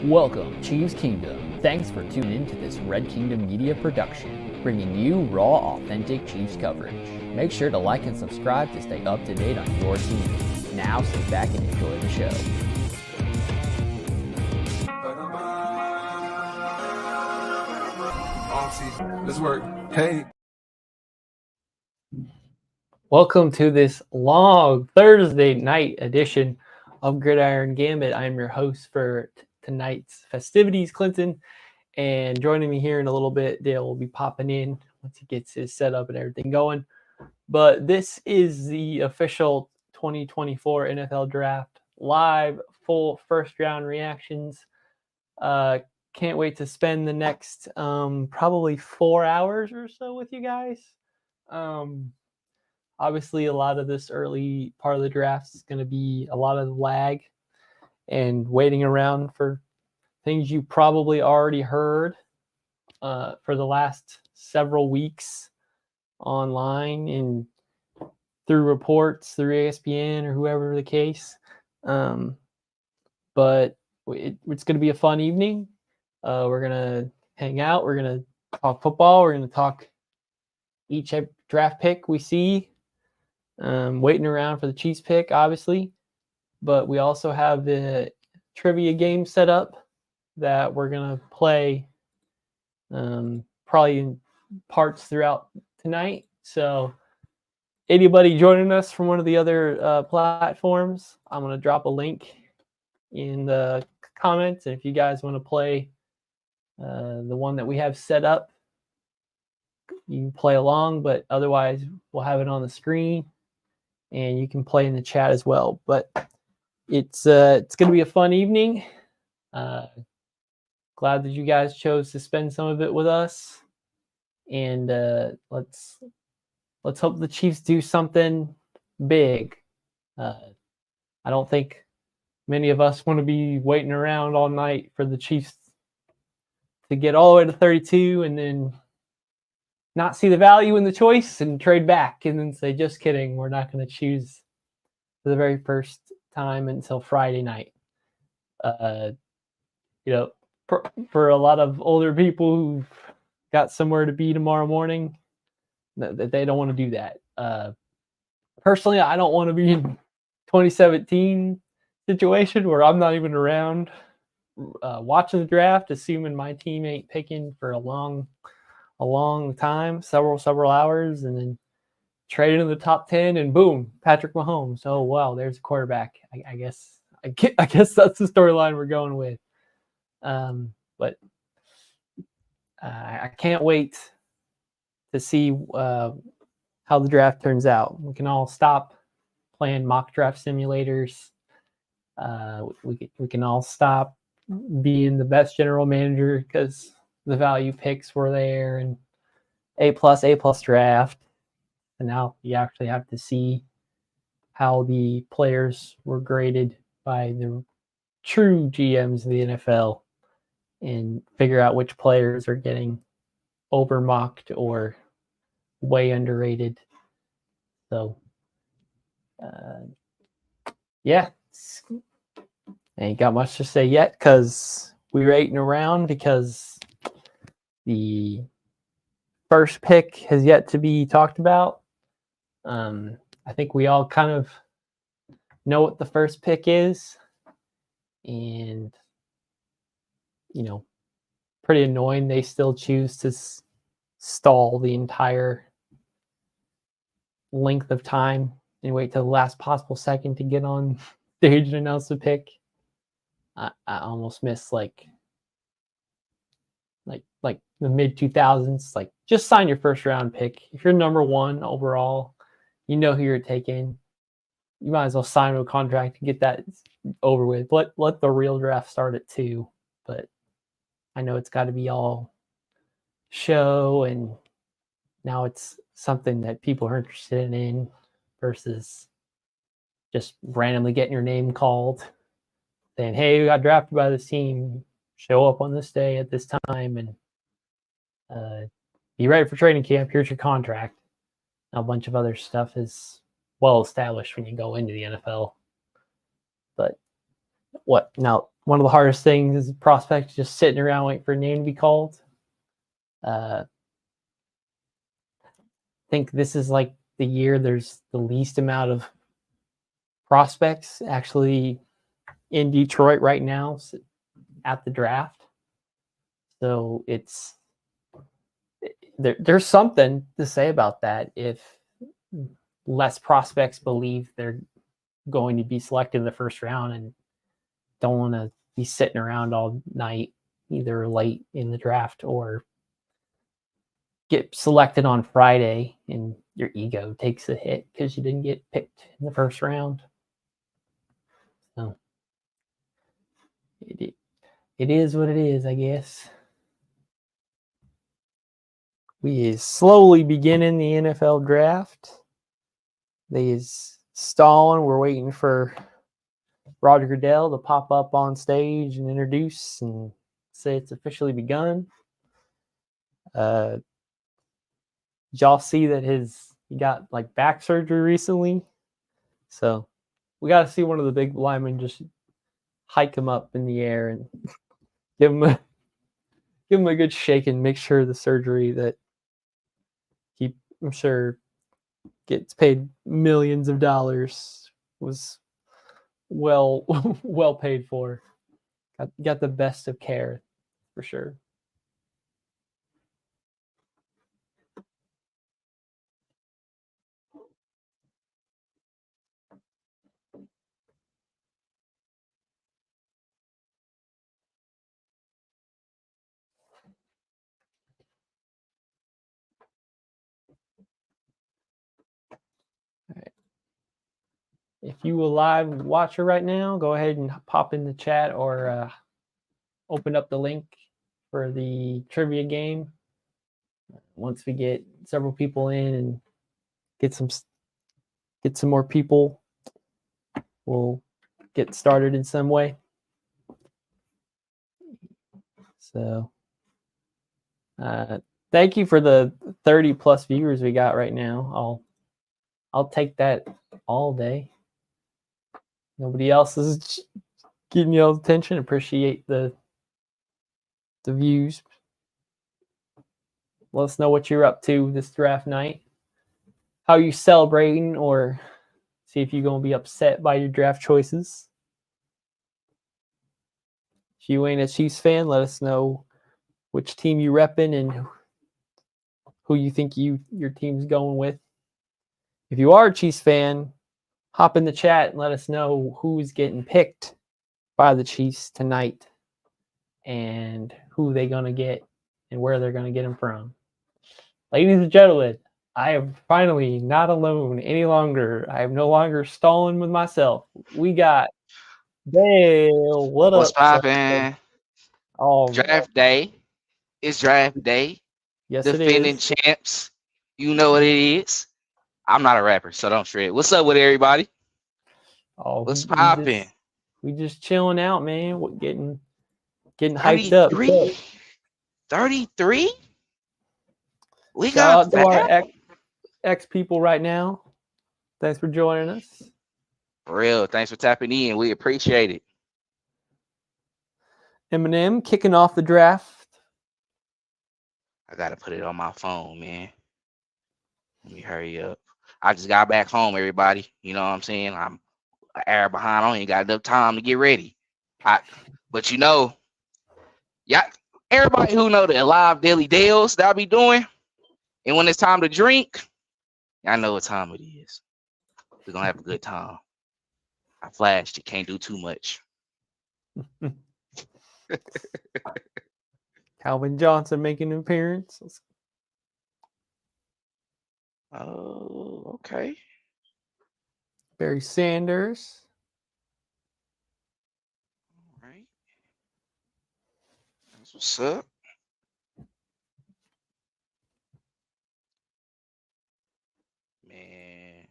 Welcome, Chiefs Kingdom. Thanks for tuning in to this Red Kingdom Media production, bringing you raw, authentic Chiefs coverage. Make sure to like and subscribe to stay up to date on your team. Now sit back and enjoy the show. Let's work. Hey. Welcome to this long Thursday night edition of Gridiron Gambit. I'm your host for tonight's festivities, Clinton, and joining me here in a little bit, Dale will be popping in once he gets his setup and everything going. But this is the official 2024 NFL Draft live, full first round reactions. Can't wait to spend the next probably 4 hours or so with you guys. Obviously, a lot of this early part of the draft is going to be a lot of lag and waiting around for things you probably already heard for the last several weeks online and through reports, through ESPN or whoever the case. But it's going to be a fun evening. We're going to hang out. We're going to talk football. We're going to talk each draft pick we see. Waiting around for the Chiefs pick, obviously. But we also have the trivia game set up that we're going to play probably in parts throughout tonight. So anybody joining us from one of the other platforms, I'm going to drop a link in the comments. And if you guys want to play the one that we have set up, you can play along. But otherwise, we'll have it on the screen. And you can play in the chat as well. But it's going to be a fun evening. Glad that you guys chose to spend some of it with us. And let's hope the Chiefs do something big. I don't think many of us want to be waiting around all night for the Chiefs to get all the way to 32 and then not see the value in the choice and trade back and then say, just kidding, we're not going to choose for the very first time until Friday night. For a lot of older people who've got somewhere to be tomorrow morning, that they don't want to do that. Personally, I don't want to be in 2017 situation where I'm not even around watching the draft, assuming my team ain't picking for a long time, several hours, and then traded in the top 10 and boom, Patrick Mahomes. Oh wow, there's a quarterback. I guess that's the storyline we're going with. But I can't wait to see how the draft turns out. We can all stop playing mock draft simulators. We can all stop being the best general manager because the value picks were there and A+ draft. And now you actually have to see how the players were graded by the true GMs of the NFL and figure out which players are getting over mocked or way underrated. So, yeah, ain't got much to say yet because we were waiting around because the first pick has yet to be talked about. I think we all kind of know what the first pick is. And, pretty annoying. They still choose to stall the entire length of time and wait till the last possible second to get on stage and announce the pick. I almost miss like the mid 2000s. Like, just sign your first round pick. If you're number one overall, you know who you're taking. You might as well sign a contract and get that over with. Let the real draft start at 2. But I know it's got to be all show, and now it's something that people are interested in versus just randomly getting your name called, saying, "Hey, we got drafted by this team. Show up on this day at this time and be ready for training camp. Here's your contract." A bunch of other stuff is well established when you go into the NFL. But what now? one of the hardest things is prospects just sitting around waiting for a name to be called. I think this is like the year there's the least amount of prospects actually in Detroit right now at the draft. So there's something to say about that if less prospects believe they're going to be selected in the first round and don't want to be sitting around all night, either late in the draft or get selected on Friday and your ego takes a hit because you didn't get picked in the first round. So it is what it is, I guess. We is slowly beginning the NFL draft. They is stalling. We're waiting for Roger Goodell to pop up on stage and introduce and say it's officially begun. Did y'all see that he got like back surgery recently? So we got to see one of the big linemen just hike him up in the air and give him a good shake and make sure the surgery that I'm sure gets paid millions of dollars was well paid for. Got the best of care for sure. If you a live watcher right now, go ahead and pop in the chat or open up the link for the trivia game. Once we get several people in and get some more people, we'll get started in some way. So thank you for the 30 plus viewers we got right now. I'll take that all day. Nobody else is getting y'all's attention. Appreciate the views. Let us know what you're up to this draft night. How you celebrating, or see if you're going to be upset by your draft choices. If you ain't a Chiefs fan, let us know which team you repping and who you think your team's going with. If you are a Chiefs fan, hop in the chat and let us know who's getting picked by the Chiefs tonight and who they're going to get and where they're going to get them from. Ladies and gentlemen, I am finally not alone any longer. I am no longer stalling with myself. We got Dale. What's What's poppin'? Oh, Draft day. It's draft day. yes, it Defending is. champs. You know what it is. I'm not a rapper, so don't shred. What's up with everybody? Oh, What's poppin'? We just chilling out, man. Getting hyped up. 33? We Shout got out to our that? X people right now. Thanks for joining us. For real. Thanks for tapping in. We appreciate it. Eminem kicking off the draft. I gotta put it on my phone, man. Let me hurry up. I just got back home, everybody. You know what I'm saying? I'm an hour behind. I ain't got enough time to get ready. But you know, yeah, everybody who know the live daily deals that I be doing, and when it's time to drink, I know what time it is. We're gonna have a good time. I flashed. You can't do too much. Calvin Johnson making an appearance. Oh, okay. Barry Sanders. All right. That's what's up. Man.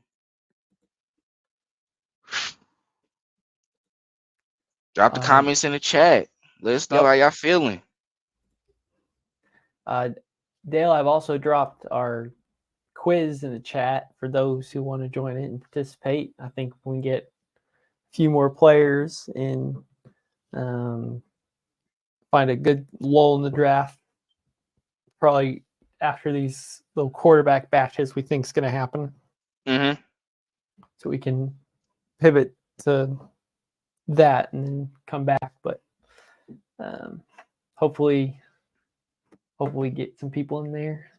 Drop the comments in the chat. Let us know how y'all feeling. Dale, I've also dropped our quiz in the chat for those who want to join it and participate. I think we can get a few more players in Find a good lull in the draft. Probably after these little quarterback batches we think is going to happen. Mm-hmm. So we can pivot to that and then come back. But hopefully get some people in there.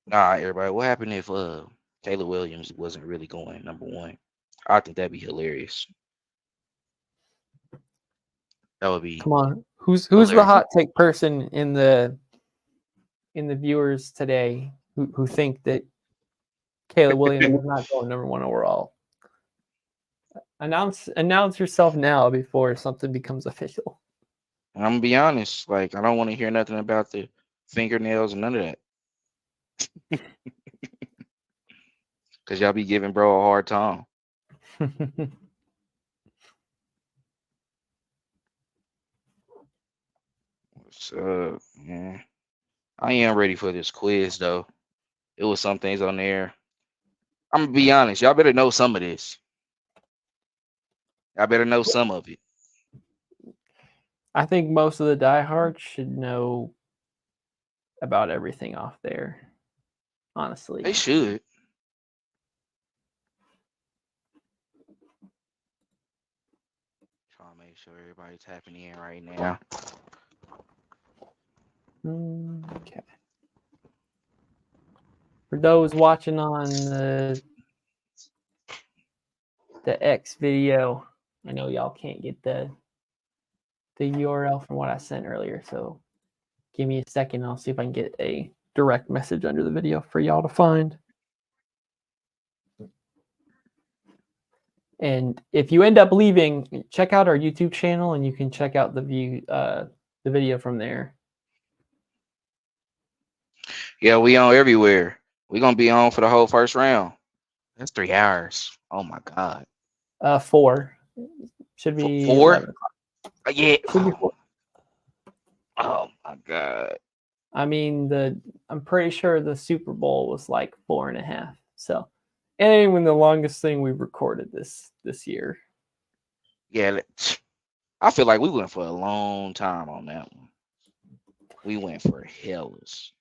Nah, everybody. What happened if Caleb Williams wasn't really going number one? I think that'd be hilarious. That would be. Come on, who's the hilarious. hot take person in the viewers today who think that Caleb Williams is not going number one overall? Announce yourself now before something becomes official. I'm gonna be honest. Like, I don't want to hear nothing about the fingernails and none of that. Cause y'all be giving bro a hard time. So, yeah. I am ready for this quiz though. It was some things on there. I'm gonna be honest. Y'all better know some of this. Y'all better know some of it. I think most of the diehards should know about everything off there. Honestly, They should. Trying to make sure everybody's tapping in right now. Okay. For those watching on the X video, I know y'all can't get the URL from what I sent earlier, so give me a second. I'll see if I can get a direct message under the video for y'all to find. And if you end up leaving, check out our YouTube channel, and you can check out the video from there. Yeah, we on everywhere. We gonna be on for the whole first round. That's 3 hours. Oh my god. 4 should be 4. 11 o'clock. Yeah. Should be 4. Oh my god. I mean, I'm pretty sure the Super Bowl was like 4.5. So, it ain't even the longest thing we've recorded this year. Yeah, I feel like we went for a long time on that one. We went for hellas.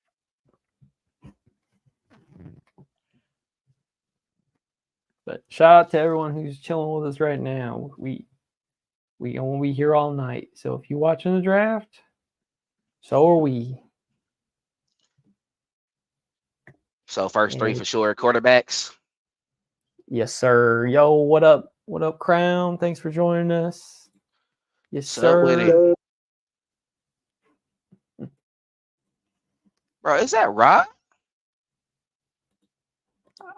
But shout out to everyone who's chilling with us right now. We gonna be here all night. So if you're watching the draft, so are we. So first 3 for sure quarterbacks. Yes, sir. Yo, what up? What up, Crown? Thanks for joining us. Yes, Sup with sir. it. Bro, is that right?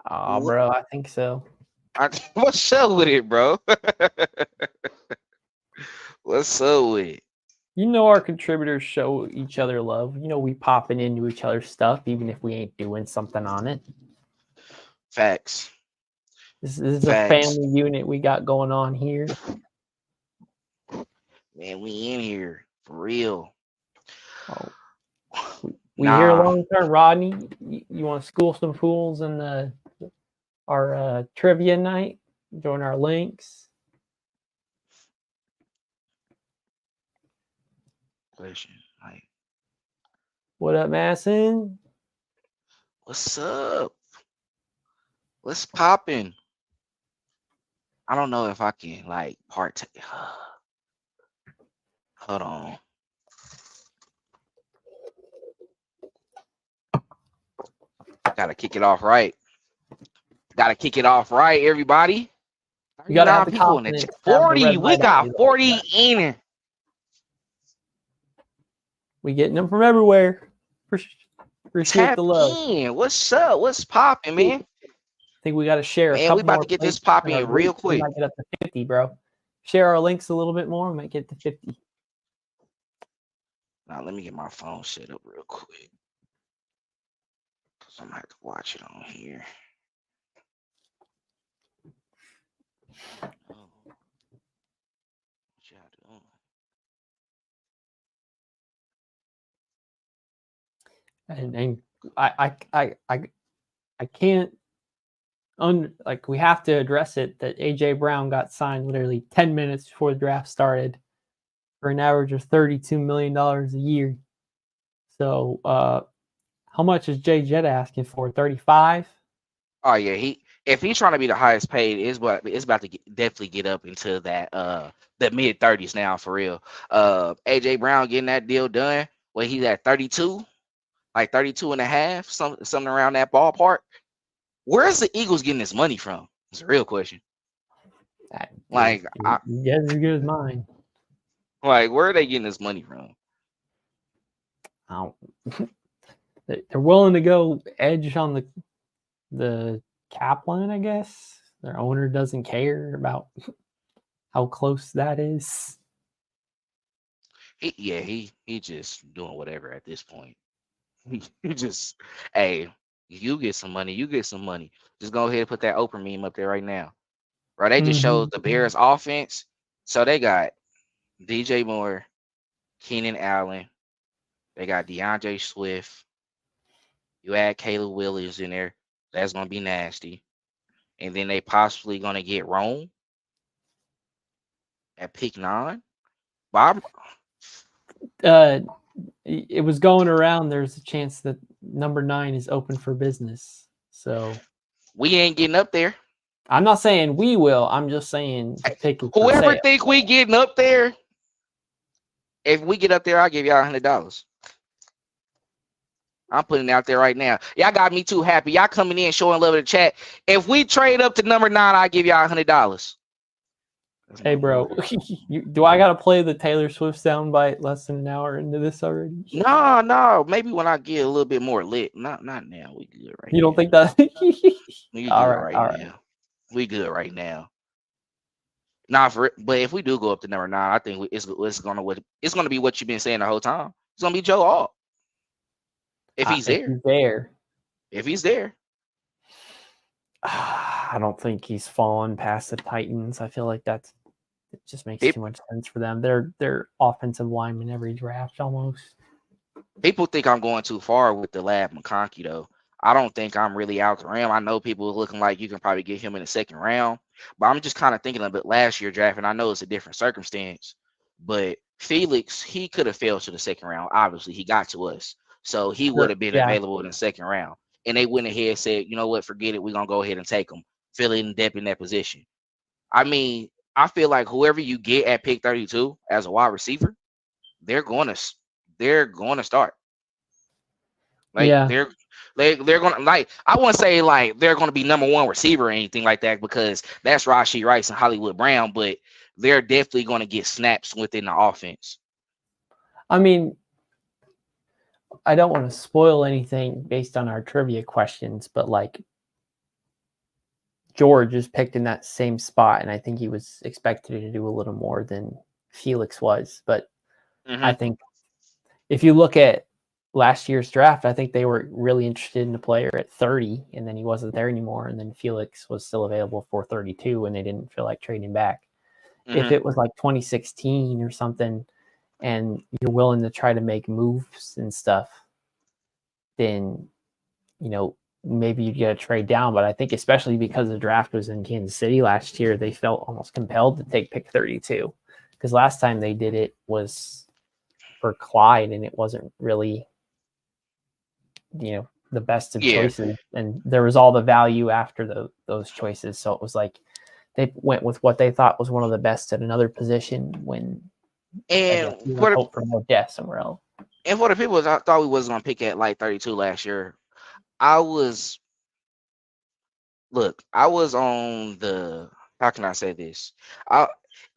Oh, bro, I think so. What's up with it, bro? What's up with it? You know our contributors show each other love. You know we popping into each other's stuff, even if we ain't doing something on it. Facts. This is a family unit we got going on here. Man, we in here for real. Oh, we here long term. Rodney, you want to school some fools in our trivia night? Join our links. Question. Like, what up, Masson? What's up? What's popping? I don't know if I can like partake. Hold on. Gotta kick it off right. Gotta kick it off right, everybody. You gotta have the people in the confidence. 40. We got 40 in. We getting them from everywhere. Appreciate Tap the love. in. What's up? What's popping, man? I think we got to share. Man, we about to get this popping real quick. We might get up to 50, bro. Share our links a little bit more. We might get to 50. Now let me get my phone set up real quick, cause I'm gonna have to watch it on here. Oh. What y'all And doing? I can't we have to address it that AJ Brown got signed literally 10 minutes before the draft started. for an average of $32 million a year. So how much is Jay Jett asking for? 35? Oh yeah, if he's trying to be the highest paid, it's about to definitely get up into that the mid 30s now for real. AJ Brown getting that deal done when he's at 32, like 32 and a half, something around that ballpark. Where's the Eagles getting this money from? It's a real question. Like, yeah, as good as mine. Like, where are they getting this money from? They're willing to go edge on the cap line, I guess. Their owner doesn't care about how close that is. He just doing whatever at this point. He just, hey, you get some money, you get some money. Just go ahead and put that Oprah meme up there right now. Right, they just showed the Bears offense. So they got DJ Moore, Keenan Allen, they got DeAndre Swift. You add Caleb Williams in there, that's gonna be nasty. And then they possibly gonna get Rome at pick 9. Bob, it was going around. There's a chance that number 9 is open for business. So we ain't getting up there. I'm not saying we will. I'm just saying the pick is Whoever for sale. think we getting up there, if we get up there, I'll give y'all $100. I'm putting it out there right now. Y'all got me too happy. Y'all coming in showing love in the chat. If we trade up to number 9, I'll give y'all $100. Hey, bro, do I got to play the Taylor Swift soundbite less than an hour into this already? No. Maybe when I get a little bit more lit. Not now. We good right now. You don't think that? We all good right. now. We good right now. But if we do go up to number 9, I think it's gonna be what you've been saying the whole time. It's gonna be Joe Alt. If he's there. If he's there. I don't think he's fallen past the Titans. I feel like it just makes too much sense for them. They're offensive linemen every draft almost. People think I'm going too far with the Lab McConkey though. I don't think I'm really out the rim. I know people are looking like you can probably get him in the second round, but I'm just kind of thinking of it last year draft, and I know it's a different circumstance. But Felix, he could have fell to the second round. Obviously, he got to us, so he would have been available in the second round. And they went ahead and said, you know what, forget it. We're gonna go ahead and take him, fill in depth in that position. I mean, I feel like whoever you get at pick 32 as a wide receiver, they're going to start. Like they're gonna, like, I wouldn't say like they're gonna be number 1 receiver or anything like that, because that's Rashee Rice and Hollywood Brown, but they're definitely gonna get snaps within the offense. I mean, I don't want to spoil anything based on our trivia questions, but like George is picked in that same spot, and I think he was expected to do a little more than Felix was. But I think if you look at last year's draft, I think they were really interested in a player at 30, and then he wasn't there anymore, and then Felix was still available for 32, and they didn't feel like trading back. If it was like 2016 or something, and you're willing to try to make moves and stuff, then, you know, maybe you'd get a trade down. But I think especially because the draft was in Kansas City last year, they felt almost compelled to take pick 32, because last time they did it was for Clyde, and it wasn't really, you know, the best of choices, and there was all the value after those choices. So it was like they went with what they thought was one of the best at another position, when hope for more depth somewhere else. And for the people that thought we was gonna pick at like 32 last year, I was on the, how can I say this?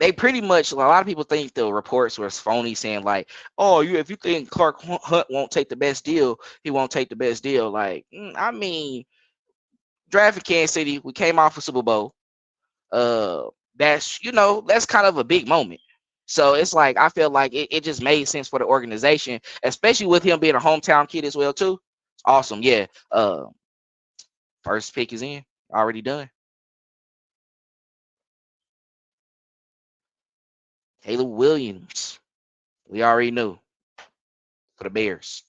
They pretty much, a lot of people think the reports were phony, saying like, oh, if you think Clark Hunt won't take the best deal, he won't take the best deal. Like, I mean, drafted Kansas City, we came off a Super Bowl. That's kind of a big moment. So it's like, I feel like it just made sense for the organization, especially with him being a hometown kid as well too. It's awesome. Yeah. First pick is in, already done. Caleb Williams, we already knew, for the Bears.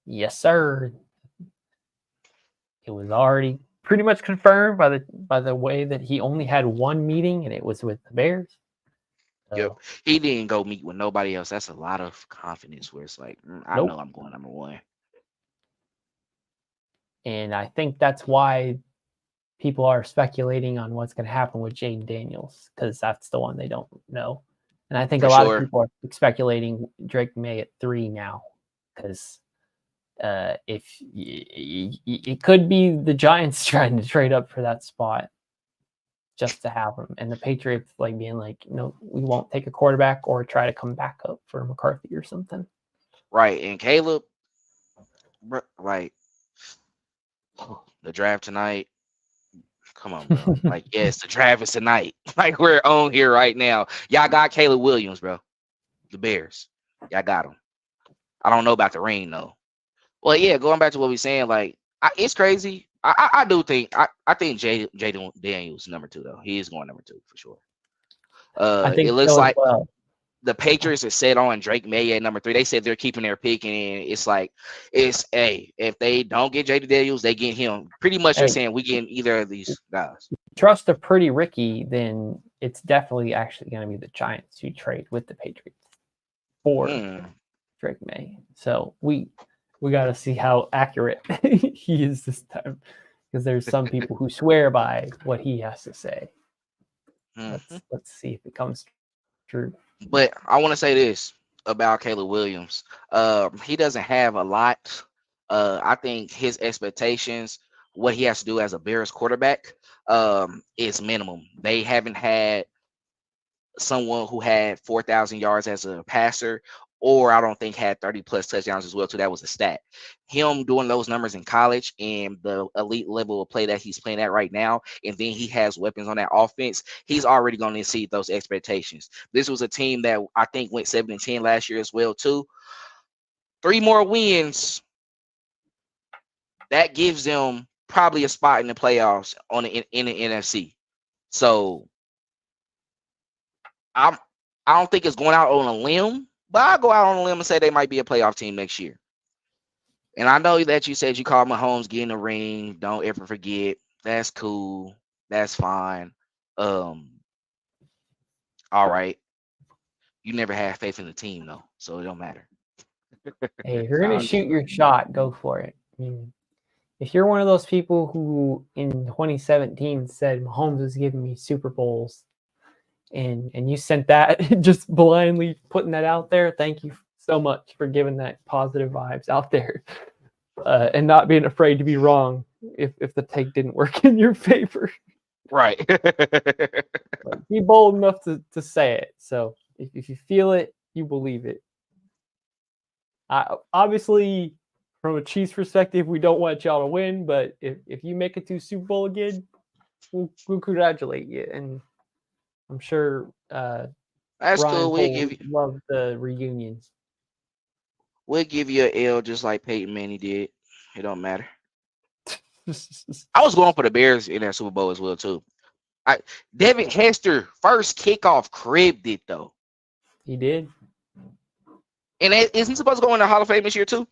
Yes, sir. It was already pretty much confirmed by the way that he only had one meeting, and it was with the Bears. Yep. So, He didn't go meet with nobody else. That's a lot of confidence where it's like, I nope. know I'm going number one. And I think that's why people are speculating on what's going to happen with Jaden Daniels, because that's the one they don't know. And I think For a lot of sure. people are speculating Drake May at 3 now, because if it could be the Giants trying to trade up for that spot just to have him, and the Patriots like being like, no, we won't take a quarterback or try to come back up for McCarthy or something. Right. And Caleb, like the draft tonight. Come on, bro. Like, yes, the draft is tonight. Like, we're on here right now. Y'all got Caleb Williams, bro. The Bears. Y'all got him. I don't know about the ring though. Well, yeah, going back to what we're saying, like it's crazy. I do think I think Jaden Daniels number 2 though. He is going number 2 for sure. I think It looks so as like well. the Patriots are set on Drake May at number 3. They said they're keeping their pick, and it's like if they don't get Jaden Daniels, they get him. Pretty much, they're Hey, saying we get either of these guys. trust a pretty Ricky, then it's definitely actually going to be the Giants who trade with the Patriots for Drake May. So we got to see how accurate he is this time, because there's some people who swear by what he has to say. Let's see if it comes true. But I want to say this about Caleb Williams. He doesn't have a lot. I think his expectations, what he has to do as a Bears quarterback, is minimum. They haven't had someone who had 4,000 yards as a passer, or I don't think had 30 plus touchdowns as well too. That was a stat. Him doing those numbers in college and the elite level of play that he's playing at right now, and then he has weapons on that offense, he's already going to exceed those expectations. This was a team that I think went 7-10 last year as well too. 3 more wins, that gives them probably a spot in the playoffs in the NFC. So I don't think it's going out on a limb, but I'll go out on a limb and say they might be a playoff team next year. And I know that you said you called Mahomes getting a ring. Don't ever forget. That's cool. That's fine. All right. You never had faith in the team though, so it don't matter. Hey, if you're going to shoot your shot, go for it. I mean, if you're one of those people who in 2017 said Mahomes was giving me Super Bowls, and you sent that just blindly putting that out there, thank you so much for giving that positive vibes out there, and not being afraid to be wrong if the take didn't work in your favor. Right. Like, be bold enough to say it. So if you feel it, you believe it. Obviously, from a Chiefs perspective, we don't want y'all to win, but if you make it to Super Bowl again, we'll congratulate you. And I'm sure That's Ryan cool. Pohl loved the reunions. We'll give you an L just like Peyton Manning did. It don't matter. I was going for the Bears in that Super Bowl as well too. Devin Hester first kickoff cribbed it though. He did. And isn't he supposed to go in the Hall of Fame this year too?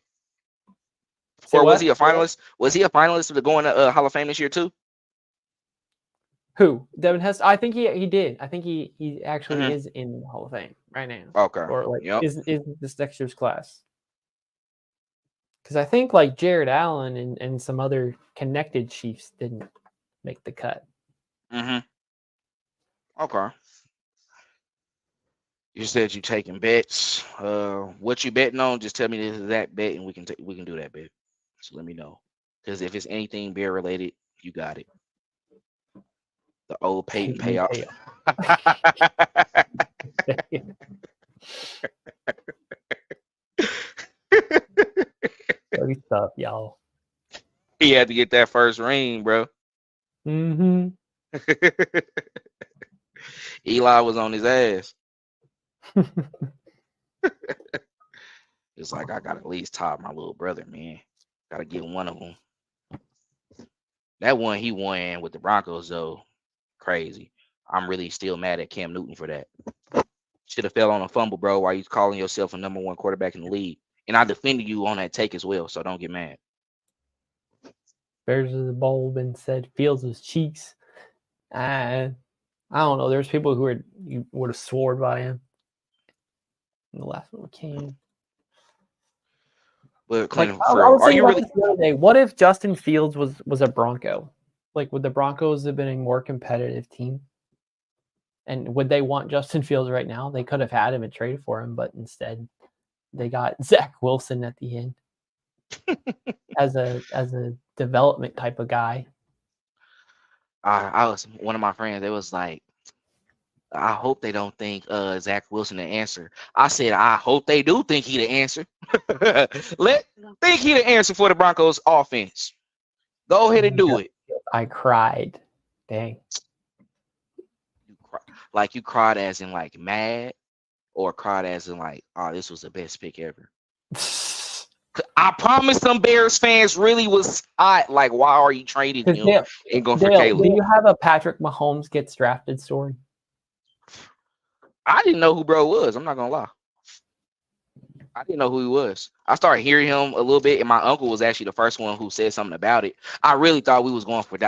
Say Or was what? he a finalist? Was he a finalist to go in the Hall of Fame this year too? Who? Devin Hester? I think he did. I think he actually is in the Hall of Fame right now. Okay. Or like Yep. is this next year's class. Because I think like Jared Allen and some other connected Chiefs didn't make the cut. Okay. You said you taking bets. What you betting on? Just tell me this is that bet, and we can do that bet. So let me know. Because if it's anything beer related, you got it. The old Peyton payout. Dirty stuff, y'all. He had to get that first ring, bro. Mm-hmm. Eli was on his ass. It's like I gotta at least top my little brother, man. Gotta get one of them. That one he won with the Broncos, though, crazy. I'm really still mad at Cam Newton for that. Should have fell on a fumble, bro, while you calling yourself a number 1 quarterback in the league. And I defended you on that take as well, so don't get mad. Bears of the bowl been said Fields' cheeks. I don't know. There's people who you would have sworn by him in the last one came. But Like Clinton, I for real, was are thinking you about really? this the other day. What if Justin Fields was a Bronco? Like, would the Broncos have been a more competitive team? And would they want Justin Fields right now? They could have had him and traded for him, but instead they got Zach Wilson at the end as a development type of guy. I was one of my friends. It was like, I hope they don't think Zach Wilson the answer. I said, I hope they do think he the answer. Think he the answer for the Broncos offense. Go ahead and do it. I cried. Dang. Like you cried as in like mad, or cried as in like, oh, this was the best pick ever. I promise some Bears fans really was hot. Like, why are you trading him and going for Caleb? Do you have a Patrick Mahomes gets drafted story? I didn't know who bro was. I'm not gonna lie. I didn't know who he was. I started hearing him a little bit, and my uncle was actually the first one who said something about it. I really thought we was going for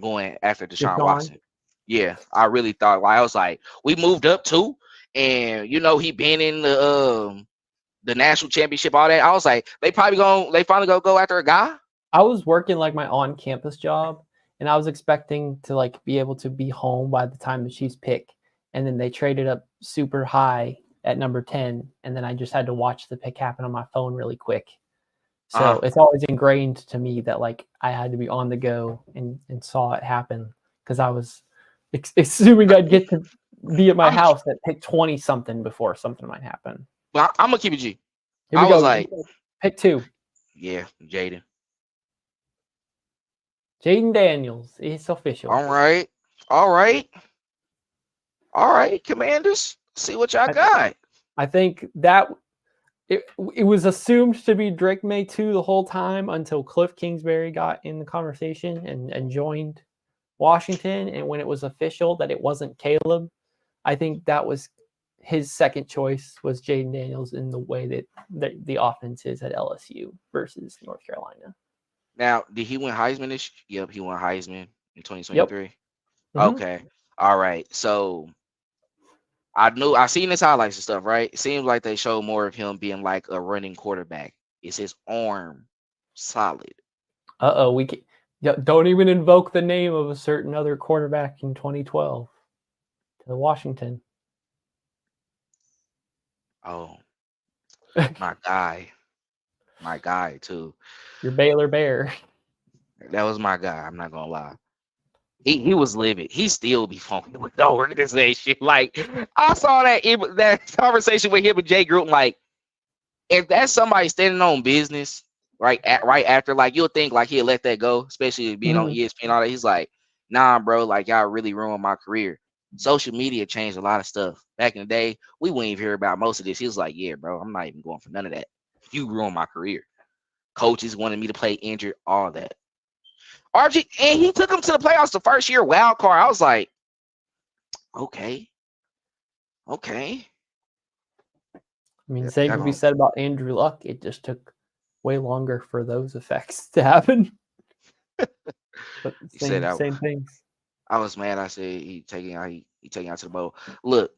going after Deshaun Watson. Yeah, I really thought. Like, I was like, we moved up too, and he been in the national championship, all that. I was like, they finally gonna go after a guy. I was working like my on-campus job, and I was expecting to like be able to be home by the time the Chiefs pick, and then they traded up super high at number 10, and then I just had to watch the pick happen on my phone really quick. So it's always ingrained to me that like I had to be on the go and saw it happen, because I was assuming I'd get to be at my house at pick 20 something before something might happen. Well, I'm gonna keep it G. Here we go. Was like, pick 2. Yeah, Jaden Daniels. It's official. All right, Commanders. See what y'all got. I think that it was assumed to be Drake May 2 the whole time until Cliff Kingsbury got in the conversation and joined Washington. And when it was official that it wasn't Caleb, I think that was his second choice was Jaden Daniels, in the way that the offense is at LSU versus North Carolina. Now, did he win Heisman this year? Yep, he won Heisman in 2023. Yep. Okay. All right. So I seen his highlights and stuff, right? It seems like they show more of him being like a running quarterback. Is his arm solid? We don't even invoke the name of a certain other quarterback in 2012 to Washington. Oh, my guy too. Your Baylor Bear. That was my guy. I'm not gonna lie. He was livid. He still be funky with the organization. Like, I saw that conversation with him and Jay Gruden. Like, if that's somebody standing on business, right after, like, you'll think like he'll let that go, especially being on ESPN and all that. He's like, nah, bro, like, y'all really ruined my career. Social media changed a lot of stuff. Back in the day, we wouldn't even hear about most of this. He was like, yeah, bro, I'm not even going for none of that. You ruined my career. Coaches wanted me to play injured, all that. RG, and he took him to the playoffs the first year, wild card. I was like, okay. I mean, same could be said about Andrew Luck. It just took way longer for those effects to happen. But same things. I was mad. I said he taking out to the bowl. Look,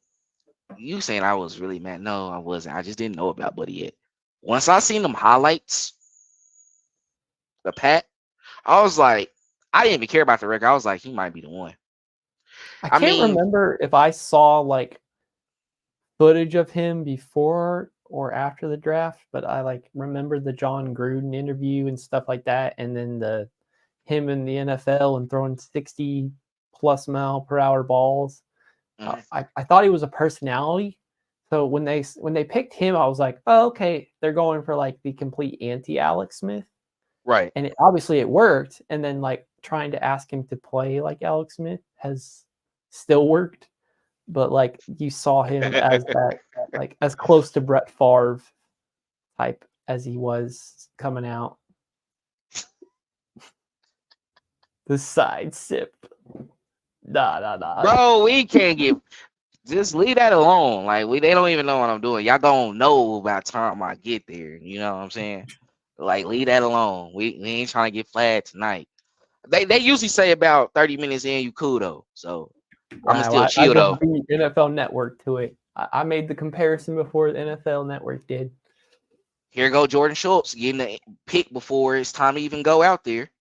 you saying I was really mad? No, I wasn't. I just didn't know about Buddy yet. Once I seen them highlights, the Pat, I was like, I didn't even care about the record. I was like, he might be the one. I can't remember if I saw like footage of him before or after the draft, but I like remember the John Gruden interview and stuff like that, and then him in the NFL and throwing 60+ mile per hour balls. I thought he was a personality. So when they picked him, I was like, oh, okay, they're going for like the complete anti-Alex Smith. Right. And obviously it worked. And then like trying to ask him to play like Alex Smith has still worked. But like you saw him as that, like as close to Brett Favre type as he was coming out. The side sip. Nah. Bro, we can't just leave that alone. Like they don't even know what I'm doing. Y'all don't know by the time I get there. You know what I'm saying? Like, leave that alone. We ain't trying to get flagged tonight. They usually say about 30 minutes in, you cool though. So I'ma still I chill, just though. beat NFL Network to it. I made the comparison before the NFL Network did. Here go Jordan Schultz getting the pick before it's time to even go out there.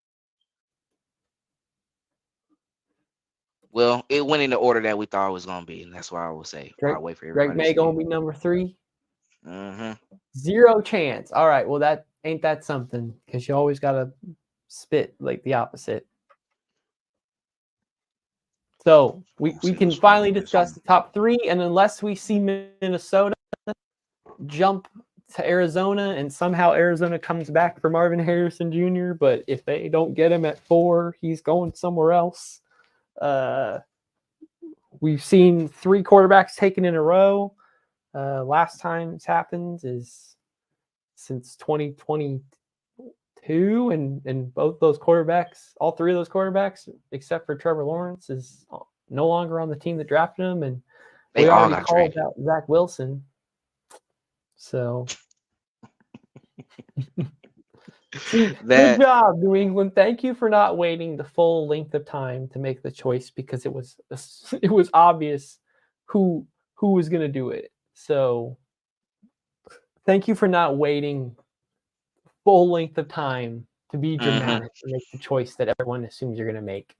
Well, it went in the order that we thought it was gonna be, and that's why I would say I'll wait for Drake everybody May to see gonna be number 3. it. 0 chance. All right. Well, that ain't that something, because you always gotta spit like the opposite. So we can finally discuss the top 3, and unless we see Minnesota jump to Arizona and somehow Arizona comes back for Marvin Harrison Jr., but if they don't get him at 4, he's going somewhere else. We've seen 3 quarterbacks taken in a row. Last time it's happened is since 2022, and both those quarterbacks, all 3 of those quarterbacks, except for Trevor Lawrence, is no longer on the team that drafted him, and we already called out Zach Wilson. So, good job, New England. Thank you for not waiting the full length of time to make the choice, because it was obvious who was going to do it. So, thank you for not waiting full length of time to be dramatic and make the choice that everyone assumes you're going to make.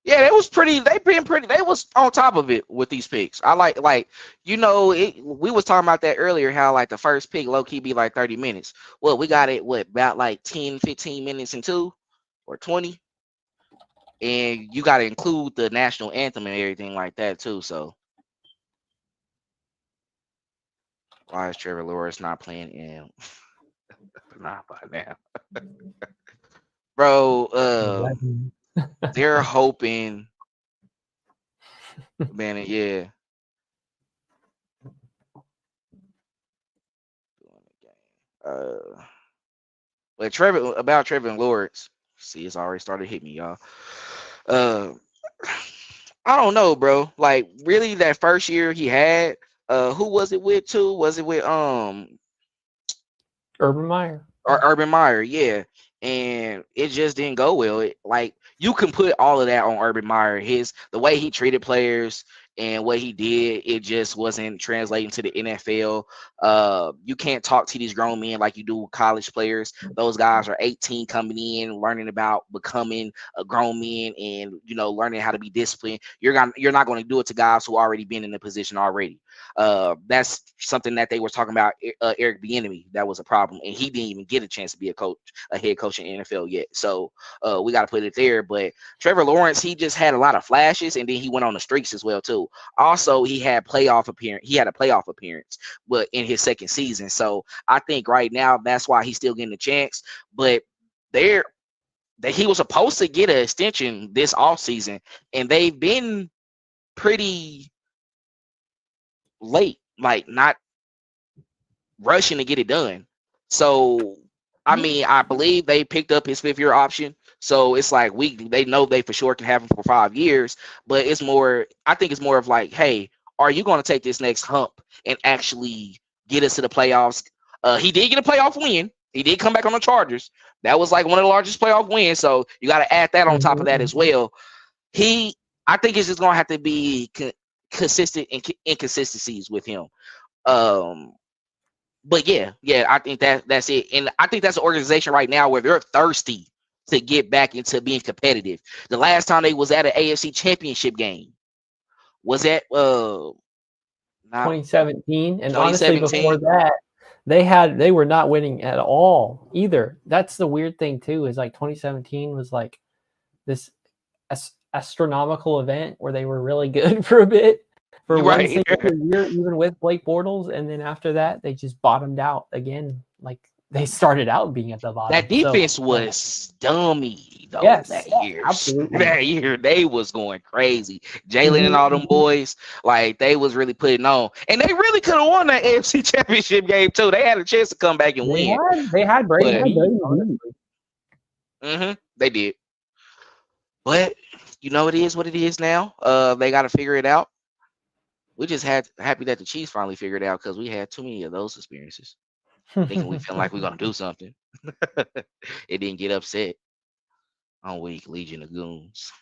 Yeah, it was pretty. They've been pretty. They was on top of it with these picks. I like we was talking about that earlier. How like the first pick low key be like 30 minutes. Well, we got it about like 10, 15 minutes into, or 20, and you got to include the national anthem and everything like that too. So why is Trevor Lawrence not playing in? Not by now, bro. They're hoping. Man, yeah. But Trevor and Lawrence. See, it's already started to hit me, y'all. I don't know, bro. Like, really, that first year he had, who was it with too? Was it with Urban Meyer? Or Urban Meyer, yeah. And it just didn't go well. Like, you can put all of that on Urban Meyer. The way he treated players and what he did, it just wasn't translating to the NFL. You can't talk to these grown men like you do with college players. Those guys are 18 coming in, learning about becoming a grown man, and learning how to be disciplined. You're not going to do it to guys who already been in the position already. That's something that they were talking about. Eric Bieniemy, that was a problem, and he didn't even get a chance to be a head coach in the NFL yet. So we got to put it there. But Trevor Lawrence, he just had a lot of flashes, and then he went on the streaks as well too. Also, he had a playoff appearance, but in his second season. So I think right now that's why he's still getting a chance. But he was supposed to get an extension this offseason, and they've been pretty late, like not rushing to get it done. So I mean, I believe they picked up his 5th-year option. So it's like they know they for sure can have him for 5 years, but I think it's more of like, hey, are you going to take this next hump and actually get us to the playoffs? He did get a playoff win. He did come back on the Chargers. That was like one of the largest playoff wins. So you got to add that on top of that as well. I think it's just going to have to be consistent inconsistencies with him. But yeah, I think that's it. And I think that's an organization right now where they're thirsty to get back into being competitive. The last time they was at an AFC championship game was at 2017. And honestly, before that, they were not winning at all either. That's the weird thing too, is like 2017 was like this astronomical event where they were really good for a bit. For one single year, even with Blake Bortles, and then after that, they just bottomed out again. Like they started out being at the bottom. That defense was dummy though. Yes, that year, absolutely. That year they was going crazy. Jalen and all them boys, like they was really putting on, and they really could have won that AFC Championship game too. They had a chance to come back and win. They had Brady. They did, but it is what it is now. They got to figure it out. We just happy that the Chiefs finally figured it out, because we had too many of those experiences. Thinking we feel like we're gonna do something. It didn't get upset on weak Legion of Goons.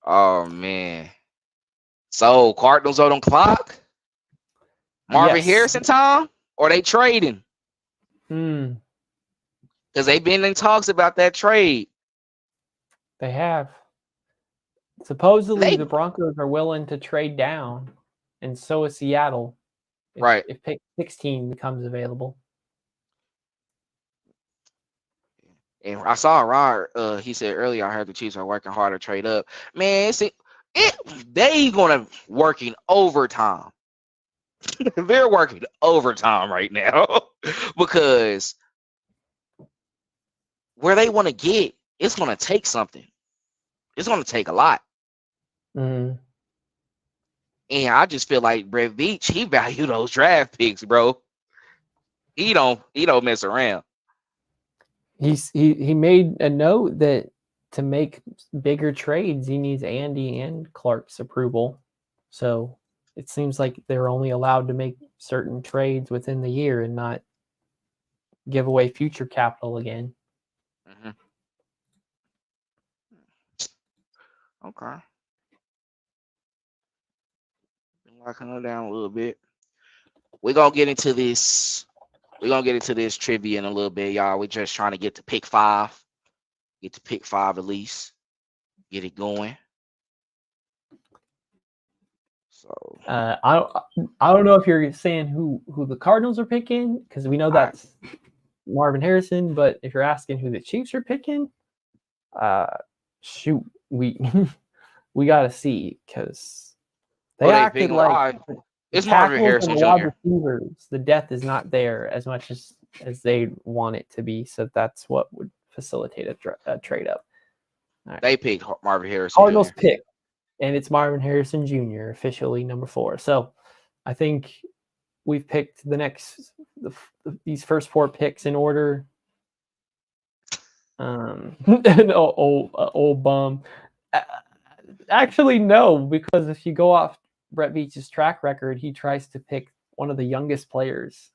Oh man. So Cardinals on clock. Marvin Yes. Harrison time, or they trading? Hmm. Because they've been in talks about that trade. They have. Supposedly, They the Broncos are willing to trade down, and so is Seattle right. if pick 16 becomes available. And I saw Rod. He said earlier, I heard the Chiefs are working hard to trade up. Man, they gonna working overtime. They're working overtime right now because where they want to get, it's gonna take something. It's gonna take a lot. Mm. And I just feel like Brett Veach, he value those draft picks, bro. He don't mess around. He made a note that to make bigger trades, he needs Andy and Clark's approval. So it seems like they're only allowed to make certain trades within the year and not give away future capital again. Mm-hmm. Okay. Been locking her down a little bit. We're gonna get into this. We're gonna get into this trivia in a little bit, y'all. We're just trying to get to pick 5. Get to pick 5 at least. Get it going. So I don't know if you're saying who the Cardinals are picking, because we know that's Marvin Harrison, but if you're asking who the Chiefs are picking, shoot, we we gotta see, because they acted like it's Marvin tackles and Harrison the wide Jr. receivers, the depth is not there as much as they want it to be. So that's what would facilitate a trade up. Right. They picked Marvin Harrison Cardinals Jr. pick, and it's Marvin Harrison Jr. officially number 4. So I think we've picked these first 4 picks in order. An old bum. Actually, no, because if you go off Brett Veach's track record, he tries to pick one of the youngest players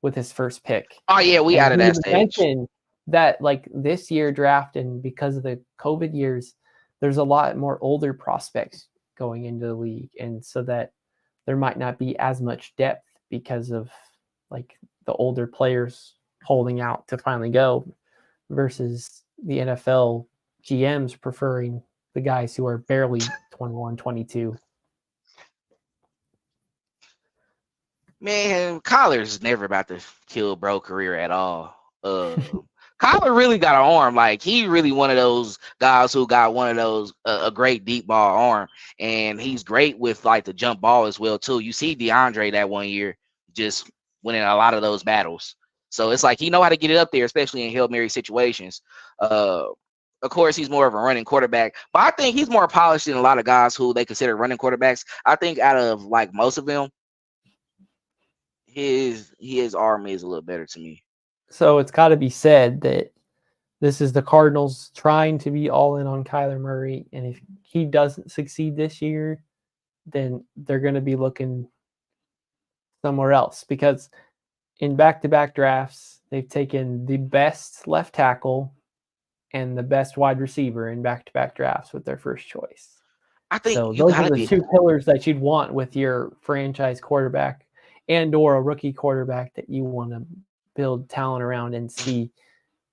with his first pick. Oh yeah, we added that stage. Mentioned that like this year draft, and because of the COVID years, there's a lot more older prospects going into the league, and so that there might not be as much depth because of like the older players holding out to finally go versus the NFL GMs preferring the guys who are barely 21, 22. Man, Collar's never about to kill bro career at all. Collar really got an arm. Like, he really one of those guys who got one of those a great deep ball arm, and he's great with like the jump ball as well too. You see DeAndre that one year just winning a lot of those battles. So it's like he know how to get it up there, especially in Hail Mary situations. Of course, he's more of a running quarterback, but I think he's more polished than a lot of guys who they consider running quarterbacks. I think out of like most of them, his arm is a little better to me. So it's got to be said that this is the Cardinals trying to be all in on Kyler Murray, and if he doesn't succeed this year, then they're going to be looking somewhere else, because in back-to-back drafts, they've taken the best left tackle and the best wide receiver in back-to-back drafts with their first choice. I think so. Those are the 2 pillars that you'd want with your franchise quarterback and or a rookie quarterback that you want to build talent around and see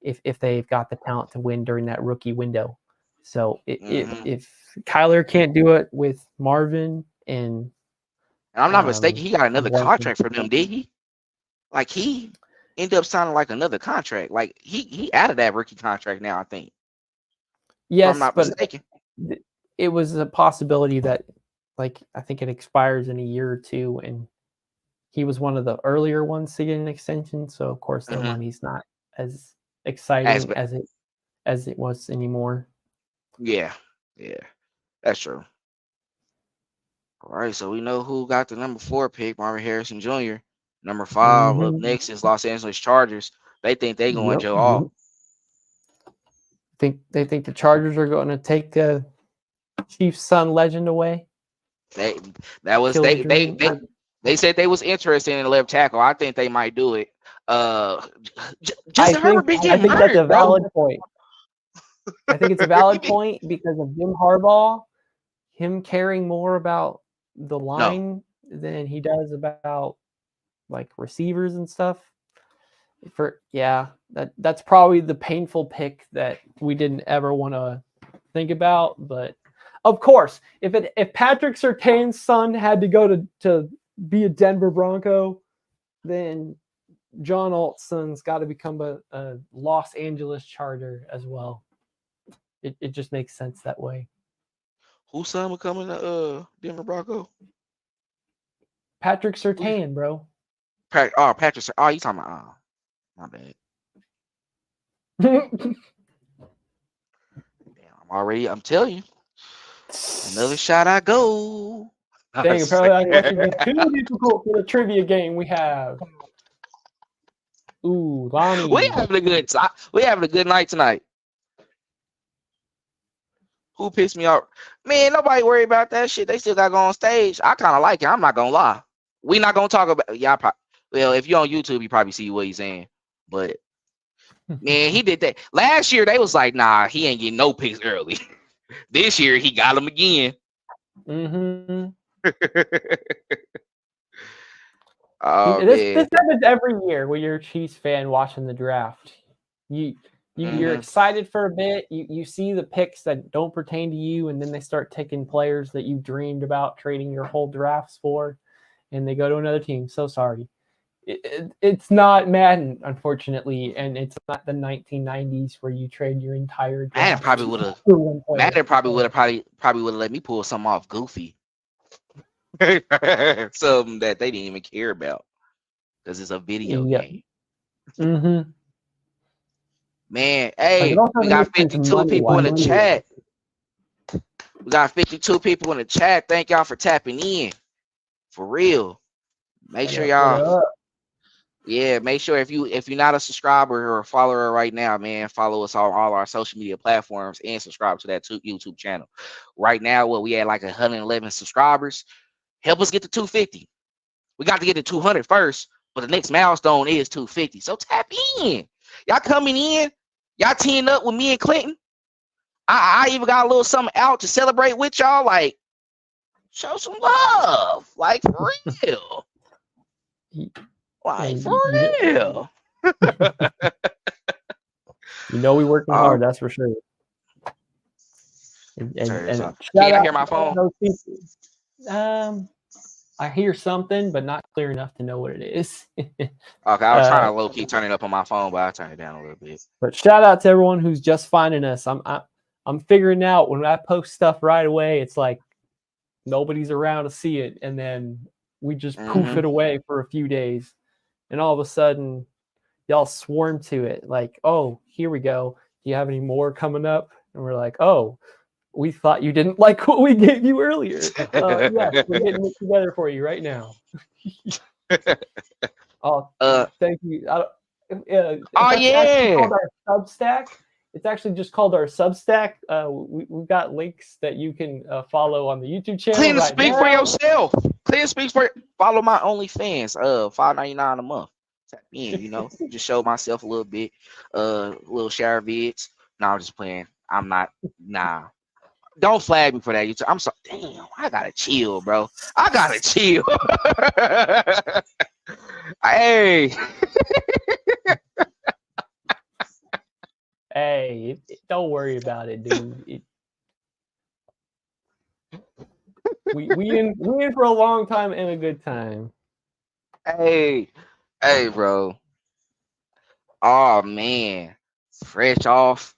if they've got the talent to win during that rookie window. So if Kyler can't do it with Marvin and I'm not mistaken, he got another contract for them, did he? Like, he ended up signing like another contract. Like, he out of that rookie contract now, I think. Yes, if I'm not mistaken. It was a possibility that, like, I think it expires in a year or 2, and he was one of the earlier ones to get an extension. So of course their money's not as exciting as it was anymore. Yeah, that's true. All right, so we know who got the number 4 pick, Marvin Harrison Jr. Number 5 up next is Los Angeles Chargers. They think they're going Joe All. They think the Chargers are going to take the Chiefs' son legend away. They said they was interested in left tackle. I think they might do it. Justin Herbert been getting murdered, that's a valid point. I think it's a valid point because of Jim Harbaugh, him caring more about the line than he does about like receivers and stuff. That's probably the painful pick that we didn't ever want to think about. But of course, if Patrick Surtain's son had to go to be a Denver Bronco, then John Alt's son's got to become a Los Angeles Charger as well. It just makes sense that way. Whose son becoming a Denver Bronco? Patrick Surtain, bro. Patrick. Oh, you talking about? My bad. Damn, I'm telling you. Another shot I go. Dang, apparently that question is too difficult for the trivia game we have. Ooh, Lonnie. We having a good night tonight. Who pissed me off? Man, nobody worry about that shit. They still got to go on stage. I kind of like it. I'm not gonna lie. We not gonna talk about y'all. Well, if you're on YouTube, you probably see what he's saying. But man, he did that last year. They was like, nah, he ain't getting no picks early. This year, he got them again. Mm-hmm. Oh, this happens every year when you're a Chiefs fan watching the draft. You're excited for a bit. You see the picks that don't pertain to you, and then they start taking players that you dreamed about trading your whole drafts for, and they go to another team. So sorry. It's not Madden, unfortunately, and it's not the 1990s where you trade your entire draft. Madden probably would have let me pull something off goofy. Something that they didn't even care about because it's a video game. Mm-hmm. Man, hey, we got 52 people in the chat. We got 52 people in the chat. Thank y'all for tapping in. For real. Make sure y'all. Yeah, make sure if you're not a subscriber or a follower right now, man, follow us on all our social media platforms and subscribe to that YouTube channel. Right now, we had like 111 subscribers. Help us get to 250. We got to get to 200 first, but the next milestone is 250. So tap in. Y'all coming in. Y'all teaming up with me and Clinton. I even got a little something out to celebrate with y'all. Like, show some love. Like, for real. Like, for real. We working hard, that's for sure. And can I hear my phone? I hear something, but not clear enough to know what it is. Okay, I was trying to low-key turn it up on my phone, but I turned it down a little bit. But shout out to everyone who's just finding us. I'm figuring out when I post stuff right away, it's like nobody's around to see it, and then we just poof it away for a few days, and all of a sudden, y'all swarm to it. Like, oh, here we go. Do you have any more coming up? And we're like, oh, we thought you didn't like what we gave you earlier. Yes, we're getting it together for you right now. Thank you. Yeah. Called our Substack. It's actually just called our Substack. We've got links that you can follow on the YouTube channel. Clinton, speak for yourself. Clinton, speak for follow my OnlyFans. $5.99 a month. Tap in, just show myself a little bit. Little share vids. No, I'm just playing. I'm not. Nah. Don't flag me for that. YouTube. I'm sorry. Damn, I gotta chill, bro. I gotta chill. Hey. Hey, don't worry about it, dude. We in for a long time and a good time. Hey, bro. Oh man, fresh off.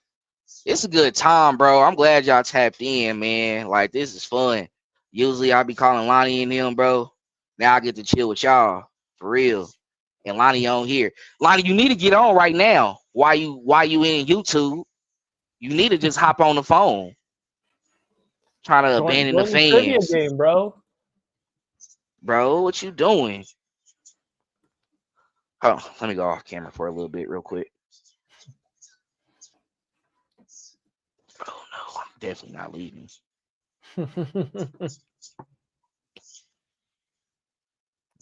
It's a good time, bro. I'm glad y'all tapped in, man. Like, this is fun. Usually I be calling Lonnie and him, bro. Now I get to chill with y'all for real. And Lonnie on here. Lonnie, you need to get on right now. Why you in YouTube? You need to just hop on the phone. Trying to abandon the fans. Trivia game, bro. Bro, what you doing? Oh, let me go off camera for a little bit real quick. Oh no, I'm definitely not leaving.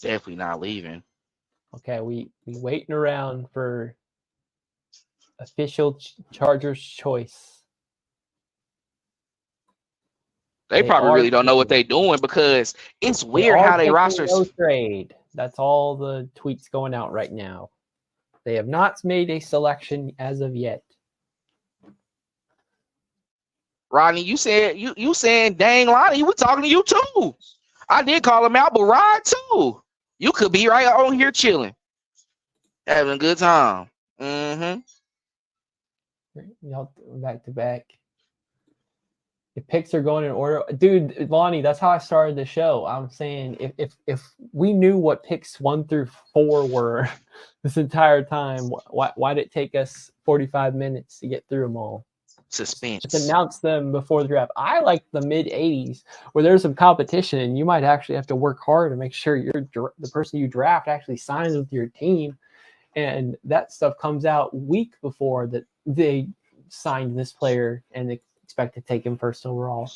Definitely not leaving. Okay, we waiting around for official Chargers choice. They probably are really don't know what taking- they're doing because it's They weird are how they taking rosters. no trade. That's all the tweets going out right now. They have not made a selection as of yet. Rodney, you said you saying dang Lonnie, we talking to you too. I did call him out, but Rod too. You could be right on here chilling, having a good time. Mm-hmm. Y'all back to back. The picks are going in order, dude. Lonnie, that's how I started the show. I'm saying if we knew what picks 1 through 4 were this entire time, why did it take us 45 minutes to get through them all? Suspense. Let's announce them before the draft. I like the mid 80s where there's some competition and you might actually have to work hard to make sure the person you draft actually signs with your team, and that stuff comes out week before that they signed this player and they expect to take him first overall.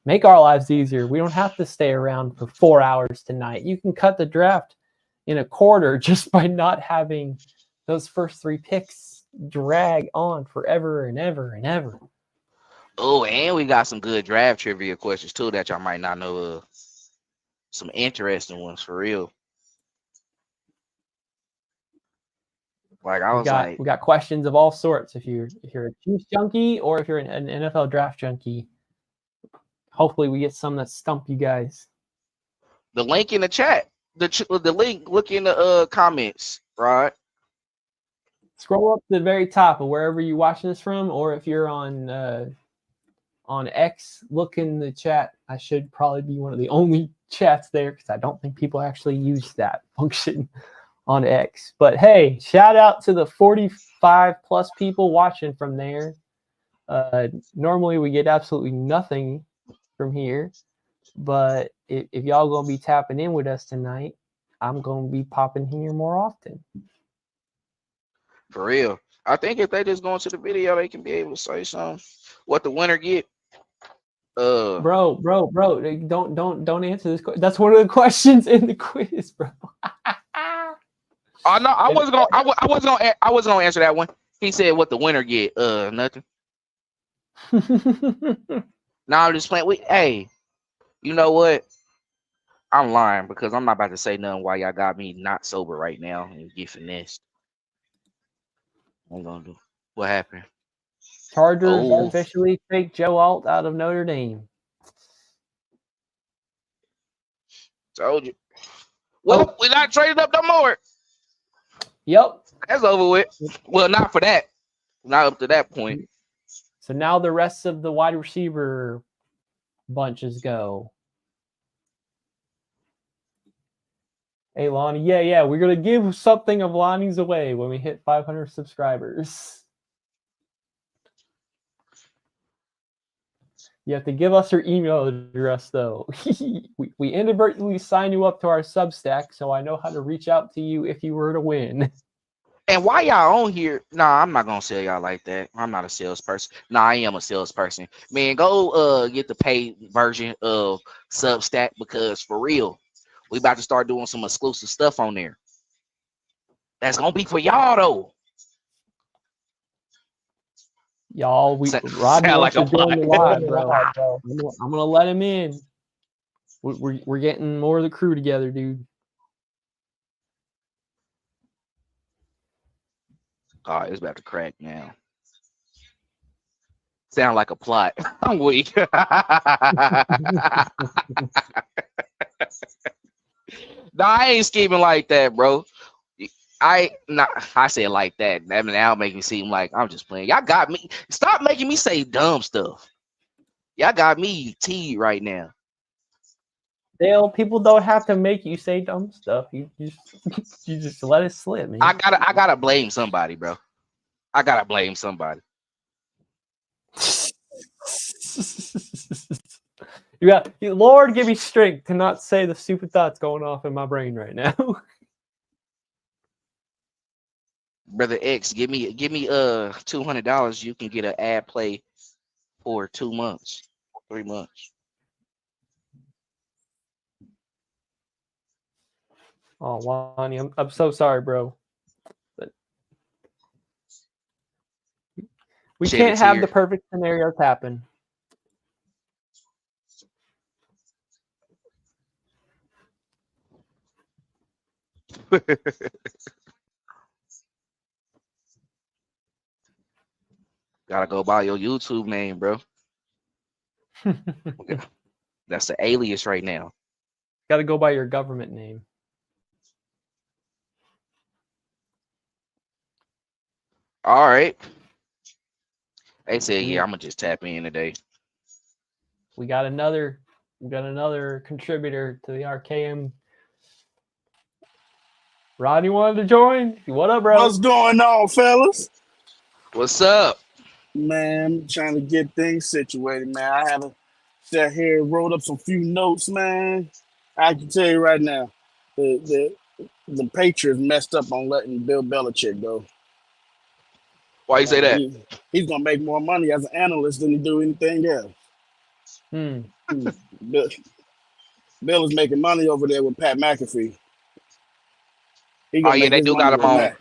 Make our lives easier. We don't have to stay around for 4 hours tonight. You can cut the draft in a quarter just by not having those first 3 picks drag on forever and ever and ever. Oh, and we got some good draft trivia questions too that y'all might not know of. Some interesting ones for real. Like I was like, We got questions of all sorts. If you're a Chiefs junkie or if you're an NFL draft junkie, hopefully we get some that stump you guys. the link in the chat, the link. Look in the comments, right? Scroll up to the very top of wherever you're watching this from, or if you're on X, look in the chat. I should probably be one of the only chats there because I don't think people actually use that function on X. But hey, shout out to the 45 plus people watching from there. Normally we get absolutely nothing from here, but if y'all gonna be tapping in with us tonight, I'm gonna be popping here more often. For real. I think if they just go into the video, they can be able to say something. What the winner get? Bro, don't answer this. That's one of the questions in the quiz, bro. Oh no, I wasn't gonna answer that one. He said, "What the winner get?" Nothing. No, I'm just playing. Hey, you know what? I'm lying because I'm not about to say nothing while y'all got me not sober right now and get finessed. I'm gonna do. What happened? Chargers officially take Joe Alt out of Notre Dame. Told you. Well, we not traded up no more. Yep. That's over with. Well, not for that. Not up to that point. So now the rest of the wide receiver bunches go. Hey, Lonnie. Yeah. We're going to give something of Lonnie's away when we hit 500 subscribers. You have to give us your email address, though. we inadvertently sign you up to our Substack, so I know how to reach out to you if you were to win. And why y'all on here? Nah, I'm not gonna sell y'all like that. I'm not a salesperson. Nah, I am a salesperson. Man, go get the paid version of Substack because for real, we about to start doing some exclusive stuff on there. That's gonna be for y'all though. Y'all, Rodney like wants to join the live, bro. I'm gonna let him in. We're getting more of the crew together, dude. Oh, it's about to crack now. Sound like a plot. I'm weak. No, I ain't scheming like that, bro. I say it like that. That now make me seem like I'm just playing. Y'all got me. Stop making me say dumb stuff. Y'all got me teed right now. Dale, people don't have to make you say dumb stuff. You just let it slip, man. I gotta blame somebody, bro. I gotta blame somebody. Lord, give me strength to not say the stupid thoughts going off in my brain right now. Brother X, give me $200. You can get an ad play for 2 months, 3 months. Oh, Lonnie, I'm so sorry, bro. But we can't have the perfect scenarios happen. Gotta go by your YouTube name, bro. That's the alias right now. Got to go by your government name. All right. They said, yeah, I'm gonna just tap in today. We got another contributor to the RKM. Rodney wanted to join. What up, bro? What's going on, fellas? What's up? Man, I'm trying to get things situated, man. I haven't sat here and wrote up some few notes, man. I can tell you right now, the Patriots messed up on letting Bill Belichick go. Why you say that? He's gonna make more money as an analyst than he do anything else. Bill is making money over there with Pat McAfee. Oh yeah, they do got him on.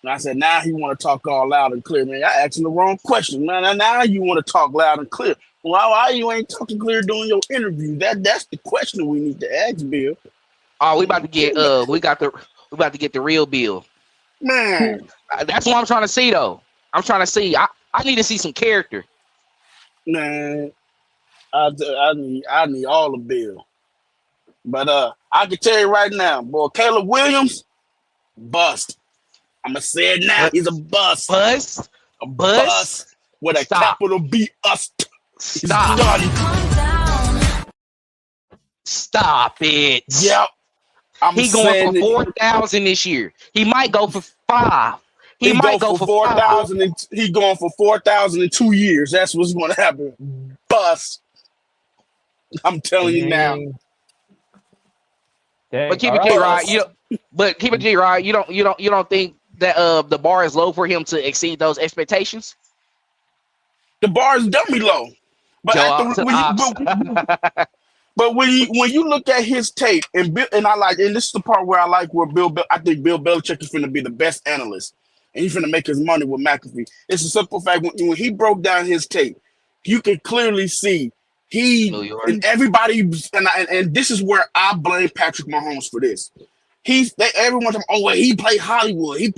And I said, now he want to talk all loud and clear, man. I asked him the wrong question, man. Now you want to talk loud and clear. Why you ain't talking clear during your interview? That's the question we need to ask Bill. Oh, we about to get we about to get the real Bill. Man, that's what I'm trying to see though. I'm trying to see. I need to see some character. Man, I need all of Bill. But I can tell you right now, boy, Caleb Williams, bust. I'm gonna say it now. He's a bust. Bust? A bust with a capital B. Stop it. Yep. He going for 4,000 this year. He might go for 5. He might go for 4,000. He going for 4,000 in 2 years. That's what's going to happen. Bust. I'm telling you now. Dang. But keep it G right. Keep it G right. You don't think that the bar is low for him to exceed those expectations? The bar is dummy low. But when you look at his tape and this is the part where I like where I think Bill Belichick is going to be the best analyst and he's going to make his money with McAfee. It's a simple fact when he broke down his tape, you can clearly see and everybody and this is where I blame Patrick Mahomes for this. Everyone's like, oh, well, he played Hollywood. He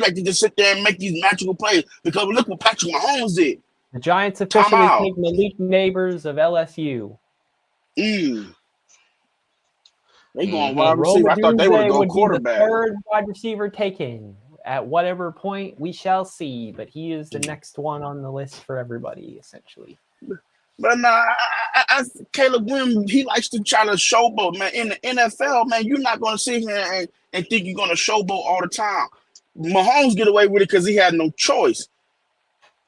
like to just sit there and make these magical plays because look what Patrick Mahomes did. The Giants officially take Malik Neighbors of LSU. They going wide receiver. I thought they would go quarterback. The third wide receiver taken at whatever point we shall see, but he is the next one on the list for everybody, essentially. But nah, Caleb Williams, he likes to try to showboat, man. In the NFL, man, you're not going to sit here and think you're going to showboat all the time. Mahomes get away with it because he had no choice.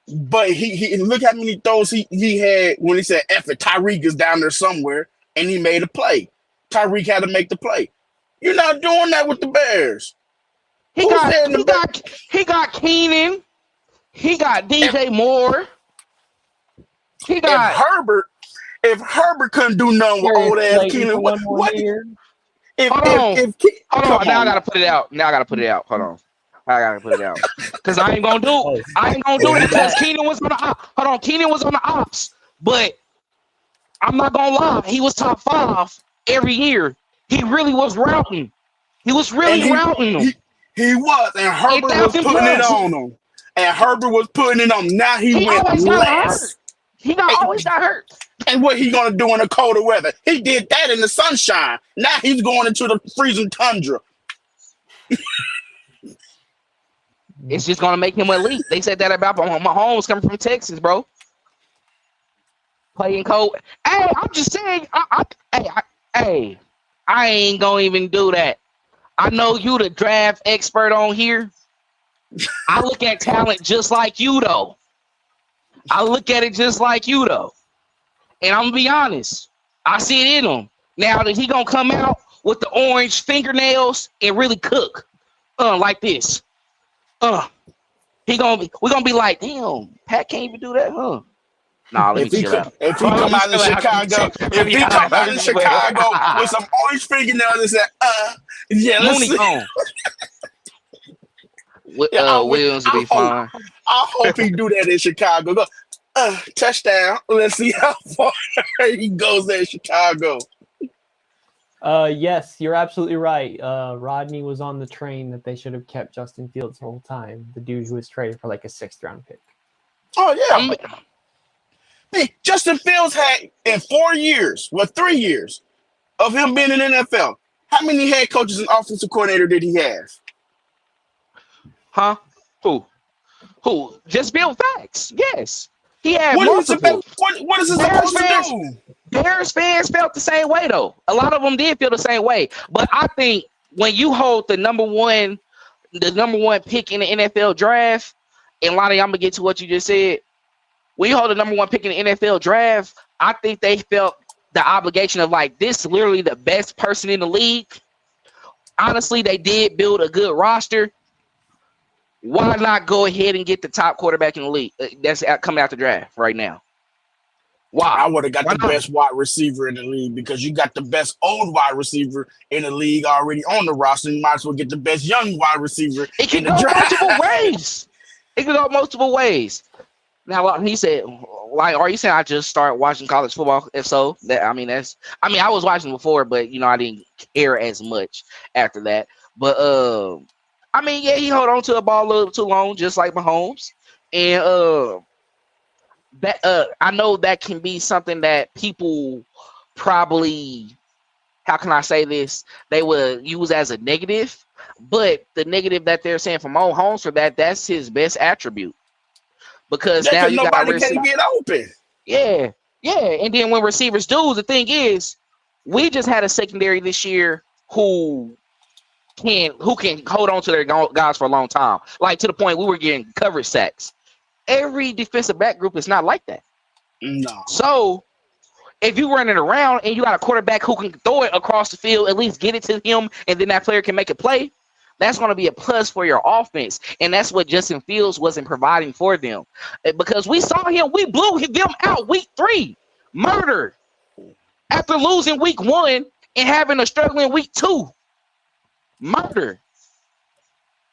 But he look how many throws he had when he said, F it, Tyreek is down there somewhere, and he made a play. Tyreek had to make the play. You're not doing that with the Bears. He got Keenan. He got DJ Moore. He got If Herbert couldn't do nothing with old ass Keenan, what? Hold on. Now I gotta put it out. Hold on. I gotta put it out because I ain't gonna do it because Keenan was on the ops. Hold on, Keenan was on the ops, but I'm not gonna lie, he was top 5 every year. He really was routing. He was really routing them. He was, and Herbert was putting it on him. Now he went less. He always got hurt. And what he gonna do in the colder weather? He did that in the sunshine. Now he's going into the freezing tundra. It's just gonna make him elite. They said that about Mahomes coming from Texas, bro. Playing cold. Hey, I'm just saying. I ain't gonna even do that. I know you the draft expert on here. I look at talent just like you, though. And I'm gonna be honest. I see it in him. Now that he gonna come out with the orange fingernails and really cook, like this. We're gonna be like, damn, Pat can't even do that, huh? Nah, let me chill out. If he come out in Chicago with some orange fingernails and say, let's see. Williams will be fine. I hope he do that in Chicago. Go, touchdown. Let's see how far he goes there in Chicago. Yes, you're absolutely right. Rodney was on the train that they should have kept Justin Fields the whole time. The dude who was traded for like a 6th-round pick. Oh yeah. I'm Hey, Justin Fields had in 4 years, 3 years of him being in the NFL. How many head coaches and offensive coordinator did he have? huh? Who? Who? Just build facts. Yes. He had What is it? multiple. What is it Bears supposed to fans, do? Bears fans felt the same way though. A lot of them did feel the same way. But I think when you hold the number one pick in the NFL draft, and Lonnie, I'm gonna get to what you just said. When you hold the number one pick in the NFL draft, I think they felt the obligation of like this is literally the best person in the league. Honestly, they did build a good roster. Why not go ahead and get the top quarterback in the league that's coming out the draft right now? Why? I would have got Why the not? best wide receiver in the league because you got the best old wide receiver in the league already on the roster. You might as well get the best young wide receiver It can in the go draft. multiple ways. It can go multiple ways. Now he said, "Like, are you saying I just start watching college football?" If so, I was watching before, but I didn't care as much after that. But yeah, he held on to the ball a little too long, just like Mahomes, and that I know that can be something that people probably, how can I say this? They would use as a negative, but the negative that they're saying for Mahomes for that's his best attribute. Because Yeah, now because you got nobody can get open. yeah. And then when receivers do, the thing is, we just had a secondary this year who can hold on to their guys for a long time, like to the point we were getting coverage sacks. Every defensive back group is not like that. No. So if you running around and you got a quarterback who can throw it across the field, at least get it to him, and then that player can make a play, that's going to be a plus for your offense. And that's what Justin Fields wasn't providing for them. Because we saw him, we blew them out week 3. Murdered. After losing week 1 and having a struggling week 2. Murder.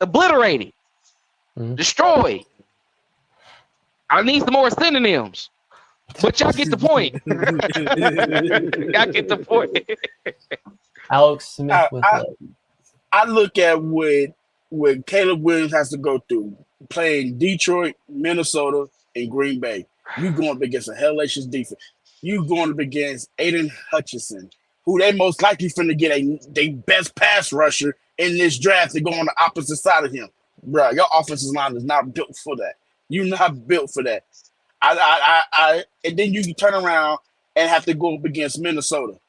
Obliterated. Destroyed. I need some more synonyms. But y'all get the point. Y'all get the point. Alex Smith with I look at what Caleb Williams has to go through playing Detroit, Minnesota, and Green Bay. You going up against a hellacious defense. You going up against Aiden Hutchinson, who they most likely finna get their best pass rusher in this draft to go on the opposite side of him. Bro, your offensive line is not built for that. You're not built for that. And then you can turn around and have to go up against Minnesota.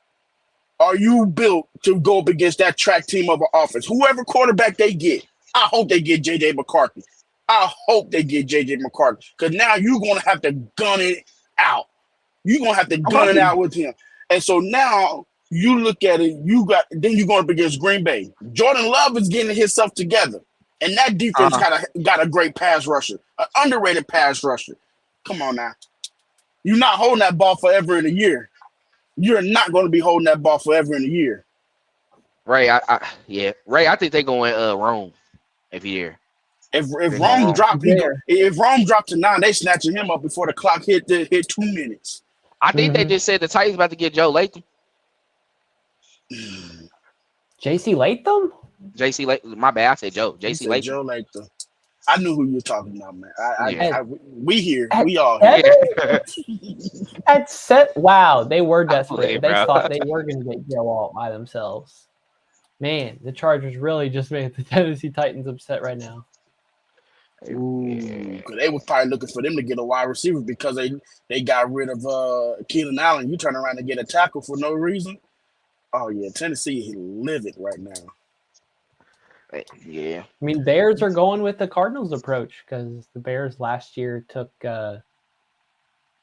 Are you built to go up against that track team of an offense? Whoever quarterback they get, I hope they get J.J. McCarthy. I hope they get J.J. McCarthy because now you're going to have to gun it out. You're going to have to gun it out with him. And so now you look at it, then you're going up against Green Bay. Jordan Love is getting himself together. And that defense got a great pass rusher, an underrated pass rusher. Come on now. You're not holding that ball forever in a year. You're not going to be holding that ball forever in a year. Ray, Ray, I think they're going Rome every year. If Rome dropped to 9, they snatching him up before the clock hit 2 minutes. I think they just said the Titans about to get Joe Latham. J.C. Latham? J.C. Latham. My bad. I said Joe. J.C. Latham. Joe Latham. I knew who you were talking about, man. We here. At We all here. Wow, they were desperate. They bro. thought they were going to get Joe Alt by themselves. Man, the Chargers really just made the Tennessee Titans upset right now. Ooh, because they were probably looking for them to get a wide receiver because they got rid of Keenan Allen. You turn around and get a tackle for no reason. Oh yeah, Tennessee is livid right now. Yeah. I mean, Bears are going with the Cardinals approach because the Bears last year took Darnell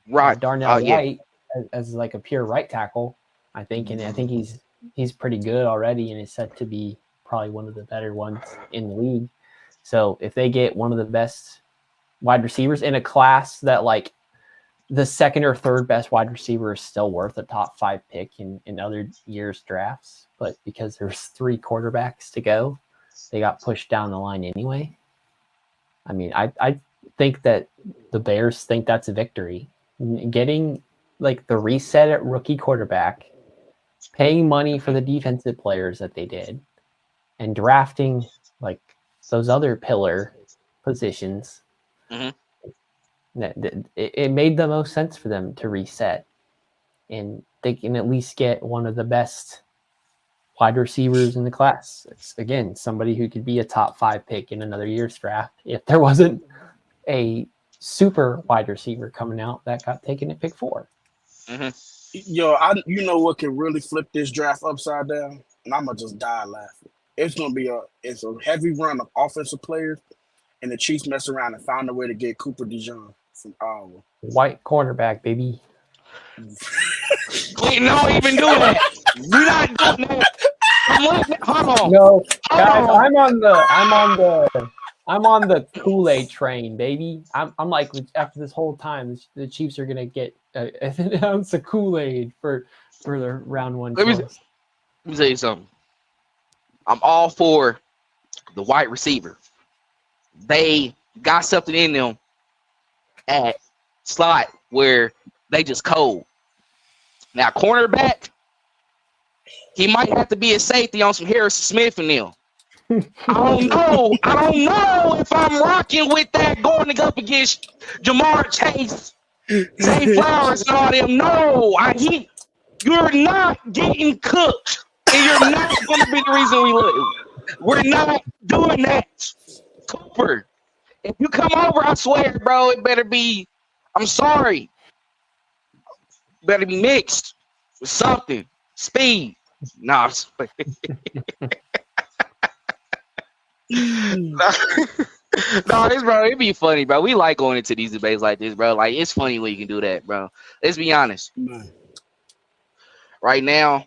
Wright as like a pure right tackle, I think, and I think he's pretty good already and is set to be probably one of the better ones in the league. So if they get one of the best wide receivers in a class that like the second or third best wide receiver is still worth a top 5 pick in other years' drafts, but because there's 3 quarterbacks to go, they got pushed down the line anyway. I mean, I think that the Bears think that's a victory. Getting like the reset at rookie quarterback paying money for the defensive players that they did, and drafting like those other pillar positions, Mhm. it made the most sense for them to reset, and they can at least get one of the best wide receivers in the class. It's, again, somebody who could be a top 5 pick in another year's draft if there wasn't a super wide receiver coming out that got taken at pick 4. Yo, you know what can really flip this draft upside down? And I'm gonna just die laughing. It's a heavy run of offensive players, and the Chiefs mess around and found a way to get Cooper DeJean from Iowa. White cornerback, baby. Wait, no, even do that. We're not doing that. Hold on. No, guys, Oh. I'm on the Kool-Aid train, baby. I'm like, after this whole time, the Chiefs are gonna get an ounce of Kool-Aid for the round 1 Let me choice. tell you something. I'm all for the wide receiver. They got something in them at slot where they just cold. Now, cornerback, he might have to be a safety on some Harrison Smith and them. I don't know if I'm rocking with that going up against Jamar Chase, Zay Flowers, and all them. No, you're not getting cooked, and you're not going to be the reason we lose. We're not doing that. Cooper, if you come over, I swear, bro, it better be, I'm sorry, better be mixed with something. Speed. Nah, no, this bro, it'd be funny, bro. We like going into these debates like this, bro. Like, it's funny when you can do that, bro. Let's be honest. Right now,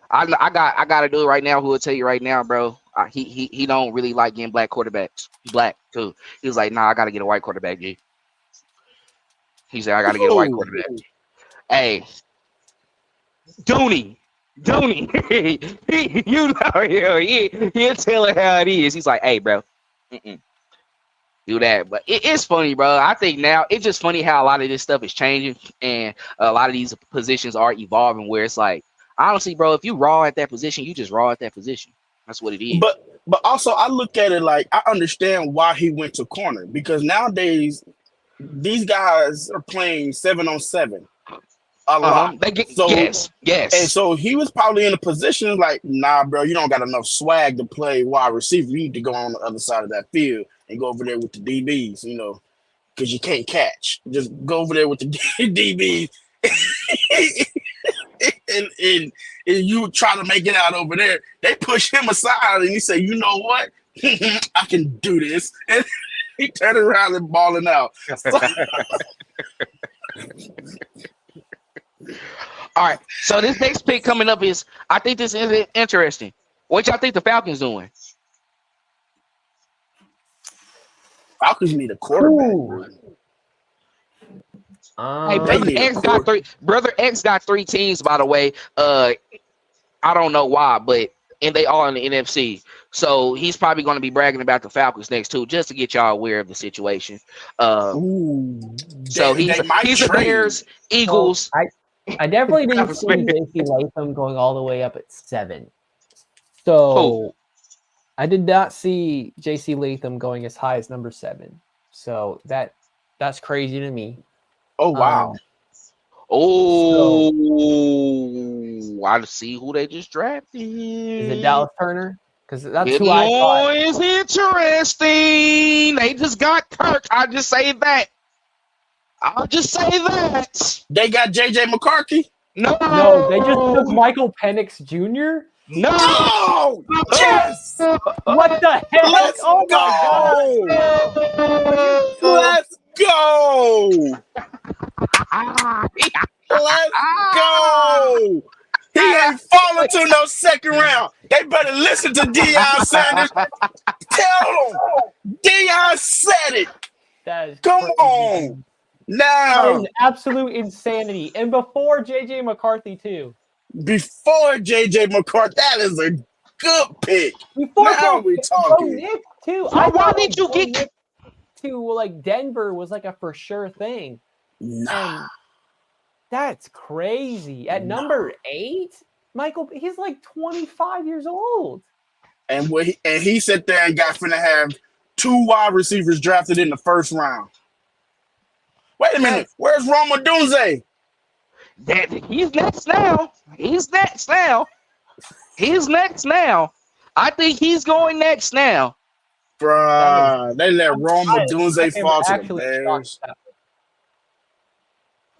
I gotta do it right now. Who will tell you right now, bro? He don't really like getting black quarterbacks. He's black too. He was like, nah, I gotta get a white quarterback, G. He said, I gotta get a white quarterback. Hey, Dooney, you know, he'll tell her how it is. He's like, hey, bro, do that. But it's funny, bro. I think now it's just funny how a lot of this stuff is changing, and a lot of these positions are evolving. Where it's like, honestly, bro, if you raw at that position, you just raw at that position. That's what it is. But also, I look at it like I understand why he went to corner, because nowadays these guys are playing 7-on-7 a lot. Yes. And so he was probably in a position like, nah, bro, you don't got enough swag to play wide receiver. You need to go on the other side of that field and go over there with the DBs, you know, because you can't catch. Just go over there with the DBs and you try to make it out over there. They push him aside and he say, you know what? I can do this. And he turned around and balling out. All right. So this next pick coming up is, I think this is interesting. What y'all think the Falcons doing? Falcons need a quarterback. Hey, Brother X got 3 teams, by the way. I don't know why, but they all in the NFC. So he's probably going to be bragging about the Falcons next too, just to get y'all aware of the situation. So he's the Bears, Eagles. Well, I definitely didn't see J.C. Latham going all the way up at 7. So I did not see J.C. Latham going as high as number 7. So that's crazy to me. Oh, wow. I see who they just drafted. Is it Dallas Turner? Because that's who I thought. It's interesting. They just got Kirk. I'll just say that. They got J.J. McCarthy? No, they just took Michael Penix Jr.? No! Yes! What the hell? Let's go! Let's go! Let's go! He ain't falling to no second round. They better listen to Deion Sanders. Tell them. Deion said it. That is Come crazy. on. Now. That is absolute insanity. And before J.J. McCarthy, too. Before J.J. McCarthy, that is a good pick. Before now we talking. Nick, too. Why did you get Nick to like Denver was like a for sure thing. Nah. And that's crazy. At number 8? He's like 25 years old. And he sat there and got finna have 2 wide receivers drafted in the first round. Wait a minute, where's Roma Dunze? He's next now. He's next now. I think he's going next now. Bruh, they let Roma Dunze fall to the Bears.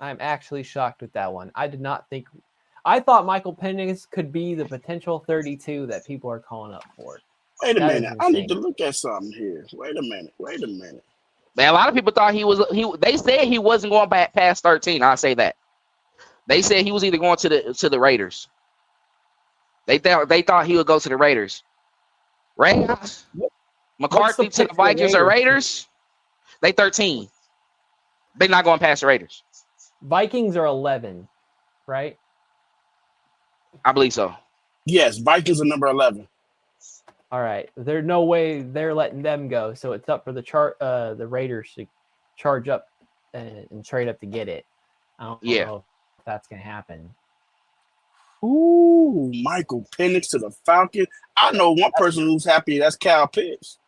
I'm actually shocked with that one. I thought Michael Penix could be the potential 32 that people are calling up for. Wait a minute. I need to look at something here. Wait a minute. Man, a lot of people thought they said he wasn't going back past 13. I'll say that. They said he was either going to the Raiders. They thought he would go to the Raiders. Raiders? McCarthy to the Vikings or Raiders? They 13. They're not going past the Raiders. Vikings are 11, right? I believe so. Yes, Vikings are number 11. All right. There's no way they're letting them go, so it's up for the Raiders to charge up and trade up to get it. I don't know if that's gonna happen. Ooh, Michael Penix to the Falcons. I know one person who's happy. That's Kyle Pitts.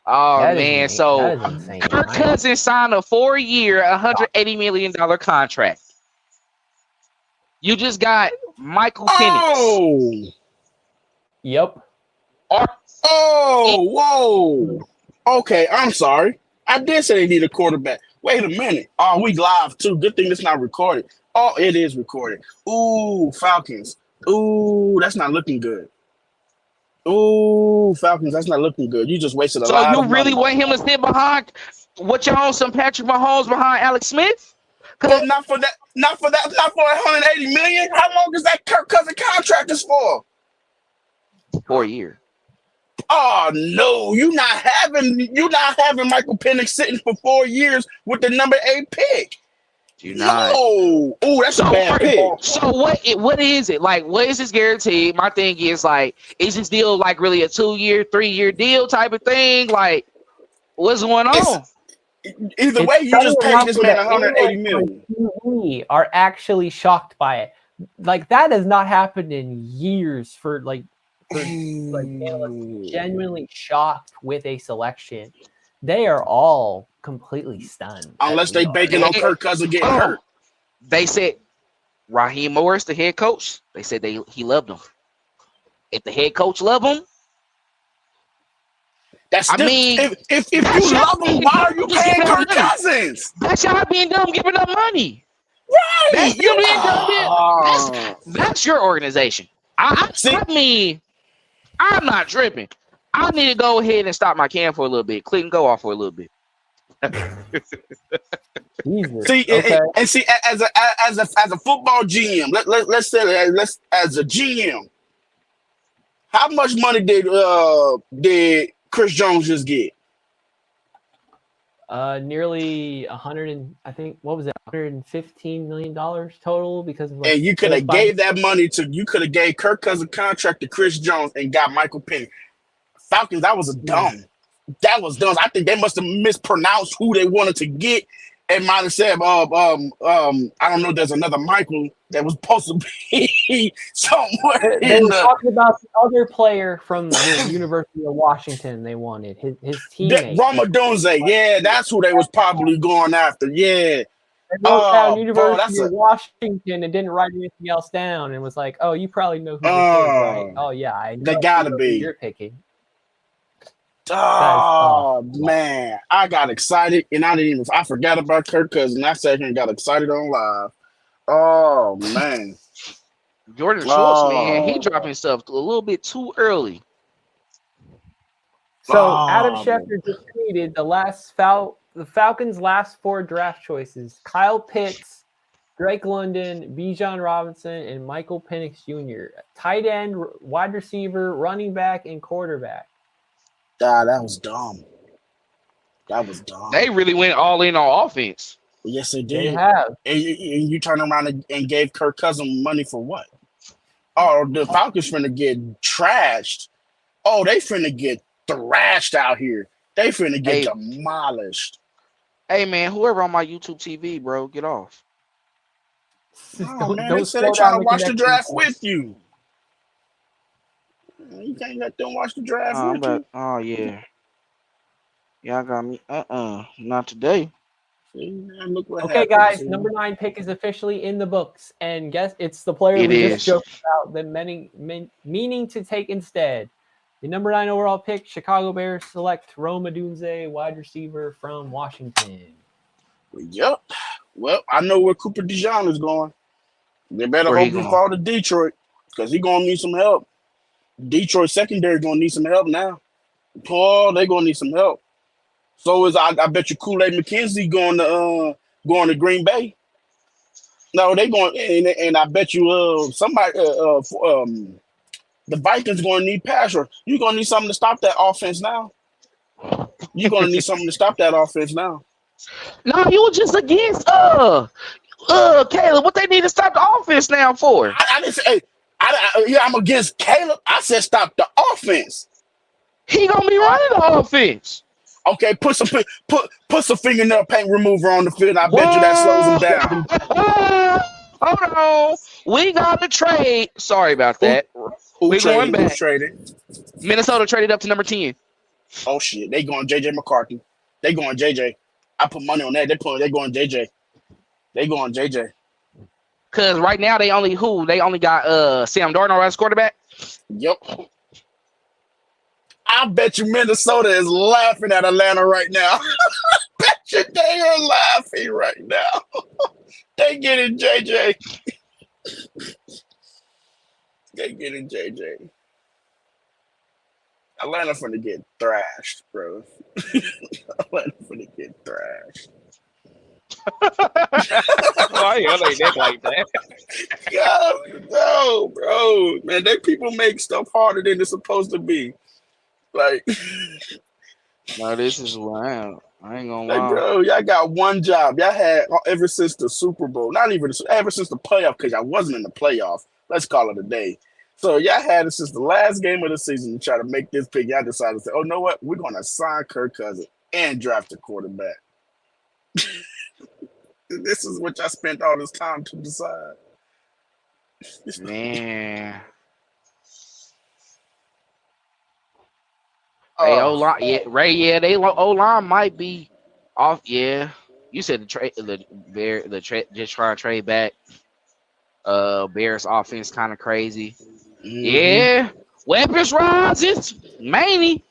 Oh man! So Kirk Cousins signed a 4-year, $180 million contract. You just got Michael Penix. Oh. Yep. Whoa. Okay, I'm sorry. I did say they need a quarterback. Wait a minute. Oh, we live too. Good thing it's not recorded. Oh, it is recorded. Ooh, Falcons. Ooh, that's not looking good. Ooh, Falcons, that's not looking good. You just wasted a lot of money. So you really want him to sit behind what y'all some Patrick Mahomes behind Alex Smith? But not for $180 million. How long is that Kirk Cousins contract is for? 4 years. Oh no, you're not having Michael Penix sitting for 4 years with the number 8 pick. You're not. No. Oh, that's a bad pick. So what is it? Like, what is this guarantee? My thing is like, is this deal like really a 2-year, 3-year deal type of thing? Like, what's going on? Either way, you just paid this man $180 million. We are actually shocked by it. Like, that has not happened in years for analysts genuinely shocked with a selection. They are all completely stunned. Unless they banking on Kirk Cousins getting hurt. They said Raheem Morris, the head coach, they said he loved him. If the head coach loved him, if you love him, why are you paying Kirk Cousins? That's y'all being dumb giving up money. Right. That's your organization. I mean, I'm not tripping. I need to go ahead and stop my cam for a little bit. Click and go off for a little bit. See, as a football GM, let's say as a GM, how much money did Chris Jones just get? Nearly $115 million total because of and you could have gave that money you gave Kirk Cousins contract to Chris Jones and got Michael Penix. Falcons, that was dumb. That was dumb. I think they must have mispronounced who they wanted to get and might have said, I don't know, there's another Michael that was supposed to be somewhere. They were talking about the other player from the University of Washington they wanted, his teammate. Roma Dunze, yeah, that's who they was probably going after, yeah. They wrote down University of Washington and didn't write anything else down and was like, oh, you probably know who this is, right? Oh, yeah, I know. They gotta be. You're picking. Oh man, I got excited and I forgot about Kirk Cousins. I sat here and got excited on live. Oh man. Jordan Schultz, man, he dropping stuff a little bit too early. So Adam Schefter just tweeted the Falcons' last 4 draft choices: Kyle Pitts, Drake London, Bijan Robinson, and Michael Penix Jr. Tight end, wide receiver, running back, and quarterback. That was dumb. That was dumb. They really went all in on offense. Yes, they did. They have. And you turn around and gave Kirk Cousins money for what? Oh, the Falcons finna get trashed. Oh, they finna get thrashed out here. They finna get demolished. Hey, man, whoever on my YouTube TV, bro, get off. Oh man, they said they slow trying down to watch the connection, draft boys. with you. You can't let them watch the draft with you. Oh yeah. Y'all got me. Not today. See, man, look what Okay, happened. guys, See? number 9 pick is officially in the books, and guess it's the player It we is. just joked about them meaning to take instead. The number 9 overall pick, Chicago Bears select Rome Odunze, wide receiver from Washington. Yep. Well, I know where Cooper DeJean is going. They better Where he hope he going? fall to Detroit because he gonna need some help. Detroit secondary gonna need some help now. Paul, they gonna need some help. So is I bet you Kool-Aid McKenzie going to Green Bay. No, they going and I bet you somebody the Vikings going to need pass rush. You're going to need something to stop that offense now. You're going to need something to stop that offense now. No, you were just against Caleb. What they need to stop the offense now for? I didn't say. I'm against Caleb. I said stop the offense. He gonna be running the offense. Okay, put some fingernail paint remover on the field. I bet you that slows him down. Hold on, we got to trade. Sorry about that. We're going back. Who's traded? Minnesota traded up to number 10. Oh shit, they going JJ McCarthy. They going JJ. I put money on that. They going JJ. They going JJ. Cause right now they only got Sam Darnold as quarterback. Yep. I bet you Minnesota is laughing at Atlanta right now. Bet you they are laughing right now. They getting JJ. They getting JJ. Atlanta finna get thrashed, bro. Atlanta finna get thrashed. Why y'all ain't that like that? God, no, bro. Man, they people make stuff harder than it's supposed to be. Like, No, this is wild. I ain't gonna like, lie. bro, y'all got one job. Y'all had ever since the Super Bowl, not even ever since the playoff, because y'all wasn't in the playoff. Let's call it a day. So y'all had it since the last game of the season to try to make this pick. Y'all decided to say, "Oh, you know what? We're gonna sign Kirk Cousins and draft a quarterback." This is what y'all spent all this time to decide. Man. Hey, O-line, yeah, Ray, yeah, they O-line might be off. Yeah, you said just try to trade back. Bears offense kind of crazy. Mm-hmm. Yeah, weapons rises, Maney.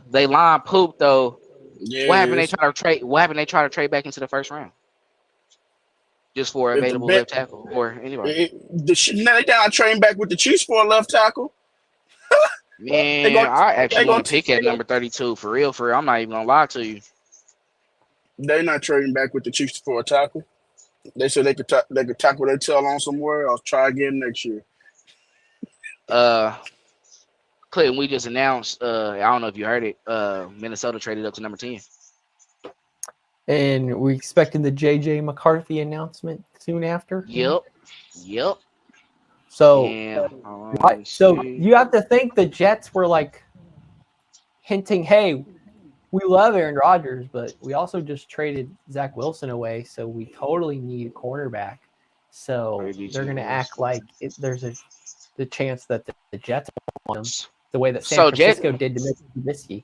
They line poop though. Yeah, What happened? They try to trade. What happened? They try to trade back into the first round, just for available left tackle or anybody. Now they down train back with the Chiefs for a left tackle. Man, I actually want to pick at number 32 for real. I'm not even gonna lie to you. They're not trading back with the Chiefs for a tackle. They said they could tackle their tail on somewhere. I'll try again next year. Clinton, we just announced. I don't know if you heard it. Minnesota traded up to number 10. And we're expecting the JJ McCarthy announcement soon after. Yep. So, Damn. so you have to think the Jets were like hinting, "Hey, we love Aaron Rodgers, but we also just traded Zach Wilson away, so we totally need a cornerback." So they're going to act like there's the chance that the Jets want him the way that San Francisco did to Mitch Trubisky.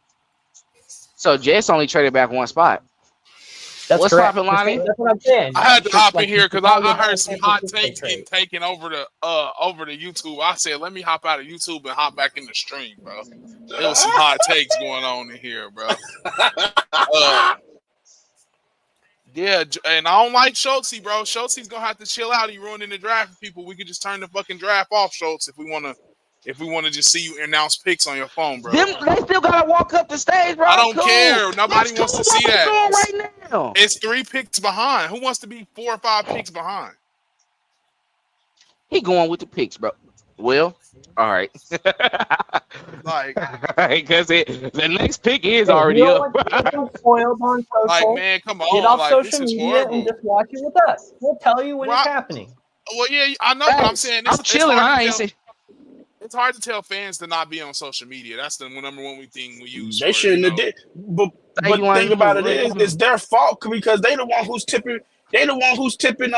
So Jets only traded back one spot. What's correct. Poppin', Lonnie? That's what I'm saying. I had to hop in here because I heard some hot takes getting taken over the YouTube. I said, let me hop out of YouTube and hop back in the stream, bro. There was some hot takes going on in here, bro. Yeah, and I don't like Schultz, bro. Schultz gonna have to chill out. He ruining the draft for people. We could just turn the fucking draft off, Schultz, if we wanna just see you announce picks on your phone, bro. They still gotta walk up the stage, bro. I don't care. Nobody wants to see that. Right now. It's 3 picks behind. Who wants to be 4 or 5 picks behind? He going with the picks, bro. Well, all right. Like, because the next pick is already up. Spoiled on social. Like, man, come on. Get off like, social this is media horrible. and just watch it with us. We'll tell you when it's happening. Well, yeah, I know, but I'm saying I'm chilling. It's hard to tell fans to not be on social media. That's the number one thing we use. They shouldn't have did. But the thing about it is, it's their fault because they the one who's tipping They the one who's tipping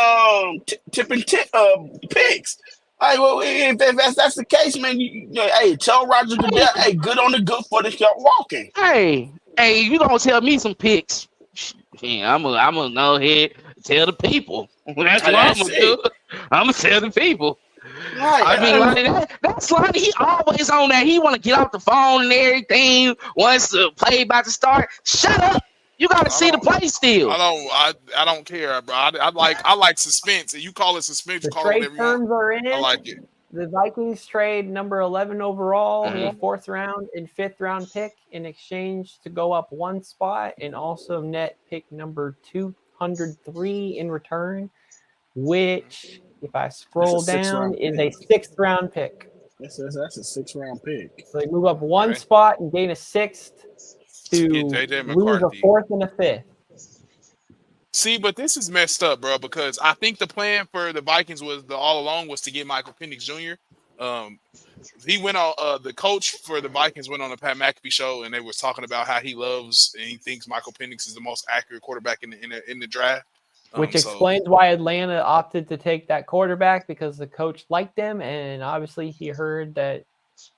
picks. Like, well, if that's the case, man, hey, tell Roger Goodell, hey, good on the good for the start walking. Hey, you gonna tell me some picks? Yeah, I'm gonna go ahead and tell the people. That's what I'm gonna do. I'm gonna tell the people. Right. I mean, like that's Lonnie. He always on that. He want to get off the phone and everything. Once the play about to start, shut up. You got to see the play still. I don't care, bro. I like suspense. And you call it suspense, you call it whatever you want. Terms are in. I like it. The Vikings trade number 11 overall, a 4th round and 5th round pick in exchange to go up 1 spot, and also net pick number 203 in return, which, if I scroll down, is a 6th round pick. That's a 6th round pick. So they move up 1 spot and gain a 6th to lose a 4th and a 5th. See, but this is messed up, bro, because I think the plan for the Vikings was all along was to get Michael Penix Jr. He went on the coach for the Vikings went on the Pat McAfee show, and they was talking about how he loves and he thinks Michael Penix is the most accurate quarterback in the draft. Which explains why Atlanta opted to take that quarterback, because the coach liked them, and obviously he heard that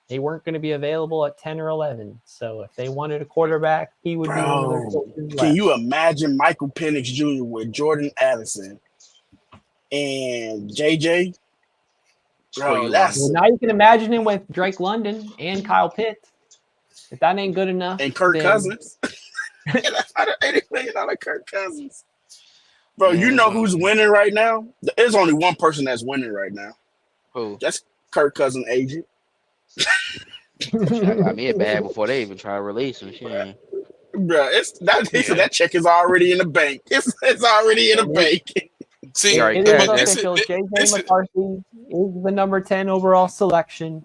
they weren't going to be available at 10 or 11. So if they wanted a quarterback, he would be one of their coaches. Can you imagine Michael Penix Jr. with Jordan Addison and JJ? Bro, now you can imagine him with Drake London and Kyle Pitts. If that ain't good enough. And Kirk Cousins. That's $80 million Kirk Cousins. Bro, you know who's winning right now? There's only one person that's winning right now. Who? That's Kirk Cousins' agent. I got me a bag before they even try to release him. Shit. Bro, that check is already in the bank. It's already in the bank. See, it is official. JJ McCarthy is the number 10 overall selection.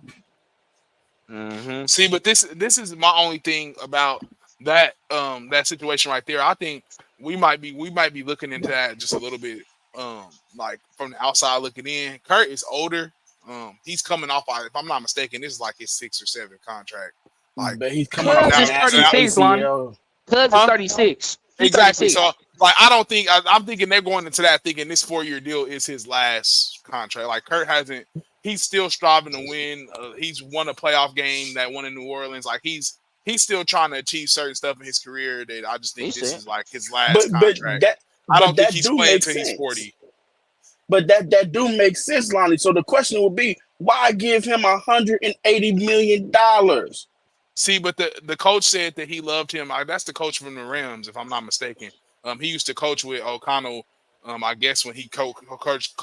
See, but this is my only thing about that that situation right there. I think we might be looking into that just a little bit, like from the outside looking in. Kurt is older. He's coming off. If I'm not mistaken, this is like his 6th or 7th contract. Like he's coming off 36, Lonnie. Cuz is 36. Exactly. So, like, I don't think I'm thinking they're going into that thinking this 4-year deal is his last contract. Like, Kurt hasn't. He's still striving to win. He's won a playoff game, that one in New Orleans. Like, he's still trying to achieve certain stuff in his career that I just think this is like his last contract. I don't think he's playing until he's 40. But that do make sense, Lonnie. So the question would be, why give him $180 million? See, but the coach said that he loved him. That's the coach from the Rams, if I'm not mistaken. He used to coach with O'Connell, I guess, when he coached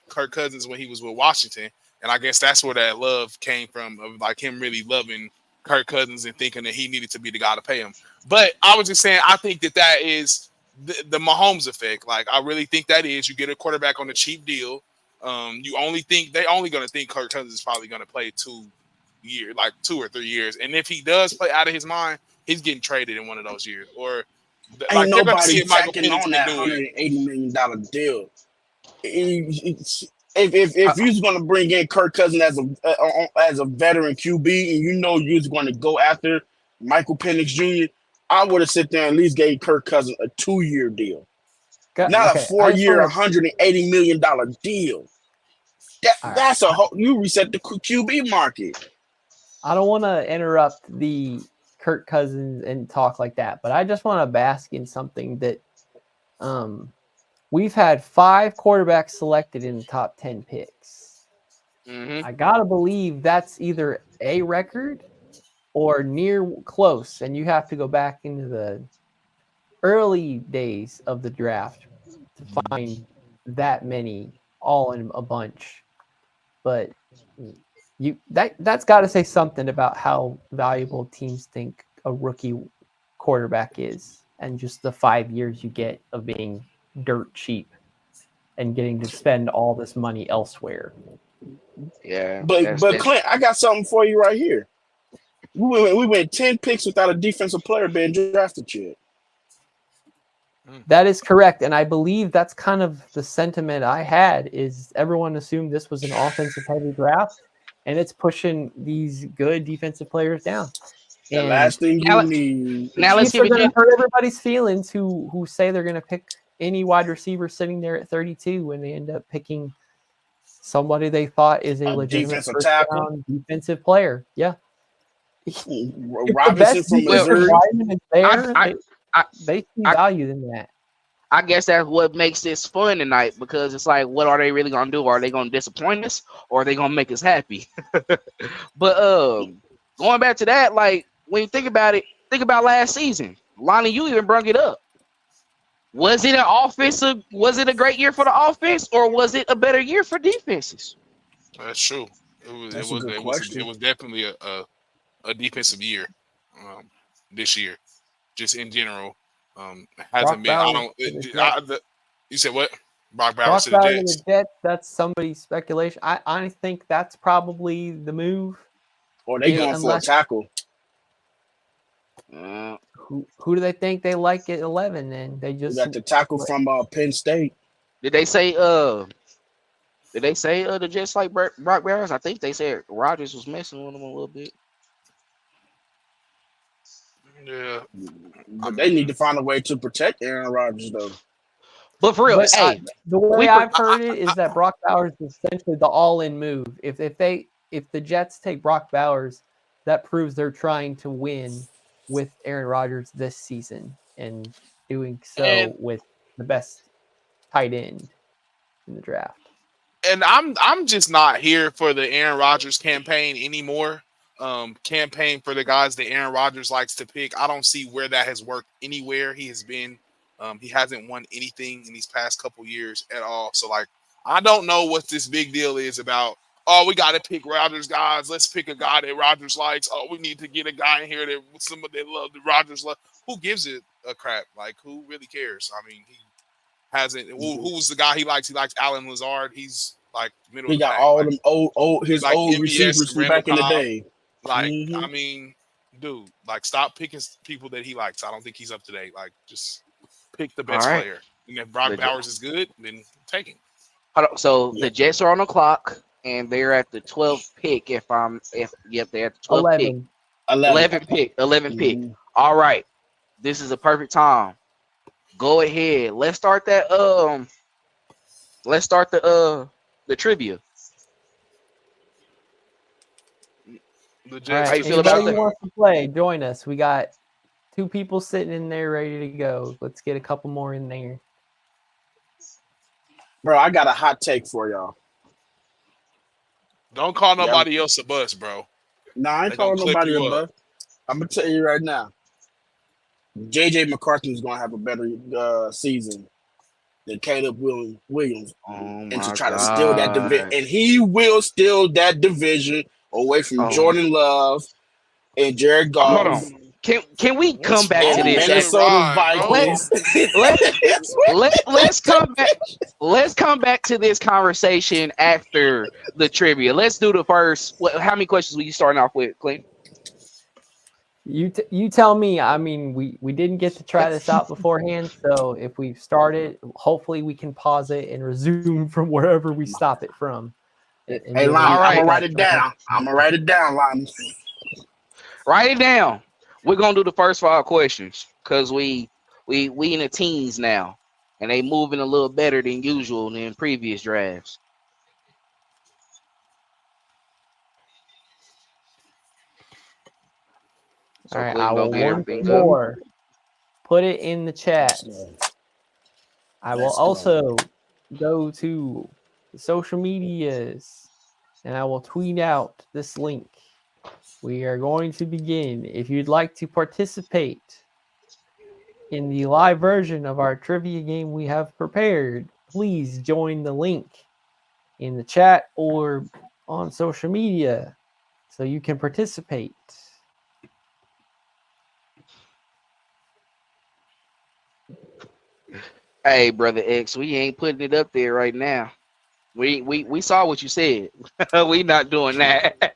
Kirk Cousins when he was with Washington. And I guess that's where that love came from, of like him really loving Kirk Cousins and thinking that he needed to be the guy to pay him. But I was just saying, I think that is the Mahomes effect. Like, I really think that is, you get a quarterback on a cheap deal. You only think they only going to think Kirk Cousins is probably going to play 2 or 3 years. And if he does play out of his mind, he's getting traded in one of those years. Or ain't nobody checking on that $180 million deal. If you're going to bring in Kirk Cousins as a veteran QB, and you know you're going to go after Michael Penix Jr., I would have sit there and at least gave Kirk Cousins a 2-year deal, not a 4-year, $180 million deal. That's a whole. You reset the QB market. I don't want to interrupt the Kirk Cousins and talk like that, but I just want to bask in something that we've had 5 quarterbacks selected in the top 10 picks. I gotta believe that's either a record or near close, and you have to go back into the early days of the draft to find that many all in a bunch. But that's got to say something about how valuable teams think a rookie quarterback is, and just the 5 years you get of being dirt cheap and getting to spend all this money elsewhere. Yeah, but Clint, I got something for you right here. We went 10 picks without a defensive player being drafted yet. That is correct, and I believe that's kind of the sentiment I had. Is everyone assumed this was an offensive heavy draft, and it's pushing these good defensive players down. The last thing you need. Now let's see if they're going to hurt everybody's feelings who say they're going to pick any wide receiver sitting there at 32 when they end up picking somebody they thought is a legitimate defensive first tackle. round defensive player. Yeah. If the Robinson best from defensive Missouri. lineman is there, I, I, they see I- value in that. I guess that's what makes this fun tonight because it's like, what are they really gonna do? Are they gonna disappoint us or are they gonna make us happy? But going back to that, like when you think about it, think about last season. Lonnie, you even brought it up. Was it an offensive? Was it a great year for the offense, or was it a better year for defenses? That's true. It was. That's It a was. good It was. question. It was definitely a defensive year this year, just in general. Hasn't Brock been. I Bowers don't. to the Jets. You said what? Brock Bowers Brock to the Bowers to Jets. the Jets, that's somebody's speculation. I think that's probably the move. Or they going for a Unless tackle. who do they think they like at 11? And they We just got the tackle from Penn State. Did they say the Jets like Brock Bowers? I think they said Rodgers was messing with him a little bit. Yeah. But they need to find a way to protect Aaron Rodgers, though. But for real, But hey, the way I've heard it is that Brock Bowers is essentially the all-in move. If the Jets take Brock Bowers, that proves they're trying to win with Aaron Rodgers this season and doing so And- with the best tight end in the draft. and I'm just not here for the Aaron Rodgers campaign anymore. Campaign for the guys that Aaron Rodgers likes to pick. I don't see where that has worked anywhere. He hasn't won anything in these past couple years at all. So like, I don't know what this big deal is about. Oh, we got to pick Rodgers guys. Let's pick a guy that Rodgers likes. Oh, we need to get a guy in here that somebody that love the Rodgers love. Who gives it a crap? Like, who really cares? I mean, he hasn't. Who's the guy he likes? He likes Alan Lazard. He's like middle. He of the got pack. all like, them old like old MVS, receivers from Randall back in the Cobb. day. Like, Mhm. I mean, dude, like, stop picking people that he likes. I don't think he's up to date. Like, just pick the best All right. player. And if Brock Bowers is good, then take him. Hold on. So the Jets are on the clock and they're at the 12th pick. They're at the 12th pick. 11 pick. Mhm. All right. This is a perfect time. Go ahead. Let's start that. Let's start the trivia. The All Jets. right, you feel about anybody that? who wants to play, join us. We got 2 people sitting in there ready to go. Let's get a couple more in there. Bro, I got a hot take for y'all. Don't call nobody else a bust, bro. Nah, I ain't They gonna calling clip nobody you a up. buff. I'm gonna tell you right now. JJ McCarthy is gonna have a better season than Caleb Williams, Oh and my to try to steal that division, God. and he will steal that division away from Oh. Jordan Love and Jared Hold Goff. on. Can we come What's back to And the wrong this? with Minnesota Ryan, bro? Vikings. Let's come back. Let's come back to this conversation after the trivia. Let's do the first. How many questions were you starting off with, Clint? You tell me. I mean, we didn't get to try this out beforehand, so if we've started, hopefully we can pause it and resume from wherever we stop it from. Hey, Lonnie, All right. I'm gonna write it down. Lonnie. Write it down. We're gonna do the first 5 questions because we in the teens now, and they moving a little better than usual than previous drafts. So All right, Clint I will gonna get once everything up. more put it in the chat. I will Let's go. also go to the social medias and I will tweet out this link. We are going to begin. If you'd like to participate in the live version of our trivia game we have prepared, please join the link in the chat or on social media so you can participate. Hey, brother X, we ain't putting it up there right now. We saw what you said. We not doing that.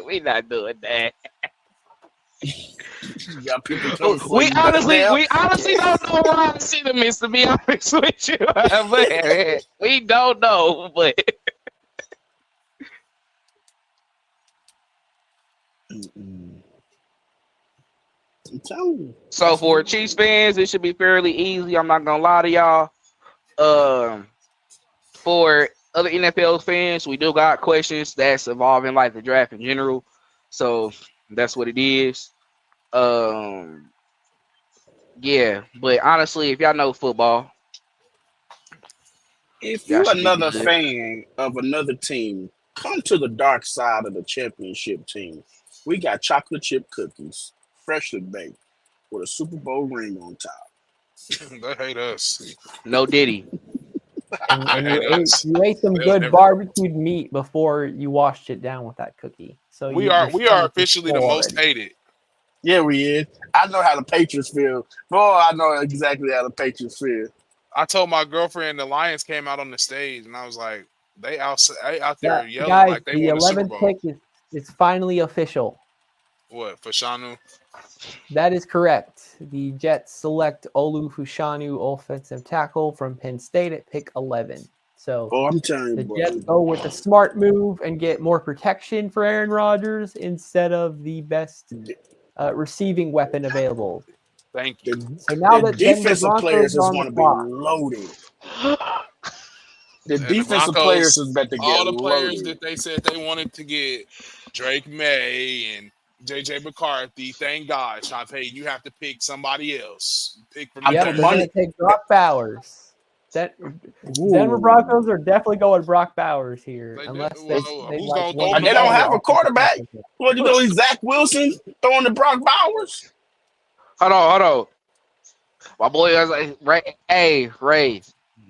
We not doing that. You got people coming for We you. honestly goddamn. don't know why I see the miss, to be honest with you. But we don't know, but I'm telling you. So for Chiefs fans, it should be fairly easy. I'm not gonna lie to y'all. For other NFL fans, we do got questions that's involving like the draft in general. So that's what it is. Yeah, but honestly, if y'all know football, If y'all you should be another good. fan of another team, come to the dark side of the championship team. We got chocolate chip cookies, freshly baked, with a Super Bowl ring on top. They hate us. No Diddy. And They hate us. you ate some They'll good never. barbecued meat before you washed it down with that cookie. So We your are stomach is officially the full most already. hated. Yeah, we is. I know how the Patriots feel. Boy, I know exactly how the Patriots feel. I told my girlfriend the Lions came out on the stage, and I was like, they out Yeah, there yelling guys, like they the won the Super 11th Bowl. pick is finally official. What for Shanu? That is correct. The Jets select Olu Fushanu, offensive tackle from Penn State at pick 11. So Oh, I'm telling you, the boy. Jets go with a smart move and get more protection for Aaron Rodgers instead of the best receiving weapon available. Thank you. So now The that Denver defensive Broncos players are is on the going to be clock, loaded. The And the defensive players Broncos, is about to get all the players loaded. that they said they wanted to get, Drake May and JJ McCarthy, thank God, Sean Payton, you have to pick somebody else. Pick from I the yep, put they're going draft. money. to take Brock Bowers. Denver Ooh. Broncos are definitely going Brock Bowers here, They unless well, they who's like gonna throw one him of They the the don't other ball? have a offensive quarterback. tackles. What you know? Zach Wilson throwing to Brock Bowers. Hold on. My boy was like, Ray.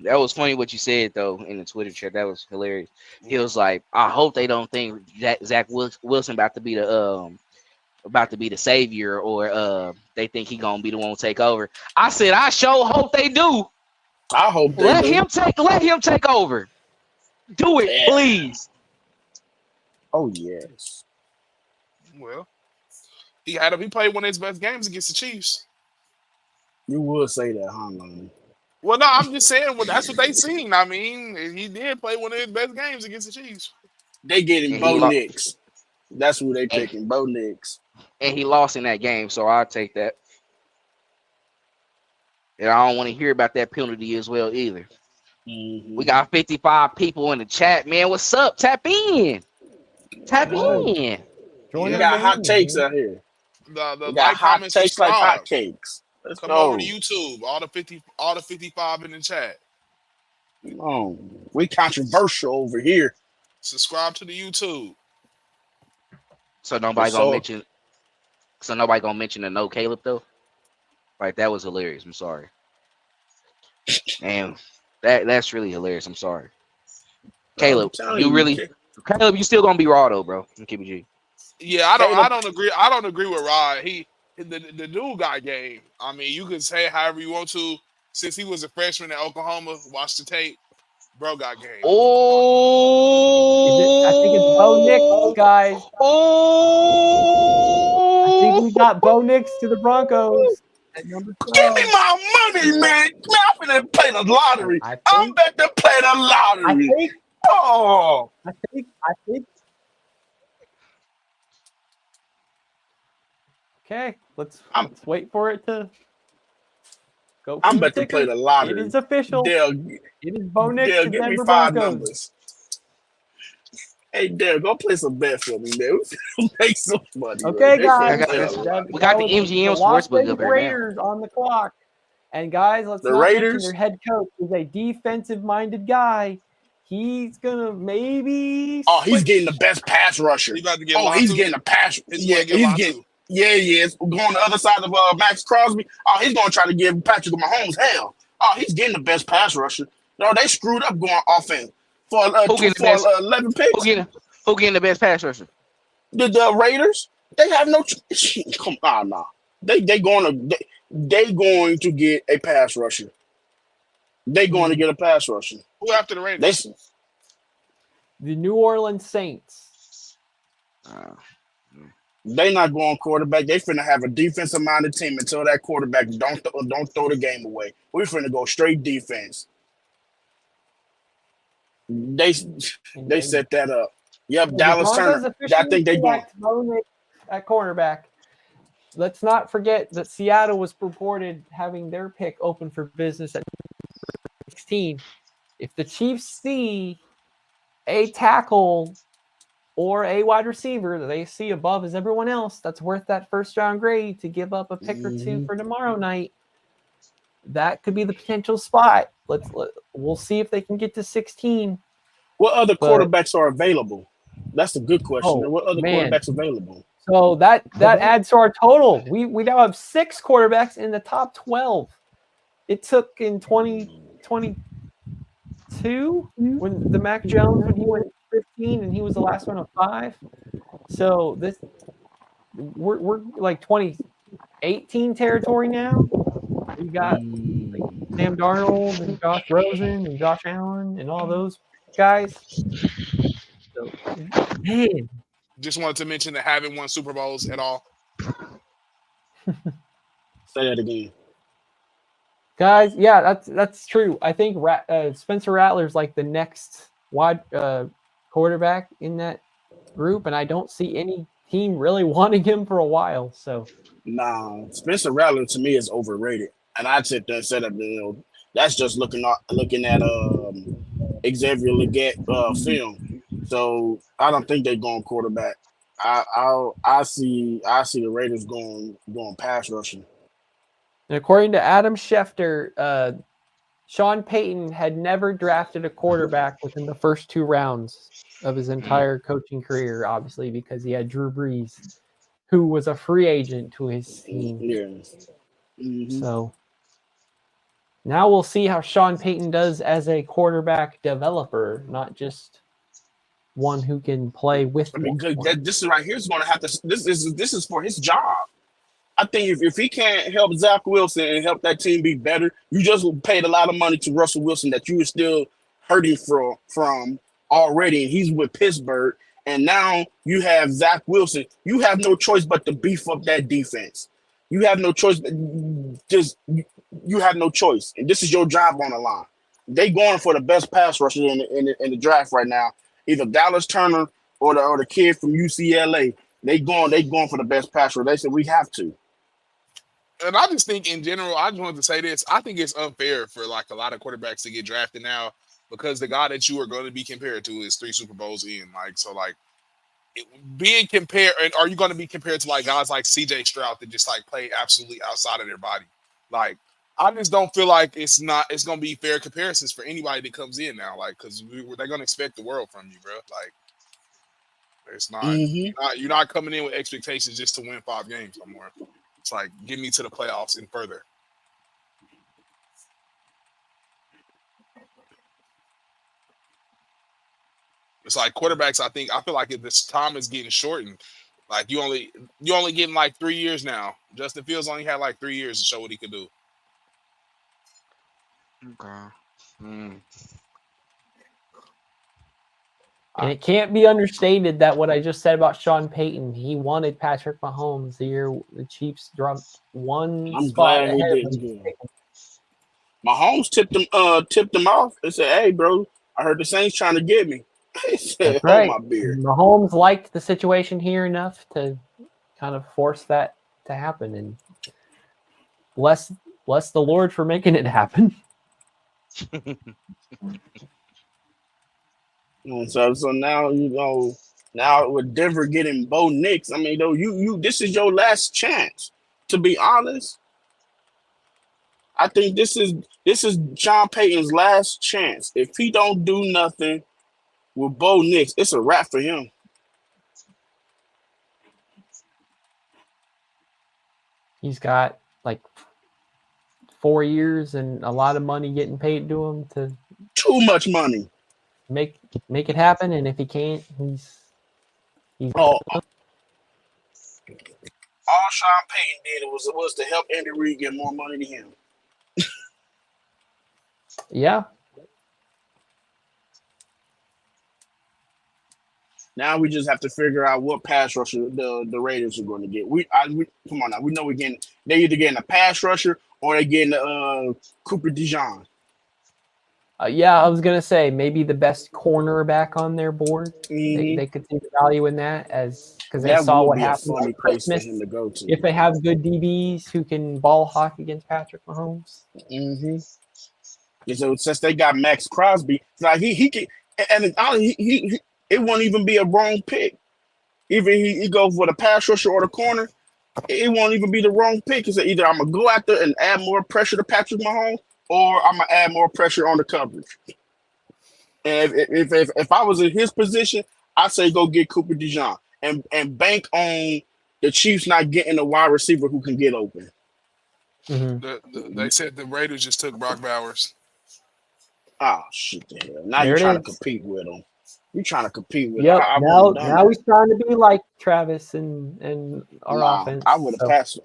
That was funny what you said though in the Twitter chat. That was hilarious. He was like, I hope they don't think that Zach Wilson about to be the savior, or they think he gonna be the one to take over. I said, I sure hope they do. I hope they do. Let him take over. Do it, Yeah. please. Oh yes. Well, he played one of his best games against the Chiefs. You would say that, huh, Lonnie? Well, no, I'm just saying. Well, that's what they seen. I mean, he did play one of his best games against the Chiefs. They getting And Bo Nix. That's who they and, picking. Bo Nix. and he lost in that game, so I'll take that. And I don't want to hear about that penalty as well either. Mm-hmm. We got 55 people in the chat, man. What's up? Tap in. Tap in. Join We our got hot game, takes man. out here. The We got like, hot comment, takes like subscribe. hotcakes. Let's Come over go. to YouTube. All the 55 in the chat. Oh, we controversial over here. Subscribe to the YouTube. So nobody gonna mention the no Caleb though. Like that was hilarious. I'm sorry. And that's really hilarious. I'm sorry. I'm Caleb, telling you, you still gonna be raw though, bro. Keep it G. Yeah, I Caleb, don't agree. I don't agree with Rod. The dude got game. I mean, you can say however you want to. Since he was a freshman at Oklahoma, watch the tape. Bro got game. Oh, I think it's Bo Nix, guys. I think we got Bo Nix to the Broncos at number 12. give me my money, man. I'm finna play the lottery. I I'm think, about to play the lottery. I think. Okay, let's wait for it to go. I'm about to play the lottery. It is official. Dale, It is Bo Nix to give me Denver 5 Broncos. numbers. Hey, Dale, go play some bet for me, man. We make some money. Okay, man. guys. We got the MGM Las Sportsbook Vegas up there now. Raiders on the clock. And guys, let's The not Raiders? mention their head coach is a defensive-minded guy. He's gonna maybe. Oh, he's getting the best pass rusher. He about to get He's Latu. getting a pass. He's Yeah, gonna get he's Latu. getting. Yeah, he is. Going the other side of Max Crosby. Oh, he's going to try to give Patrick Mahomes hell. Oh, he's getting the best pass rusher. No, they screwed up going offense for 11 picks. Who getting the best pass rusher? The Raiders. They have no. Come on, nah. They going to get a pass rusher. They going to get a pass rusher. Who after the Raiders? The New Orleans Saints. They not going quarterback. They finna have a defensive-minded team until that quarterback don't throw the game away. We finna go straight defense. They set that up. Yep, Dallas Turner. I think they going at cornerback. let's not forget that Seattle was reported having their pick open for business at 16. If the Chiefs see a tackle or a wide receiver that they see above as everyone else that's worth that first round grade to give up a pick or two for tomorrow night, that could be the potential spot. We'll see if they can get to 16. What other But quarterbacks are available? That's a good question. oh What other man, quarterbacks available? so that adds to our total. We now have 6 quarterbacks in the top 12. It took in 2022 when the Mac Jones when he went 15 and he was the last one of 5. So this we're like 2018 territory now. We got Sam Darnold and Josh Rosen and Josh Allen and all those guys. So, man, Just wanted to mention that haven't won Super Bowls at all. Say that again. guys, yeah, that's true. I think Spencer Rattler's like the next wide quarterback in that group, and I don't see any team really wanting him for a while. So, Nah, Spencer Rattler to me is overrated, and I'd sit there and say that that's just looking at Xavier Leggett film. So I don't think they're going quarterback. I see the Raiders going pass rushing. and according to Adam Schefter, Sean Payton had never drafted a quarterback within the first 2 rounds of his entire coaching career, obviously because he had Drew Brees, who was a free agent to his team. Yeah. Mm-hmm. So now we'll see how Sean Payton does as a quarterback developer, not just one who can play with. I mean, this is right here is going to have to. This is for his job. I think if he can't help Zach Wilson and help that team be better, you just paid a lot of money to Russell Wilson that you were still hurting from already, and he's with Pittsburgh. And now you have Zach Wilson. You have no choice but to beef up that defense. You have no choice. You have no choice, and this is your job on the line. They going for the best pass rusher in the draft right now. Either Dallas Turner or the kid from UCLA. They going for the best pass rusher. They said we have to. And I just think in general, I just wanted to say this. I think it's unfair for like a lot of quarterbacks to get drafted now because the guy that you are going to be compared to is 3 Super Bowls in. Like, so like being compared, and are you going to be compared to like guys like CJ Stroud that just like play absolutely outside of their body? Like, I just don't feel like it's going to be fair comparisons for anybody that comes in now. Like, because they're going to expect the world from you, bro. Like, it's not, you're not coming in with expectations just to win 5 games no more. It's like, get me to the playoffs and further. It's like quarterbacks. I feel like if this time is getting shortened, like you only getting like 3 years now. Justin Fields only had like 3 years to show what he could do. Okay. And it can't be understated that what I just said about Sean Payton, he wanted Patrick Mahomes the year the Chiefs dropped one I'm spot glad he ahead didn't of do it. Mahomes tipped him off and said, "Hey, bro, I heard the Saints trying to get me." He said, That's right. "Oh my beard." Mahomes liked the situation here enough to kind of force that to happen, and bless the Lord for making it happen. And so now now with Denver getting Bo Nix, I mean, though you this is your last chance. To be honest, I think this is Sean Payton's last chance. If he don't do nothing with Bo Nix, it's a wrap for him. He's got like 4 years and a lot of money getting paid to him to Too much money. make it happen, and if he can't, he's All Sean Payton did was to help Andy Reid get more money than him. yeah. Now we just have to figure out what pass rusher the Raiders are going to get. We come on now. We know they're either getting a pass rusher or they're getting Cooper DeJean. Yeah, I was gonna say maybe the best cornerback on their board. Mm-hmm. They could see the value in that because they That saw would what be a happened funny on place for Christmas. him to go to. If they have good DBs who can ball hawk against Patrick Mahomes. Mm-hmm. And so since they got Max Crosby, like he can, and it won't even be a wrong pick. Even he goes for the pass rusher or the corner, it won't even be the wrong pick. It's either I'm gonna go out there and add more pressure to Patrick Mahomes, or I'm gonna add more pressure on the coverage. And if I was in his position, I'd say go get Cooper DeJean and bank on the Chiefs not getting a wide receiver who can get open. They said the Raiders just took Brock Bowers. Oh shit! The hell! Now There you're it trying to is. compete with him. You're trying to compete with. Yep. I Now, wouldn't have done now that. he's trying to be like Travis and our offense. I would have so. passed.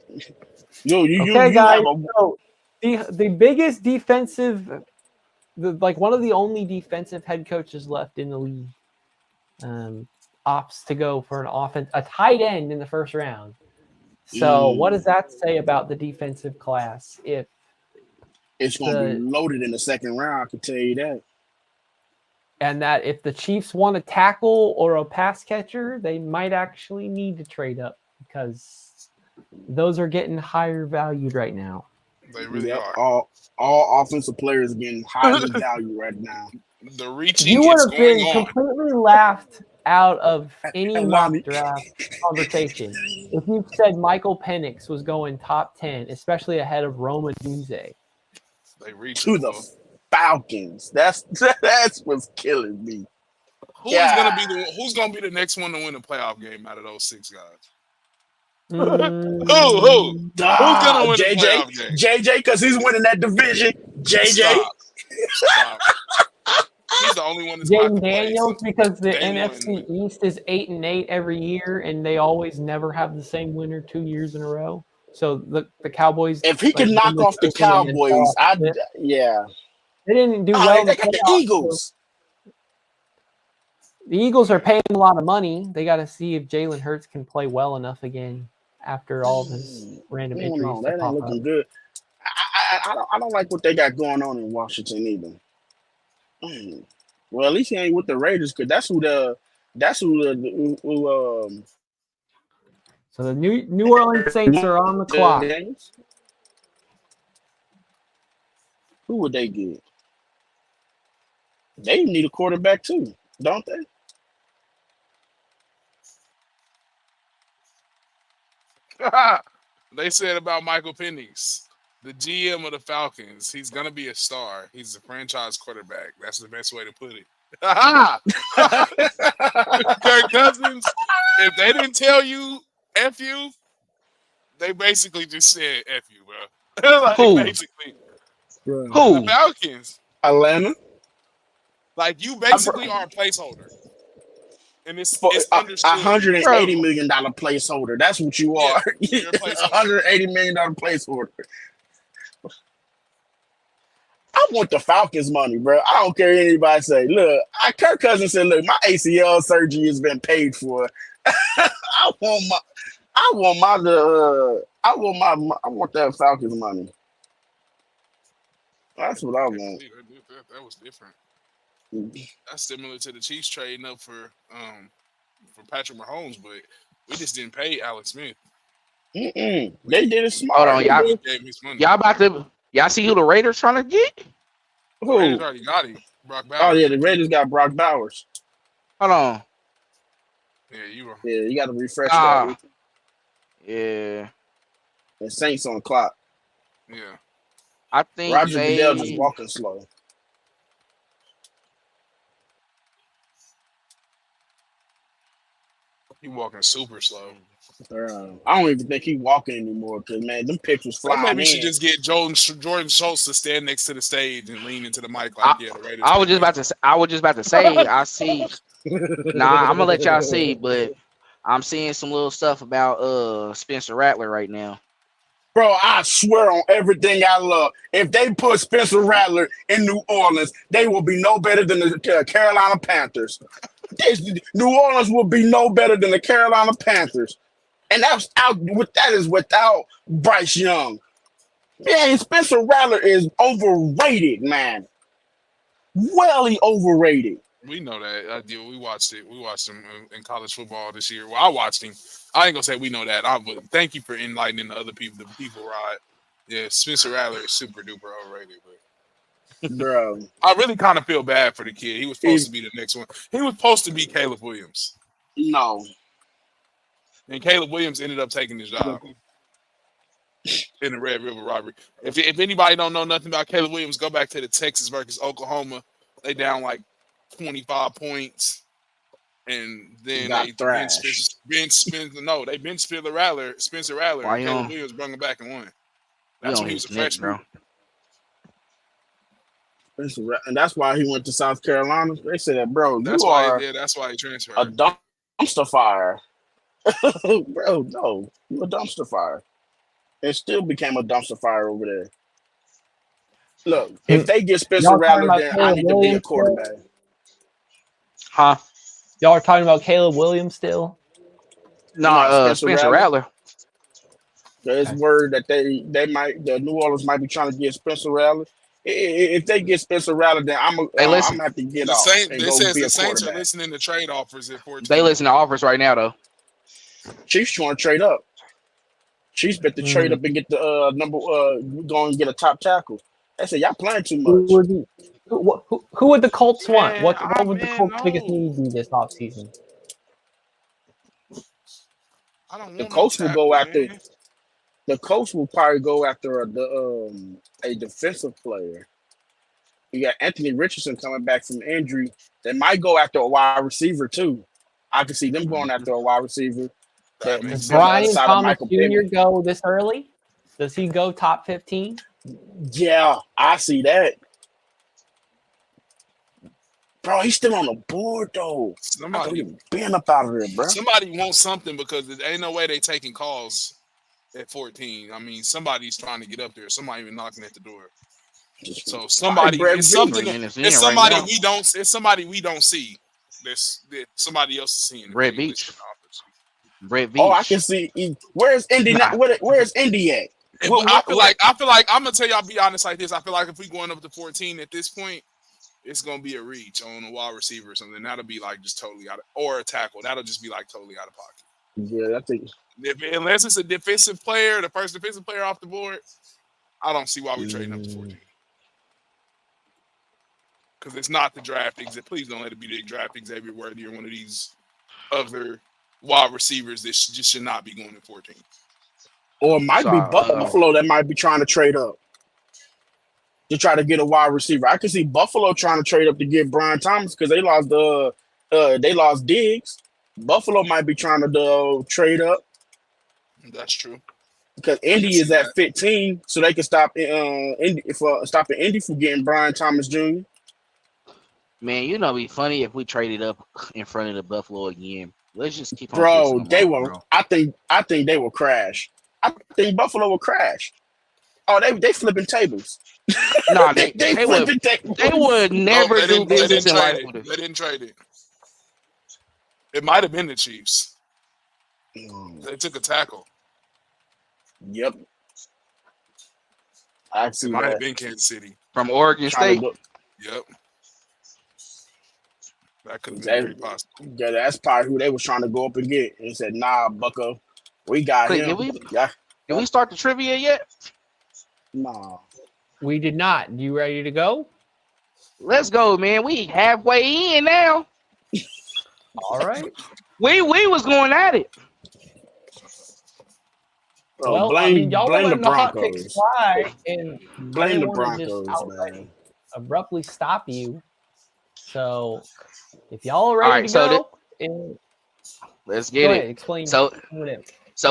Yo, Okay, you guys. have a So the biggest defensive, one of the only defensive head coaches left in the league, opts to go for a tight end in the first round. So what does that say about the defensive class? If it's going to be loaded in the second round, I can tell you that. And that if the Chiefs want a tackle or a pass catcher, they might actually need to trade up because those are getting higher valued right now. They really are. All offensive players are getting highly valued right now. The reaching you would is have going been on. Completely laughed out of any mock draft conversation if you said Michael Penix was going top 10, especially ahead of Roman Duze. They reach to the Falcons. That's what's killing me. Who's gonna be the next one to win a playoff game out of those 6 guys? Who's gonna win a playoff game? JJ, because he's winning that division. JJ. Stop. He's the only one that's Jaden Daniels, because the NFC East is 8-8 every year, and they always never have the same winner 2 years in a row. So the Cowboys, if he can knock off the Cowboys, they didn't do well. They got the Eagles. The Eagles are paying a lot of money. They got to see if Jalen Hurts can play well enough again after all this random injuries. No, that ain't looking good. I don't like what they got going on in Washington either. Well, at least he ain't with the Raiders, because that's who. So the New Orleans Saints are on the clock. Who would they get? They need a quarterback too, don't they? They said about Michael Penix, the GM of the Falcons, he's going to be a star. He's a franchise quarterback. That's the best way to put it. Kirk Cousins, if they didn't tell you F you, they basically just said F you, bro. Who? Basically. Who? The Falcons. Atlanta. Like, you basically are a placeholder. And it's understood. $180 million placeholder. That's what you are. $180 million placeholder. I want the Falcons money, bro. I don't care what anybody say. Look, Kirk Cousins said, "Look, my ACL surgery has been paid for. I want that Falcons money. That's what I want." That was different. That's similar to the Chiefs trading up for Patrick Mahomes, but we just didn't pay Alex Smith. They did it smart. Hold on, y'all see who the Raiders trying to get? Who? The Raiders already got him. Brock Bowers. Oh yeah, the Raiders got Brock Bowers. Hold on. Yeah, you got to refresh that. Yeah. The Saints on the clock. Yeah. I think Roger Goodell just walking slow. He walking super slow. I don't even think he walking anymore because, man, them picks was flying. Maybe we should just get Jordan Schultz to stand next to the stage and lean into the mic the Raiders. I was just about to say. I see. Nah, I'm gonna let y'all see, but I'm seeing some little stuff about Spencer Rattler right now. Bro, I swear on everything I love, if they put Spencer Rattler in New Orleans, they will be no better than the Carolina Panthers. New Orleans will be no better than the Carolina Panthers. And that is without Bryce Young. Yeah, Spencer Rattler is overrated, man. Well, overrated. We know that. We watched it. We watched him in college football this year. Well, I watched him. I ain't gonna say we know that. But thank you for enlightening the other people. The people ride. Yeah, Spencer Rattler is super duper overrated. But Bro, I really kind of feel bad for the kid. He was supposed If- to be the next one. He was supposed to be Caleb Williams, no. and Caleb Williams ended up taking his job in the Red River robbery. If anybody don't know nothing about Caleb Williams, go back to the Texas versus Oklahoma. They down like 25 points. And then Got they thrashed. they benched Spencer Rattler. Why And you Caleb on- Williams brought him back and won. You That's on when he was his a neck, freshman. bro. And that's why he went to South Carolina. They said, bro, That's you why. are That's why he transferred. a dumpster fire. Bro, no. You a dumpster fire. It still became a dumpster fire over there. Look, if they get Spencer Y'all talking Rattler, about then I Caleb need to be a Williams quarterback. Huh? Y'all are talking about Caleb Williams still? No, Spencer Rattler. There's word that the New Orleans might be trying to get Spencer Rattler. If they get Spencer Rattler, then I'm Hey, listen. gonna have to get The off Saints. and It go says be the a Saints are quarterback. listening to trade offers at 14. They listen to offers right now, though. Chiefs trying to trade up. Chiefs bet to trade up and get the go and get a top tackle. They said y'all playing too much. Who would the Colts want? Man, What would the man, Colts' no. biggest need be this offseason? I don't The want Colts no will tackle, go after. man. The Colts will probably go after a defensive player. You got Anthony Richardson coming back from injury. They might go after a wide receiver too. I can see them going after a wide receiver. That That makes Does be on the other Brian side of Thomas Michael Jr. Pittman. go this early? Does he go top 15? Yeah, I see that. Bro, he's still on the board though. I thought he was been up out of there, bro. Somebody wants something because there ain't no way they taking calls at 14. I mean, somebody's trying to get up there. Somebody even knocking at the door. So somebody, it's something. 3 minutes in It's right somebody now. we don't. It's somebody we don't see. That somebody else is seeing. Red Beach. Red Beach. Oh, I can see. Where's Indy? Nah. Where's Indy at? I feel like I'm gonna tell y'all, be honest like this. I feel like if we going up to 14 at this point, it's gonna be a reach on a wide receiver or something. That'll be like just totally out of, or a tackle. That'll just be like totally out of pocket. Yeah, I think. Unless it's a defensive player, the first defensive player off the board, I don't see why we're trading up to 14. Because it's not the draft exit. Please don't let it be the draft Xavier Worthy or one of these other wide receivers that just should not be going at 14. Or it might be Buffalo that might be trying to trade up to try to get a wide receiver. I can see Buffalo trying to trade up to get Brian Thomas because they lost Diggs. Buffalo might be trying to trade up. That's true. Because Indy is at 15, so they can stop stopping Indy from getting Brian Thomas Jr. Man, you know, it'd be funny if we traded up in front of the Buffalo again. Let's just keep on. Bro, they will. Bro. I think they will crash. I think Buffalo will crash. Oh, they flipping tables. No, they flipping tables. They would never do business in life with us. They didn't trade it. It might have been the Chiefs. They took a tackle. Yep. I see It might that. have been Kansas City. From Oregon State. Yep. That could have been very possible. Yeah, that's probably who they was trying to go up and get. And said, nah, Bucko, we got him. Did we start the trivia yet? Nah. We did not. You ready to go? Let's go, man. We halfway in now. All right. We was going at it. Well, y'all blame were the letting the hot takes Broncos. fly, and Blame the Broncos, Broncos, man. Abruptly stop you. So, if y'all are ready to go, let's get it. Explain. So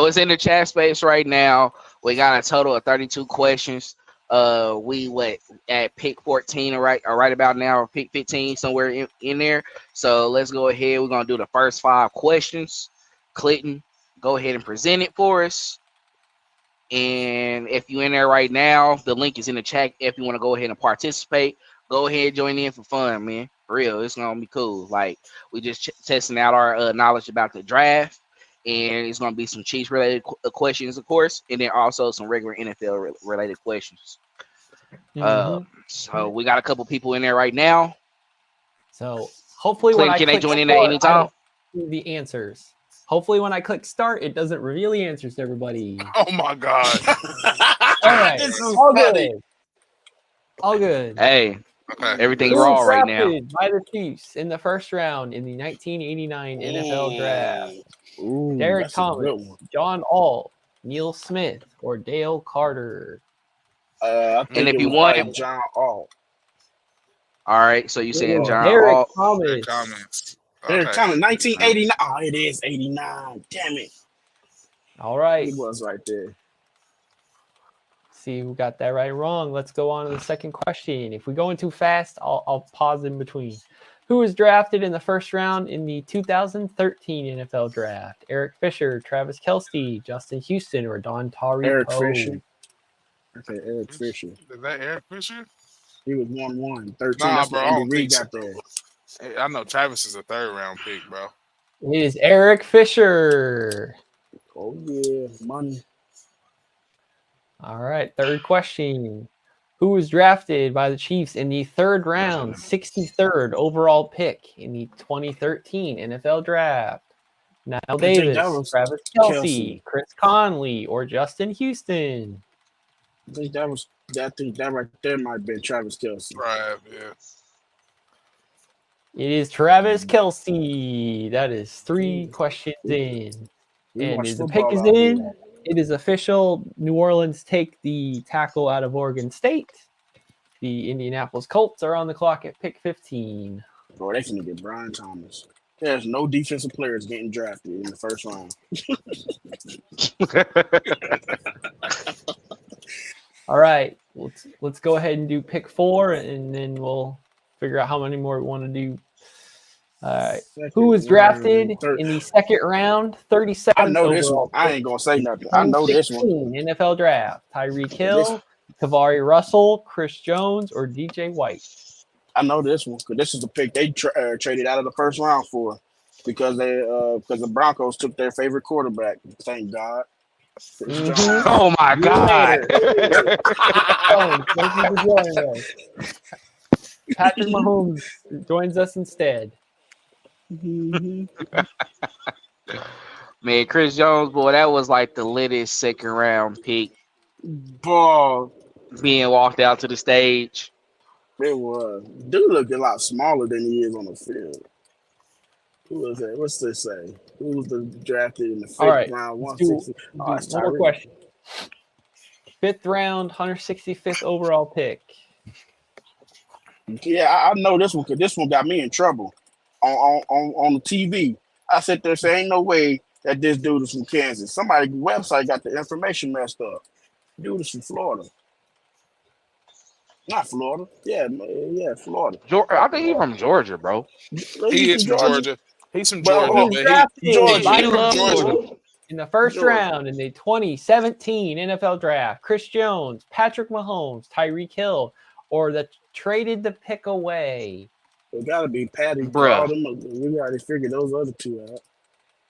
it's in the chat space right now. We got a total of 32 questions. We at pick 14 or right about now, or pick 15 somewhere in there. So let's go ahead. We're gonna do the first 5 questions. Clinton, go ahead and present it for us. And if you're in there right now, the link is in the chat. If you want to go ahead and participate, go ahead, join in for fun, man. For real, it's gonna be cool. Like, we just testing out our knowledge about the draft, and it's gonna be some Chiefs related questions, of course, and then also some regular NFL related questions. Mhm. So we got a couple people in there right now. So hopefully when Clinton, I can they click join in at start, any I time? don't see the answers. Hopefully when I click start, it doesn't reveal the answers to everybody. Oh my God. All right, This is all funny. good. All good. Hey, Okay. everything Who was raw right now. drafted by the Chiefs in the first round in the 1989 NFL Draft? Ooh, Derek that's a good Thomas, one. John Alt, Neil Smith, or Dale Carter? I And think if it you was want probably it, John Alt. all right. So you It saying was John Derek Alt? Good Thomas. comments. Derek Okay. Thomas, 1989. Oh, it is 89. Damn it. All right. He was right there. See who got that right or wrong. Let's go on to the second question. If we go in too fast, I'll pause in between. Who was drafted in the first round in the 2013 NFL Draft? Eric Fisher, Travis Kelce, Justin Houston, or Don Tarico? Eric Fisher. Okay, Eric Fisher. Is that Eric Fisher? He was 1-1. 13. Nah, That's bro. when I Andy don't Reid think so. got there. Hey, I know Travis is a 3rd round pick, bro. It is Eric Fisher. Oh, yeah. Money. All right, third question. Who was drafted by the Chiefs in the 3rd round, 63rd overall pick in the 2013 NFL Draft? Nile I think that Davis, was Travis Kelce. Kelce, Chris Conley, or Justin Houston? I think that right there might have been Travis Kelce. Right, yeah. It is Travis Kelce. That is 3 questions in. We And watch the pick football is out in. here. It is official. New Orleans take the tackle out of Oregon State. The Indianapolis Colts are on the clock at pick 15. Bro, they finna get Brian Thomas. There's no defensive players getting drafted in the first round. All right, let's go ahead and do pick 4, and then we'll figure out how many more we want to do. All right. Who was drafted in the 2nd round, 37th I know this one. overall I pick, ain't gonna say nothing. I know this one. 2016 NFL Draft? Tyreek Hill, Tavari Russell, Chris Jones, or DJ White? I know this one because this is the pick they traded out of the first round for because the Broncos took their favorite quarterback. Thank God. Chris Jones. Oh my God. Jones, thank you for joining us. Patrick Mahomes joins us instead. Man, Chris Jones, boy, that was like the littest 2nd round pick Boy, being walked out to the stage. it was. Dude looked a lot smaller than he is on the field. Who was that? What's this say? Who was the drafted in the 5th round? Let's do 160. Oh, it's one more Tyreek. question. 5th round, 165th overall pick. Yeah, I know this one because this one got me in trouble on the TV. I sit there saying, ain't no way that this dude is from Kansas. Somebody's website got the information messed up. Dude is from Florida. Not Florida. Yeah, Florida. I think he's from Georgia, bro. He is from Georgia. He's from Well, Georgia, He was but drafted Georgia. by he the loves Chiefs Georgia. in the first Georgia. round in the 2017 NFL Draft. Chris Jones, Patrick Mahomes, Tyreek Hill, or the traded the pick away. It got to be Patty. Bruh. We already figured those other two out.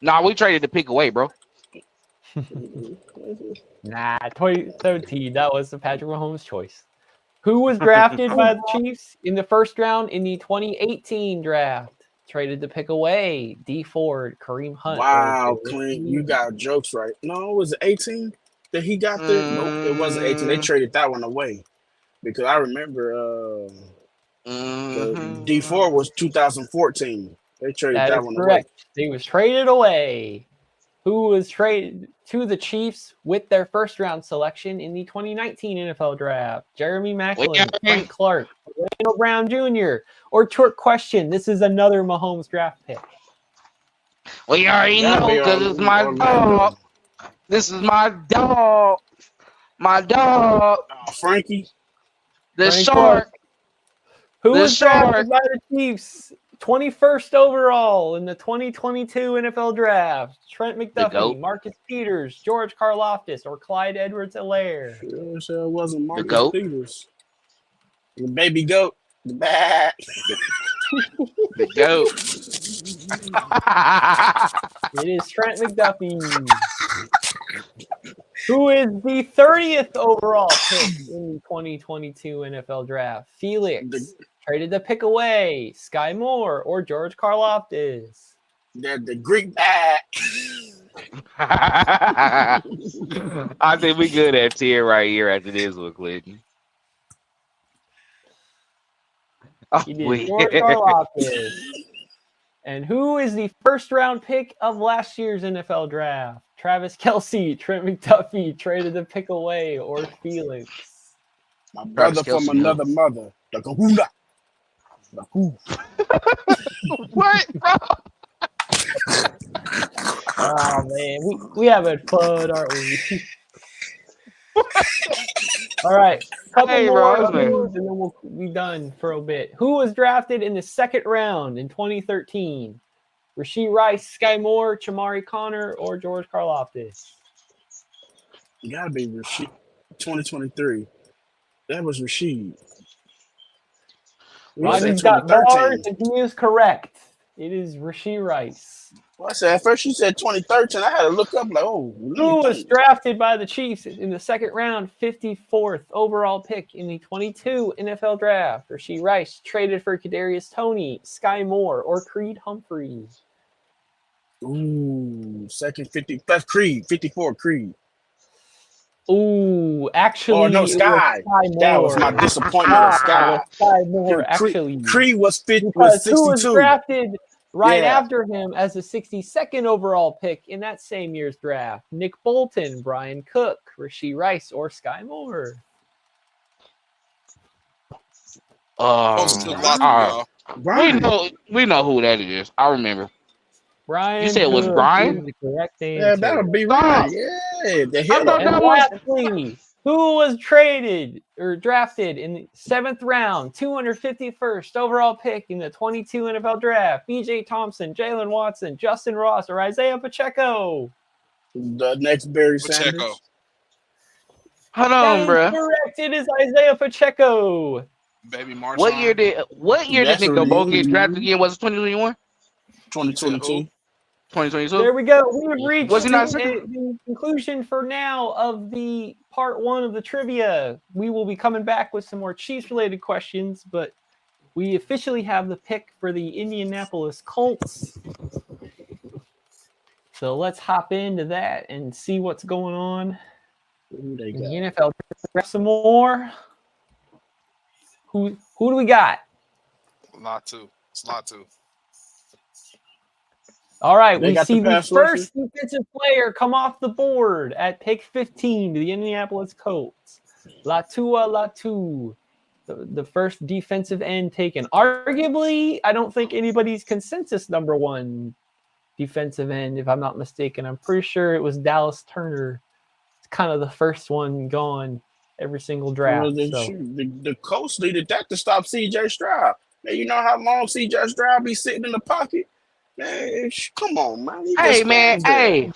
Nah, we traded the pick away, bro. Nah, 2017. That was the Patrick Mahomes choice. Who was drafted by the Chiefs in the first round in the 2018 draft? Traded the pick away. D Ford, Kareem Hunt. Wow, Clint, you got jokes right. No, was it 18 that he got there? Nope, it wasn't 18. They traded that one away because I remember D4 was 2014. They traded that one correct. away. He was traded away. Who was traded to the Chiefs with their first round selection in the 2019 NFL Draft? Jeremy Maclin, Frank Clark, Randall Brown Jr. Or trick question. This is another Mahomes draft pick. We already know because it's my dog. This is my dog. My dog. Frankie. The Frank shark. Clark. Who The was shark. drafted by the Chiefs 21st overall in the 2022 NFL Draft? Trent McDuffie, Marcus Peters, George Karlaftis, or Clyde Edwards-Helaire? Sure it wasn't Marcus the goat. Peters. The baby goat. The bat. The goat. It is Trent McDuffie. Who is the 30th overall pick in the 2022 NFL Draft? Felix traded the pick away. Sky Moore or George Karlaftis? The Greek bag. I think we good at tier right here after this one, Clinton. Oh, He did George Karlaftis. And who is the first round pick of last year's NFL Draft? Travis Kelce, Trent McDuffie traded the pick away, or Felix? My brother from another mother. The Kahuna. The Kahuna. What, bro? Oh man, we having fun, aren't we? All right, couple more of these, and then we'll be done for a bit. Who was drafted in the second round in 2013? Rashee Rice, Sky Moore, Chamari Connor, or George Karlaftis? You gotta be Rashee. 2023. That was Rashee. Rodney's got bars, and he is correct. It is Rashee Rice. Well, I said at first you said 2013. I had to look up like, oh. Who was drafted by the Chiefs in the second round, 54th overall pick in the 22 NFL Draft? Rashee Rice traded for Kadarius Toney, Sky Moore, or Creed Humphrey? Ooh, second 50. That's Creed. 54 Creed. Ooh, actually, no, Sky. That was my disappointment. Sky Moore, actually. Creed was 62. Who was drafted right after him as the 62nd overall pick in that same year's draft? Nick Bolton, Brian Cook, Rashee Rice, or Sky Moore? We know who that is. I remember. Brian. You said it was Brian? The correct answer. Yeah, that would be right. Yeah. Lastly, who was traded or drafted in the 7th round, 251st overall pick in the 22 NFL Draft? B.J. Thompson, Jalen Watson, Justin Ross, or Isaiah Pacheco? The next Barry Sanders. Hold on, bro. Correct. It is Isaiah Pacheco. Baby Marshawn. What year did Nick Bobo get drafted again? Was it 2021? 2022. 2022. There we go. We have reached the conclusion for now of the part 1 of the trivia. We will be coming back with some more Chiefs-related questions, but we officially have the pick for the Indianapolis Colts. So let's hop into that and see what's going on in the NFL. Grab some more. Who do we got? It's lot two. All right, we see the first defensive player come off the board at pick 15 to the Indianapolis Colts. Latu, the first defensive end taken. Arguably, I don't think anybody's consensus number 1 defensive end, if I'm not mistaken. I'm pretty sure it was Dallas Turner. It's kind of the first one gone every single draft. Well, the Colts needed that to stop C.J. Stroud. Man, you know how long C.J. Stroud be sitting in the pocket? Man, come on, man. Hey,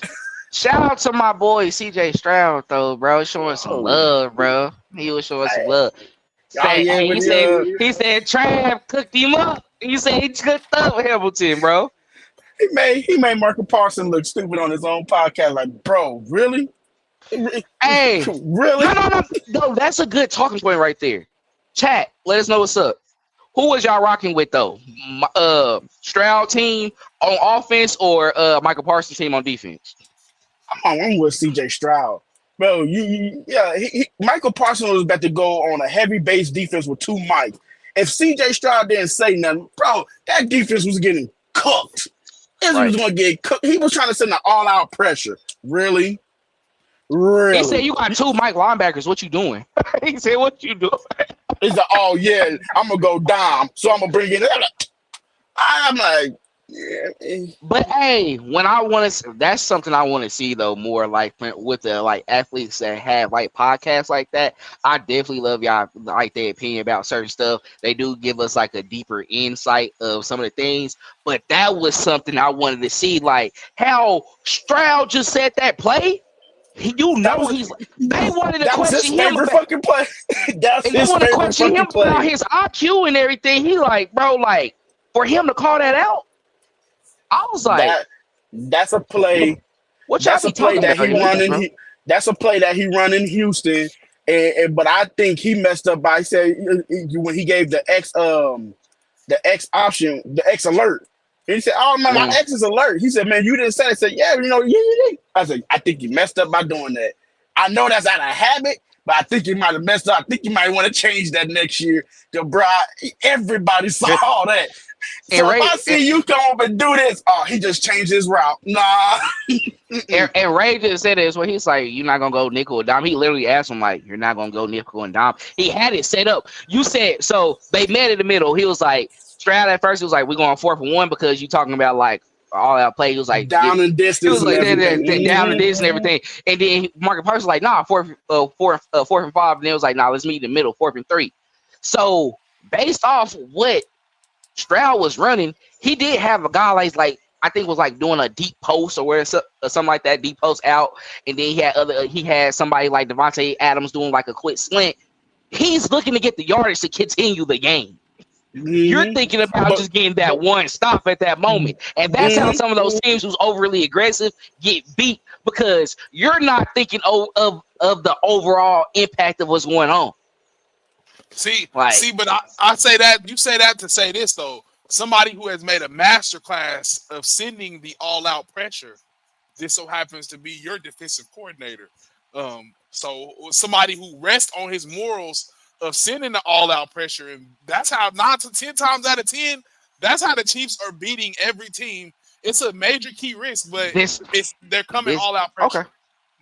shout out to my boy C.J. Stroud, though, bro. Showing some love, bro. He was showing some love. He said Trav cooked him up. He said he cooked up Hamilton, bro. He made Marcus Parsons look stupid on his own podcast. Like, bro, really? Hey, really? No, that's a good talking point right there. Chat, let us know what's up. Who was y'all rocking with though? Stroud team on offense or Michael Parsons team on defense? I'm with CJ Stroud, bro. Michael Parsons was about to go on a heavy base defense with 2 Mike. If CJ Stroud didn't say nothing, bro, that defense was getting cooked. He was gonna get cooked. He was trying to send an all-out pressure. Really? He said, "You got 2 Mike linebackers. What you doing?" He said, "What you doing?" He's like, "Oh yeah, I'm gonna go down, so I'm gonna bring it in." I'm like, yeah. But hey, when I want to, that's something I want to see though more like with the like athletes that have like podcasts like that. I definitely love y'all like their opinion about certain stuff. They do give us like a deeper insight of some of the things. But that was something I wanted to see, like how Stroud just said that play. They wanted to question him about fucking play. That's his favorite fucking play. About his IQ and everything. He like, bro, like for him to call that out, I was like, that's a play. What y'all that's a play that he running. That's a play that he run in Houston, but I think he messed up by saying when he gave the X option, the X alert. And he said, "Oh man, my X is alert." He said, "Man, you didn't say it." I said, "Yeah, you did." I said, "I think you messed up by doing that. I know that's out of habit, but I think you might have messed up. I think you might want to change that next year." Bro, everybody saw that. So if I see you come up and do this, oh, he just changed his route. Nah. And Ray just said this where he's like, "You're not gonna go nickel or dime." He literally asked him like, "You're not gonna go nickel and dime." He had it set up. You said so. They met in the middle. He was like, Stroud at first. He was like, "We're going 4-for-1 because you talking about like all out play." He was like, down and he distance. was like, and everything. down and this and everything. And then Marcus Parsons was like, "Nah, 4 and 5." And it was like, "Nah, let's meet in the middle, 4 and 3." So based off what Stroud was running, he did have a guy like I think was like doing a deep post or something like that, deep post out, and then he had somebody like Devontae Adams doing like a quick slant. He's looking to get the yardage to continue the game. You're thinking about just getting that one stop at that moment, and that's how some of those teams who's overly aggressive get beat because you're not thinking of the overall impact of what's going on. But I say that you say that to say this though. Somebody who has made a masterclass of sending the all-out pressure. This so happens to be your defensive coordinator. So somebody who rests on his morals of sending the all-out pressure, and that's how 9 to 10 times out of 10, that's how the Chiefs are beating every team. It's a major key risk, but they're coming all-out pressure. Okay.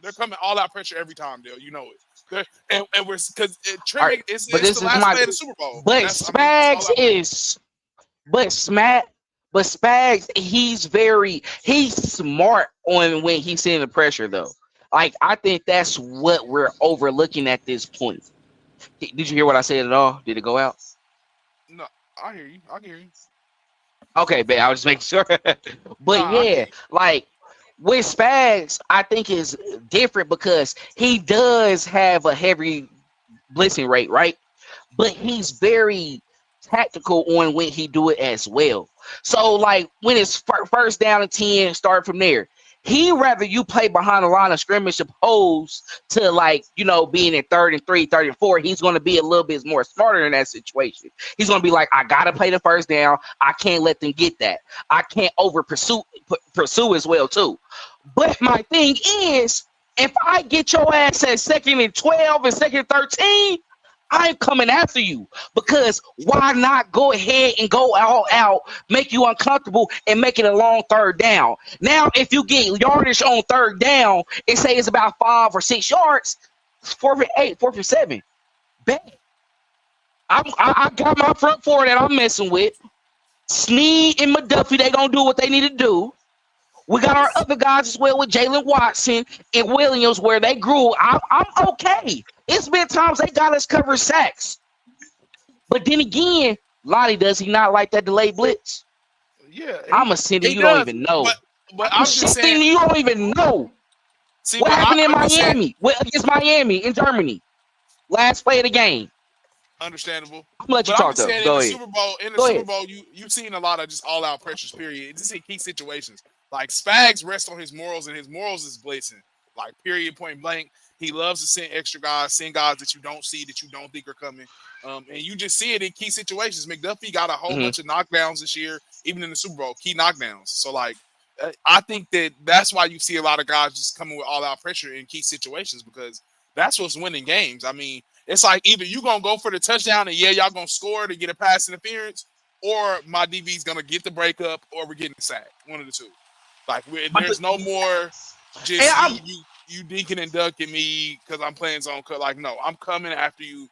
They're coming all-out pressure every time, Dale. You know it. And we're because it's the last play of the Super Bowl. But Spags, he's smart on when he's sending the pressure though. Like I think that's what we're overlooking at this point. Did you hear what I said at all? Did it go out? No, I hear you. Okay, but I was just making sure. But like with Spags, I think is different because he does have a heavy blitzing rate, right? But he's very tactical on when he do it as well. So like when it's first down and 10, start from there. He rather you play behind the line of scrimmage opposed to like, being in 3rd and 3, 3rd and 4. He's going to be a little bit more smarter in that situation. He's going to be like, I got to play the first down. I can't let them get that. I can't over pursue as well too. But my thing is, if I get your ass at 2nd and 12 and 2nd and 13, I'm coming after you because why not go ahead and go all out, make you uncomfortable, and make it a long 3rd down. Now, if you get yardage on 3rd down and say it's about 5 or 6 yards, 4th and 8, 4th and 7. Bet. I got my front 4 that I'm messing with. Snead and McDuffie, they gonna do what they need to do. We got our other guys as well with Jalen Watson and Williams where they grew. I'm okay. It's been times they got us cover sacks. But then again, Lottie, does he not like that delayed blitz? Yeah. I'm a sender you don't even know. But I'm just saying you don't even know. See, what happened in Miami? Against Miami in Germany. Last play of the game. Understandable. I'm gonna let you talk though. Go ahead. In the Super Bowl, you've seen a lot of just all out pressures, period. Just in key situations. Like Spags rests on his morals, and his morals is blitzing. Like period, point blank. He loves to send extra guys, send guys that you don't see, that you don't think are coming. And you just see it in key situations. McDuffie got a whole bunch of knockdowns this year, even in the Super Bowl, key knockdowns. So like, I think that's why you see a lot of guys just coming with all out pressure in key situations because that's what's winning games. I mean, it's like either you gonna go for the touchdown and y'all gonna score to get a pass interference, or my DB's gonna get the breakup, or we're getting sacked. One of the two. Like there's no more just you dinking and ducking me because I'm playing zone cut. Like no, I'm coming after you.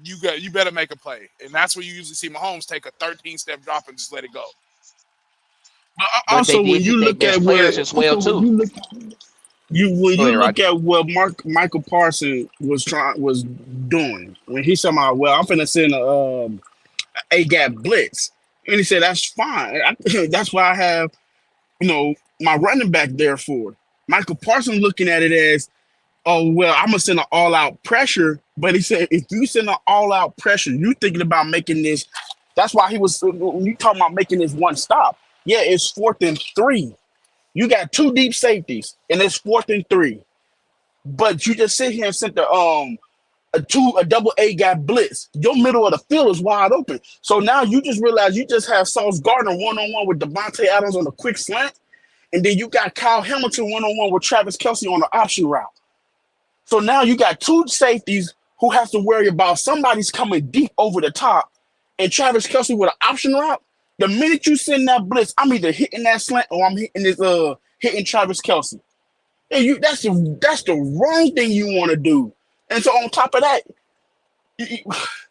You better make a play, and that's where you usually see Mahomes take a 13-step drop and just let it go. But also, when you look at what Michael Parsons was doing when he said, "Well, I'm finna send a gap blitz," and he said, "That's fine. That's why I have." My running back there for Michael Parsons looking at it as, oh, well, I'm going to send an all-out pressure. But he said, if you send an all-out pressure, you thinking about making this. That's why when you talking about making this one stop. Yeah, it's 4th and 3. You got 2 deep safeties, and it's 4th and 3. but you just sit here and sent a double A guy blitz. Your middle of the field is wide open. So now you just realize you just have Sauce Gardner one-on-one with Devontae Adams on a quick slant, and then you got Kyle Hamilton one-on-one with Travis Kelce on the option route. So now you got two safeties who has to worry about somebody's coming deep over the top, and Travis Kelce with an option route. The minute you send that blitz, I'm either hitting that slant or I'm hitting Travis Kelce. And that's the wrong thing you want to do. And so on top of that,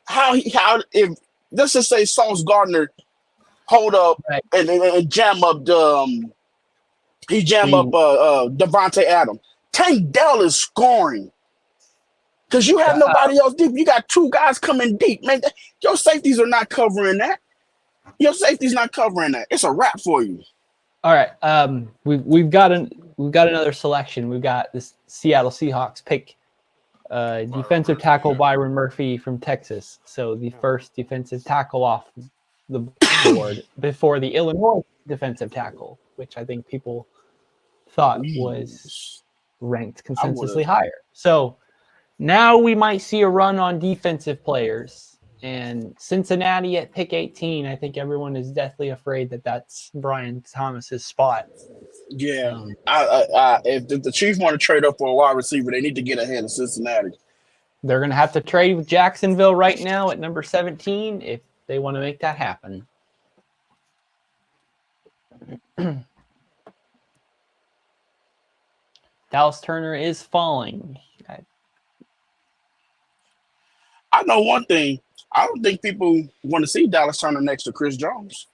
how if let's just say Sauce Gardner hold up Right. and jam up Devontae Adams. Tank Dell is scoring because you have nobody else deep. You got two guys coming deep, man. Your safeties are not covering that. Your safety's not covering that. It's a wrap for you. All right. We've got another selection. We've got this Seattle Seahawks pick defensive tackle Byron Murphy from Texas. So the first defensive tackle off the board before the Illinois defensive tackle, which I think people thought was ranked consensusly higher. So now we might see a run on defensive players. And Cincinnati at pick 18, I think everyone is deathly afraid that that's Brian Thomas's spot. Yeah. If the Chiefs want to trade up for a wide receiver, they need to get ahead of Cincinnati. They're going to have to trade with Jacksonville right now at number 17 if they want to make that happen. Dallas Turner is falling. I know one thing. I don't think people want to see Dallas Turner next to Chris Jones.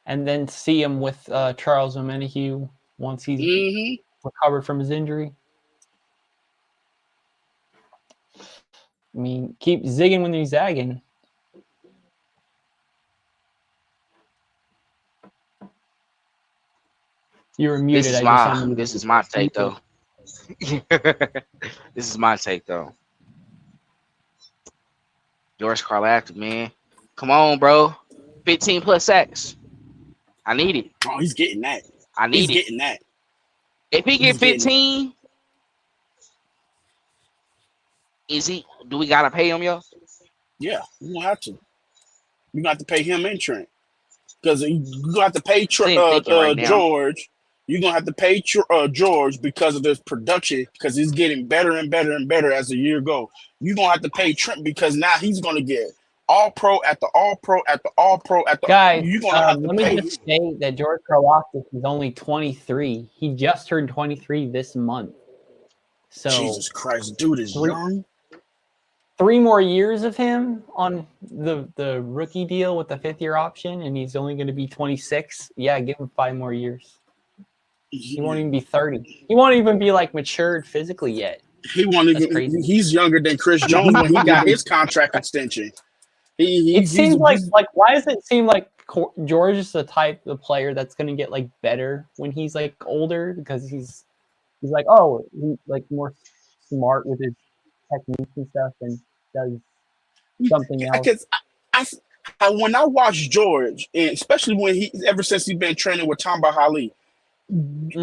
And then see him with Charles Omenihu once he's recovered from his injury. I mean, keep zigging when you're zagging. You were muted. This is my take, though. This is my take, though. George Karlaftis, man. Come on, bro. 15 plus sacks. I need it. Oh, he's getting that. He's getting that. If he get 15, do we gotta pay him, yo? Yeah, you don't have to. You got to pay him and Trent. Because you're going to have to pay George. You're going to have to pay George because of his production, because he's getting better and better and better as the year goes. You're going to have to pay Trent because now he's going to get all-pro at the all-pro at the all-pro at the Guys, you're going to have to let pay me just say that George Karlaftis is only 23. He just turned 23 this month. So Jesus Christ, dude is young. 3 more years of him on the rookie deal with the 5th-year option, and he's only going to be 26. Yeah, give him 5 more years. He won't even be 30. He won't even be like matured physically yet. He won't even. He's younger than Chris Jones when he got his contract extension. It seems like why does it seem like George is the type of player that's going to get like better when he's like older, because he's like he's like more smart with his techniques and stuff and does something else. Because when I watch George, and especially ever since he's been training with Tamba Hali,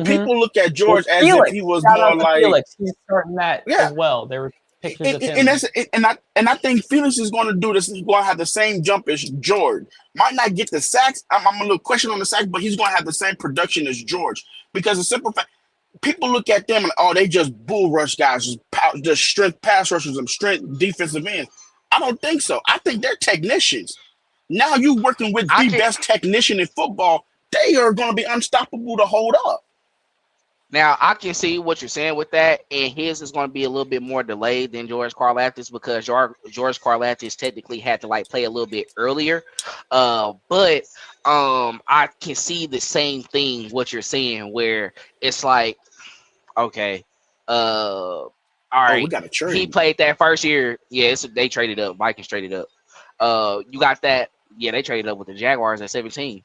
people look at George as if he was more like Felix. He's starting that as well. There were pictures of him. And I think Felix is going to do this. He's going to have the same jump as George. Might not get the sacks. I'm a little question on the sacks, but he's going to have the same production as George, because the simple fact, people look at them and they just bull rush guys, just strength pass rushers and strength defensive ends. I don't think so. I think they're technicians. Now you working with the best technician in football. They are going to be unstoppable to hold up. Now, I can see what you're saying with that, and his is going to be a little bit more delayed than George Karlaftis, because George Karlaftis technically had to play a little bit earlier. But I can see the same thing what you're saying, where it's like, okay, all right, we got to trade. He played that first year. Yeah, they traded up. Vikings traded up. You got that. Yeah, they traded up with the Jaguars at 17.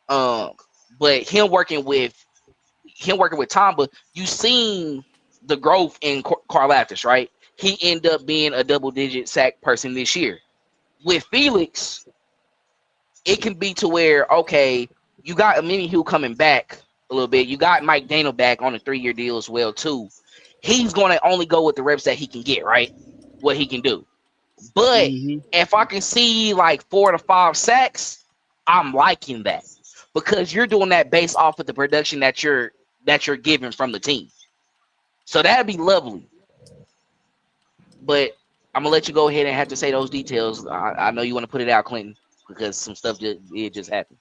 But him working with Tamba, you seen the growth in Karlaftis, right? He ended up being a double-digit sack person this year. With Felix, it can be to where, okay, you got Omenihu coming back a little bit. You got Mike Daniel back on a 3-year deal as well too. He's going to only go with the reps that he can get, right? What he can do. But if I can see like 4 to 5 sacks, I'm liking that because you're doing that based off of the production that you're giving from the team. So that'd be lovely. But I'm gonna let you go ahead and have to say those details. I know you want to put it out, Clinton, because some stuff just happened.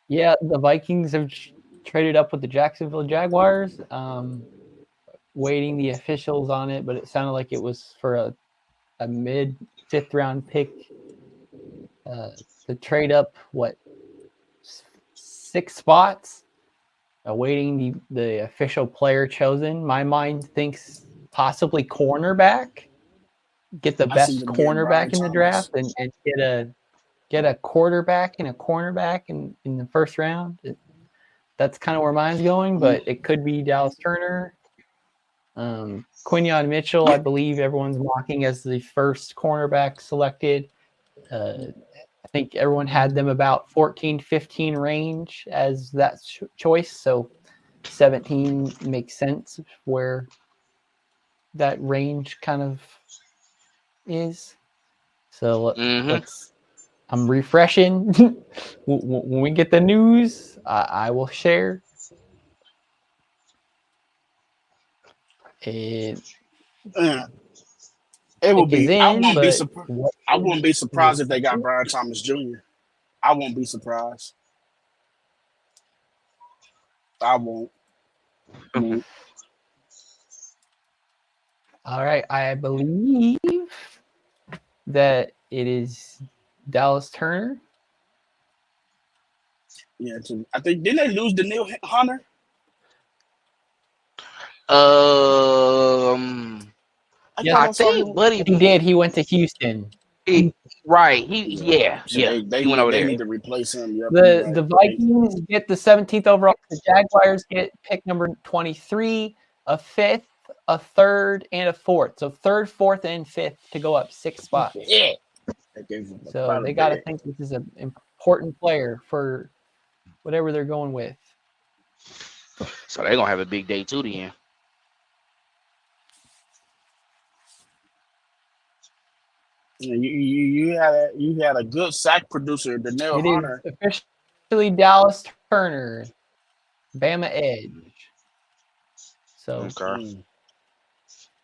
Yeah, the Vikings have traded up with the Jacksonville Jaguars, waiting the officials on it, but it sounded like it was for a mid 5th round pick to trade up 6 spots, awaiting the official player chosen. My mind thinks possibly cornerback. Get the best cornerback in the draft and get a quarterback and a cornerback in the 1st round. That's kind of where mine's going, but it could be Dallas Turner. Quinyon Mitchell, I believe everyone's mocking as the first cornerback selected. I think everyone had them about 14, 15 range as that choice. So 17 makes sense where that range kind of is. So let's. I'm refreshing. When we get the news, I will share. It will be. In, I wouldn't be surprised if they got Brian Thomas Jr. I won't be surprised. I won't. All right, I believe that it is Dallas Turner. Yeah, I think didn't they lose Daniil Hunter? I think, buddy, he did. He went to Houston. Right. He went over there. They need to replace him. Yep, the Vikings get the 17th overall. The Jaguars get pick number 23, a 5th, a 3rd, and a 4th. So 3rd, 4th, and 5th to go up 6 spots. Yeah. So they got to think this is an important player for whatever they're going with. So they're gonna have a big day too, then. You had a good sack producer, Daniil Hunter. Officially Dallas Turner, Bama edge. So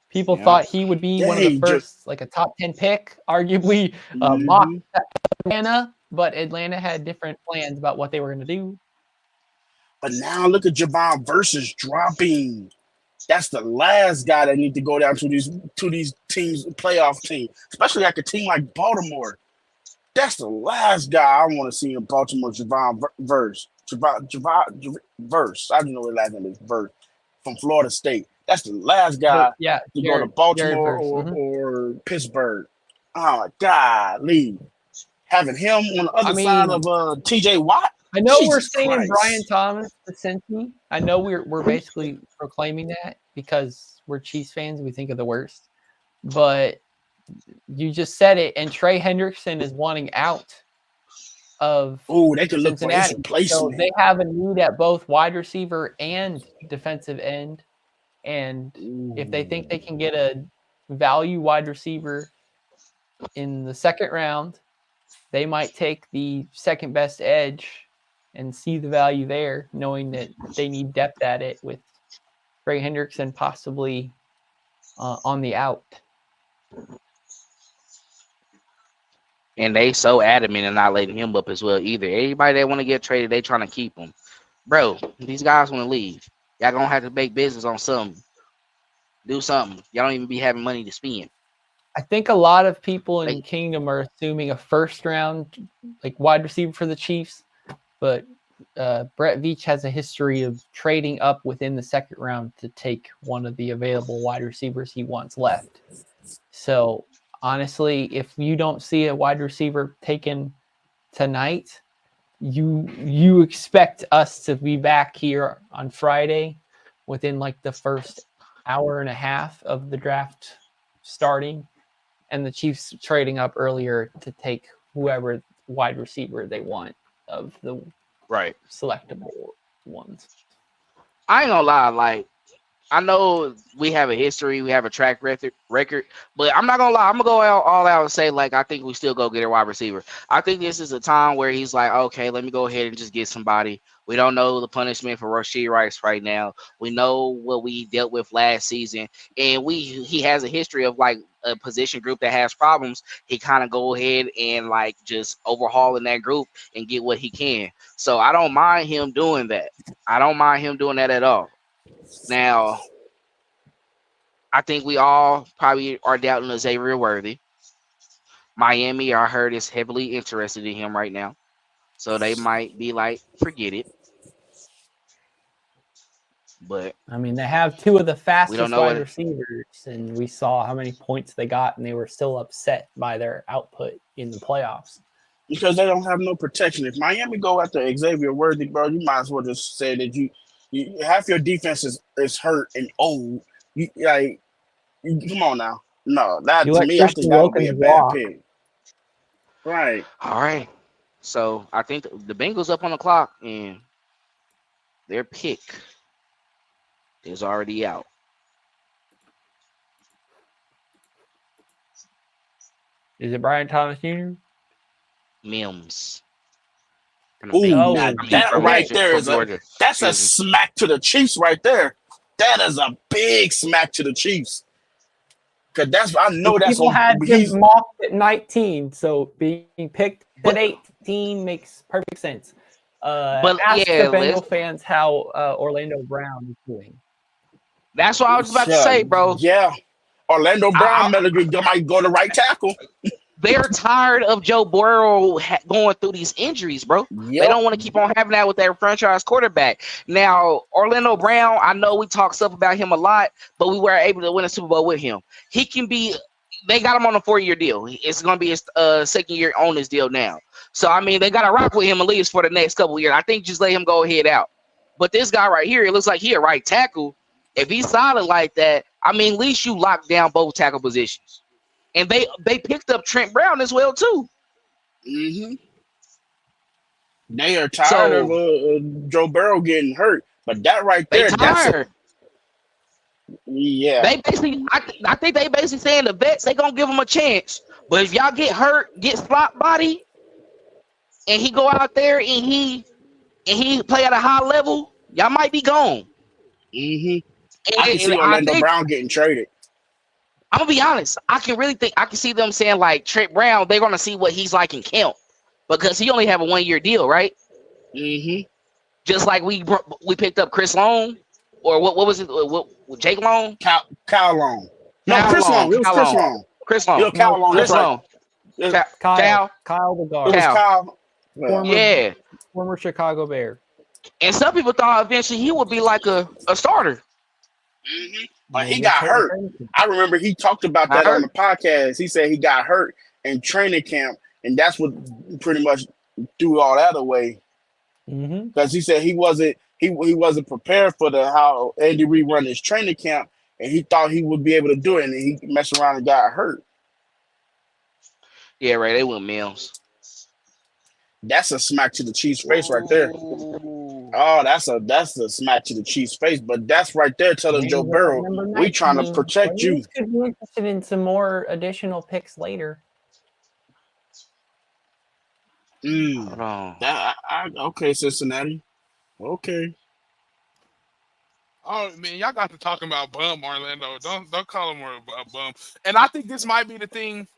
people thought he would be one of the first, like a top 10 pick, arguably mock Atlanta, but Atlanta had different plans about what they were going to do. But now look at Javon versus dropping. That's the last guy that need to go down to these teams, playoff team, especially like a team like Baltimore. That's the last guy I want to see in Baltimore. Javon Verse. Javon Verse. I don't know what last name is. Verse from Florida State. That's the last guy to go to Baltimore or Pittsburgh. Oh my God, Lee. Having him on the other side of TJ Watt. I know we're saying Brian Thomas to Cincy. I know we're basically proclaiming that because we're Chiefs fans. We think of the worst. But you just said it, and Trey Hendrickson is wanting out of they could look for his replacement. So they have a need at both wide receiver and defensive end. And if they think they can get a value wide receiver in the 2nd round, they might take the 2nd best edge and see the value there, knowing that they need depth at it with Trey Hendrickson possibly on the out. And they so adamant and not letting him up as well either. Everybody that want to get traded, they trying to keep him. Bro, these guys want to leave. Y'all gonna have to make business on something. Do something. Y'all don't even be having money to spend. I think a lot of people in Kingdom are assuming a 1st round like wide receiver for the Chiefs, but Brett Veach has a history of trading up within the 2nd round to take one of the available wide receivers he wants left. So honestly, if you don't see a wide receiver taken tonight, you expect us to be back here on Friday within like the first hour and a half of the draft starting, and the Chiefs trading up earlier to take whoever wide receiver they want of the Right. selectable ones. I ain't gonna lie, like I know we have a history, we have a track record, but I'm not gonna lie. I'm gonna go all out and say like I think we still go get a wide receiver. I think this is a time where he's like, okay, let me go ahead and just get somebody. We don't know the punishment for Rashee Rice right now. We know what we dealt with last season, and he has a history of like a position group that has problems. He kind of go ahead and like just overhauling that group and get what he can. So I don't mind him doing that. I don't mind him doing that at all. Now, I think we all probably are doubting Xavier Worthy. Miami, I heard, is heavily interested in him right now. So they might be like, forget it. But I mean, they have two of the we don't fastest know wide what. receivers, and we saw how many points they got, and they were still upset by their output in the playoffs. Because they don't have no protection. If Miami go after Xavier Worthy, bro, you might as well just say that you half your defense is hurt and old. Come on now. No, that You to let me, I think Christian that would be a Wilkins bad walk. pick. Right. All right. So I think the Bengals up on the clock, and their pick is already out. Is it Brian Thomas Jr.? Mims. From the Ooh, Bengals. now Oh, that right there From is Georgia. that's a Excuse me. smack to the Chiefs right there. That is a big smack to the Chiefs. Cause I know that's people on had he's him mocked at 19, so being picked But at 18 makes perfect sense. Ask the yeah, Bengal fans how Orlando Brown is doing. that's what I was about to say, bro. yeah. Orlando I, Brown might go to right tackle. They're tired of Joe Burrow going through these injuries, bro. They Yep. don't want to keep on having that with their franchise quarterback. Now, Orlando Brown, I know we talk stuff about him a lot, but we were able to win a Super Bowl with him. He can be. They got him on a 4-year deal. It's going to be his second year on this deal now. So I mean, they got to rock with him at least for the next couple of years. I think just let him go ahead out. But this guy right here, it looks like he a right tackle. If he's solid like that, I mean, at least you lock down both tackle positions. And they picked up Trent Brown as well too. Mm-hmm. They are tired of So Joe Burrow getting hurt, but that right they there, tired. yeah. They basically, I think they basically saying the vets they gonna give him a chance. But if y'all get hurt, get slot body, and he go out there and he play at a high level, y'all might be gone. Mm-hmm. I can And see I Orlando think Brown getting traded. I'm gonna be honest. I can see them saying like Trent Brown. They're gonna see what he's like in camp because he only have a 1-year deal, right? Mm-hmm. Just like we picked up Chris Long, or what was it? What Jake Long? Cal Long. No, Cal Chris Long. Long. It was Cal Chris Long. Long. Chris You Long. know, Cal Long. That's Chris right. Long. It, Kyle the it guard, was Cal. Cal. Yeah. former Chicago Bear. And some people thought eventually he would be like a starter. Mm-hmm. But And then he gets got hurt in hurt. training. I remember he talked about Got that on hurt. the podcast. He said he got hurt in training camp, and that's what pretty much threw all that away. Mm-hmm. Because he said he wasn't prepared for how Andy Reid run his training camp, and he thought he would be able to do it, and he messed around and got hurt. Yeah, right. They went Mills. That's a smack to the Chiefs' face right there. Ooh. Oh, that's a smack to the Chiefs' face. But that's right there telling Joe Burrow, Number we trying to 19. protect you. Williams could be interested in some more additional picks later. Hold on. Okay, Cincinnati. Okay. Oh man, y'all got to talking about bum Orlando. Don't call him a bum. And I think this might be the thing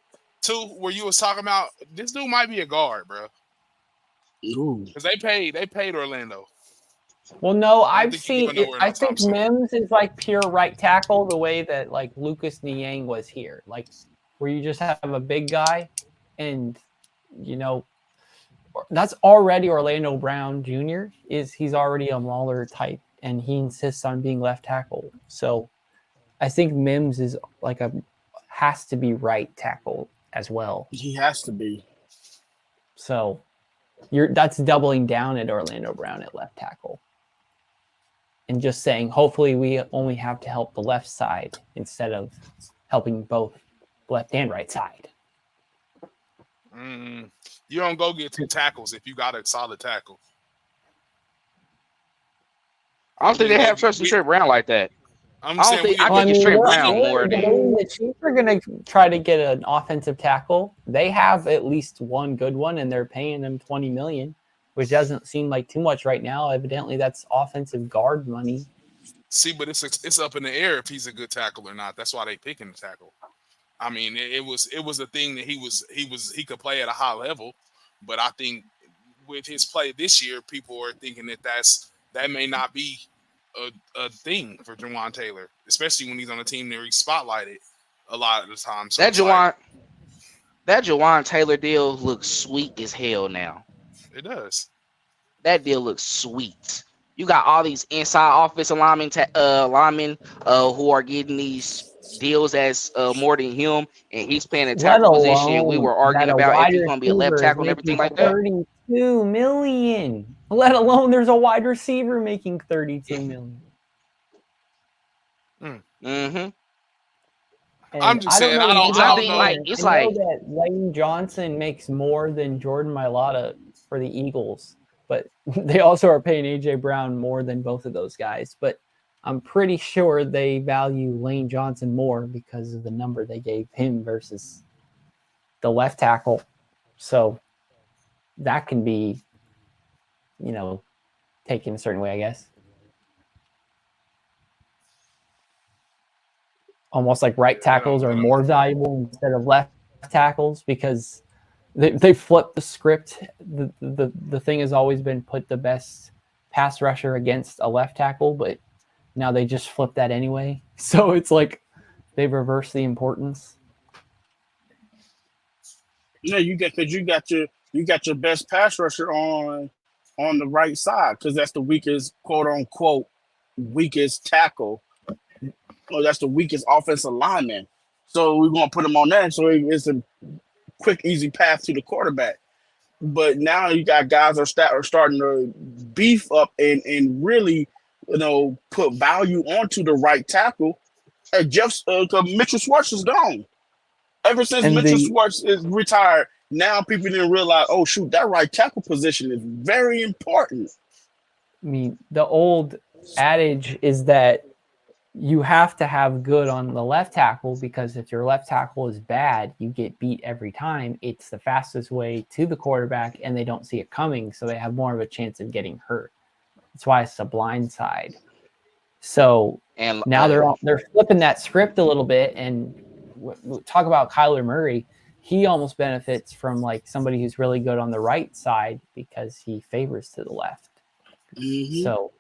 too, where you was talking about this dude might be a guard, bro. Ooh. Because they paid Orlando. Well, no, I don't I've think he seen going it. nowhere I no time think soon. Mims is like pure right tackle, the way that like Lucas Niang was here, like where you just have a big guy, and you know that's already Orlando Brown Jr. He's already a Mauler type, and he insists on being left tackle. So I think Mims is like has to be right tackle as well. He has to be. So that's doubling down at Orlando Brown at left tackle. And just saying, hopefully we only have to help the left side instead of helping both left and right side. You don't go get 2 tackles if you got a solid tackle. I don't think they have trust in Trey Brown like that. I'm I don't saying think. we, I think it's Trey Brown more the than. way the Chiefs are going to try to get an offensive tackle. They have at least one good one, and they're paying them $20 million, which doesn't seem like too much right now. Evidently, that's offensive guard money. see, but it's up in the air if he's a good tackle or not. That's why they picking the tackle. I mean, it was a thing that he could play at a high level, but I think with his play this year, people are thinking that may not be a thing for Jawan Taylor, especially when he's on a team that he's spotlighted a lot of the time. So That Jawan Taylor deal looks sweet as hell now. it does. That deal looks sweet. You got all these inside offensive linemen who are getting these deals as more than him, and he's playing a tackle position. We were arguing about if he's going to be a left tackle and everything like that. $32 million. Let alone there's a wide receiver making $32 million. Mm-hmm. I'm just saying, I don't know. I know that Lane Johnson makes more than Jordan Mailata for the Eagles, but they also are paying AJ Brown more than both of those guys. But I'm pretty sure they value Lane Johnson more because of the number they gave him versus the left tackle. So that can be, taken a certain way, I guess. Almost like right tackles are more valuable instead of left tackles because they flipped the script. The thing has always been put the best pass rusher against a left tackle, but now they just flip that anyway. So it's like they've reversed the importance. You got your best pass rusher on the right side because that's the weakest, quote unquote, weakest tackle. Or that's the weakest offensive lineman. So we're gonna put him on that. So it's a quick, easy path to the quarterback. But now you got guys are starting to beef up and really, put value onto the right tackle. And Mitchell Schwartz is gone. Ever since Mitchell Schwartz is retired, now people didn't realize, oh shoot, that right tackle position is very important. I mean, the old adage is that you have to have good on the left tackle because if your left tackle is bad, you get beat every time. It's the fastest way to the quarterback and they don't see it coming. So they have more of a chance of getting hurt. That's why it's a blind side. So now they're flipping that script a little bit and talk about Kyler Murray. He almost benefits from like somebody who's really good on the right side because he favors to the left. Mm-hmm. So,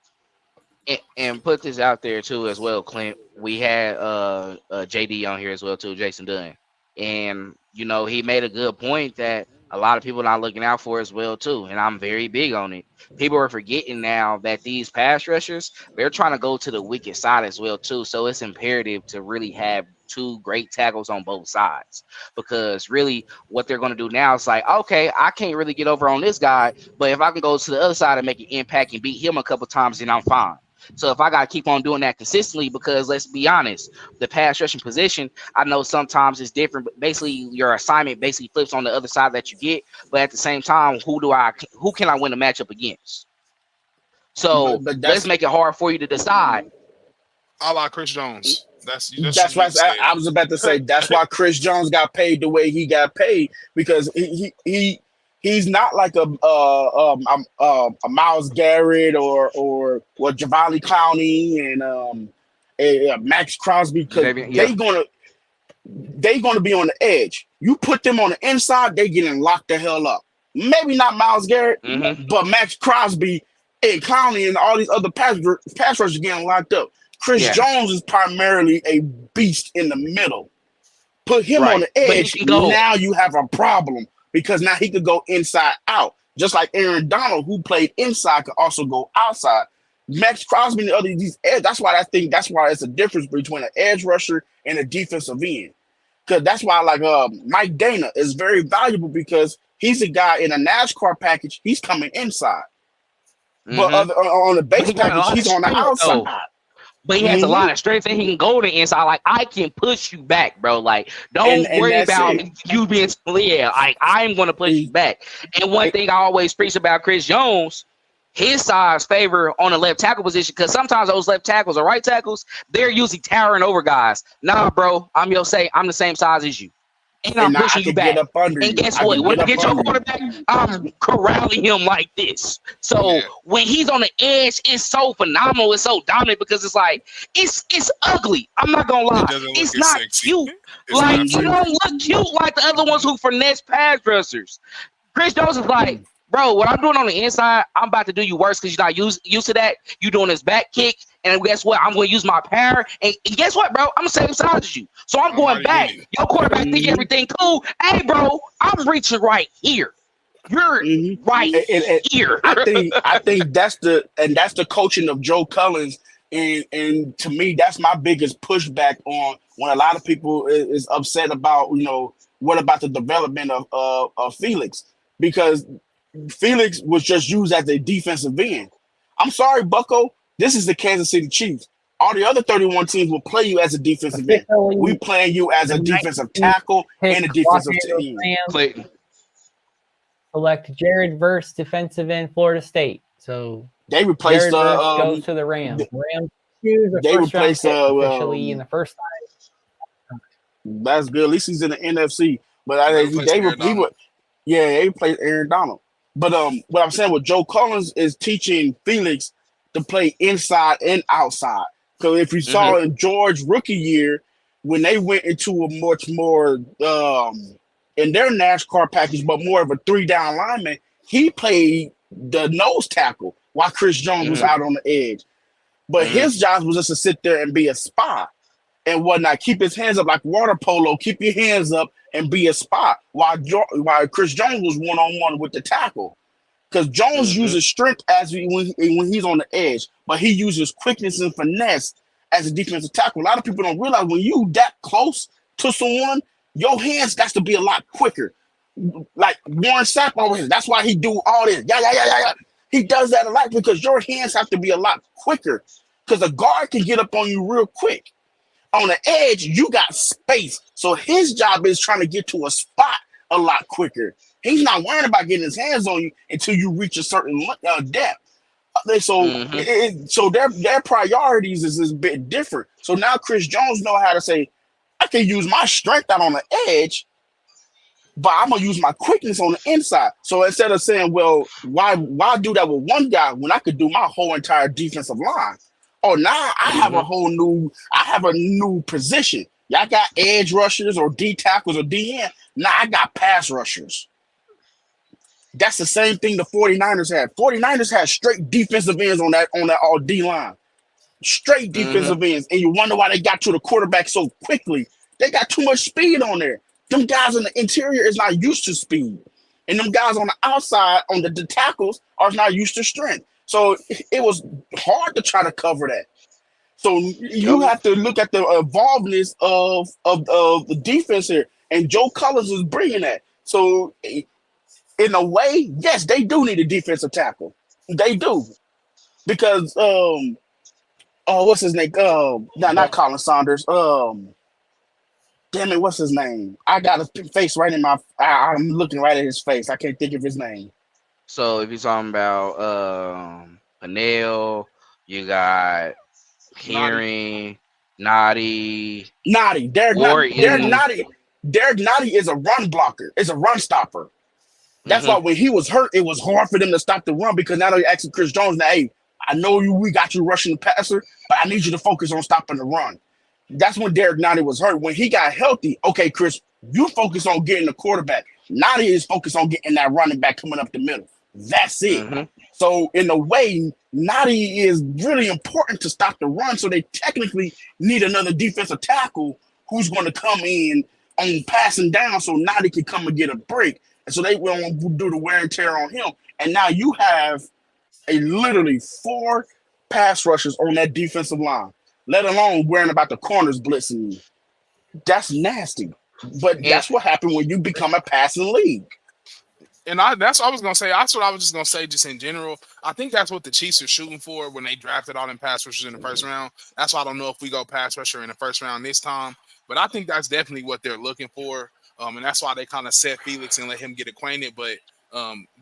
and put this out there too as well, Clint. We had JD on here as well too, Jason Dunn, and he made a good point that a lot of people are not looking out for as well too, and I'm very big on it. People are forgetting now that these pass rushers, they're trying to go to the wicked side as well too. So it's imperative to really have two great tackles on both sides because really what they're going to do now is like, okay, I can't really get over on this guy, but if I can go to the other side and make an impact and beat him a couple times, then I'm fine. So if I got to keep on doing that consistently, because let's be honest, the pass rushing position, I know sometimes it's different, but basically your assignment basically flips on the other side that you get. But at the same time, who can I win a matchup against? So but let's make it hard for you to decide. A la Chris Jones. That's why I was about to say that's why Chris Jones got paid the way he got paid because he's not like a Myles Garrett or Javale Clowney and Max Crosby because they gonna be on the edge. You put them on the inside, they getting locked the hell up. Maybe not Myles Garrett, but Max Crosby and Clowney and all these other pass rushers getting locked up. Chris Jones is primarily a beast in the middle. Put him on the edge. Now you have a problem. Because now he could go inside out. Just like Aaron Donald, who played inside, could also go outside. Max Crosby and the other these edge. That's why it's a difference between an edge rusher and a defensive end. Because that's why Mike Dana is very valuable because he's a guy in a NASCAR package, he's coming inside. But on the base package, he's on the outside. But he has a lot of strength and he can go to the inside. Like, I can push you back, bro. Like, don't worry about you being I'm going to push you back. And one thing I always preach about Chris Jones, his size favor on the left tackle position because sometimes those left tackles or right tackles, they're usually towering over guys. Nah, bro, I'm the same size as you. And I'm And I pushing you could get back. up under And you. guess I what? could When get I up get your under you. quarterback, I'm corralling him like this. So Yeah. when he's on the edge, it's so phenomenal. It's so dominant because it's like it's ugly. I'm not gonna It lie. doesn't look It's as not sexy. cute. It's Like not it sexy. don't look cute like the other ones who finesse pass rushers. Chris Jones is like, bro, what I'm doing on the inside, I'm about to do you worse because you're not used to that. You doing this back kick, and guess what? I'm going to use my power, and guess what, bro? I'm the same size as you, so I'm going Almighty back. unit. Your quarterback think everything cool. Hey, bro, I'm reaching right here. You're right And here. I think that's the coaching of Joe Collins, and to me that's my biggest pushback on when a lot of people is upset about what about the development of Felix, because Felix was just used as a defensive end. I'm sorry, Bucko. This is the Kansas City Chiefs. All the other 31 teams will play you as a defensive end. We playing you as a defensive tackle and a defensive end. Rams Clayton. select Jared Verse, defensive end, Florida State. So They replaced Jared Verse goes to the Rams. Rams choose a they first round replaced pick officially in the first time. that's good. At least he's in the NFC. But They replaced Aaron Donald. they replaced Aaron Donald. But what I'm saying with Joe Collins is teaching Felix to play inside and outside. So if you saw in George rookie year, when they went into a much more in their NASCAR package, but more of a 3-down lineman, he played the nose tackle while Chris Jones was out on the edge. But his job was just to sit there and be a spy and whatnot. Keep his hands up like water polo. Keep your hands up and be a spy while Chris Jones was one-on-one with the tackle. Because Jones uses strength when he's on the edge, but he uses quickness and finesse as a defensive tackle. A lot of people don't realize when you that close to someone, your hands got to be a lot quicker. Like Warren Sapp always, that's why he do all this. Yeah. He does that a lot because your hands have to be a lot quicker. Because a guard can get up on you real quick. On the edge, you got space. So his job is trying to get to a spot a lot quicker. He's not worrying about getting his hands on you until you reach a certain depth. So their priorities is a bit different. So now Chris Jones know how to say, I can use my strength out on the edge, but I'm gonna use my quickness on the inside. So instead of saying, well, why do that with one guy when I could do my whole entire defensive line? Oh, now I have a new position. Y'all got edge rushers or D tackles or DN. Now I got pass rushers. That's the same thing the 49ers had. 49ers had straight defensive ends on that all D line. Straight defensive ends. And you wonder why they got to the quarterback so quickly. They got too much speed on there. Them guys in the interior is not used to speed. And them guys on the outside, on the tackles, are not used to strength. So it was hard to try to cover that. So you have to look at the evolvedness of the defense here. And Joe Collins is bringing that. So in a way, yes, they do need a defensive tackle. They do. Because what's his name? Not Colin Saunders. Damn it, what's his name? I got his face right in my. I'm looking right at his face. I can't think of his name. So if you're talking about Panel, you got Hearing, Naughty. Derek Naughty is a run blocker. It's a run stopper. That's why when he was hurt, it was hard for them to stop the run because now they're asking Chris Jones, now, hey, I know we got you rushing the passer, but I need you to focus on stopping the run. That's when Derek Naughty was hurt. When he got healthy, okay, Chris, you focus on getting the quarterback. Naughty is focused on getting that running back coming up the middle. That's it. So in a way, Naughty is really important to stop the run. So they technically need another defensive tackle who's going to come in on passing down so Naughty can come and get a break. And so they will do the wear and tear on him. And now you have literally 4 pass rushers on that defensive line, let alone worrying about the corners blitzing you. That's nasty. But that's what happened when you become a passing league. And that's what I was gonna say. That's what I was just gonna say, just in general. I think that's what the Chiefs are shooting for when they drafted all them pass rushers in the first round. That's why I don't know if we go pass rusher in the first round this time, but I think that's definitely what they're looking for. And that's why they kind of set Felix and let him get acquainted. But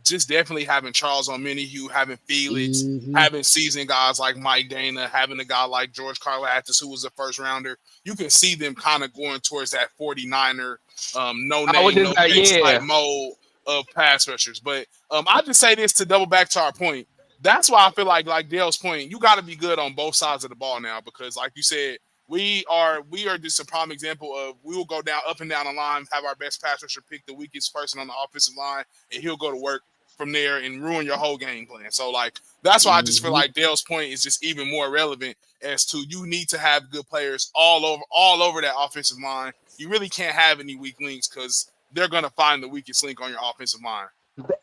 Just definitely having Charles Omenihu, having Felix, Mhm. having seasoned guys like Mike Dana, having a guy like George Karlaftis, who was a first rounder. You can see them kind of going towards that 49er, no I would name, just no face yeah. type mode of pass rushers. But I just say this to double back to our point. That's why I feel like Dale's point, you got to be good on both sides of the ball now, because like you said, we are just a prime example of we will go down up and down the line, have our best pass rusher pick the weakest person on the offensive line, and he'll go to work from there and ruin your whole game plan. So like that's why I just feel like Dale's point is just even more relevant as to you need to have good players all over that offensive line. You really can't have any weak links because they're gonna find the weakest link on your offensive line.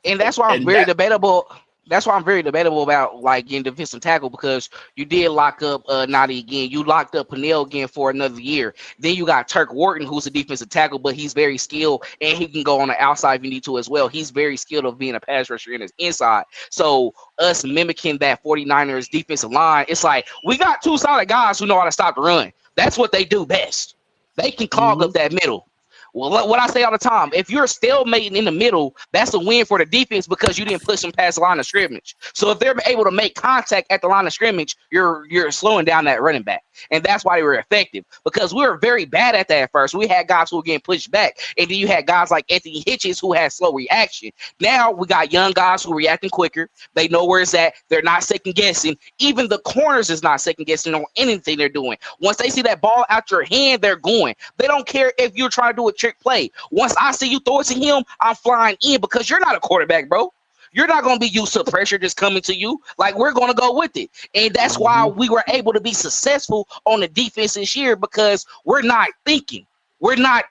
And that's why I'm And very that debatable. That's why I'm very debatable about like getting defensive tackle, because you did lock up Nadi again. You locked up Peniel again for another year. Then you got Turk Wharton, who's a defensive tackle, but he's very skilled and he can go on the outside if you need to as well. He's very skilled of being a pass rusher in his inside. So us mimicking that 49ers defensive line, it's like we got two solid guys who know how to stop the run. That's what they do best. They can clog up that middle. Well, what I say all the time, if you're stalemating in the middle, that's a win for the defense because you didn't push them past the line of scrimmage. So if they're able to make contact at the line of scrimmage, you're slowing down that running back. And that's why they were effective, because we were very bad at that at first. We had guys who were getting pushed back, and then you had guys like Anthony Hitchens who had slow reaction. Now we got young guys who are reacting quicker. They know where it's at. They're not second guessing. Even the corners is not second guessing on anything they're doing. Once they see that ball out your hand, they're going. They don't care if you're trying to do a trick play. Once I see you throw it to him, I'm flying in, because you're not a quarterback, bro. You're not going to be used to pressure just coming to you. Like, we're going to go with it. And that's why we were able to be successful on the defense this year, because we're not thinking. We're not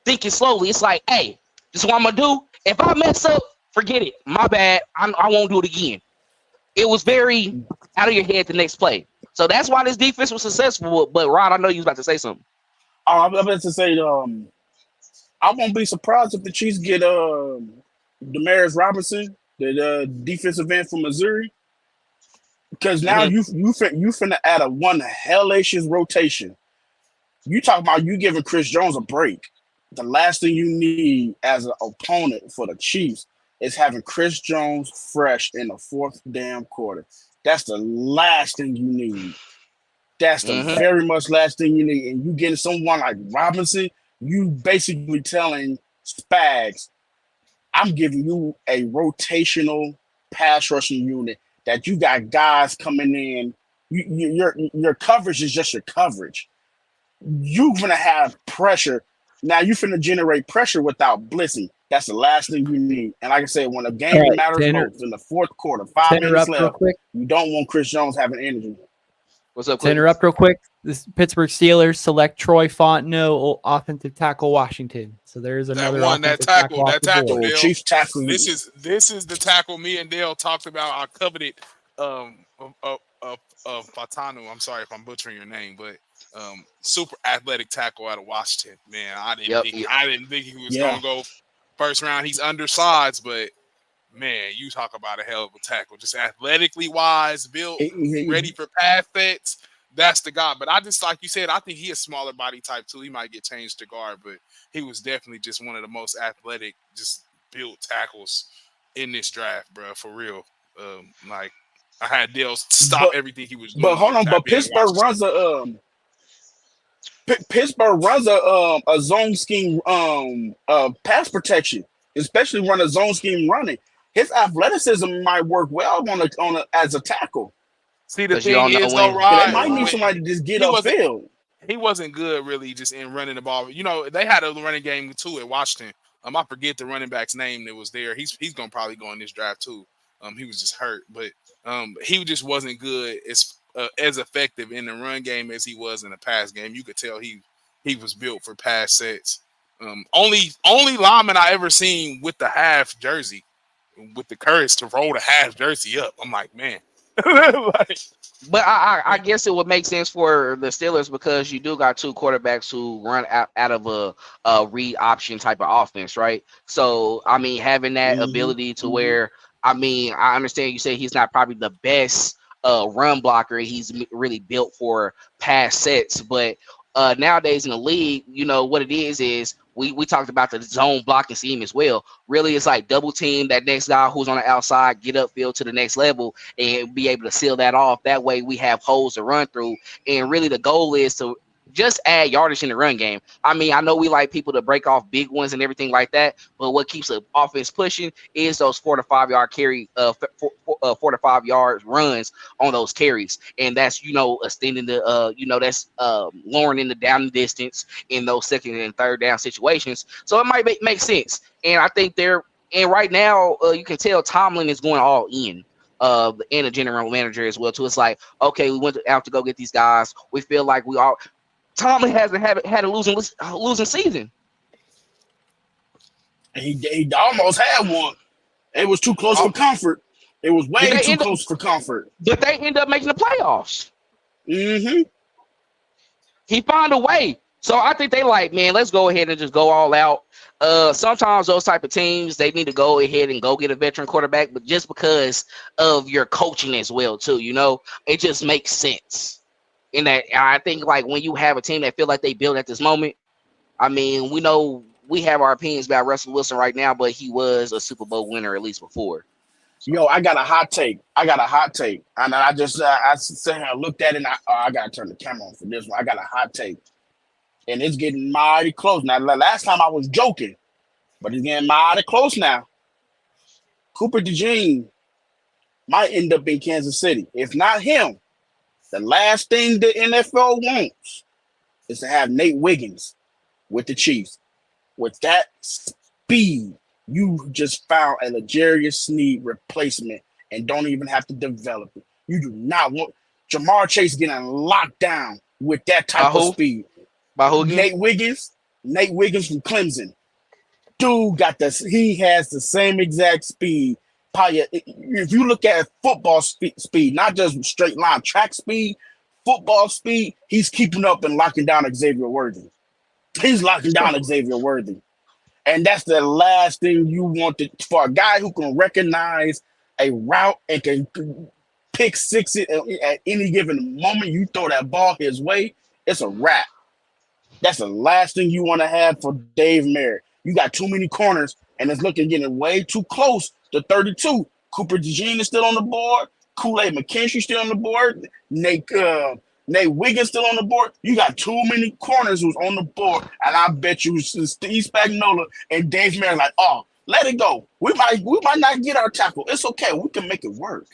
thinking slowly. It's like, hey, this is what I'm going to do. If I mess up, forget it. My bad. I won't do it again. It was very out of your head the next play. So that's why this defense was successful. But, Rod, I know you was about to say something. I'm about to say, I won't be surprised if the Chiefs get Demaris Robinson, the defensive end from Missouri, because now you finna add a one hellacious rotation. You talk about you giving Chris Jones a break. The last thing you need as an opponent for the Chiefs is having Chris Jones fresh in the fourth damn quarter. That's the last thing you need. That's the very much last thing you need. And you getting someone like Robinson, you basically telling Spags, I'm giving you a rotational pass rushing unit that you got guys coming in. Your coverage is just your coverage. You're going to have pressure. Now you're going to generate pressure without blitzing. That's the last thing you need. And like I said, when a game matters most in the fourth quarter, 5 minutes left, you don't want Chris Jones having energy. What's up, To interrupt real quick, this Pittsburgh Steelers select Troy Fontenot, offensive tackle, Washington. So there's another that tackle, Dale. Chiefs tackle. This is the tackle me and Dale talked about. I coveted Fatanu. I'm sorry if I'm butchering your name, but super athletic tackle out of Washington. Man, I didn't think he was gonna go first round. He's undersized, but man, you talk about a hell of a tackle. Just athletically wise, built, ready for pass sets. That's the guy. But I just, like you said, I think he is smaller body type too. He might get changed to guard, but he was definitely just one of the most athletic, just built tackles in this draft, bro. For real. Like I had Dale stop everything he was doing. But hold on, but Pittsburgh runs a zone scheme pass protection, especially run a zone scheme running. His athleticism might work well on as a tackle. See, the thing is, though, Rod, they might need somebody to just get upfield. He wasn't good, really, just in running the ball. You know, they had a running game too at Washington. I forget the running back's name that was there. He's gonna probably go in this draft too. He was just hurt, but he just wasn't good as effective in the run game as he was in the pass game. You could tell he was built for pass sets. Only lineman I ever seen with the half jersey, with the courage to roll the half jersey up. I'm like, man. But I guess it would make sense for the Steelers because you do got two quarterbacks who run out of a read option type of offense, right? So, I mean, having that ability to where, I mean, I understand you say he's not probably the best run blocker. He's really built for pass sets. But nowadays in the league, you know, what it is we talked about the zone blocking scheme as well. Really, it's like double team that next guy who's on the outside, get upfield to the next level, and be able to seal that off. That way, we have holes to run through. And really, the goal is to just add yardage in the run game. I mean, I know we like people to break off big ones and everything like that, but what keeps the offense pushing is those 4 to 5 yard carry, 4 to 5 yards runs on those carries, and that's extending the that's lowering the down distance in those second and third down situations. So it might make sense, and I think right now you can tell Tomlin is going all in. And a general manager as well too. It's like, okay, we went out to go get these guys. We feel like Tomlin hasn't had a losing season. He almost had one. It was too close for comfort. It was way too close for comfort. But they end up making the playoffs. Mm-hmm. He found a way. So I think they like, man, let's go ahead and just go all out. Sometimes those type of teams, they need to go ahead and go get a veteran quarterback, but just because of your coaching as well too, it just makes sense. In that, I think like when you have a team that feel like they built at this moment, I mean, we know we have our opinions about Russell Wilson right now, but he was a Super Bowl winner at least before. Yo, I got a hot take. And I just I sat here and looked at it, and I got to turn the camera on for this one. I got a hot take. And it's getting mighty close. Now, last time I was joking, but it's getting mighty close now. Cooper DeJean might end up in Kansas City. If not him, the last thing the NFL wants is to have Nate Wiggins with the Chiefs. With that speed, you just found a L'Jarius Sneed replacement and don't even have to develop it. You do not want Jamar Chase getting locked down with that type of speed. By who again? Nate Wiggins from Clemson. Dude he has the same exact speed. If you look at football speed, not just straight line track speed, football speed, he's keeping up and locking down Xavier Worthy. He's locking down Xavier Worthy. And that's the last thing you want for a guy who can recognize a route and can pick six it at any given moment. You throw that ball his way, it's a wrap. That's the last thing you want to have for Dave Merritt. You got too many corners, and it's getting way too close to 32. Cooper DeJean is still on the board. Kool-Aid McKinstry still on the board. Nate Wiggins still on the board. You got too many corners who's on the board, and I bet you Steve Spagnuolo and Dave Merritt like, oh, let it go. We might not get our tackle. It's okay. We can make it work.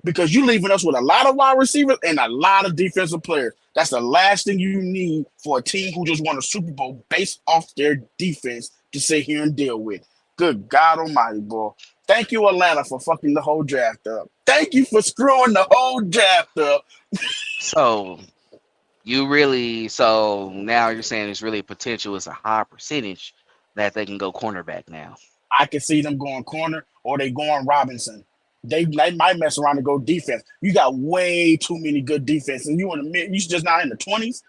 Because you're leaving us with a lot of wide receivers and a lot of defensive players. That's the last thing you need for a team who just won a Super Bowl based off their defense to sit here and deal with. Good God almighty, boy. Thank you, Atlanta, for fucking the whole draft up. Thank you for screwing the whole draft up. So now you're saying it's really potential. It's a high percentage that they can go cornerback now. I can see them going corner or they going Robinson. They might mess around and go defense. You got way too many good defense, and you just not in the 20s.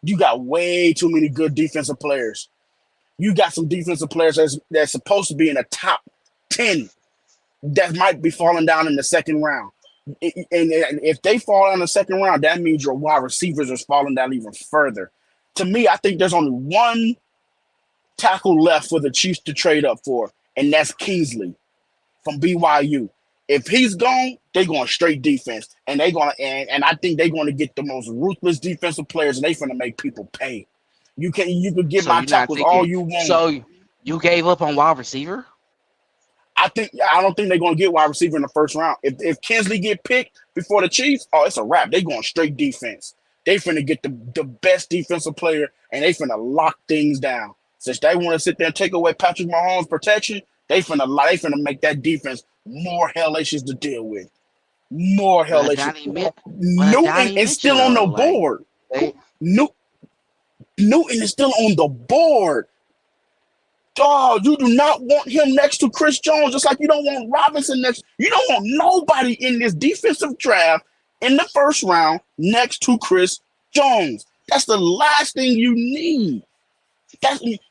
You got way too many good defensive players. You got some defensive players that's supposed to be in the top 10 that might be falling down in the second round. And if they fall down in the second round, that means your wide receivers are falling down even further. To me, I think there's only one tackle left for the Chiefs to trade up for, and that's Kingsley from BYU. If he's gone, they're going straight defense, and I think they're going to get the most ruthless defensive players, and they're going to make people pay. You could give my tackles all you want. So you gave up on wide receiver? I don't think they're going to get wide receiver in the first round. If Kingsley get picked before the Chiefs, it's a wrap. They're going straight defense. They finna get the best defensive player, and they finna lock things down. Since they want to sit there and take away Patrick Mahomes' protection, they finna make that defense more hellacious to deal with. More hellacious. Newton is still on the board. Newton is still on the board. Dog, you do not want him next to Chris Jones, just like you don't want Robinson next. You don't want nobody in this defensive draft in the first round next to Chris Jones. That's the last thing you need.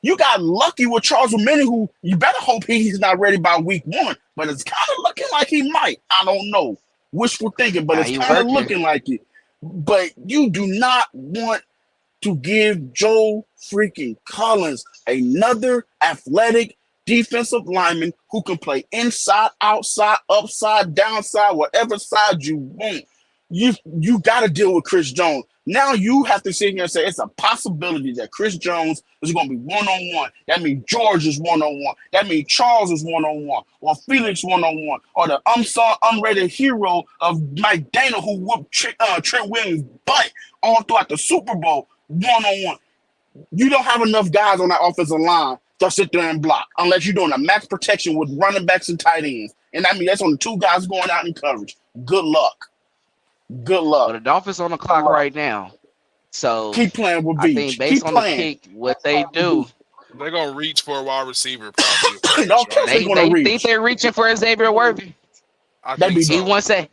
You got lucky with Charles Omeni, who you better hope he's not ready by week 1, but it's kind of looking like he might. I don't know. Wishful thinking, but it's kind of looking like it. But you do not want to give Joe freaking Collins another athletic defensive lineman who can play inside, outside, upside, downside, whatever side you want. You got to deal with Chris Jones. Now you have to sit here and say it's a possibility that Chris Jones is going to be one-on-one. That means George is one-on-one. That means Charles is one-on-one, or Felix one-on-one, or the unsung, unrated hero of Mike Dana who whooped Trent Williams' butt all throughout the Super Bowl one-on-one. You don't have enough guys on that offensive line to sit there and block unless you're doing a max protection with running backs and tight ends. And I mean, that's on the two guys going out in coverage. Good luck. Good luck. Well, the Dolphins on the clock right now. So keep playing with I Beach. think based on the pick, what they do, they're gonna reach for a wide receiver probably. they think they're reaching for Xavier Worthy. He wants that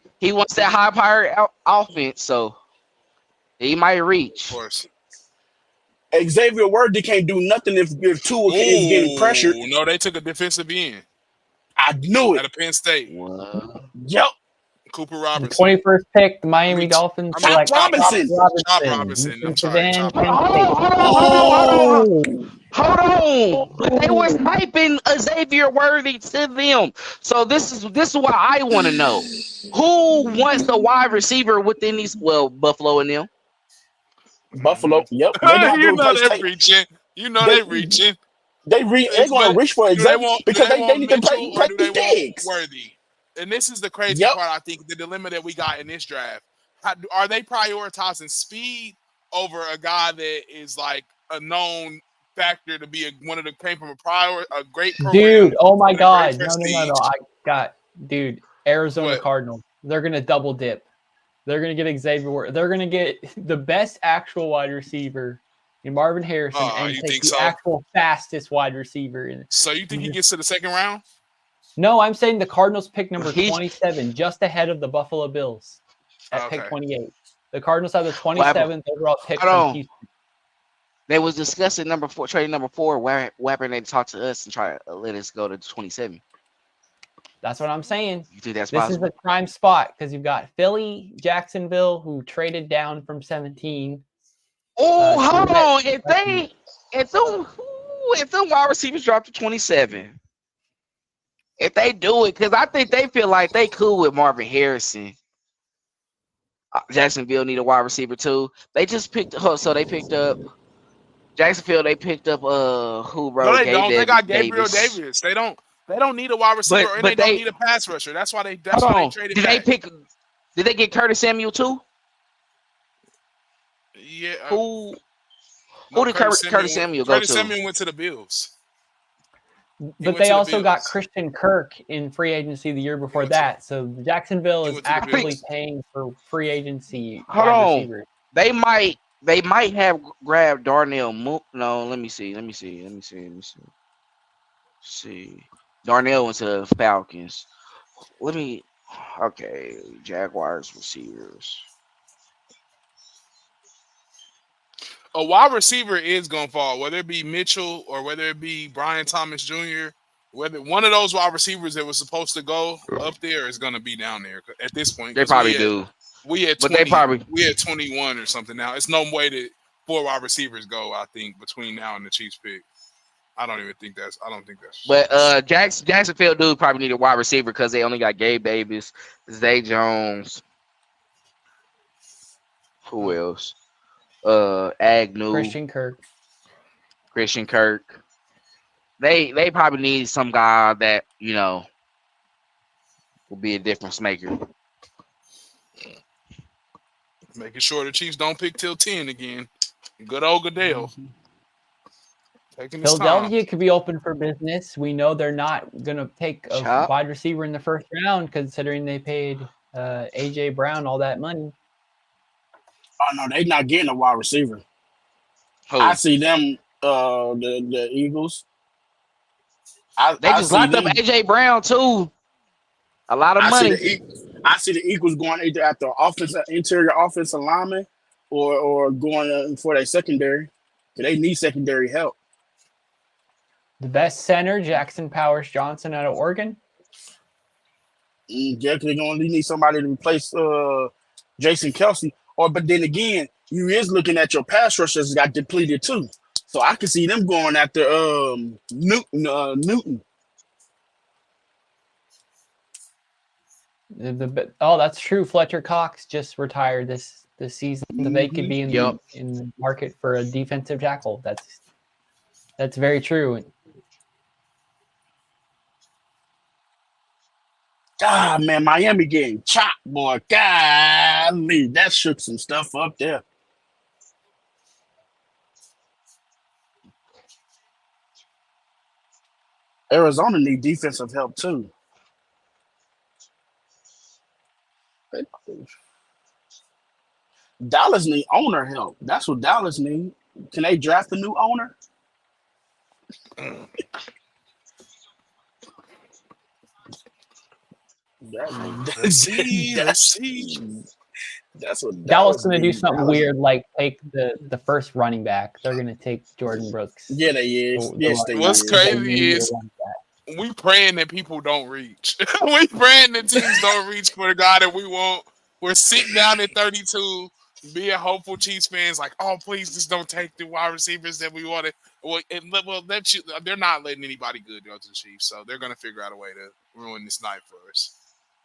high powered offense, so he might reach. Of course. Xavier Worthy can't do nothing if Tua is getting pressured. No, they took a defensive end. I knew it. At Penn State. What? Yep. Cooper Robinson. The 21st pick, the Miami Dolphins select Robinson. Robinson. I'm sorry. Hold on. But they was hyping Xavier Worthy to them. So this is what I want to know. Who wants the wide receiver within these? Well, Buffalo and them. Buffalo. Yep. You know they're reaching. They're reaching. They're going to reach for Xavier because they need to play the digs. Worthy. And this is the crazy part, I think, the dilemma that we got in this draft. Are they prioritizing speed over a guy that is like a known factor to be one of the came from a great program? Dude, oh my God. No. Arizona Cardinals. They're going to double dip. They're going to get Xavier Worthy. They're going to get the best actual wide receiver in Marvin Harrison and take the actual fastest wide receiver. So you think he gets to the second round? No, I'm saying the Cardinals pick number 27, just ahead of the Buffalo Bills at pick 28. The Cardinals have the 27th overall pick from Houston. They was discussing trading number 4, where they talk to us and try to let us go to 27. That's what I'm saying. You think that's possible? This is a prime spot because you've got Philly, Jacksonville, who traded down from 17. Oh, hold on. If them wide receivers drop to 27. If they do it, because I think they feel like they cool with Marvin Harrison. Jacksonville need a wide receiver too. They just picked up. So they picked up Jacksonville. They picked up who, bro? No, they don't. They got Gabriel Davis. They don't need a wide receiver, and they don't need a pass rusher. That's why they traded. Did they get Curtis Samuel too? Yeah. Who did Curtis Samuel go to? Curtis Samuel went to the Bills. But they also got Christian Kirk in free agency the year before that. So Jacksonville is actually paying for free agency. Hold on. They might have grabbed Darnell Mooney. No, let me see. Darnell went to the Falcons. Jaguars receivers. A wide receiver is going to fall, whether it be Mitchell or whether it be Brian Thomas Jr., whether one of those wide receivers that was supposed to go up there is going to be down there at this point. They probably do. We at 21 or something now. It's no way that 4 wide receivers go, I think, between now and the Chiefs pick. I don't think that's. But Jacksonville dude probably need a wide receiver because they only got Gabe Davis, Zay Jones. Who else? Agnew, Christian Kirk. They probably need some guy that will be a difference maker. Making sure the Chiefs don't pick till 10 again. Good old Goodell. Philadelphia could be open for business. We know they're not going to take a wide receiver in the first round, considering they paid AJ Brown all that money. Oh no, they're not getting a wide receiver. Who? I see them, the Eagles. They just locked up AJ Brown too. A lot of money. I see the Eagles going either after interior offensive lineman or going for their secondary. They need secondary help. The best center, Jackson Powers Johnson out of Oregon. They're going to need somebody to replace Jason Kelsey. But then again, you is looking at your pass rushers got depleted too. So I can see them going after Newton. That's true. Fletcher Cox just retired this season. So they could be in Yep. the market for a defensive tackle. That's very true. Ah, man, Miami getting chopped, boy. Golly, that shook some stuff up there. Arizona need defensive help too. Dallas need owner help. That's what Dallas need. Can they draft a new owner? Let's see. That's what Dallas going to do need. something Dallas- weird, like take the first running back. They're going to take Jordan Brooks. Yeah, they is. Yes, they What's is. crazy is we praying that people don't reach. We praying that teams don't reach for the guy that we want. We're sitting down at 32, being hopeful Chiefs fans, like, oh, please just don't take the wide receivers that we wanted. Well, they're not letting anybody good go to the Chiefs, so they're going to figure out a way to ruin this night for us.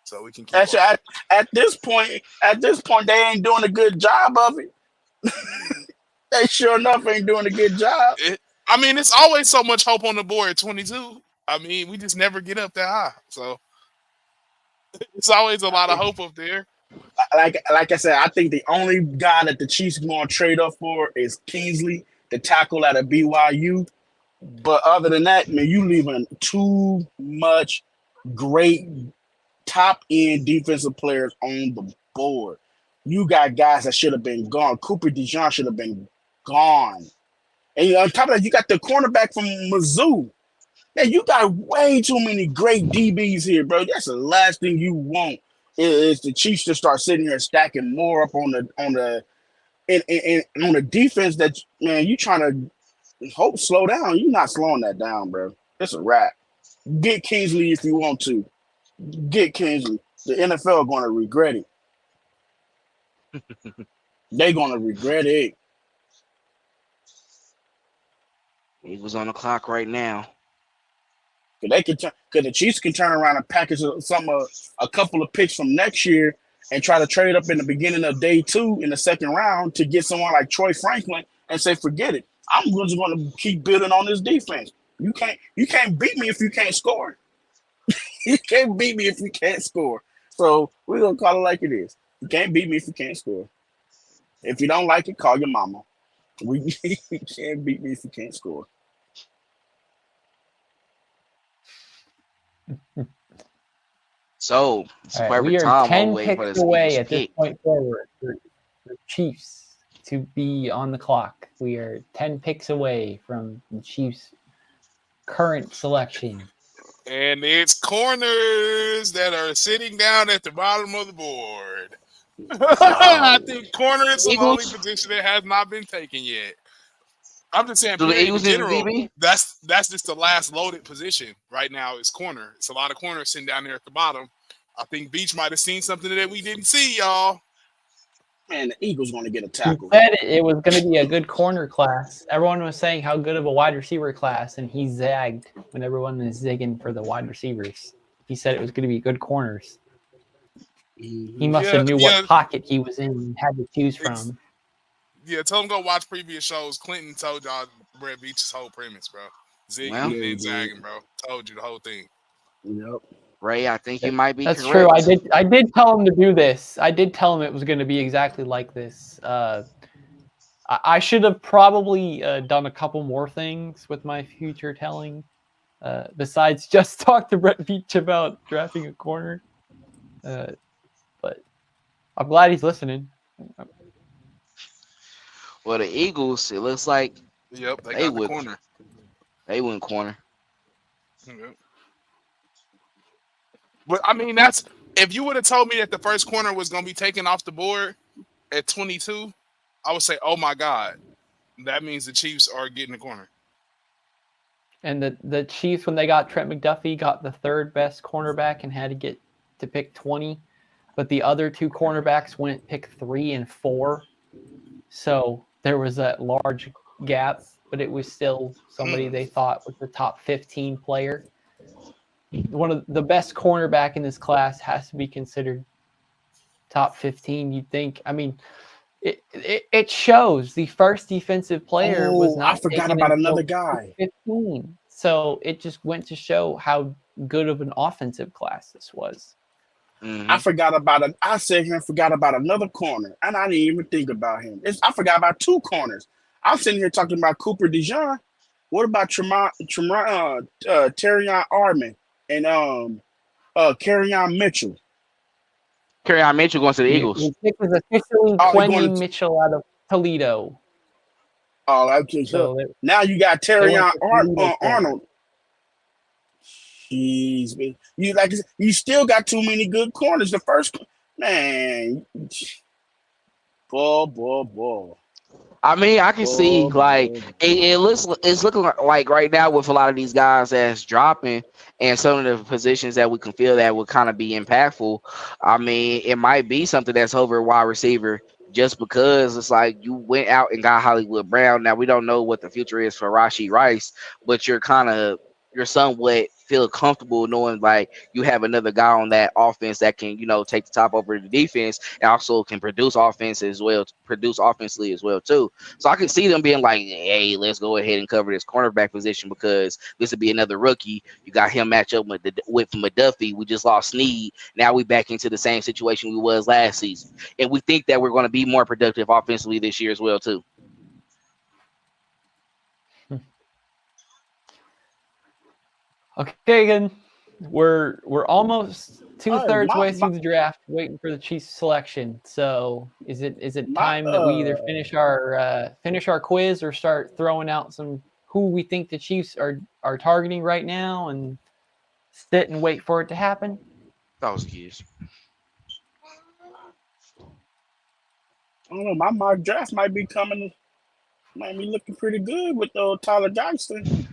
So we can keep Actually, at this point, they ain't doing a good job of it. They sure enough ain't doing a good job. It's always so much hope on the board at 22. We just never get up that high. So it's always a lot of hope up there. Like I said, I think the only guy that the Chiefs going to trade up for is Kingsley, the tackle out of BYU. But other than that, man, you leaving too much great top-end defensive players on the board. You got guys that should have been gone. Cooper DeJean should have been gone. And on top of that, you got the cornerback from Mizzou. Man, you got way too many great DBs here, bro. That's the last thing you want is the Chiefs to start sitting here stacking more up on the defense that, man, you trying to slow down. You're not slowing that down, bro. It's a wrap. Get Kingsley if you want to. Get Kingsley. The NFL going to regret it. They're going to regret it. Eagles on the clock right now. Because the Chiefs can turn around and package a couple of picks from next year and try to trade up in the beginning of day 2 in the second round to get someone like Troy Franklin and say, forget it. I'm just going to keep building on this defense. You can't beat me if you can't score. You can't beat me if you can't score. So we're going to call it like it is. You can't beat me if you can't score. If you don't like it, call your mama. You can't beat me if you can't score. So it's All right, perfect we are time 10 away for picks this away Eagles at this pick. point forward for Chiefs to be on the clock. We are 10 picks away from the Chiefs' current selection. And it's corners that are sitting down at the bottom of the board. I think corner is the only position that has not been taken yet. I'm just saying, Do the period, Eagles in need a general, DB? that's just the last loaded position right now is corner. It's a lot of corners sitting down there at the bottom. I think Beach might have seen something that we didn't see, y'all. Man, the Eagles going to get a He tackle. said it was going to be a good corner class. Everyone was saying how good of a wide receiver class, and he zagged when everyone was zigging for the wide receivers. He said it was going to be good corners. He must have knew what pocket he was in and had to choose from. Yeah, tell him go watch previous shows. Clinton told y'all Brett Beach's whole premise, bro. Zigging and zagging, bro. Told you the whole thing. Yep. Ray, I think you might be That's correct. true. I did tell him to do this. I did tell him it was going to be exactly like this. I should have probably done a couple more things with my future telling, besides just talk to Brett Beach about drafting a corner. But I'm glad he's listening. Well, the Eagles, it looks like Yep, they got the corner. They went corner. Yep. But that's if you would have told me that the first corner was going to be taken off the board at 22, I would say, "Oh my God, that means the Chiefs are getting the corner." And the Chiefs, when they got Trent McDuffie, got the third best cornerback and had to get to pick 20. But the other two cornerbacks went pick 3 and 4. So there was that large gap, but it was still somebody they thought was the top 15 player. One of the best cornerback in this class has to be considered top 15, you'd think. I mean, it shows the first defensive player was Oh, I not forgot taken about another until guy. 15. So it just went to show how good of an offensive class this was. I forgot about it. I said here and forgot about another corner, and I didn't even think about him. I forgot about two corners. I'm sitting here talking about Cooper DeJean. What about Terrion Armin and Kerryon Mitchell? Kerryon Mitchell going to the Eagles. Your pick was officially Oh, he going Quentin to- Mitchell out of Toledo. Oh, okay. So So now you got Terrion Toledo Arnold. Jeez, man. You still got too many good corners. The first man, boy. I mean, I can see like it's looking like right now with a lot of these guys that's dropping and some of the positions that we can feel that would kind of be impactful. I mean, it might be something that's over a wide receiver just because it's like you went out and got Hollywood Brown. Now we don't know what the future is for Rashee Rice, but you're somewhat feel comfortable knowing like you have another guy on that offense that can, take the top over the defense and also can produce offensively as well too. So I can see them being like, hey, let's go ahead and cover this cornerback position because this would be another rookie. You got him match up with McDuffie. We just lost Snead. Now we back into the same situation we was last season. And we think that we're going to be more productive offensively this year as well too. Okay, again, we're almost 2/3 way my- through the draft, waiting for the Chiefs selection. So is it My, time that we either finish our quiz or start throwing out some who we think the Chiefs are targeting right now and sit and wait for it to happen? That was kids. I don't know. My mock draft might be looking pretty good with Tyler Johnston.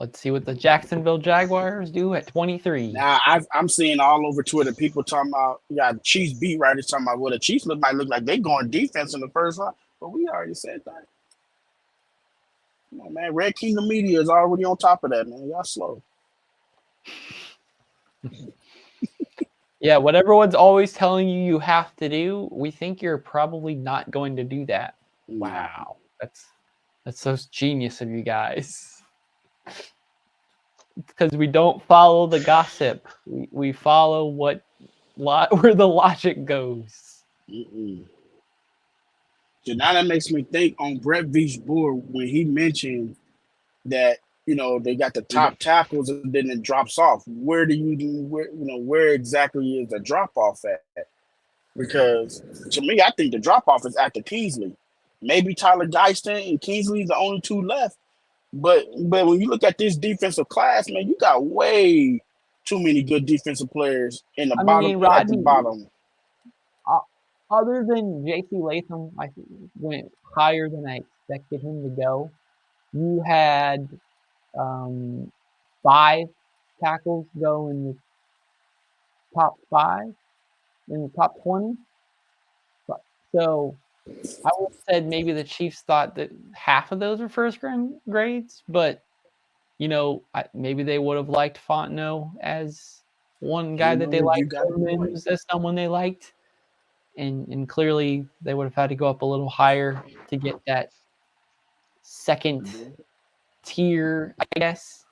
Let's see what the Jacksonville Jaguars do at 23. Now I'm seeing all over Twitter people talking about Chiefs beat writers talking about the Chiefs might look like they going defense in the first round, but we already said that. Come on, man. Red Kingdom Media is already on top of that, man. Y'all slow. Yeah, what everyone's always telling you have to do, we think you're probably not going to do that. Wow, that's so genius of you guys. Because we don't follow the gossip. We follow where the logic goes. So now that makes me think on Brett Veach's board when he mentioned that they got the top tackles and then it drops off. Where exactly is the drop off at? Because to me, I think the drop off is after Kingsley. Maybe Tyler Geiston and Kingsley the only two left. But when you look at this defensive class, man, you got way too many good defensive players in the bottom. At the bottom. Other than J.C. Latham, I think went higher than I expected him to go. You had 5 tackles go in the top 5, in the top 20. So I would have said maybe the Chiefs thought that half of those were first grades, but maybe they would have liked Fontenot as one guy that they liked, as someone they liked, and clearly they would have had to go up a little higher to get that second tier, I guess.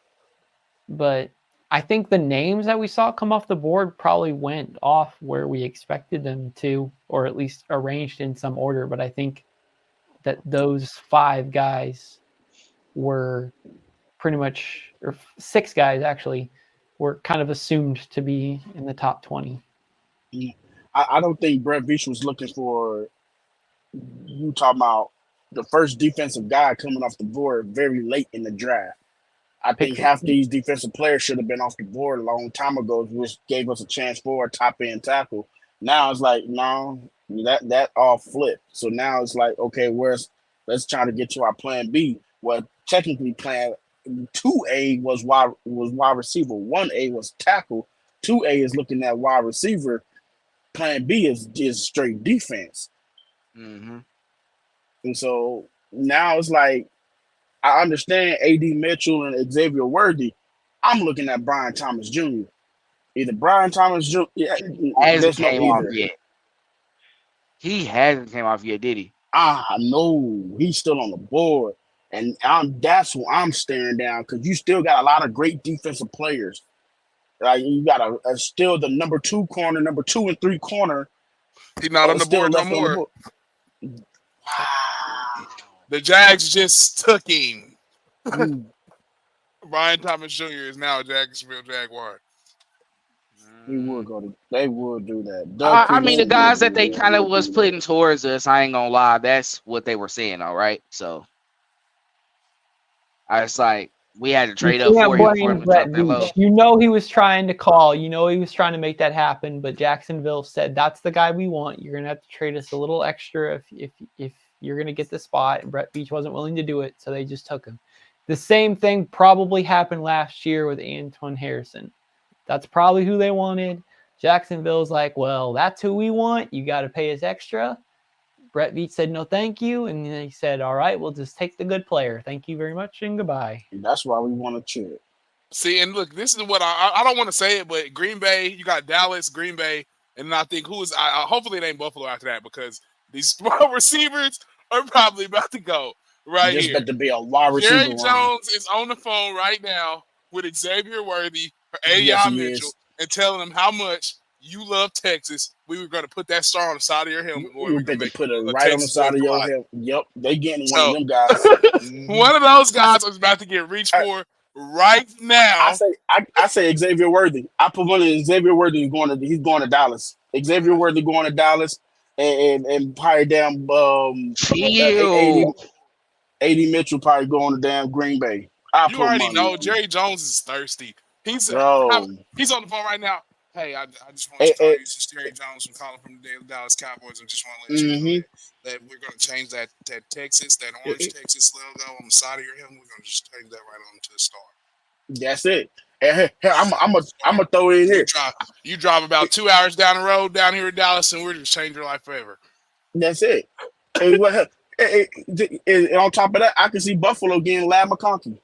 But I think the names that we saw come off the board probably went off where we expected them to, or at least arranged in some order. But I think that those 5 guys were pretty much, or 6 guys actually, were kind of assumed to be in the top 20. I don't think Brett Veach was looking for you talking about the first defensive guy coming off the board very late in the draft. I think half these defensive players should have been off the board a long time ago, which gave us a chance for a top end tackle. Now it's like, no, that all flipped. So now it's like, okay, let's try to get to our plan B. Well, technically plan 2A was wide receiver, 1A was tackle, 2A is looking at wide receiver. Plan B is straight defense. Mm-hmm. And so now it's like I understand AD Mitchell and Xavier Worthy. I'm looking at Brian Thomas Jr. Either Brian Thomas Jr. Hasn't There's no came off either. yet. He hasn't came off yet, did he? No, he's still on the board, and that's what I'm staring down because you still got a lot of great defensive players. Like you got a still the number 2 corner, number 2 and 3 corner. He's not on the still board no left on the more. board. Wow. The Jags just took him. Ooh. Brian Thomas Jr. is now a Jacksonville Jaguar. They would do that. I mean, the guys that they kind of was putting towards us, I ain't gonna lie, that's what they were saying, all right? So I was like, we had to trade up for him to drop that low. You know he was trying to call. You know he was trying to make that happen, but Jacksonville said, that's the guy we want. You're going to have to trade us a little extra if you're going to get the spot. And Brett Veach wasn't willing to do it, so they just took him. The same thing probably happened last year with Antoine Harrison. That's probably who they wanted. Jacksonville's like, well, that's who we want. You got to pay us extra. Brett Veach said, no, thank you. And they said, all right, we'll just take the good player. Thank you very much and goodbye. That's why we want to cheer. See, and look, this is what I don't want to say it, but Green Bay, you got Dallas, Green Bay, and I think hopefully it ain't Buffalo after that because these wide receivers are probably about to go right Just here. about to be a wide receiver. Jerry Jones is on the phone right now with Xavier Worthy or Adrian Mitchell and telling them how much you love Texas. We were going to put that star on the side of your helmet. We were going to put it right on the side of your helmet. Yep, they getting one of them guys. One of those guys is about to get reached for right now. I say Xavier Worthy. I put one of Xavier Worthy. He's going to Dallas. Xavier Worthy going to Dallas and probably damn AD Mitchell probably going to damn Green Bay. You already know Jerry Jones is thirsty. He's on the phone right now. Hey, I just want to tell you, this is Jerry Jones from calling from the Dallas Cowboys, and just want to let you know that we're going to change that Texas, that orange Texas logo on the side of your helmet. We're going to just change that right on to the star. That's it. And I'm gonna throw it in here. You drive about 2 hours down the road down here in Dallas, and we're just changing your life forever. That's it. And on top of that, I can see Buffalo getting Lad McConkey.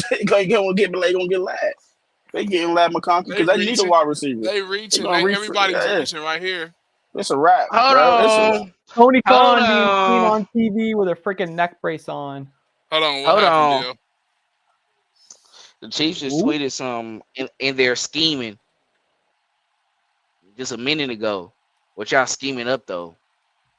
They gonna get Lad. They getting Lad McConkey because they need a wide receiver. They reaching. Everybody's reaching right here. It's a wrap. Hold on. Tony Khan being seen on TV with a freaking neck brace on. Hold on. What happened, Dale? The Chiefs just tweeted some in their scheming just a minute ago. What y'all scheming up, though?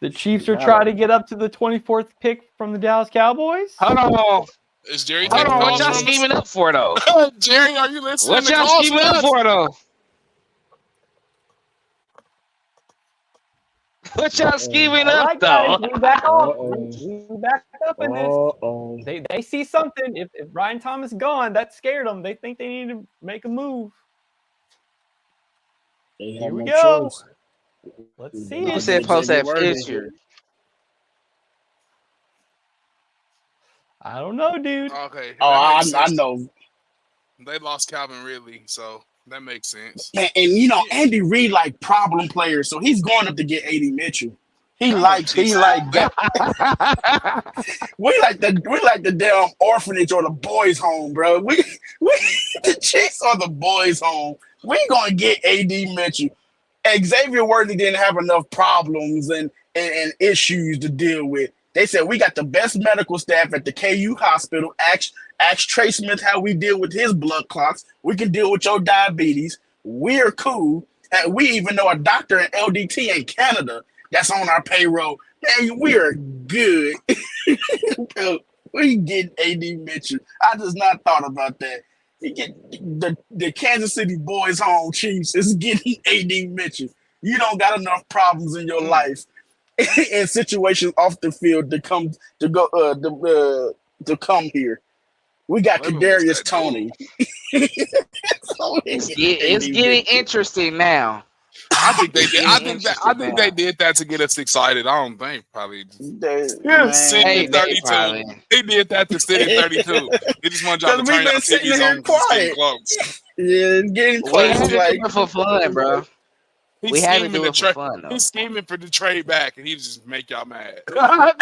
The Chiefs are trying to get up to the 24th pick from the Dallas Cowboys? Hold on. Is Jerry Hold on. What y'all scheming up for, though? Jerry, are you listening? What y'all scheming up for, though? What y'all scheming up, though? We're back up in this. They see something. If Brian Thomas gone, that scared them. They think they need to make a move. Here we go. Choice. Let's see. Who said post that picture? I don't know, dude. Okay. I know. They lost Calvin Ridley, so that makes sense. And Andy Reid like problem players, so he's going up to get AD Mitchell. He like that. we like the damn orphanage or the boys' home, bro. We the Chiefs are the boys' home. We ain't gonna get AD Mitchell. Xavier Worthy didn't have enough problems and issues to deal with. They said we got the best medical staff at the KU hospital. Ask Trey Smith how we deal with his blood clots. We can deal with your diabetes. We're cool. And we even know a doctor in LDT in Canada that's on our payroll. Man, we are good. We get AD Mitchell. I just not thought about that. You get the Kansas City boys home Chiefs is getting AD Mitchell. You don't got enough problems in your life and situations off the field to come here. We got Kadarius Toney. It's getting interesting now. I think they did. I think they did that to get us excited. I don't think probably. Hey, 32. They did that to sit at 32. They just want y'all to turn out TVs on. Yeah, getting We close had is to like do it for fun, bro. He's We had to scheming do to it for trade. fun, though. He's scheming for the trade back, and he just make y'all mad. Like,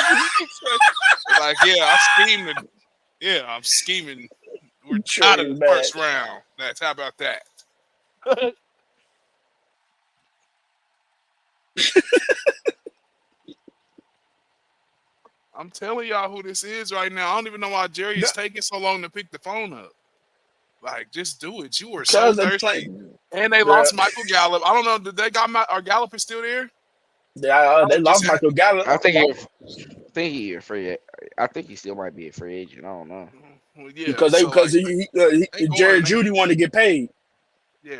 yeah, I'm scheming. We're out of the trading back. first round. How about that? I'm telling y'all who this is right now. I don't even know why Jerry is taking so long to pick the phone up. Like, just do it. You were so Because they thirsty. play. And they Bro. lost Michael Gallup. I don't know. Did they got our Gallup is still there? They Gallup lost just Michael Gallup. I think he a free. I think he still might be a free agent. I don't know. Well, yeah, Because so like, Jared Judy wanted to get paid. yeah,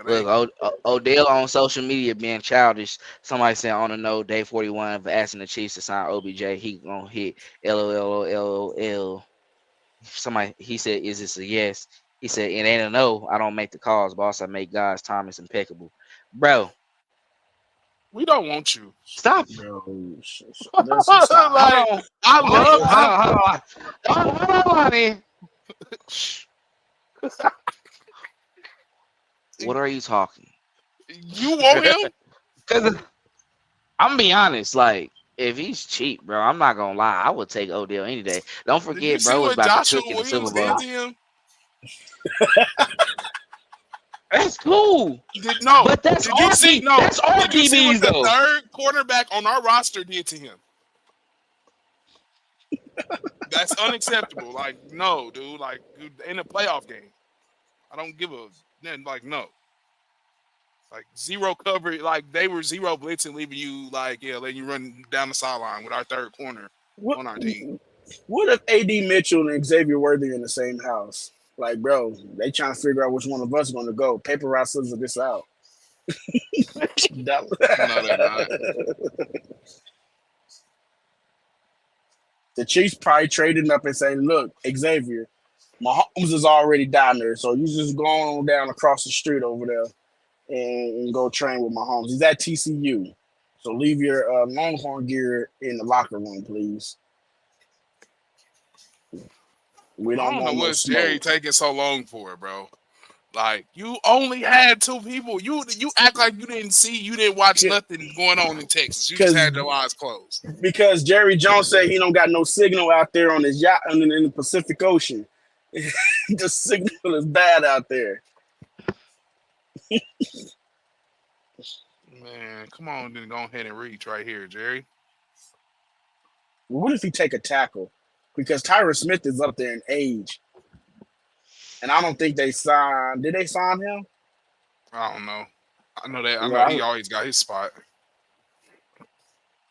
Look, Odell on social media being childish. Somebody said on the note, day 41 of asking the Chiefs to sign OBJ, he gonna hit LOL. He said, "Is this a yes?" He said, "It ain't a no. I don't make the calls, boss. I make God's time is impeccable, bro. we don't want you. Stop. Bro, stop. Like, Hold on. I Hold on, honey. What are you talking? you want him? Because I'm gonna be honest, like if he's cheap, bro, I'm not gonna lie. I would take Odell any day. Don't Did you forget, see bro was what about Joshua to cook in the Williams Super Bowl. did to him? That's cool. No, But that's did you see? No, that's our did you see what DBs the though. third quarterback on our roster did to him? That's unacceptable. Like, no, dude. Like, in a playoff game, I don't give a like no. Like zero coverage. Like they were zero blitzing, leaving you like letting you run down the sideline with our third corner on our team. What if AD Mitchell and Xavier Worthy in the same house? Like, bro, they trying to figure out which one of us is going to go. Paper, rock, scissors, this out. No, they're not. The Chiefs probably trading up and saying, "Look, Xavier, Mahomes is already down there, so you just go on down across the street over there and go train with Mahomes. He's at TCU, so leave your Longhorn gear in the locker room, please. We I don't don't know want no what's Jerry smoke." taking so long for, bro. Like you only had two people. You act like you didn't see, you didn't watch nothing going on in Texas. You just had your eyes closed. Because Jerry Jones said he don't got no signal out there on his yacht in the Pacific Ocean. The signal is bad out there. Man, come on, then go ahead and reach right here, Jerry. What if he take a tackle? Because Tyron Smith is up there in age. And I don't think they signed. Did they sign him? I don't know. I know that. I know Well, he always got his spot.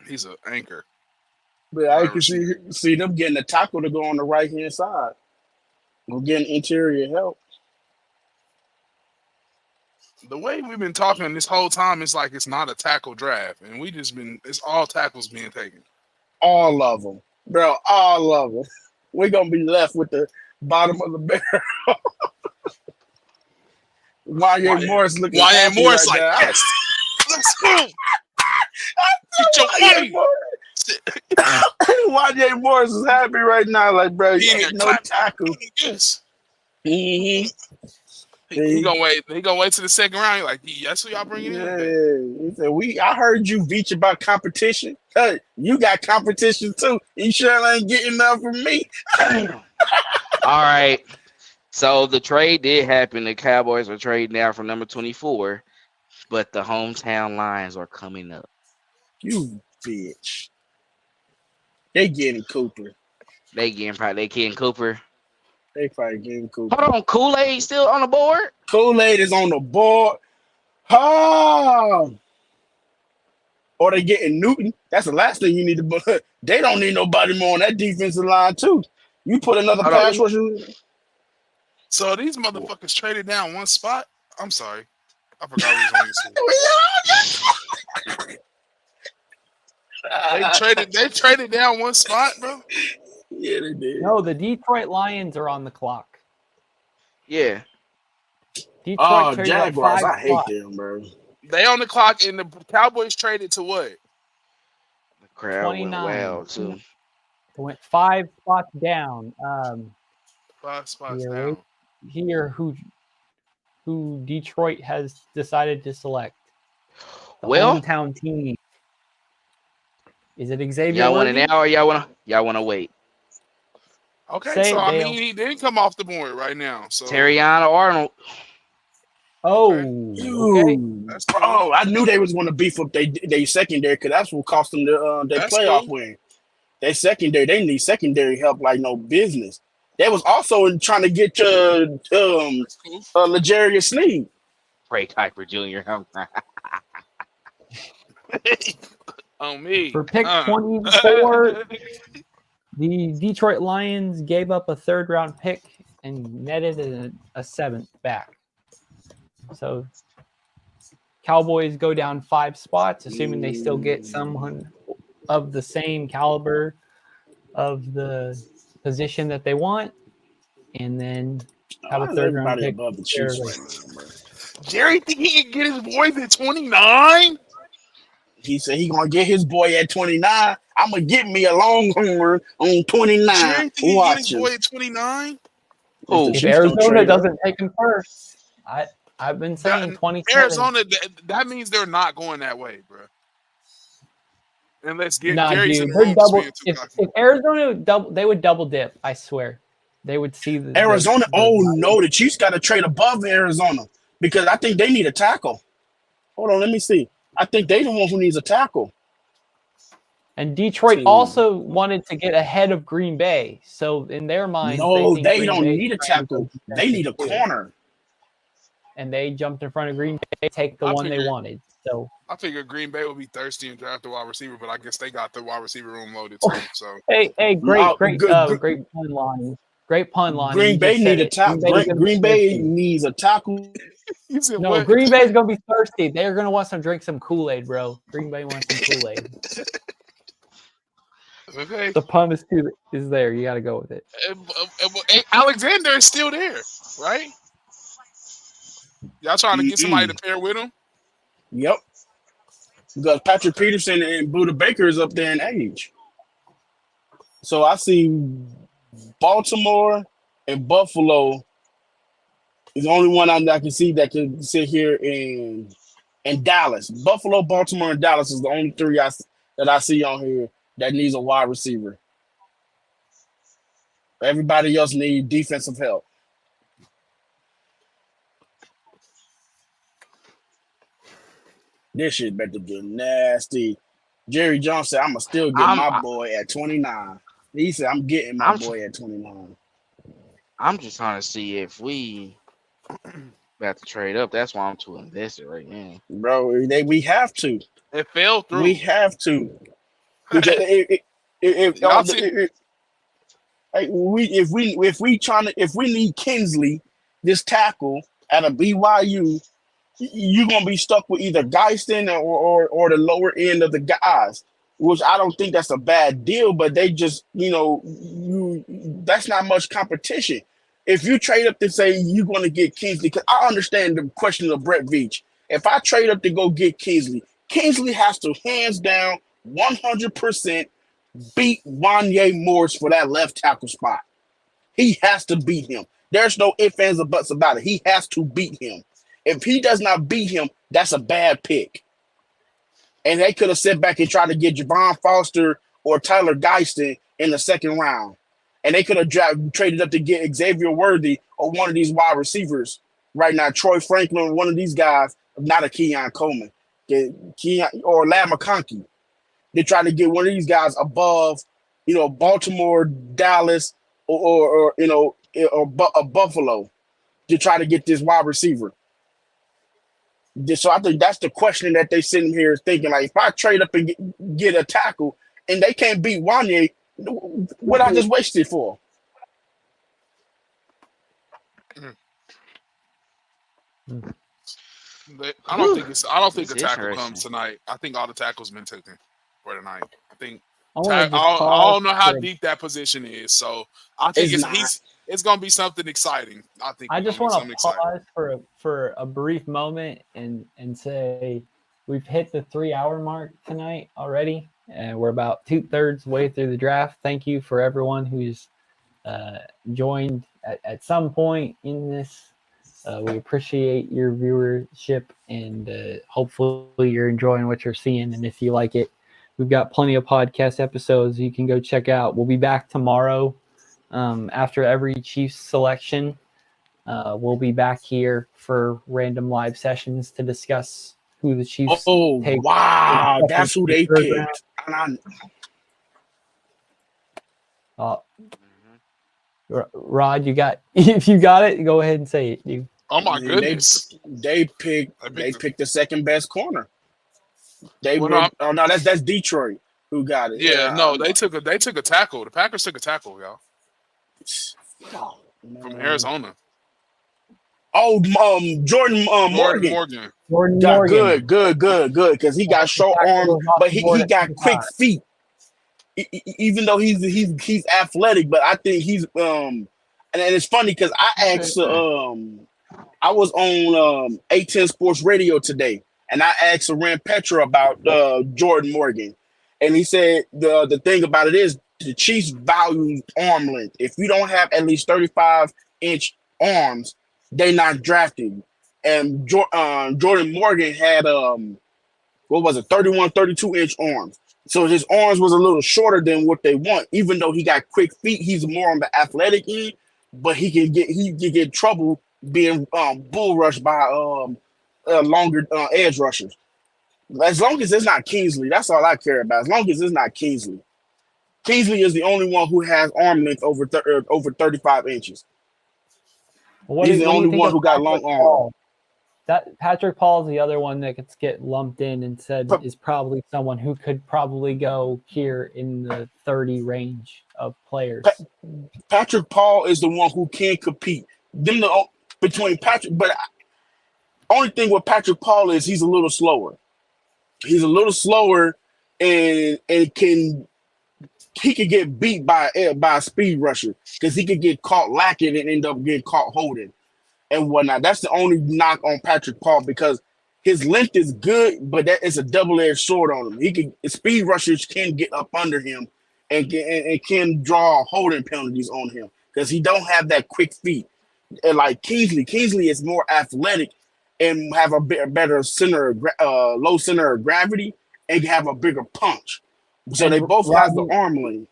He's an anchor. but I can see them getting a tackle to go on the right hand side. We're getting interior help. The way we've been talking this whole time, it's like it's not a tackle draft, and it's all tackles being taken. All of them, bro. All of them. We're gonna be left with the bottom of the barrel. Wanye Morris looking. Wanye Morris right like, now. yes, let's go. Get your money. Wanye Morris is happy right now. Like, bro, you ain't no tackle. Yes. Mm-hmm. He gonna wait. He gonna wait to the second round. He like, that's who y'all bringing in. He said, I heard you bitch about competition. Hey, you got competition too. You sure ain't getting enough from me. All right. So the trade did happen. The Cowboys are trading down from number 24, but the hometown Lions are coming up. You bitch. They getting Cooper. They getting Cooper. They probably getting Cooper. Hold on, Kool-Aid still on the board? Kool-Aid is on the board. Oh. Or they getting Newton. That's the last thing you need to. They don't need nobody more on that defensive line too. You put another pass rusher. So these motherfuckers traded down one spot. I'm sorry, I forgot who was on your team. They traded down one spot, bro. Yeah, they did. No, the Detroit Lions are on the clock. Yeah. Detroit traded Jaguars. up 5 I hate spots. them, bro. They on the clock, and the Cowboys traded to what? The crowd 29. went wild too. They went 5 spots down. 5 spots down. Here, who who Detroit has decided to select? The Well, hometown team. Is it Xavier y'all want it Worthy? now or y'all wanna wait? Okay, Say so it, I Dale. mean, he didn't come off the board right now. So Terriana Arnold. Oh, okay. Ooh, that's cool. bro, I knew they was going to beef up they secondary because that's what cost them their That's playoff cool. win. They secondary, they need secondary help like no business. They was also trying to get That's cool. L'Jarius Sneed. Ray Kuiper Jr. On me. For pick 24, the Detroit Lions gave up a third-round pick and netted a seventh back. So Cowboys go down 5 spots, assuming they still get someone of the same caliber of the position that they want, and then have Why a is third-round everybody pick. above the Chiefs right now, bro? Jerry think he can get his boys at 29? He said he gonna get his boy at 29. I'm gonna get me a Longhorn on 29. Jerry think he can get his Watch him. boy at 29? If the Who? If Chiefs don't Arizona trade up, doesn't take him first, I've been saying 27. Arizona, that means they're not going that way, bro. Unless Nah, Gary's in dude, the they're room double. being too If cocky. Arizona they would double dip. I swear, they would see the Arizona. Oh no, the Chiefs got to trade above Arizona because I think they need a tackle. Hold on, let me see. I think they the one who needs a tackle. And Detroit See. also wanted to get ahead of Green Bay. So in their minds, No, think they Green don't Bay need a is trying to go tackle. They need a defensive too. corner. And they jumped in front of Green Bay, take the one they wanted. So I figured Green Bay would be thirsty and draft a wide receiver, but I guess they got the wide receiver room loaded too. So hey, No, great pun line. Great pun line. And Green you Bay just said need a it. tackle. Green Gonna be Bay thirsty. needs a tackle. you said No, what? Green Bay's gonna be thirsty. They're gonna want drink some Kool-Aid, bro. Green Bay wants some Kool-Aid. Okay. The pun is there. You got to go with it. Alexander is still there, right? Y'all trying to get somebody to pair with him? Yep. Because Patrick Peterson and Buda Baker is up there in age. So I see Baltimore and Buffalo is the only one I can see that can sit here in Dallas. Buffalo, Baltimore, and Dallas is the only three that I see on here that needs a wide receiver. Everybody else needs defensive help. This shit better get nasty. Jerry Jones said, "I'ma still get my boy at 29." He said, "I'm getting my boy at 29." I'm just trying to see if we about to trade up. That's why I'm too invested right now, bro. We have to. It fell through. We have to. Because if we need Kinsley, this tackle at a BYU, you're gonna be stuck with either Geiston or the lower end of the guys, which I don't think that's a bad deal, but they just that's not much competition. If you trade up to say you're gonna get Kinsley, because I understand the question of Brett Veach. If I trade up to go get Kinsley, Kinsley has to hands down 100% beat Wanye Morris for that left tackle spot. He has to beat him. There's no ifs, ands, or buts about it. He has to beat him. If he does not beat him, that's a bad pick. And they could have sat back and tried to get Javon Foster or Tyler Geiston in the second round. And they could have traded up to get Xavier Worthy or one of these wide receivers right now. Troy Franklin, one of these guys, not a Keon Coleman, or Lad McConkey. They try to get one of these guys above, Baltimore, Dallas, or Buffalo to try to get this wide receiver. So I think that's the question that they sitting here thinking, like, if I trade up and get a tackle and they can't beat Wanye, what I just wasted for? I don't think a tackle interesting. comes tonight. I think all the tackles been taken for tonight. I think I don't know how deep that position is, so I think it's gonna be something exciting. I just want to pause for a brief moment and say we've hit the 3-hour mark tonight already, and we're about 2/3 way through the draft. Thank you for everyone who's joined at some point in this We appreciate your viewership, and hopefully you're enjoying what you're seeing. And if you like it, we've got plenty of podcast episodes you can go check out. We'll be back tomorrow after every Chiefs selection. We'll be back here for random live sessions to discuss who the Chiefs Oh, take. wow. That's who they third round. picked. And Rod, you got if you got it, go ahead and say it. You Oh my goodness. they picked the second best corner. Well, no, Oh no, that's Detroit who got it. yeah, no, they took a tackle. The Packers took a tackle, y'all, Oh, from man. Arizona. Oh, Jordan Morgan. Jordan Yeah, Morgan. good, because he got short arms, but he got quick feet. Even though he's athletic, but I think he's and it's funny because I asked I was on 810 Sports Radio today, and I asked Rand Petra about Jordan Morgan, and he said the thing about it is the Chiefs value arm length. If you don't have at least 35-inch arms, they're not drafting. And Jordan Morgan had 31, 32-inch arms. So his arms was a little shorter than what they want. Even though he got quick feet, he's more on the athletic end, but he can get trouble being bull rushed by longer edge rushers. As long as it's not Kingsley, that's all I care about. As long as it's not Kingsley. Kingsley is the only one who has arm length over 35 inches. He's the only one who got long arms. That Patrick Paul is the other one that gets get lumped in and said is probably someone who could probably go here in the 30 range of players. Patrick Paul is the one who can compete. Between Patrick, but only thing with Patrick Paul is he's a little slower. He's a little slower, and he can get beat by a speed rusher because he could get caught lacking and end up getting caught holding and whatnot. That's the only knock on Patrick Paul because his length is good, but that is a double-edged sword on him. Speed rushers can get up under him and can draw holding penalties on him because he don't have that quick feet. And like Kingsley is more athletic and have a better low center of gravity and have a bigger punch. So they both have the arm length.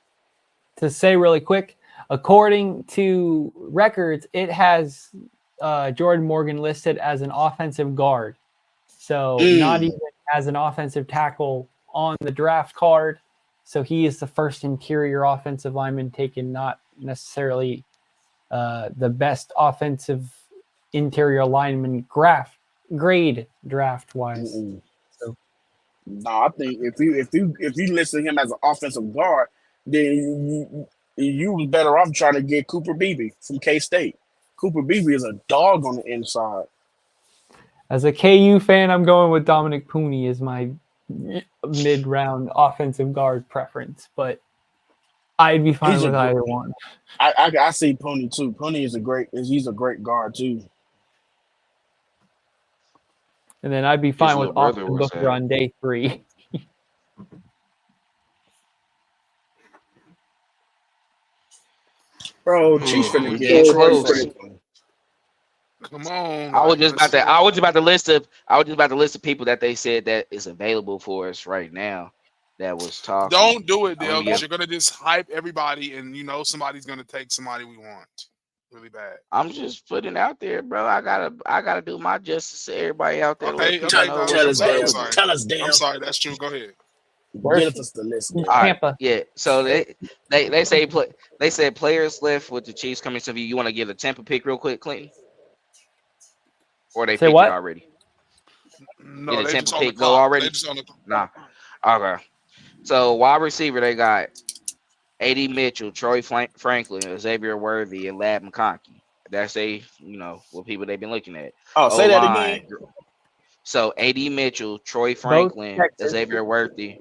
To say really quick, according to records, it has Jordan Morgan listed as an offensive guard. So not even as an offensive tackle on the draft card. So he is the first interior offensive lineman taken, not necessarily the best offensive interior lineman grade draft wise. So no, I think if you list him as an offensive guard, then you was better off trying to get Cooper Beebe from K-State. Cooper Beebe is a dog on the inside. As a KU fan, I'm going with Dominic Pooney as my mid-round offensive guard preference, but I'd be fine with either one. I see Pooney too. Pooney is he's a great guard too. And then I'd be fine with Austin Booker on day 3. Bro, Chiefs finna get Troy Franklin. Come on. I was just about to list of people that they said that is available for us right now. That was talking. Don't do it, Dale, because you're gonna just hype everybody, and somebody's gonna take somebody we want really bad. I'm just putting it out there, bro. I gotta do my justice to everybody out there. Okay, tell us, Dale. I'm sorry, that's true. Go ahead. Give us the list. All right. Yeah. So they said players left with the Chiefs coming to you. You want to give the Tampa pick real quick, Clinton? Or they picked it already? No, did the they Tampa just on the pick go clock. already? They just on the Nah. Okay. So wide receiver, they got A.D. Mitchell, Troy Franklin, Xavier Worthy, and Lad McConkey. That's what people they've been looking at. Oh, say that again. So A.D. Mitchell, Troy Franklin, Xavier Worthy,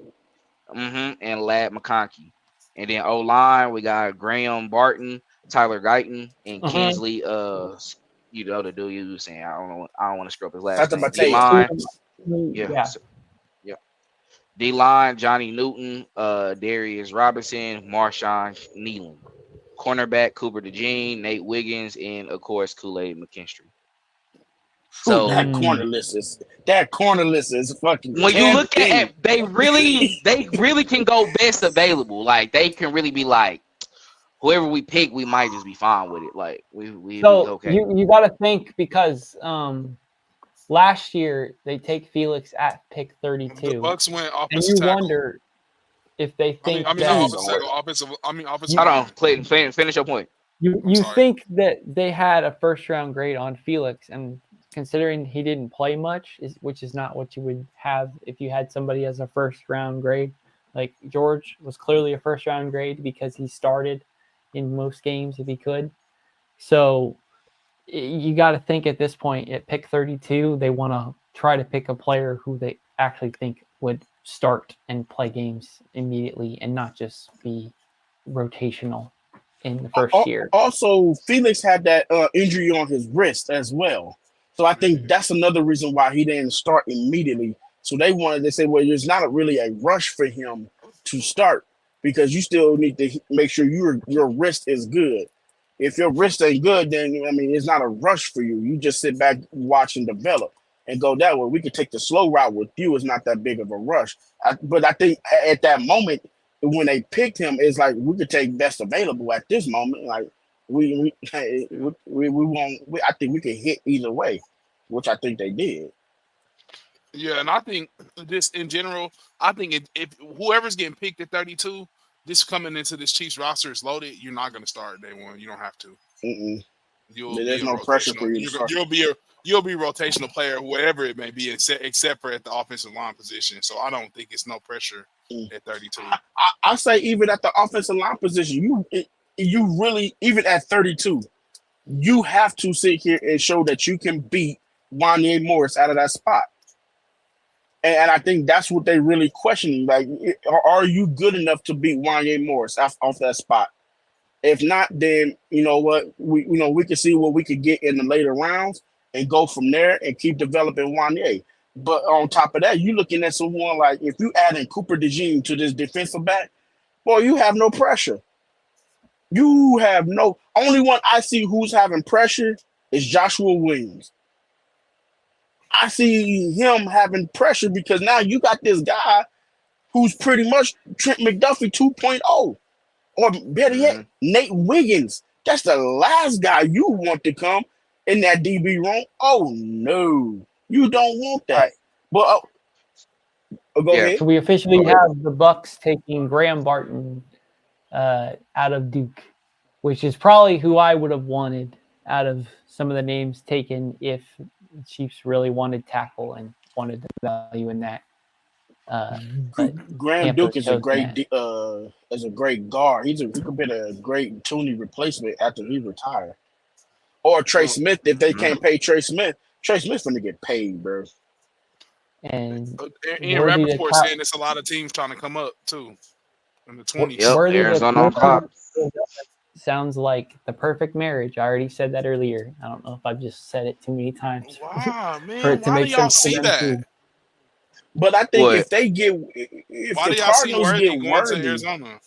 and Lad McConkey. And then O-line, we got Graham Barton, Tyler Guyton, and Kingsley. The dude you was saying. I don't want to screw up his last name. D-line. Yeah. D-line, Johnny Newton, Darius Robinson, Marshawn Nealon. Cornerback, Cooper DeJean, Nate Wiggins, and, of course, Kool-Aid McKinstry. Ooh, So that corner list is fucking when you look tempting. at they really can go best available. Like they can really be like whoever we pick, we might just be fine with it. Like we So okay. you got to think because last year they take Felix at pick The 32, Bucks went and offensive you tackle. wonder if they think I mean, not that He's offensive on. tackle. Offensive Hold on, lineman. Clayton, finish your point. you I'm you sorry. think that they had a first round grade on Felix, and considering he didn't play much, which is not what you would have if you had somebody as a first round grade. Like George was clearly a first round grade because he started in most games if he could. So you got to think at this point at pick 32, they want to try to pick a player who they actually think would start and play games immediately and not just be rotational in the first year. Also, Felix had that injury on his wrist as well. So I think that's another reason why he didn't start immediately. So they wanted to say, well, there's not really a rush for him to start because you still need to make sure your wrist is good. If your wrist ain't good, then I mean it's not a rush for you. You just sit back, watch, and develop, and go that way. We could take the slow route with you. It's not that big of a rush. But I think at that moment when they picked him, it's like we could take best available at this moment. Like we won't. I think we could hit either way, which I think they did. Yeah, and I think just in general, I think if whoever's getting picked at 32, this coming into this Chiefs roster is loaded. You're not going to start day one. You don't have to. Mm-mm. You'll be There's a no pressure rotational. for you to start. You'll be a rotational player, whatever it may be, except for at the offensive line position. So I don't think it's no pressure at 32. I say even at the offensive line position, you really even at 32, you have to sit here and show that you can beat Wanye Morris out of that spot. And I think that's what they really questioning. Like, are you good enough to beat Wanye Morris off that spot? If not, then you know what we can see what we could get in the later rounds and go from there and keep developing Wanye. But on top of that, you looking at someone like if you add in Cooper DeJean to this defensive back, boy, you have no pressure. You have no only one I see who's having pressure is Joshua Williams. I see him having pressure because now you got this guy who's pretty much Trent McDuffie 2.0. Or better yet, Nate Wiggins. That's the last guy you want to come in that DB room. Oh no, you don't want that. Right. But go ahead. So we officially have the Bucks taking Graham Barton out of Duke, which is probably who I would have wanted out of some of the names taken if the Chiefs really wanted tackle and wanted the value in that. Graham Duke is a great guard. He could be a great Tooney replacement after he retired. Or Trey Smith if they can't pay Trey Smith. Trey Smith's gonna get paid, bro. And Ian Rappaport saying there's a lot of teams trying to come up too in the 20s. Yep, Arizona on top. Sounds like the perfect marriage. I already said that earlier. I don't know if I've just said it too many times. Wow, man. For it to Why make do y'all sense see that? too. But I think if why the Cardinals get Worthy, Arizona?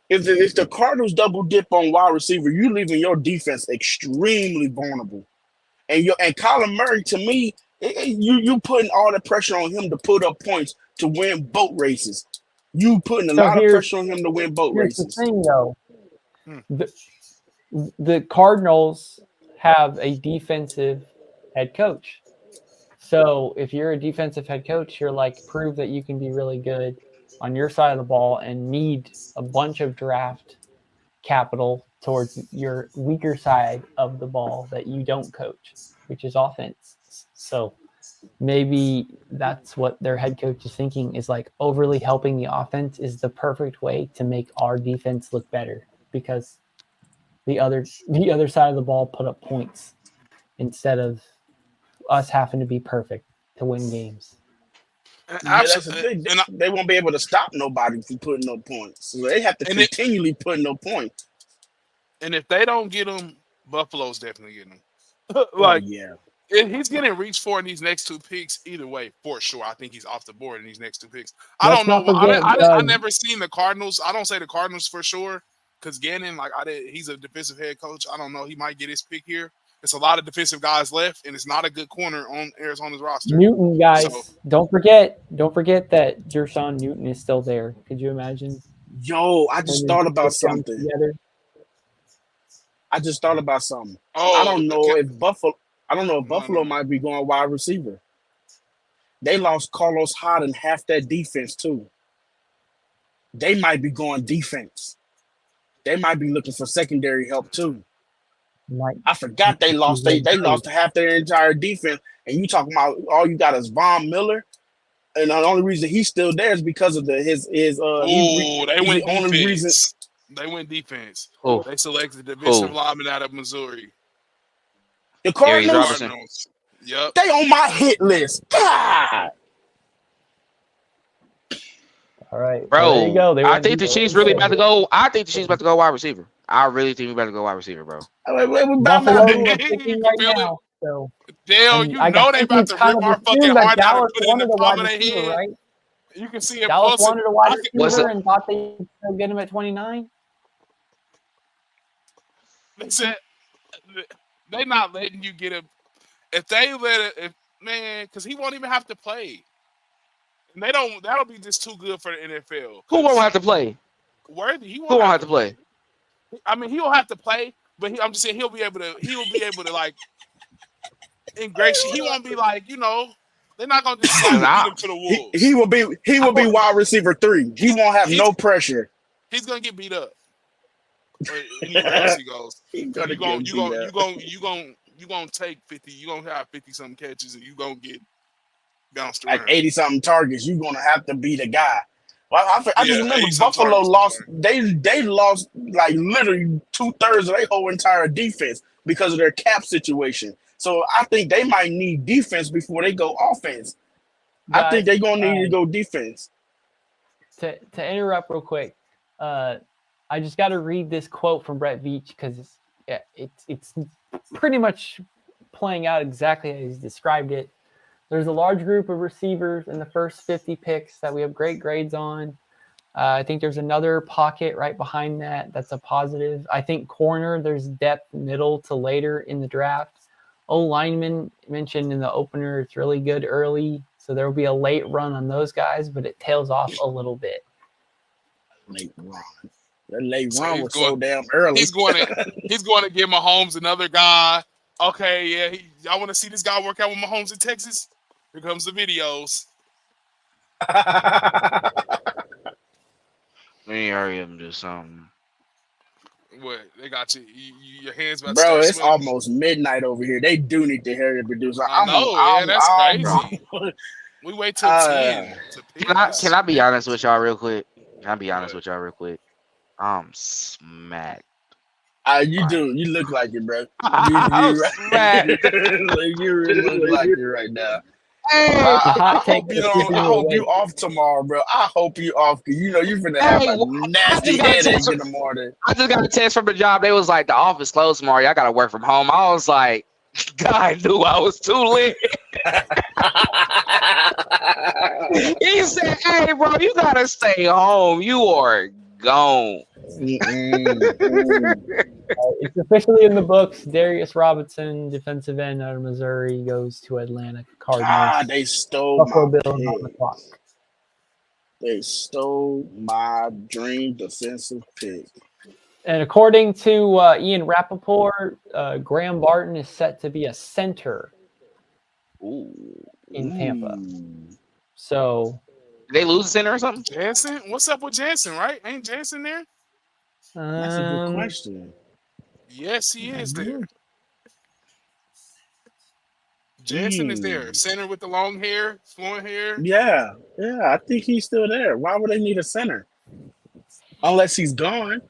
If the Cardinals double dip on wide receiver, you leaving your defense extremely vulnerable. And Kyler Murray, to me, you putting all the pressure on him to put up points to win boat races. You putting a lot of pressure on him to win boat races. The thing, though, the Cardinals have a defensive head coach. So if you're a defensive head coach, you're like, prove that you can be really good on your side of the ball and need a bunch of draft capital towards your weaker side of the ball that you don't coach, which is offense. So maybe that's what their head coach is thinking, is like overly helping the offense is the perfect way to make our defense look better, because the other side of the ball put up points instead of us having to be perfect to win games. Yeah, that's the thing. They won't be able to stop nobody from putting no points. So they have to continually put no points. And if they don't get him, Buffalo's definitely getting him. He's getting reached for in these next two picks either way, for sure. I think he's off the board in these next two picks. I don't know. I never seen the Cardinals. I don't say the Cardinals for sure because Gannon, he's a defensive head coach. I don't know. He might get his pick here. It's a lot of defensive guys left, and it's not a good corner on Arizona's roster. Newton, guys, So- don't forget that Dershawn Newton is still there. Could you imagine? Yo, I just thought about something. Together? I just thought about something. Oh, I don't know if Buffalo. I don't know if No, Buffalo no. might be going wide receiver. They lost Carlos Hyde and half that defense too. They might be going defense. They might be looking for secondary help too. Might. I forgot they lost. They lost half their entire defense, and you talking about all you got is Von Miller, and the only reason he's still there is because of his. They went the only reason. defense. They went defense. Oh. They selected the defensive lineman out of Missouri. The Darius Cardinals, Robinson. Yep. they on my hit list. God. All right, Bro, well, there you go. They I went think the defense. Chiefs really about to go. I think the Chiefs about to go wide receiver. I really think we about to go wide receiver, bro. Buffalo are picking right now. So Dale, and you I know they think about we to kind rip of our fucking assumed that heart out and Dallas put it in wanted the a palm wide of their receiver, head. right? You can see it. Dallas wanted a wide What's receiver up? and thought they could get him at 29. They said they not letting you get him. If they let it, man, because he won't even have to play. And they don't. That'll be just too good for the NFL. Who won't have to play? Worthy, Who won't have to play? I mean, he will have to play, but I'm just saying he'll be able to like ingratiate. He won't be like, they're not gonna just slide him to the wolves. He will be wide receiver 3. He won't have no pressure. He's gonna get beat up. Anywhere else he goes, He's you gonna gonna take 50. You gonna have 50 something catches, and you gonna get bounced around. Like 80 something targets. You're gonna have to be the guy. Well, I just remember 80-something Buffalo targets, lost. They lost like literally 2/3 of their whole entire defense because of their cap situation. So I think they might need defense before they go offense. I think they're gonna need to go defense. To interrupt real quick, I just got to read this quote from Brett Veach because it's pretty much playing out exactly as he's described it. There's a large group of receivers in the first 50 picks that we have great grades on. I think there's another pocket right behind that. That's a positive. I think corner, there's depth middle to later in the draft. O-lineman mentioned in the opener, it's really good early. So there will be a late run on those guys, but it tails off a little bit. Late run. That late So run he's was going- so damn early. He's going to give Mahomes another guy. Okay, yeah, y'all want to see this guy work out with Mahomes in Texas? Here comes the videos. Let me hurry up and do something. What they got you? Your hands about to Bro, start it's sweating. almost midnight over here. They do need to hurry up and do something. I know, that's crazy. We wait till 10 to pick this. Can I be honest with y'all real quick? I'm smacked. You do. You look like it, bro. I'm smacked. You really look like it right now. hot I take hope you is don't. giving I you hope away. you off tomorrow, bro. I hope you off because you're finna have a nasty headache in the morning. I just got a text from the job. They was like, the office closed tomorrow. I got to work from home. I was like, God knew I was too late. He said, hey, bro, you got to stay home. You are gone. It's officially in the books. Darius Robinson, defensive end out of Missouri, goes to Atlanta Cardinals. God, they stole Buffalo my Bills on the pick. clock. They stole my dream defensive pick. And according to Ian Rappaport, Graham Barton is set to be a center in Tampa. So Did they lose a center or something? Jansen? What's up with Jansen, right? Ain't Jansen there? That's a good question. Yes, he is there. Jansen is there. Center with the long hair, flowing hair. Yeah, I think he's still there. Why would they need a center? Unless he's gone.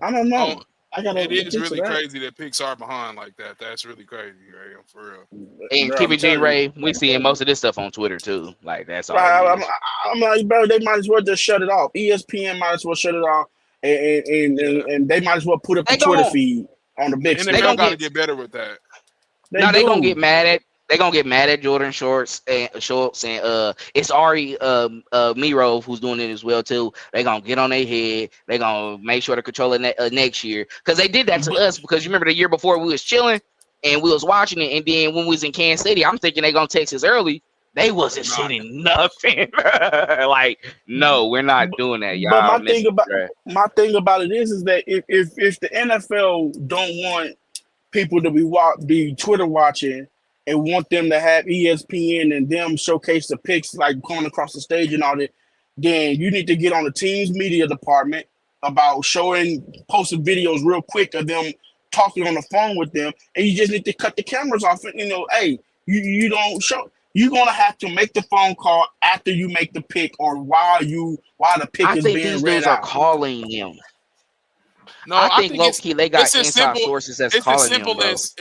I don't know. Oh, I gotta. It is look into really that. crazy that picks are behind like that. That's really crazy, right? For real. And Bro, keep I'm it G telling Ray. you. We seeing most of this stuff on Twitter too. Like that's all. Right, it is. I'm like, bro, they might as well just shut it off. ESPN might as well shut it off, and they might as well put up the They Twitter gon- feed on the big NFL screen. gonna got to get- get better with that. Now they do. gonna get mad at. They gonna get mad at Jordan Schultz and it's Ari Miro who's doing it as well too. They gonna get on their head. They gonna make sure to control it next year because they did that to us. Because you remember the year before we was chilling. and we was watching it. And then when we was in Kansas City, I'm thinking they gonna text us early. They wasn't Nah. sending nothing. Like, no, we're not doing that. But Y'all missing the draft. my thing about it is that if the NFL don't want people to be Twitter watching and want them to have ESPN and them showcase the picks like going across the stage and all that, then you need to get on the team's media department about posting videos real quick of them talking on the phone with them, and you just need to cut the cameras off. And hey, you don't show. You're gonna have to make the phone call after you make the pick or while the pick I is think being these read dudes are out. calling him. No, I think low it's key they got it's as inside simple. sources that's It's as calling him, simple bro. as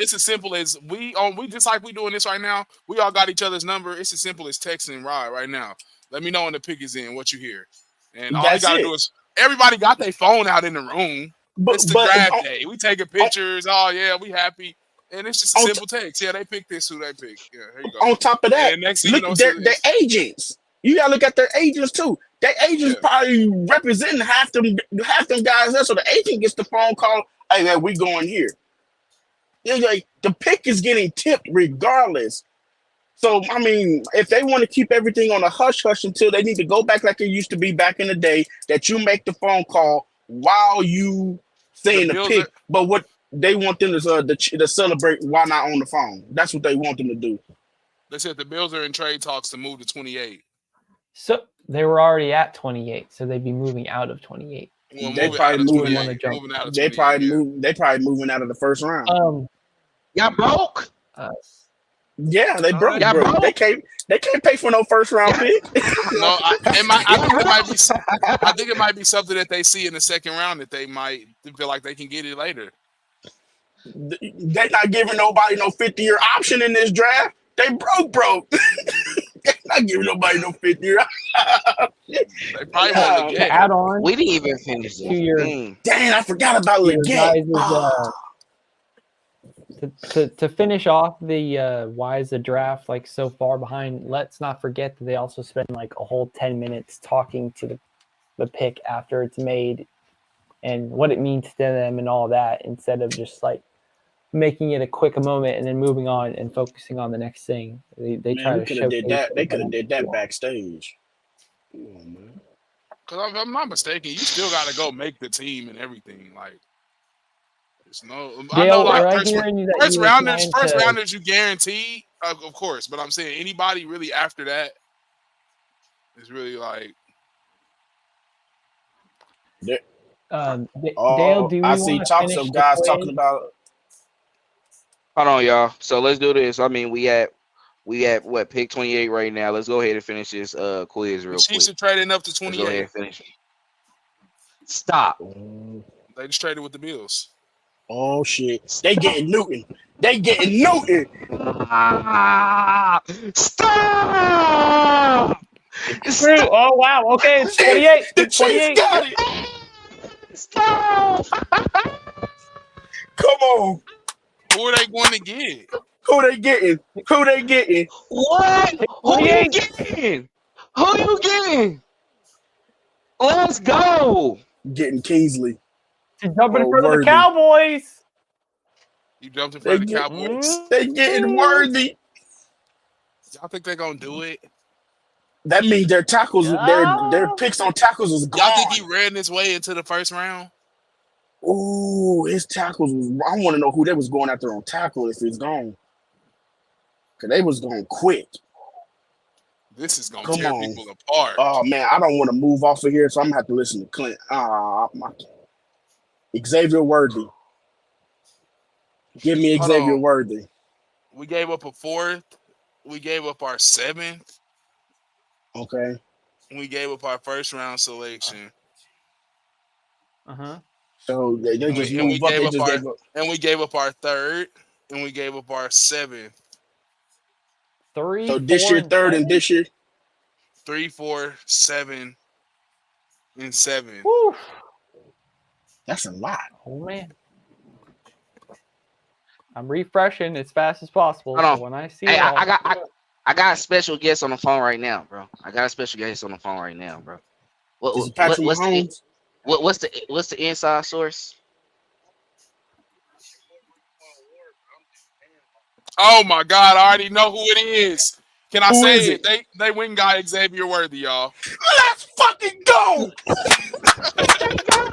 we just like we doing this right now. We all got each other's number. It's as simple as texting Rod right now. Let me know when the pick is in, what you hear, and all That's you gotta it. do is everybody got their phone out in the room. It's the draft day. We taking pictures. Oh yeah, we happy, and it's just a simple text. Yeah, they picked this. Who they picked? Yeah, here you go. On top of that, And next thing look, you know, their agents. You gotta look at their agents too. Their agents probably representing half them guys there. So the agent gets the phone call, hey man, we going here. Like, the pick is getting tipped regardless. So I mean, if they want to keep everything on a hush hush until they need to go back like it used to be back in the day, that you make the phone call while you saying the pick, but what they want them to celebrate while not on the phone. That's what they want them to do. They said the Bills are in trade talks to move to 28. So they were already at 28, so they'd be moving out of 28. Well, They probably moving out of 28. They probably moving out of the first round. Y'all broke. Yeah, they broke. Y'all broke. They can't pay for no first round pick. No, I think it might be something that they see in the second round that they might feel like they can get it later. They're not giving nobody no 50-year option in this draft. They broke. They're not giving nobody no 50-year. They probably want to get add on. We didn't even finish it. Dang, I forgot about Leggett. To finish off the why is the draft like so far behind, let's not forget that they also spend like a whole 10 minutes talking to the pick after it's made and what it means to them and all that, instead of just like making it a quick moment and then moving on and focusing on the next thing. They try to show that. They could have did that backstage. Because if I'm not mistaken, you still got to go make the team and everything. Like, there's no. I know, like first rounders, you guaranteed, of course. But I'm saying anybody really after that is really like. Dale, do you I see talks of guys talking about. Hold on, y'all. So let's do this. I mean, we at what, pick 28 right now. Let's go ahead and finish this quiz real quick. Chiefs are trading up to 28. Let's go ahead and finish. Stop. They just traded with the Bills. Oh shit! They getting Newton. Stop. Oh wow. Okay, it's 28. The Chiefs got it. Stop. Come on. Who are they going to get? Who they getting? What? Who you getting? Let's go. Getting Kingsley. She's jumping in front of the Cowboys. You jumped in front of the Cowboys. They getting Worthy. Y'all think they're gonna do it? That means their tackles, their picks on tackles is gone. Y'all think he ran his way into the first round? Ooh, his tackles was. I want to know who they was going after on tackle if it's gone. Cause they was going quick. This is gonna tear people apart. Oh man, I don't want to move off of here, so I'm gonna have to listen to Clint. Xavier Worthy. Give me Xavier Worthy. We gave up a 4th. We gave up our 7th. Okay. We gave up our first round selection. So they just moved up. And we gave up our 3rd. And we gave up our 7th. 3. So this year 3rd and this year 3, 4, 7, and 7. Woo. That's a lot. Oh man. I'm refreshing as fast as possible. So when I see it, I got a special guest on the phone right now, bro. What's the inside source? Oh my God! I already know who it is. Can I Who say is it? it? They went and got Xavier Worthy, y'all. Let's fucking go.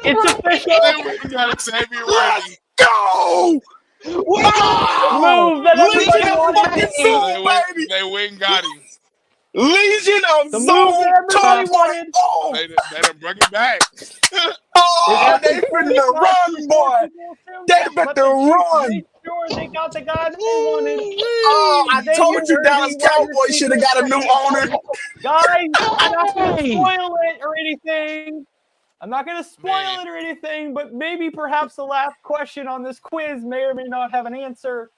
It's official. They went and got Xavier Let's Worthy. go. We Oh, Move that Legion everybody of wanted. fucking Zoom, baby. They went and got him. Legion of The move Zoom that everybody 2.0. wanted. They done bring it back. Oh, they finna run, boy. They better run. Make sure they got the guy that they wanted. Oh, I Xavier told you Worthy, Dallas wide Cowboys should have got a new owner. Guys, I'm not going to Hey! spoil it or anything. I'm not going to spoil Man. it or anything, but maybe perhaps the last question on this quiz may or may not have an answer.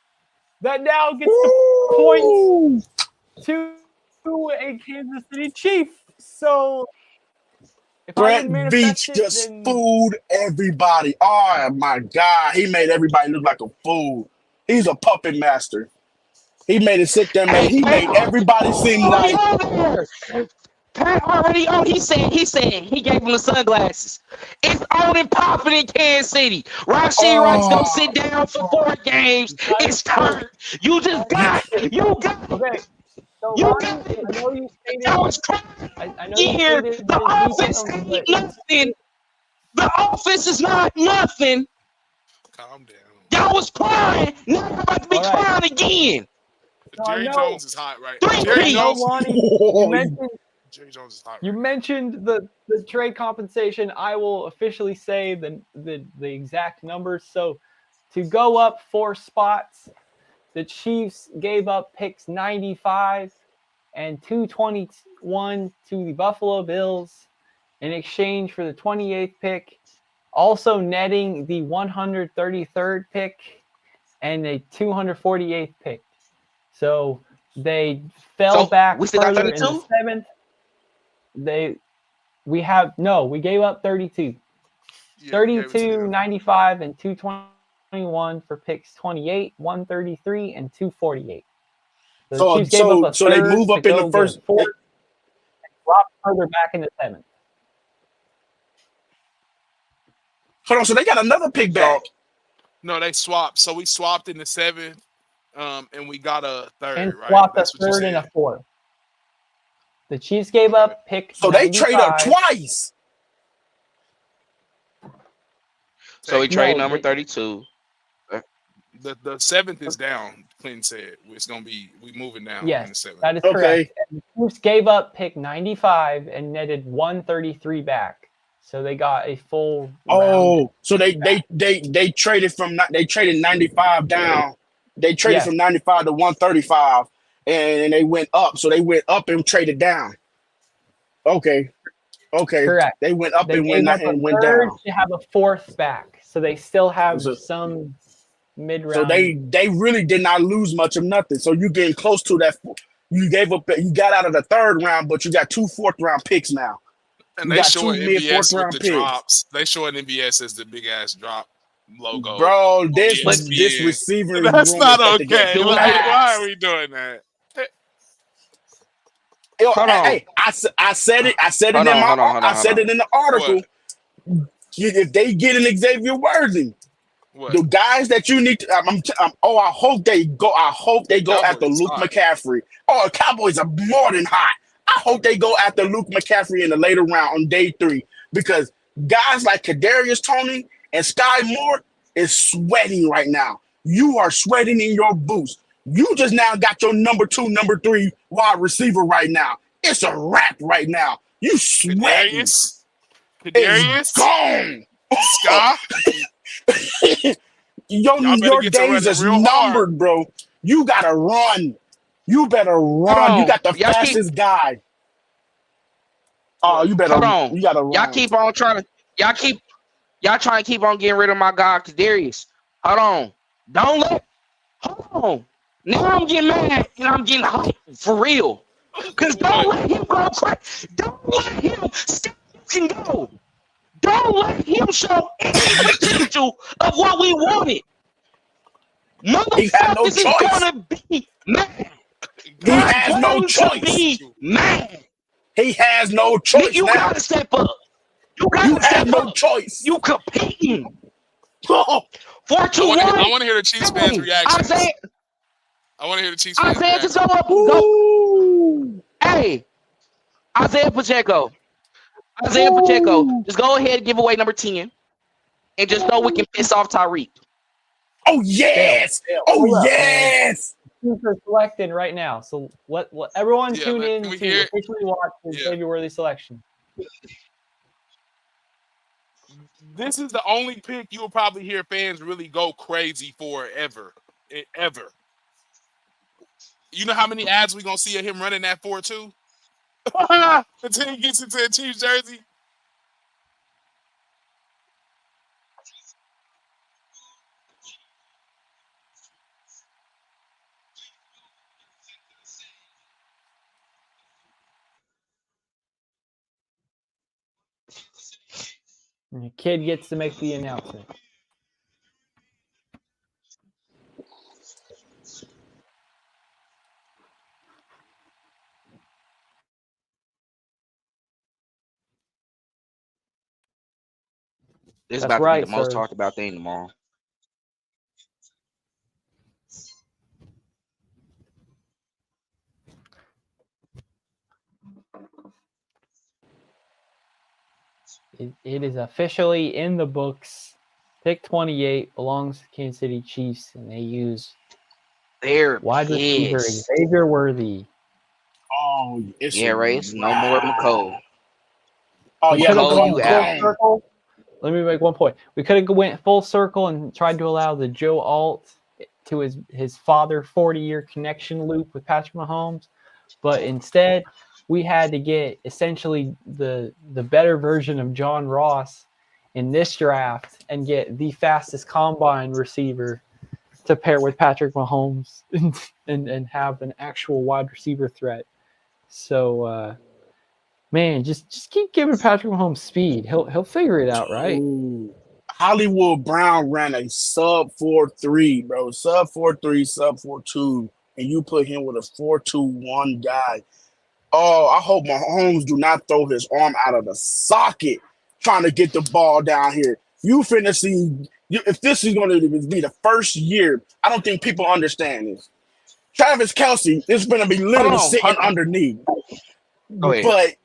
That now gets the points to a Kansas City Chief. So if I Brett can manifest Beach it, just then fooled everybody. Oh my God, he made everybody look like a fool. He's a puppet master. He made it sit there, man. He made everybody seem like Pat already on. He said he gave him the sunglasses. It's on and popping in Kansas City. Rasheed Rice gonna sit down for 4 games. It's time. You just got it. You got it. okay. So You Lonnie, got it. I know you stated. That was crazy. I know you Here, stated the offense details, ain't but nothing. The offense is not nothing. Calm down. Y'all was crying. Now you're about to be All right. crying again. So I Jerry know- Jones is hot, right? Three Jerry P's. No, Jones. Lonnie, Jerry Jones is hot. you Right? mentioned the trade compensation. I will officially say the exact numbers. So to go up 4 spots, the Chiefs gave up picks 95 and 221 to the Buffalo Bills in exchange for the 28th pick, also netting the 133rd pick and a 248th pick. So they fell back we still got further in the 32? 7th. We gave up 32. Yeah, 32, 95, and 221 for picks 28, 133, and 248. So the Chiefs gave up a so they third move up to in go the first. get a 4th, and drop further back in the 7th. Hold on, so they got another pick back. No, they swapped. So we swapped in the 7th, and we got a 3rd, And right? swapped That's a what you 3rd and a said. 4th. The Chiefs gave up pick So they trade up 95. twice. So we trade No, number they- 32. The 7th is down. Clinton said it's gonna be we moving down in the Yes, 7th. that is Okay. correct. And the Chiefs gave up pick 95 and netted 133 back. So they got a full round. Oh, so they traded they traded 95 down. They traded Yes. from 95 to 135, and they went up. So they went up and traded down. Okay. Correct. They went up They and gave up a went third down. to have a 4th back. So they still have So- some mid-round. So they really did not lose much of nothing. So you getting close to that. You got out of the 3rd round, but you got 2 4th-round picks now. And You they got showing 2 MBS mid-4th with round the picks. drops. They showing MBS as the big ass drop logo. Bro, this ESPN. receiver That's room not is set to get okay. Like, packed. why are we doing that? Yo, Hold on. hey, I said it. I said it Hold in on, my. hold on, hold I on, said hold it in the article. What? If they get an Xavier Worthy, What? the guys that you need to. I hope they go. I hope they go after Cowboys Luke hot. McCaffrey. Oh, Cowboys are more than hot. I hope they go after Luke McCaffrey in the later round on day 3 because guys like Kadarius Toney and Sky Moore is sweating right now. You are sweating in your boots. You just now got your number 2, number 3 wide receiver right now. It's a wrap right now. You sweating. Kadarius? It's gone. Sky? Y'all better Your get to days running is real hard. numbered, bro. You gotta run. You better run. on. You got the Y'all fastest guy. Oh, you better. Hold on. You gotta run. Y'all keep on trying to keep on getting rid of my guy Kadarius. Hold on. Hold on. Now I'm getting mad and I'm getting hyped for real. Cause don't let him go crazy. Don't let him see you can go. Don't let him show any potential of what we wanted. He had no Motherfuckers is choice. gonna be mad. He has no Going to choice. be mad. He has no choice You now. gotta step up. You You gotta step have no up. choice. You competing. Oh, 4-2-1. I want to hear the Chiefs fans' reaction. Isaiah, I want to hear the Chiefs fans. Isaiah, just reaction. go. Hey, Isaiah Pacheco. Just go ahead and give away number 10. And just know we can piss off Tyreek. Oh yes! Oh Hold up. yes! Teams are selected right now. So let everyone Yeah, tune in can we to hear it? officially watch the Yeah. Xavier Worthy selection. This is the only pick you will probably hear fans really go crazy for ever. You know how many ads we gonna see of him running that 4-2 until he gets into a Chiefs jersey? And the kid gets to make the announcement. This is That's about to right, be the most sir. talked about thing tomorrow. It is officially in the books. Pick 28 belongs to Kansas City Chiefs, and they use They're wide receiver pissed. Xavier Worthy. Oh, it's Yeah, a Race. No more McCole. Oh We yeah, could have McCole, went you full out. circle. Let me make one point. We could have went full circle and tried to allow the Joe Alt to his father 40-year connection loop with Patrick Mahomes, but instead we had to get essentially the better version of John Ross in this draft and get the fastest combine receiver to pair with Patrick Mahomes and have an actual wide receiver threat. So man, just keep giving Patrick Mahomes speed. He'll figure it out, right? Ooh. Hollywood Brown ran a sub 4.3, bro. Sub 4.3, sub 4.2, and you put him with a 4.21 guy. Oh, I hope Mahomes do not throw his arm out of the socket trying to get the ball down here. You finna see if this is going to be the first year. I don't think people understand this. Travis Kelce is going to be literally sitting underneath, Go ahead. but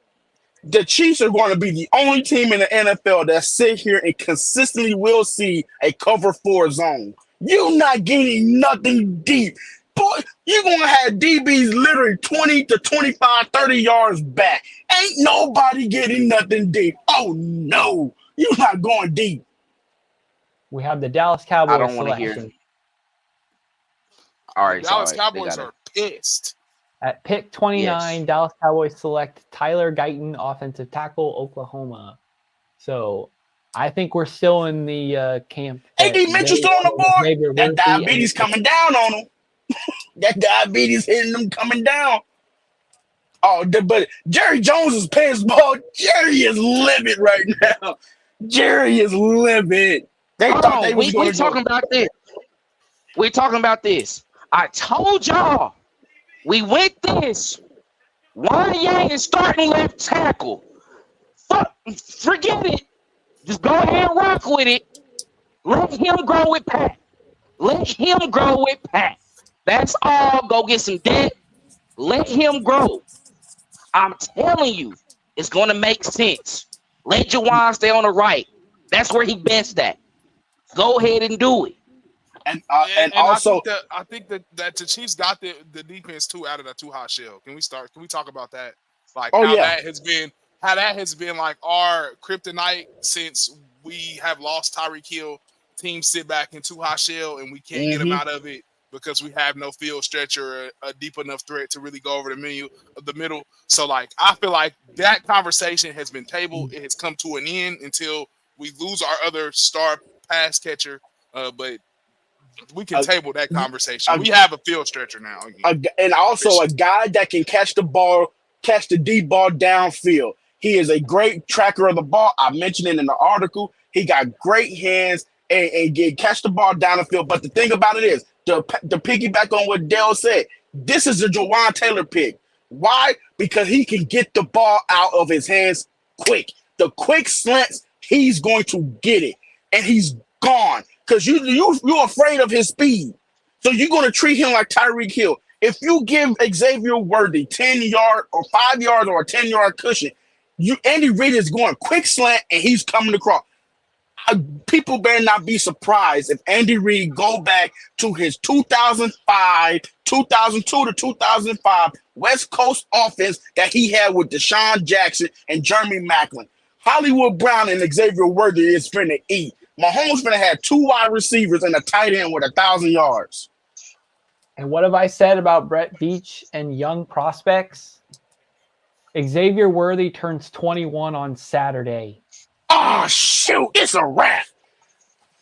the Chiefs are going to be the only team in the NFL that sit here and consistently will see a cover 4 zone. You're not getting nothing deep. Boy, you're going to have DBs literally 20 to 25, 30 yards back. Ain't nobody getting nothing deep. Oh, no. You're not going deep. We have the Dallas Cowboys I don't want to hear. selection. All right, Dallas sorry. Cowboys are pissed. At pick 29, Yes. Dallas Cowboys select Tyler Guyton, offensive tackle, Oklahoma. So I think we're still in the camp. AD Mitchell still on the board. Xavier That Worthy diabetes coming down on him. That diabetes hitting them coming down. Oh, but Jerry Jones is playing his ball. Jerry is livid right now. Jerry is livid. They thought they was going to talking about this. We're talking about this. I told y'all we went this. Juan Yang is starting left tackle. Forget it. Just go ahead and rock with it. Let him grow with Pat. That's all. Go get some debt. Let him grow. I'm telling you, it's going to make sense. Let Juwan stay on the right. That's where he best at. Go ahead and do it. And also, I think that the Chiefs got the defense too out of the too hot shell. Can we talk about that? Like that has been like our kryptonite since we have lost Tyreek Hill. Teams sit back in too hot shell and we can't get them out of it because we have no field stretch or a deep enough threat to really go over the middle. So like I feel like that conversation has been tabled. It has come to an end until we lose our other star pass catcher. But we can table that conversation. We have a field stretcher now. And also a guy that can catch the ball, catch the deep ball downfield. He is a great tracker of the ball. I mentioned it in the article. He got great hands and can catch the ball down the field. But the thing about it is, to piggyback on what Dale said, this is a Jawan Taylor pick. Why? Because he can get the ball out of his hands quick. The quick slants, he's going to get it. And he's gone. Because you're afraid of his speed. So you're going to treat him like Tyreek Hill. If you give Xavier Worthy 10-yard or 5 yards or a 10-yard cushion, Andy Reid is going quick slant and he's coming across. People better not be surprised if Andy Reid go back to his 2005, 2002 to 2005 West Coast offense that he had with Deshaun Jackson and Jeremy Maclin. Hollywood Brown and Xavier Worthy is finna eat. Mahomes finna have 2 wide receivers and a tight end with 1,000 yards. And what have I said about Brett Veach and young prospects? Xavier Worthy turns 21 on Saturday. Oh, shoot. It's a wrap.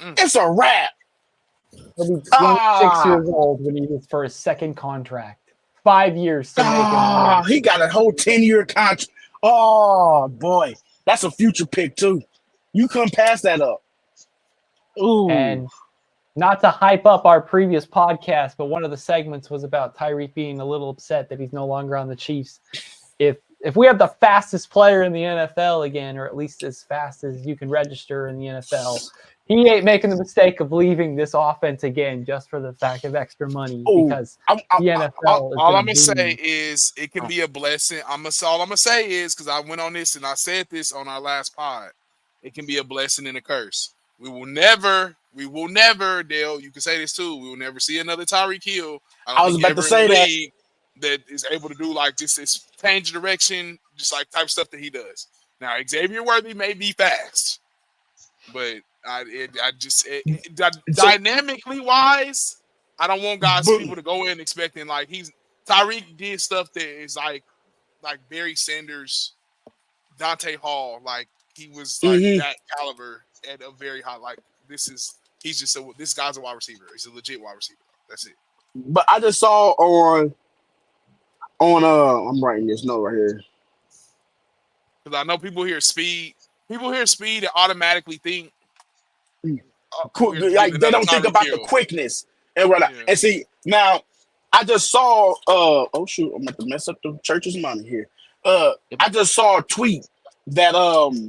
It's a wrap. He'll be 26 years old when he was for his second contract. 5 years to make him. He got a whole 10-year contract. Oh, boy. That's a future pick, too. You couldn't pass that up. Ooh. And not to hype up our previous podcast, but one of the segments was about Tyreek being a little upset that he's no longer on the Chiefs. If we have the fastest player in the NFL again, or at least as fast as you can register in the NFL, he ain't making the mistake of leaving this offense again just for the fact of extra money because the NFL. All I'm gonna say is it can be a blessing. All I'm gonna say is because I went on this and I said this on our last pod. It can be a blessing and a curse. We will never, Dale. You can say this too. We will never see another Tyreek Hill. I was about to say that is able to do like this change direction, just like type stuff that he does. Now, Xavier Worthy may be fast, but dynamically wise, I don't want people to go in expecting like Tyreek did stuff that is like Barry Sanders, Dante Hall, like he was like that caliber at a very high. Like this guy's a wide receiver. He's a legit wide receiver. That's it. But I just saw on I'm writing this note right here. Because I know people hear speed. People hear speed and automatically think like they don't think about the quickness. And see, now I just saw oh shoot, I'm about to mess up the church's money here. I just saw a tweet that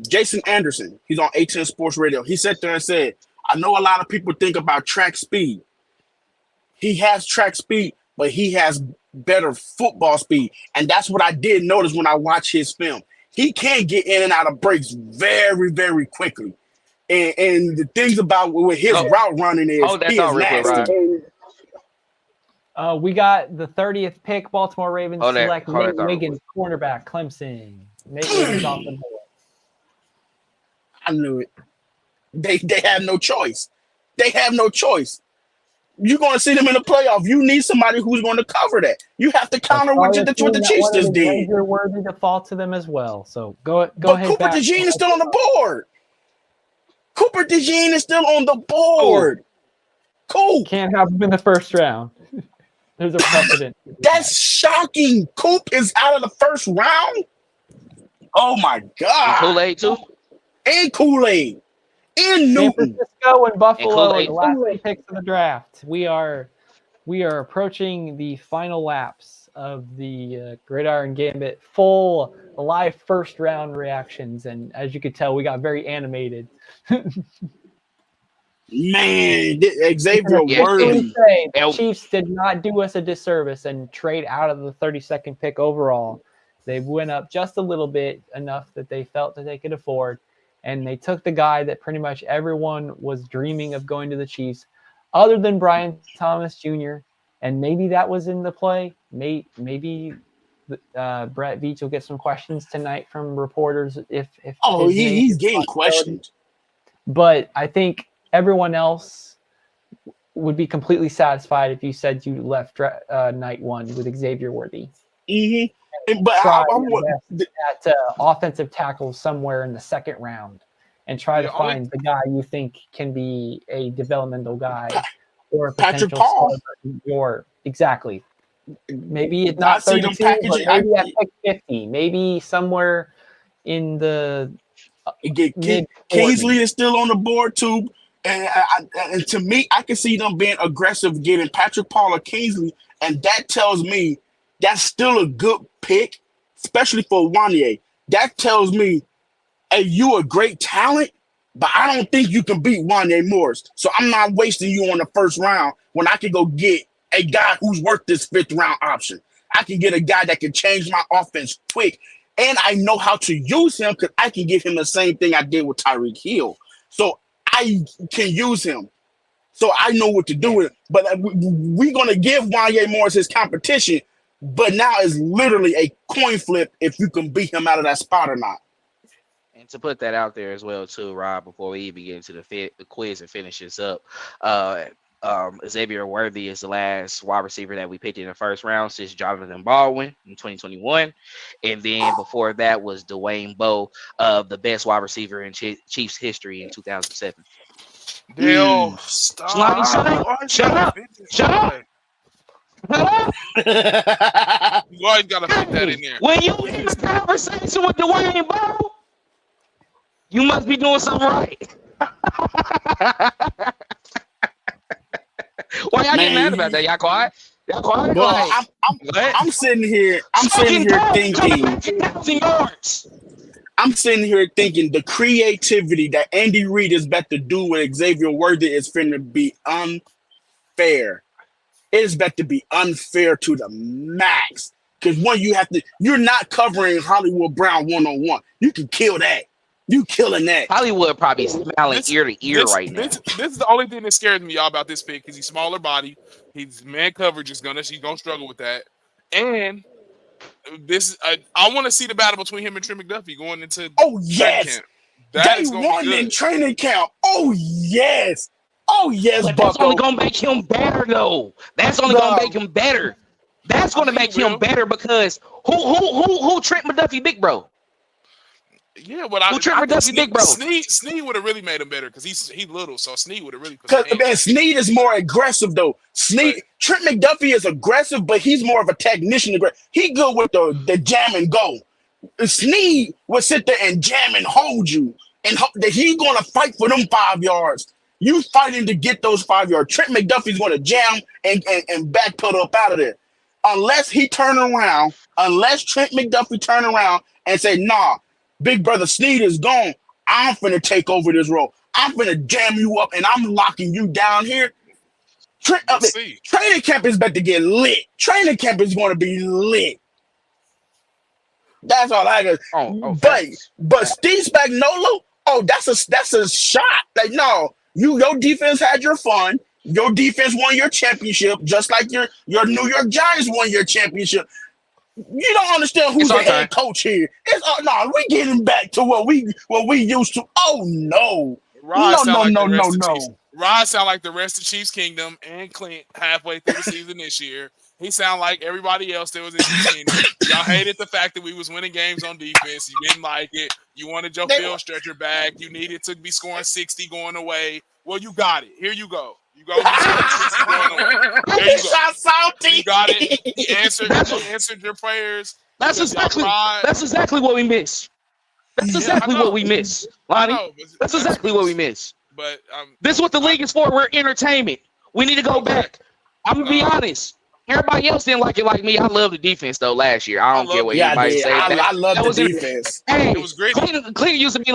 Jason Anderson, he's on A10 Sports Radio. He sat there and said, I know a lot of people think about track speed. He has track speed, but he has better football speed. And that's what I did notice when I watched his film. He can get in and out of breaks very, very quickly. And the things about with his route running is he is nasty. We got the 30th pick. Baltimore Ravens select Nate Wiggins, cornerback, Clemson. Nate Wiggins off the board. I knew it. They have no choice. They have no choice. You're going to see them in the playoff. You need somebody who's going to cover that. You have to counter what the Chiefs just did. You're worthy to fall to them as well. So go ahead. Cooper DeJean is still on the board. Cooper DeJean is still on the board. Cool. Can't have him in the first round. There's a precedent. That's shocking. Coop is out of the first round. Oh my God. Kool-Aid too. And Kool-Aid. And Newton. San Francisco and Buffalo are the last 2 picks of the draft. We are approaching the final laps of the Gridiron Gambit full live first round reactions, and as you could tell, we got very animated. Man, Xavier Worthy. The Chiefs did not do us a disservice and trade out of the 32nd pick overall. They went up just a little bit, enough that they felt that they could afford. And they took the guy that pretty much everyone was dreaming of going to the Chiefs, other than Brian Thomas Jr. And maybe that was in the play. Maybe Brett Veach will get some questions tonight from reporters. He's getting questioned. But I think everyone else would be completely satisfied if you said you left night one with Xavier Worthy. Mm-hmm. But that offensive tackle somewhere in the second round and try to find the guy you think can be a developmental guy or a potential Paul. Or exactly. Maybe it's not 32, but maybe at pick 50. Maybe somewhere in the Kingsley is still on the board too. And to me, I can see them being aggressive, getting Patrick Paul or Kingsley, and that tells me that's still a good pick, especially for Wanye. That tells me, hey, you a great talent, But I don't think you can beat Wanye Morris. So I'm not wasting you on the first round when I can go get a guy who's worth this 5th round option. I can get a guy that can change my offense quick. And I know how to use him because I can give him the same thing I did with Tyreek Hill. So I can use him. So I know what to do with it. But we're going to give Wanye Morris his competition. But now it's literally a coin flip if you can beat him out of that spot or not. And to put that out there as well, too, Rob, before we even get into the quiz and finish this up, Xavier Worthy is the last wide receiver that we picked in the first round since Jonathan Baldwin in 2021. And then before that was Dwayne Bowe, the best wide receiver in Chiefs history in 2007. Dale, stop. Shut up. You always gotta put that in there. When you in a conversation with Dwayne Bowe, you must be doing something right. Why y'all getting mad about that? Y'all quiet? Y'all quiet? Well, I'm sitting here. I'm sitting here thinking the creativity that Andy Reid is about to do with Xavier Worthy is finna be unfair. It is about to be unfair to the max. Because you're not covering Hollywood Brown one-on-one. You can kill that. You killing that. Hollywood probably smiling ear to ear right now. This is the only thing that scares me, y'all, about this pick because he's smaller body. His man coverage he's gonna struggle with that. And this I want to see the battle between him and Trent McDuffie going into yes. camp. That is gonna won be good. in training camp. Oh yes. But that's only gonna make him better though. That's only gonna make him better. That's gonna make him better because who Trent McDuffie big bro? Yeah, but Snead would have really made him better because he's little, so Snead would have really put Snead is more aggressive though. Trent McDuffie is aggressive, but he's more of a technician. He good with the jam and go. Snead would sit there and jam and hold you, and that he's gonna fight for them 5 yards. You fighting to get those 5 yards. Trent McDuffie's gonna jam and backpedal up out of there, unless Trent McDuffie turn around and say, "Nah, big brother Snead is gone. I'm finna take over this role. I'm finna jam you up, and I'm locking you down here." Training camp is about to get lit. Training camp is going to be lit. That's all I got. But Steve Spagnuolo, that's a shot. Like, no, your defense had your fun. Your defense won your championship, just like your New York Giants won your championship. You don't understand who's the head coach here. We're getting back to what we used to. Oh no. No. Rod sound like the rest of Chiefs Kingdom and Clint halfway through the season this year. He sound like everybody else that was in the team. Y'all hated the fact that we was winning games on defense. You didn't like it. You wanted your field stretcher back. You needed to be scoring 60 going away. Well, you got it. Here you go. You go. There you go. You got it. He answered your prayers. That's exactly what we miss. That's exactly what we miss, Lonnie. That's exactly what we miss. But this is what the league is for. We're entertainment. We need to go back. I'm gonna be honest. Everybody else didn't like it like me. I love the defense though. Last year, I don't care what anybody said. I love the defense. It was great. Cleveland used to be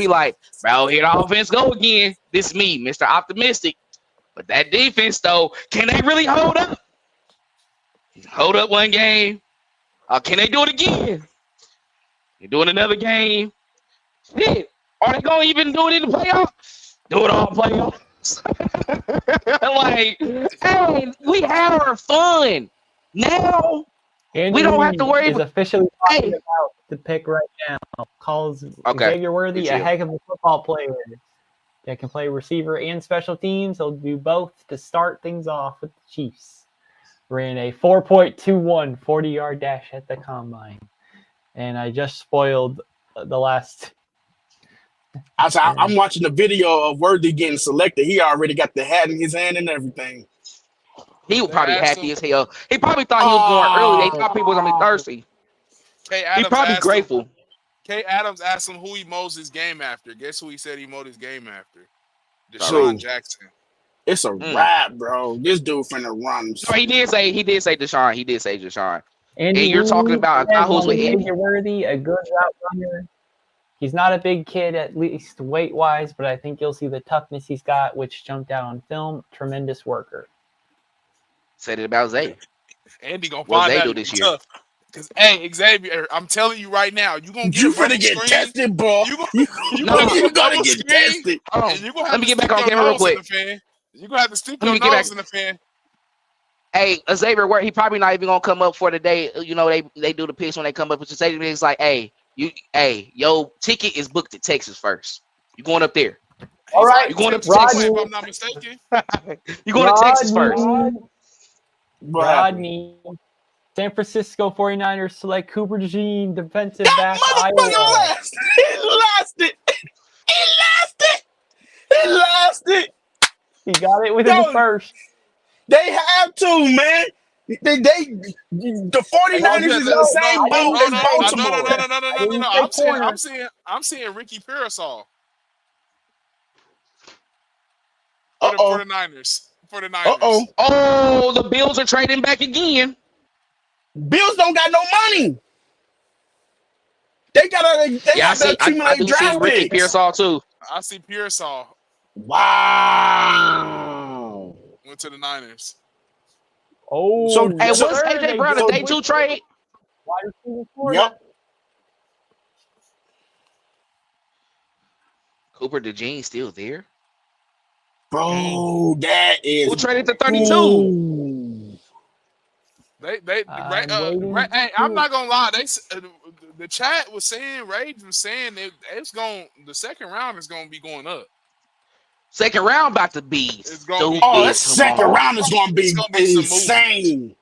like, bro, here the offense go again. This is me, Mr. Optimistic. But that defense though, can they really hold up? Hold up one game. Can they do it again? You're doing another game. Shit. Are they gonna even do it in the playoffs? Do it all playoffs. Like, hey, we had our fun. Now we don't have to worry about. Is officially talking about the pick right now. Calls Xavier Worthy a heck of a football player that can play receiver and special teams. He'll do both to start things off with the Chiefs. Ran a 4.21 40-yard dash at the combine, and I just spoiled the last. I'm watching the video of Worthy getting selected. He already got the hat in his hand and everything. He was probably happy as hell. He probably thought he was going early. They thought people was gonna be thirsty. He probably grateful. Kay Adams asked him who he mows his game after. Guess who he said he mowed his game after? Deshaun Jackson. It's a wrap, bro. This dude finna run. So he did say Deshaun. He did say Deshaun. And you're talking about a guy who's with Xavier Worthy, a good route runner. He's not a big kid, at least weight-wise, but I think you'll see the toughness he's got, which jumped out on film. Tremendous worker. Said it about Zay. Andy gonna What find Zay out do he's this year? tough. Cause hey, Xavier, I'm telling you right now, you gonna get You a bubble finna get screen. tested, bro. You gonna, You get a gotta bubble get screen, tested. Hold and on. you gonna Let have me to get back stick on your camera real nose in quick. the fan. You gonna have to stick Let your me get nose back. in the fan. Hey, Xavier Worthy, he probably not even gonna come up for the day. You know, they do the picks when they come up with the say it's like, hey, your ticket is booked to Texas first. You going up there. All right, You going up to Texas, Texas. if I'm not mistaken. You going to Texas first. Rodney. San Francisco 49ers select Cooper DeJean, defensive That back, motherfucker Iowa. lasted. He lasted. He got it within the first. They have to, man. The 49ers is in the same boat as Baltimore. I'm seeing Ricky Parasol for the Uh-oh. 49ers. Uh-oh. Oh, the Bills are trading back again. Bills don't got no money. They gotta accumulate I do draft see Ricky picks. Pearsall too. I see Pearsall Wow. went to the Niners. Oh, So, Hey, so what's AJ Brown a day 2 trade? Wide receiver Florida. Yep. Cooper DeJean still there. Bro, that is Who traded to 32? Ooh. Hey, I'm not gonna lie. The chat was saying, Rage was saying the second round is gonna be going up. Second round about to be that second round is gonna be insane.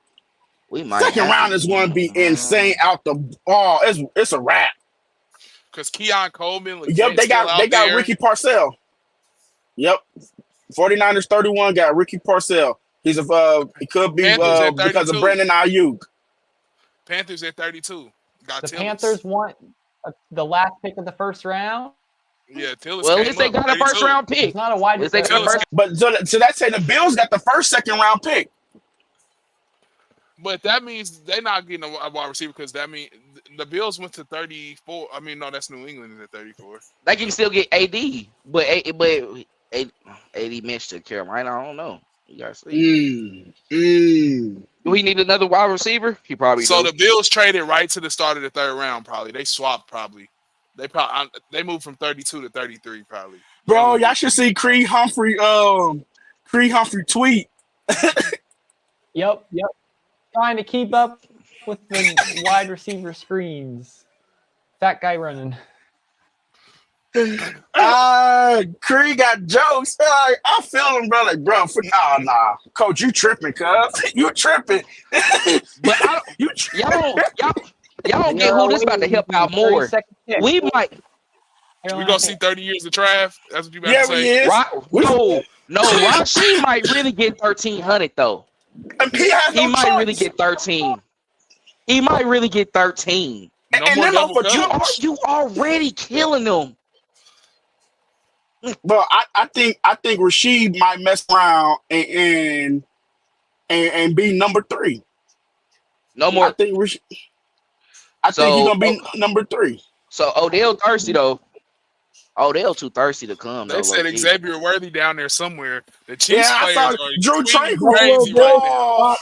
We might second round is gonna be insane out the it's a wrap. Because Keon Coleman, yep, they got Ricky Parcell. Yep. 49ers 31 got Ricky Parcell. He's it could be because of Brandon Ayuk. Panthers at 32. The Panthers want the last pick of the first round. Yeah, Tillis. Well, at least they got a first round pick. It's not a wide receiver. But so that's saying the Bills got the first second round pick. But that means they're not getting a wide receiver because that means the Bills went to 34. I mean, no, that's New England is at 34. They can still get AD, but AD mentioned to Carolina. I don't know. You gotta see. Do we need another wide receiver? He probably. So the Bills traded right to the start of the third round. Probably they swapped. They moved from 32 to 33. Probably. Bro, y'all should see Creed Humphrey tweet. Yep. Trying to keep up with the wide receiver screens. Fat guy running. Creed got jokes. I feel him, bro. Like, bro, nah, coach, you tripping, cuz. You tripping. But y'all don't get who this about to help out more. We might. We gonna see 30 years of Trav. That's what you about to say. No, Rashee might really get 1,300 though. He might really get 13. He might really get 13. You already killing them. But I think Rasheed might mess around and be number 3. No more. I think he's gonna be number 3. So Odell thirsty though. Odell too thirsty to come. They said Xavier Worthy down there somewhere. The Chiefs players are Drew crazy right now.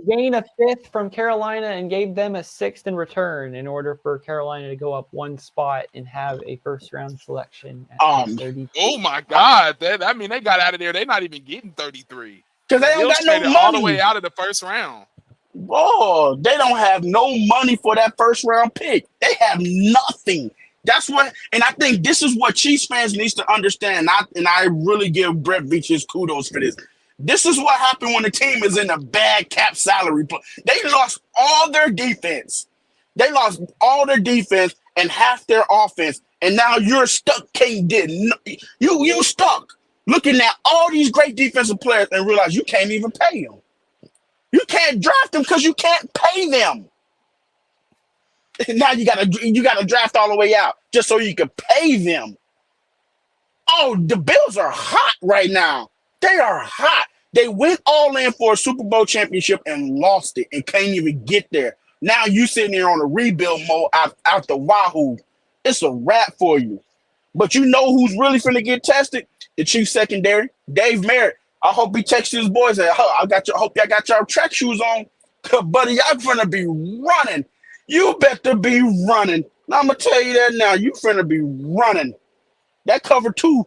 Gain a 5th from Carolina and gave them a 6th in return in order for Carolina to go up 1 spot and have a first-round selection at 32. Oh my God! I mean, they got out of there. They're not even getting 33 because they don't got no money all the way out of the first round. Oh, they don't have no money for that first-round pick. They have nothing. That's what, and I think this is what Chiefs fans needs to understand. And I really give Brett Veach his kudos for this. This is what happened when the team is in a bad cap salary. They lost all their defense. They lost all their defense and half their offense. And now you're stuck. You stuck looking at all these great defensive players and realize you can't even pay them. You can't draft them because you can't pay them. Now you gotta draft all the way out just so you can pay them. Oh, the Bills are hot right now. They are hot. They went all in for a Super Bowl championship and lost it and can't even get there. Now you sitting there on a rebuild mode out the wahoo. it's a wrap for you. But you know who's really finna get tested? The Chiefs secondary, Dave Merritt. I hope he texts his boys and hope y'all got your track shoes on. Cause buddy, y'all finna be running. You better be running. Now I'm gonna tell you that now. You finna be running. That cover two,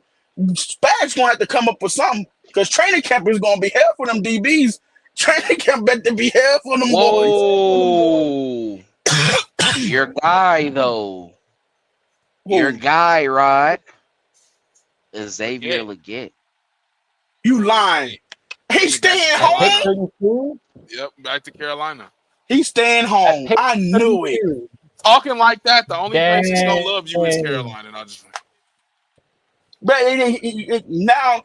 Spag's gonna have to come up with something. Cause training camp is gonna be hell for them DBs. Training camp better be hell for them boys. Whoa. Your guy, though. Your Who? guy, Rod, is Xavier Yeah. Leggett. You lying. He's Back to staying At pick Carolina. home. 32. Yep, back to Carolina. He's staying At home. pick I knew it. 32. Talking like that, the only place that's gonna Dang. love you is Carolina. And I just But now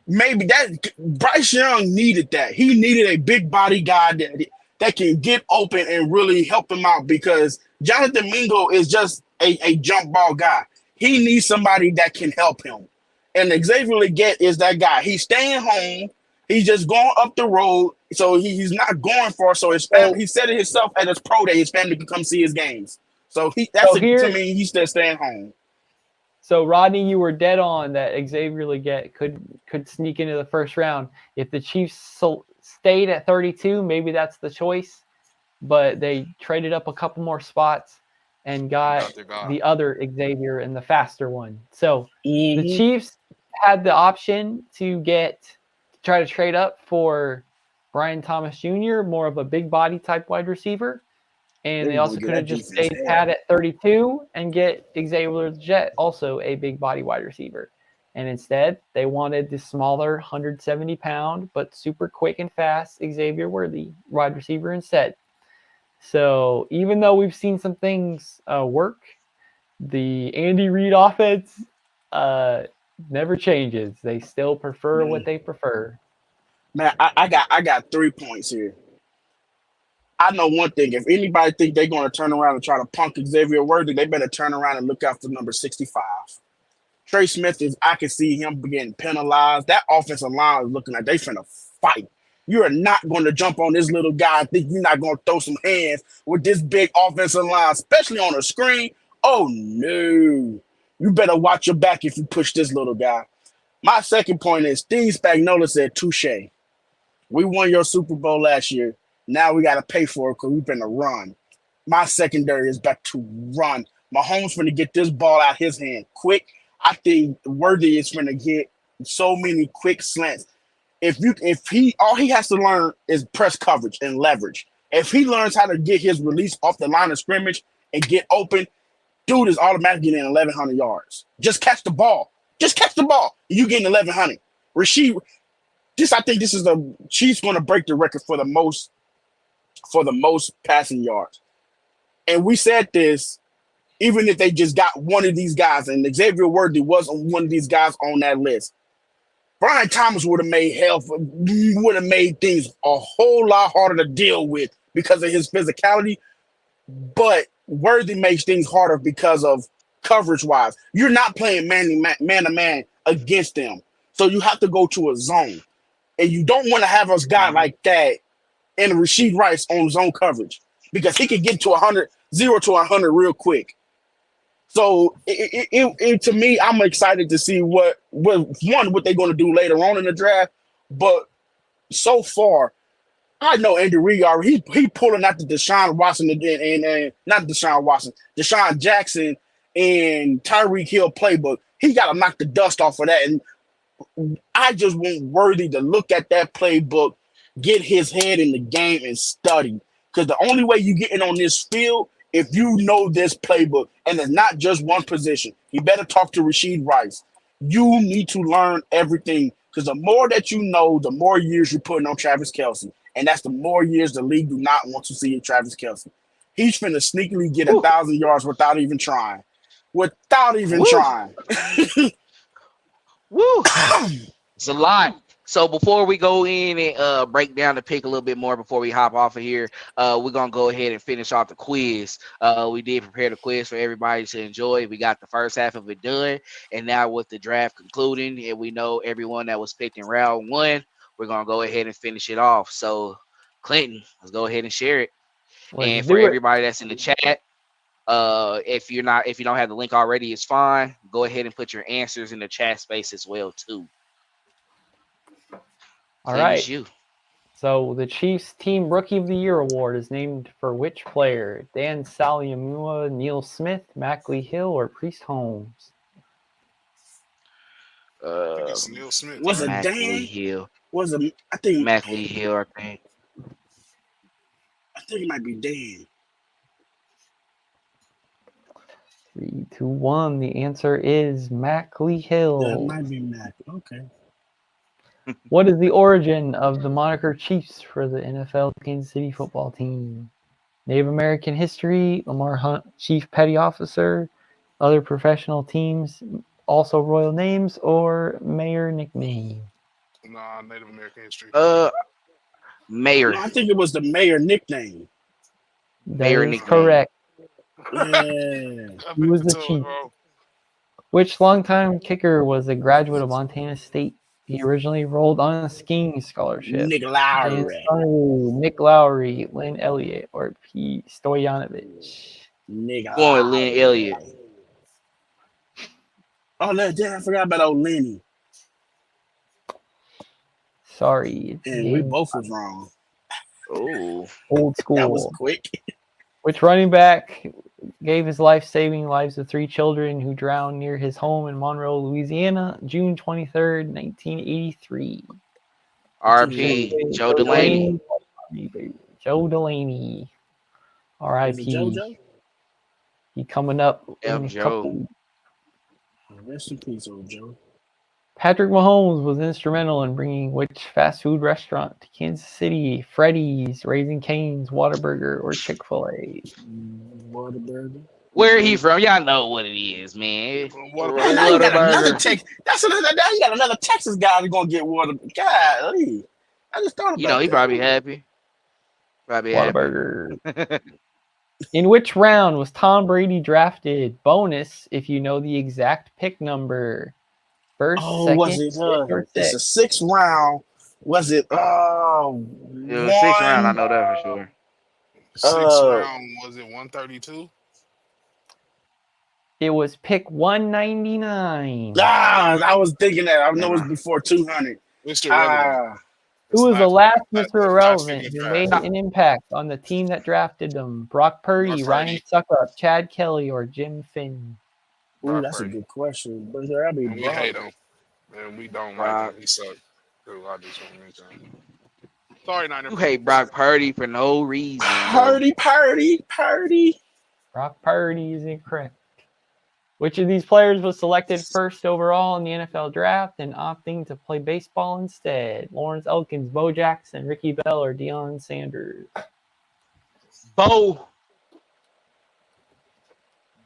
maybe that Bryce Young needed that. He needed a big body guy that can get open and really help him out because Jonathan Mingo is just a jump ball guy. He needs somebody that can help him. And Xavier Leggett is that guy. He's staying home. He's just going up the road. So he's not going far. So his family, he said it himself at his pro day, his family can come see his games. So to me, he's still staying home. So Rodney, you were dead on that Xavier Leggett could sneak into the first round. If the Chiefs stayed at 32, maybe that's the choice. But they traded up a couple more spots and got the other Xavier and the faster one. So the Chiefs had the option to try to trade up for Brian Thomas Jr., more of a big body type wide receiver. And they also could have just stayed pat at 32 and get Xavier Leggett, also a big body wide receiver. And instead, they wanted the smaller 170-pound but super quick and fast Xavier Worthy wide receiver instead. So even though we've seen some things work, the Andy Reid offense never changes. They still prefer what they prefer. Man, I got 3 points here. I know one thing. If anybody think they're going to turn around and try to punk Xavier Worthy, they better turn around and look out for number 65. Trey Smith I can see him getting penalized. That offensive line is looking like they finna fight. You are not going to jump on this little guy and think you're not going to throw some hands with this big offensive line, especially on a screen. Oh, no. You better watch your back if you push this little guy. My second point is Steve Spagnuolo said, touche. We won your Super Bowl last year. Now we got to pay for it because we've been a run. My secondary is back to run. Mahomes going to get this ball out his hand quick. I think Worthy is going to get so many quick slants. All he has to learn is press coverage and leverage. If he learns how to get his release off the line of scrimmage and get open, dude is automatically getting 1,100 yards. Just catch the ball. Just catch the ball. You getting 1,100. I think this is the Chiefs going to break the record for the most passing yards. And we said this, even if they just got one of these guys, and Xavier Worthy wasn't one of these guys on that list, Brian Thomas would have made things a whole lot harder to deal with because of his physicality. But Worthy makes things harder because of coverage-wise. You're not playing man-to-man against them. So you have to go to a zone. And you don't want to have a guy like that and Rashid Rice on zone coverage because he can get to 0 to 100 real quick. So to me, I'm excited to see what they're going to do later on in the draft. But so far, I know Andy Reid he pulling out the Deshaun Watson and not Deshaun Watson, Deshaun Jackson and Tyreek Hill playbook. He got to knock the dust off of that. And I just want Worthy to look at that playbook, get his head in the game and study. Because the only way you get in on this field, if you know this playbook, and it's not just one position, you better talk to Rashid Rice. You need to learn everything. Because the more that you know, the more years you're putting on Travis Kelce. And that's the more years the league do not want to see in Travis Kelce. He's finna sneakily get 1,000 yards without even trying. Trying. Woo! It's a lot. So before we go in and break down the pick a little bit more before we hop off of here, we're going to go ahead and finish off the quiz. We did prepare the quiz for everybody to enjoy. We got the first half of it done. And now with the draft concluding, and we know everyone that was picked in round 1, we're going to go ahead and finish it off. So, Clinton, let's go ahead and share it. And for everybody that's in the chat, If you don't have the link already, it's fine. Go ahead and put your answers in the chat space as well too. All Same right. as you. So the Chiefs Team Rookie of the Year award is named for which player? Dan Saliamua, Neil Smith, Mackley Hill, or Priest Holmes? I think it's Neil Smith. Was it Right? Mackley Dan? Hill. Was it? I think Mackley Hill, I think. it might be Dan. 3, 2, 1. The answer is Mackley Hill. Yeah, it might be Mac. Okay. What is the origin of the moniker Chiefs for the NFL Kansas City football team? Native American history, Lamar Hunt, Chief Petty Officer, other professional teams, also royal names, or mayor nickname? Nah, Native American history. Mayor. No, I think it was the mayor nickname. That Mayor is nickname. correct. Yeah. He was the chief. Which longtime kicker was a graduate of Montana State? He originally enrolled on a skiing scholarship. Nick Lowry. Nick Lowry, Lynn Elliott, or P. Stoyanovich? Nick Going with Lynn Elliott. Oh, damn, I forgot about old Lenny. Sorry. And we both was wrong. Oh. Old school. That was quick. Which running back gave his life saving lives of 3 children who drowned near his home in Monroe, Louisiana, June 23rd, 1983? RP Joe Delaney. Joe Delaney. Was it RIP. JoJo? He coming up Yep, in a Joe. couple. Rest in peace, old Joe. Patrick Mahomes was instrumental in bringing which fast food restaurant to Kansas City? Freddy's, Raising Cane's, Whataburger, or Chick-fil-A? Whataburger. Where he from? Y'all know what it is, man. Man, now you got another Whataburger. Texas. Now you got another Texas guy that's gonna get water. God, I just thought about You know, he that. probably happy. Probably happy. Whataburger. In which round was Tom Brady drafted? Bonus if you know the exact pick number. First, second, Was it? fifth, or It's a sixth? 6th round. Was it? It was 6th round, I know that for sure. 6th round, was it 132? It was pick 199. I was thinking that. I know it's before 200. Mr. Relevant. Who was the last Mr. not Irrelevant figure who draft. made an impact on the team that drafted them? Brock Purdy, Ryan Suckup, Chad Kelly, or Jim Finn? Ooh, that's a good question. But that'd be We hate him. And we don't like him. He sucked. I just want to mention him. Sorry, Niner. You hate Brock Purdy for no reason. Purdy. Brock Purdy is incorrect. Which of these players was selected first overall in the NFL draft and opting to play baseball instead? Lawrence Elkins, Bo Jackson, Ricky Bell, or Deion Sanders? Bo.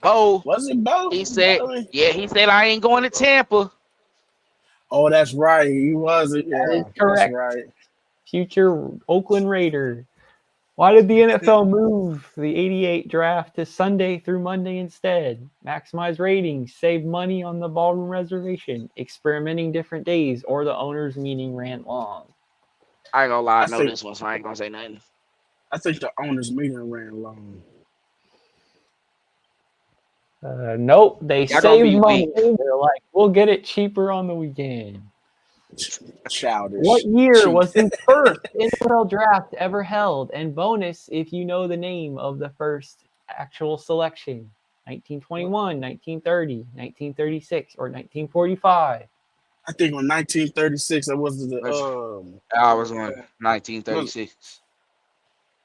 Was it Bo? He said, he said I ain't going to Tampa. Oh, that's right. He was. Yeah, that is correct. That's right. Future Oakland Raider. Why did the NFL move the 88 draft to Sunday through Monday instead? Maximize ratings, save money on the ballroom reservation, experimenting different days, or the owners' meeting ran long? I ain't gonna lie, I know this one, so I ain't gonna say nothing. I think the owners' meeting ran long. Nope, they saved money. They're like, we'll get it cheaper on the weekend. Childish. What year was the first NFL draft ever held? And bonus if you know the name of the first actual selection. 1921, 1930, 1936, or 1945. I think on 1936, I was the I was on 1936.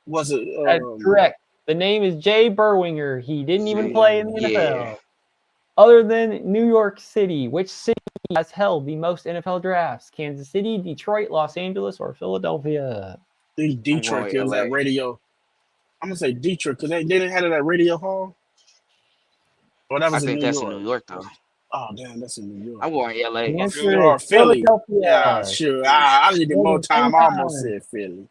Was it? That's correct. The name is Jay Berwinger. He didn't even play in the NFL. Other than New York City, which city has held the most NFL drafts? Kansas City, Detroit, Los Angeles, or Philadelphia? I think Detroit kills that radio. I'm gonna say Detroit because they didn't have it at Radio Hall. Or that was in New York. In New York though. Oh damn, that's in New York. I'm going LA. Philly. Yeah, sure. I needed more time. I almost said Philly.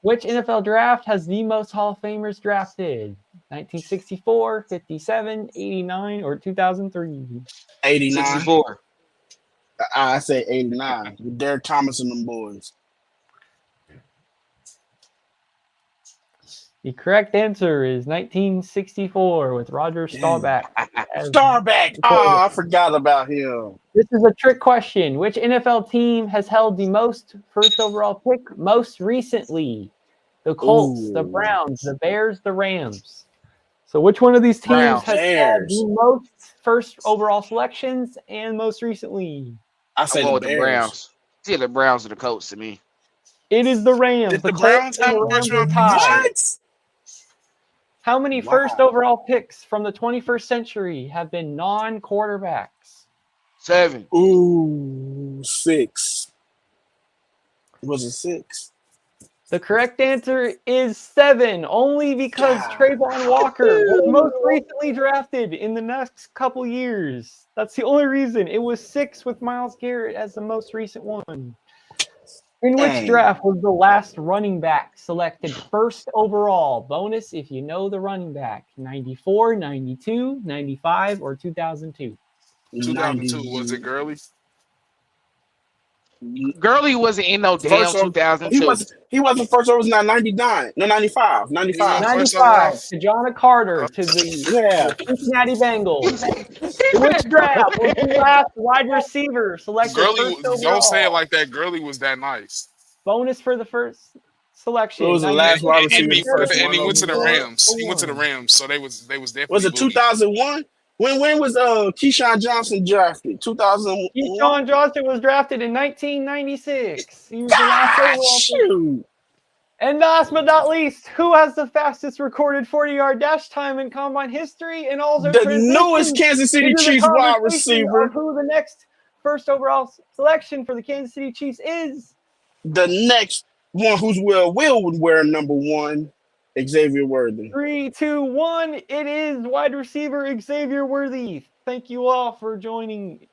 Which NFL draft has the most Hall of Famers drafted? 1964, 57, 89, or 2003? 89. 64. I say 89. With Derek Thomas and them boys. The correct answer is 1964 with Roger Staubach. Starback. Oh, I forgot about him. This is a trick question. Which NFL team has held the most first overall pick most recently? The Colts, the Ooh. Browns, the Bears, the Rams. So which one of these teams Browns. has had the most first overall selections and most recently? I I'm say going the with the Bears. Browns. It's either the Browns or the Colts to me. It is the Rams. Did the Colts Browns and have the a Rams first are round pick tied. this year? What? How many Wow. first overall picks from the 21st century have been non-quarterbacks? 7. Ooh, 6. Was it 6? The correct answer is 7, only because God. Trayvon Walker was most recently drafted in the next couple years. That's the only reason. It was 6 with Myles Garrett as the most recent one. In which Dang. draft was the last running back selected first overall? Bonus if you know the running back. 94, 92, 95, or 2002? 2002. Was it Gurley? Gurley wasn't in no damn First over, 2002. he wasn't first over. Was not 99. No, 95. 95. Yeah. First 95, overall. Tajana Carter to the Yeah. Cincinnati Bengals. In which draft was the last wide receiver selected Gurley, first overall? don't say it like that. Gurley was that nice. Bonus for the first selection. It was the last wide receiver. And he went to the Rams. He went to the Rams, so they was definitely. Was it 2001? When was Keyshawn Johnson drafted? 2001. Keyshawn Johnson was drafted in 1996. He was the last overall pick. Shoot. And last but not least, who has the fastest recorded 40-yard dash time in combine history? And also The newest Kansas City Chiefs wide receiver. Who the next first overall selection for the Kansas City Chiefs is? The next one who's will wear number 1, Xavier Worthy. 3, 2, 1. It is wide receiver Xavier Worthy. Thank you all for joining,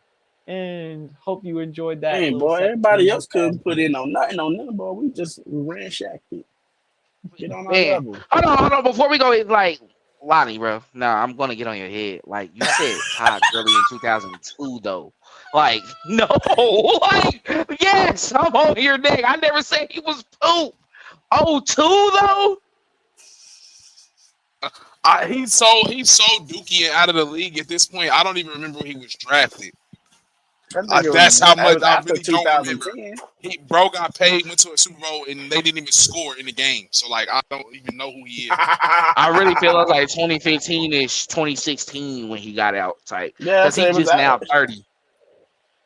and hope you enjoyed that. Hey, boy, everybody else couldn't put in on nothing, boy. We just ransacked it. Get on our level. Hold on. Before we go, like, Lonnie, bro. No, I'm going to get on your head. Like, you said Todd Gurley in 2002, though. Like, no. Like, yes, I'm on your neck. I never said he was poop. 02, though? He's so dookie and out of the league at this point. I don't even remember when he was drafted. That's how much I really don't remember. Bro got paid, went to a Super Bowl, and they didn't even score in the game. So, like, I don't even know who he is. I really feel like 2015-ish, 2016 when he got out type. Yeah, because he's just now 30.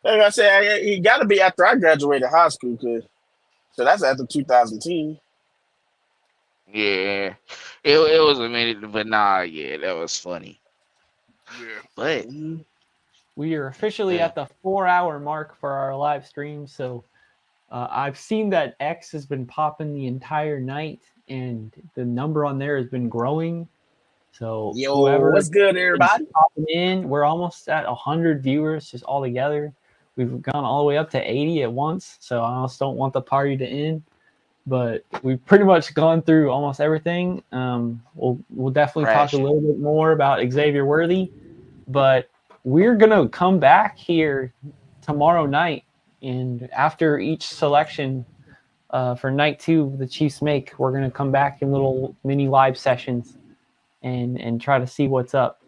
Like I said, he got to be after I graduated high school, so that's after 2010. Yeah, it was a minute, but nah, yeah, that was funny. Yeah, but we are officially at the 4-hour mark for our live stream. So I've seen that X has been popping the entire night, and the number on there has been growing. So whoever what's good, everybody? Popping in, we're almost at 100 viewers just all together. We've gone all the way up to 80 at once, so I almost don't want the party to end. But we've pretty much gone through almost everything. We'll definitely talk a little bit more about Xavier Worthy, but we're gonna come back here tomorrow night, and after each selection for night 2 the Chiefs make, we're gonna come back in little mini live sessions and try to see what's up.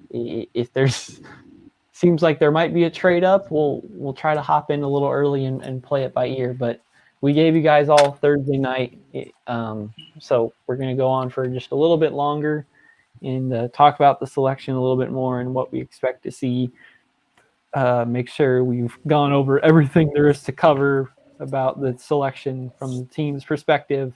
If there's seems like there might be a trade up, we'll try to hop in a little early and play it by ear. But we gave you guys all Thursday night, so we're going to go on for just a little bit longer and talk about the selection a little bit more and what we expect to see. Make sure we've gone over everything there is to cover about the selection from the team's perspective,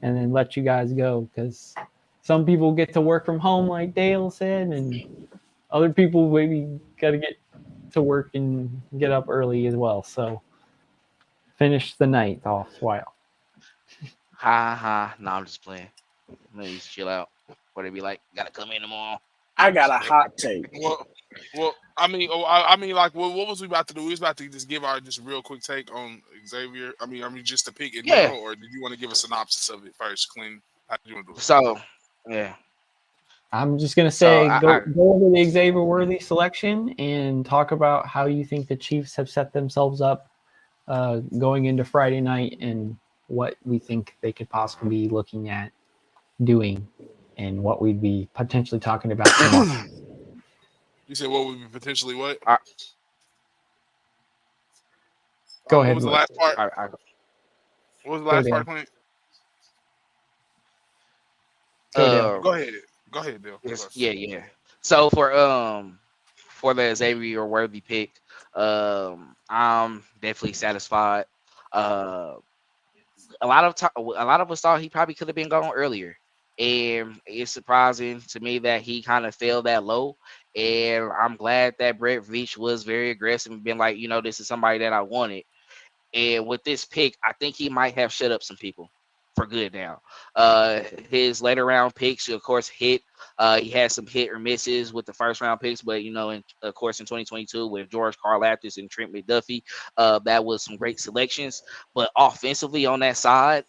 and then let you guys go, because some people get to work from home, like Dale said, and other people maybe got to get to work and get up early as well. So finish the night off wild. No, I'm just playing. Let me chill out. What they be like, gotta come in tomorrow. I got a hot take. Well, I mean, like, what was we about to do? We was about to just give our just real quick take on Xavier. I mean, just to pick it, or did you want to give a synopsis of it first, Clint? How do you want to do it? So, yeah. I'm just going to say go over the Xavier Worthy selection and talk about how you think the Chiefs have set themselves up going into Friday night and what we think they could possibly be looking at doing and what we'd be potentially talking about tomorrow. You said what would be potentially what? Go What ahead. was the last part? I, What was the Go last down. part, Clint? Go down. Go ahead. Go ahead, Bill. yes, yeah. So for the Xavier Worthy pick, I'm definitely satisfied. Uh, a lot of us thought he probably could have been gone earlier, and it's surprising to me that he kind of fell that low. And I'm glad that Brett Veach was very aggressive and been like, this is somebody that I wanted. And with this pick, I think he might have shut up some people for good now. His later round picks, of course, hit. He had some hit or misses with the first round picks, but of course, in 2022 with George Karlaftis and Trent McDuffie, that was some great selections. But offensively on that side,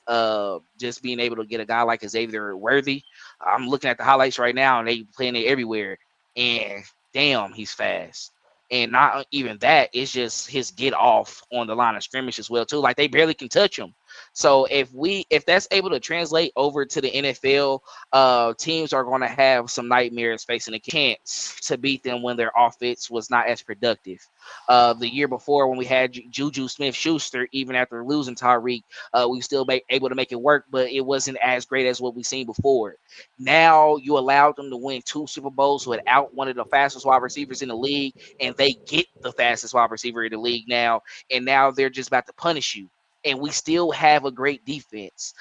just being able to get a guy like Xavier Worthy, I'm looking at the highlights right now, and they playing it everywhere. And damn, he's fast. And not even that, it's just his get off on the line of scrimmage as well too. Like they barely can touch him. So if that's able to translate over to the NFL, teams are going to have some nightmares facing a chance to beat them when their offense was not as productive. The year before when we had Juju Smith-Schuster, even after losing Tyreek, we still able to make it work, but it wasn't as great as what we've seen before. Now you allowed them to win 2 Super Bowls without one of the fastest wide receivers in the league, and they get the fastest wide receiver in the league now, and now they're just about to punish you. And we still have a great defense.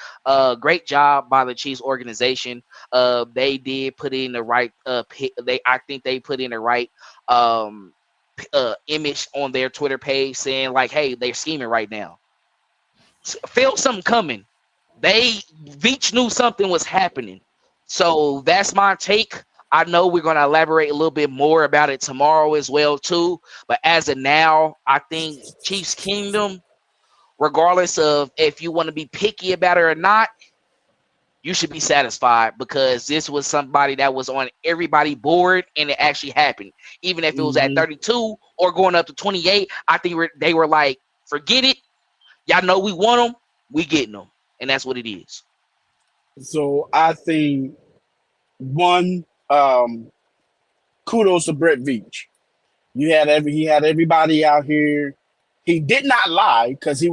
Great job by the Chiefs organization. They did put in the right I think they put in the right image on their Twitter page saying like, hey, they're scheming right now. Felt something coming. Veach knew something was happening. So that's my take. I know we're going to elaborate a little bit more about it tomorrow as well too. But as of now, I think Chiefs Kingdom, regardless of if you want to be picky about it or not, you should be satisfied because this was somebody that was on everybody's board and it actually happened. Even if it was at 32 or going up to 28, I think they were like, forget it. Y'all know we want them. We getting them. And that's what it is. So I think one, kudos to Brett Veach. He had everybody out here. He did not lie because he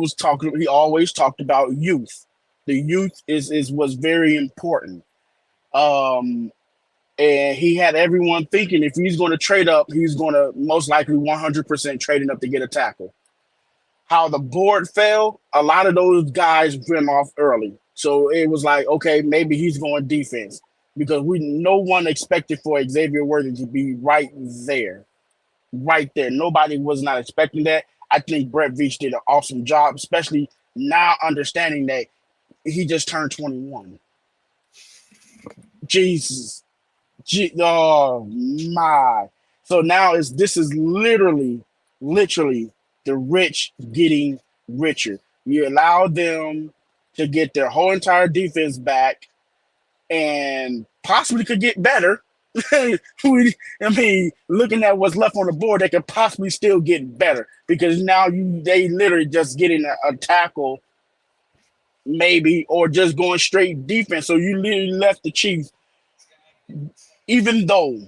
always talked about youth. The youth was very important. And he had everyone thinking if he's going to trade up, he's going to most likely 100% trading up to get a tackle. How the board fell, a lot of those guys went off early. So it was like, okay, maybe he's going defense because no one expected for Xavier Worthy to be right there. Nobody was not expecting that. I think Brett Veach did an awesome job, especially now understanding that he just turned 21. Jesus. Oh my. So now this is literally the rich getting richer. You allow them to get their whole entire defense back and possibly could get better. I mean, looking at what's left on the board, they could possibly still get better because now they literally just getting a tackle, maybe, or just going straight defense. So you literally left the Chiefs, even though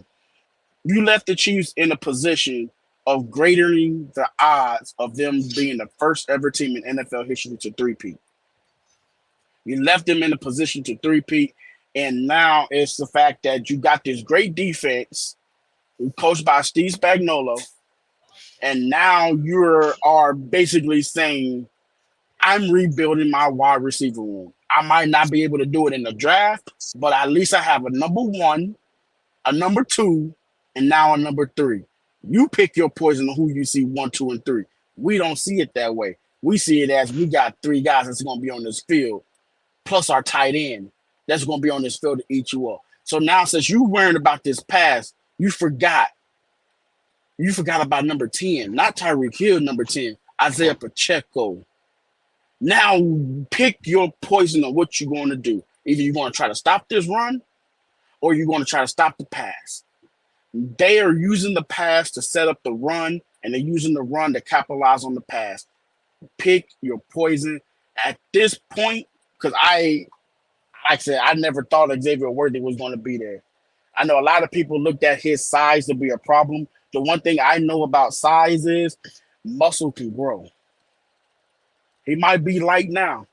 you left the Chiefs in a position of greating the odds of them being the first ever team in NFL history to three-peat. You left them in a position to three-peat, and now it's the fact that you got this great defense coached by Steve Spagnuolo, and now you are basically saying, I'm rebuilding my wide receiver room. I might not be able to do it in the draft, but at least I have a number 1, a number 2, and now a number 3. You pick your poison of who you see 1, 2, and 3. We don't see it that way. We see it as we got 3 guys that's going to be on this field, plus our tight end that's going to be on this field to eat you up. So now, since you worrying about this pass, you forgot about number 10, not Tyreek Hill, number 10, Isaiah Pacheco. Now pick your poison of what you're going to do. Either you're going to try to stop this run or you're going to try to stop the pass. They are using the pass to set up the run, and they're using the run to capitalize on the pass. Pick your poison at this point, because I like I said, I never thought Xavier Worthy was going to be there. I know a lot of people looked at his size to be a problem. The one thing I know about size is muscle can grow. He might be light now.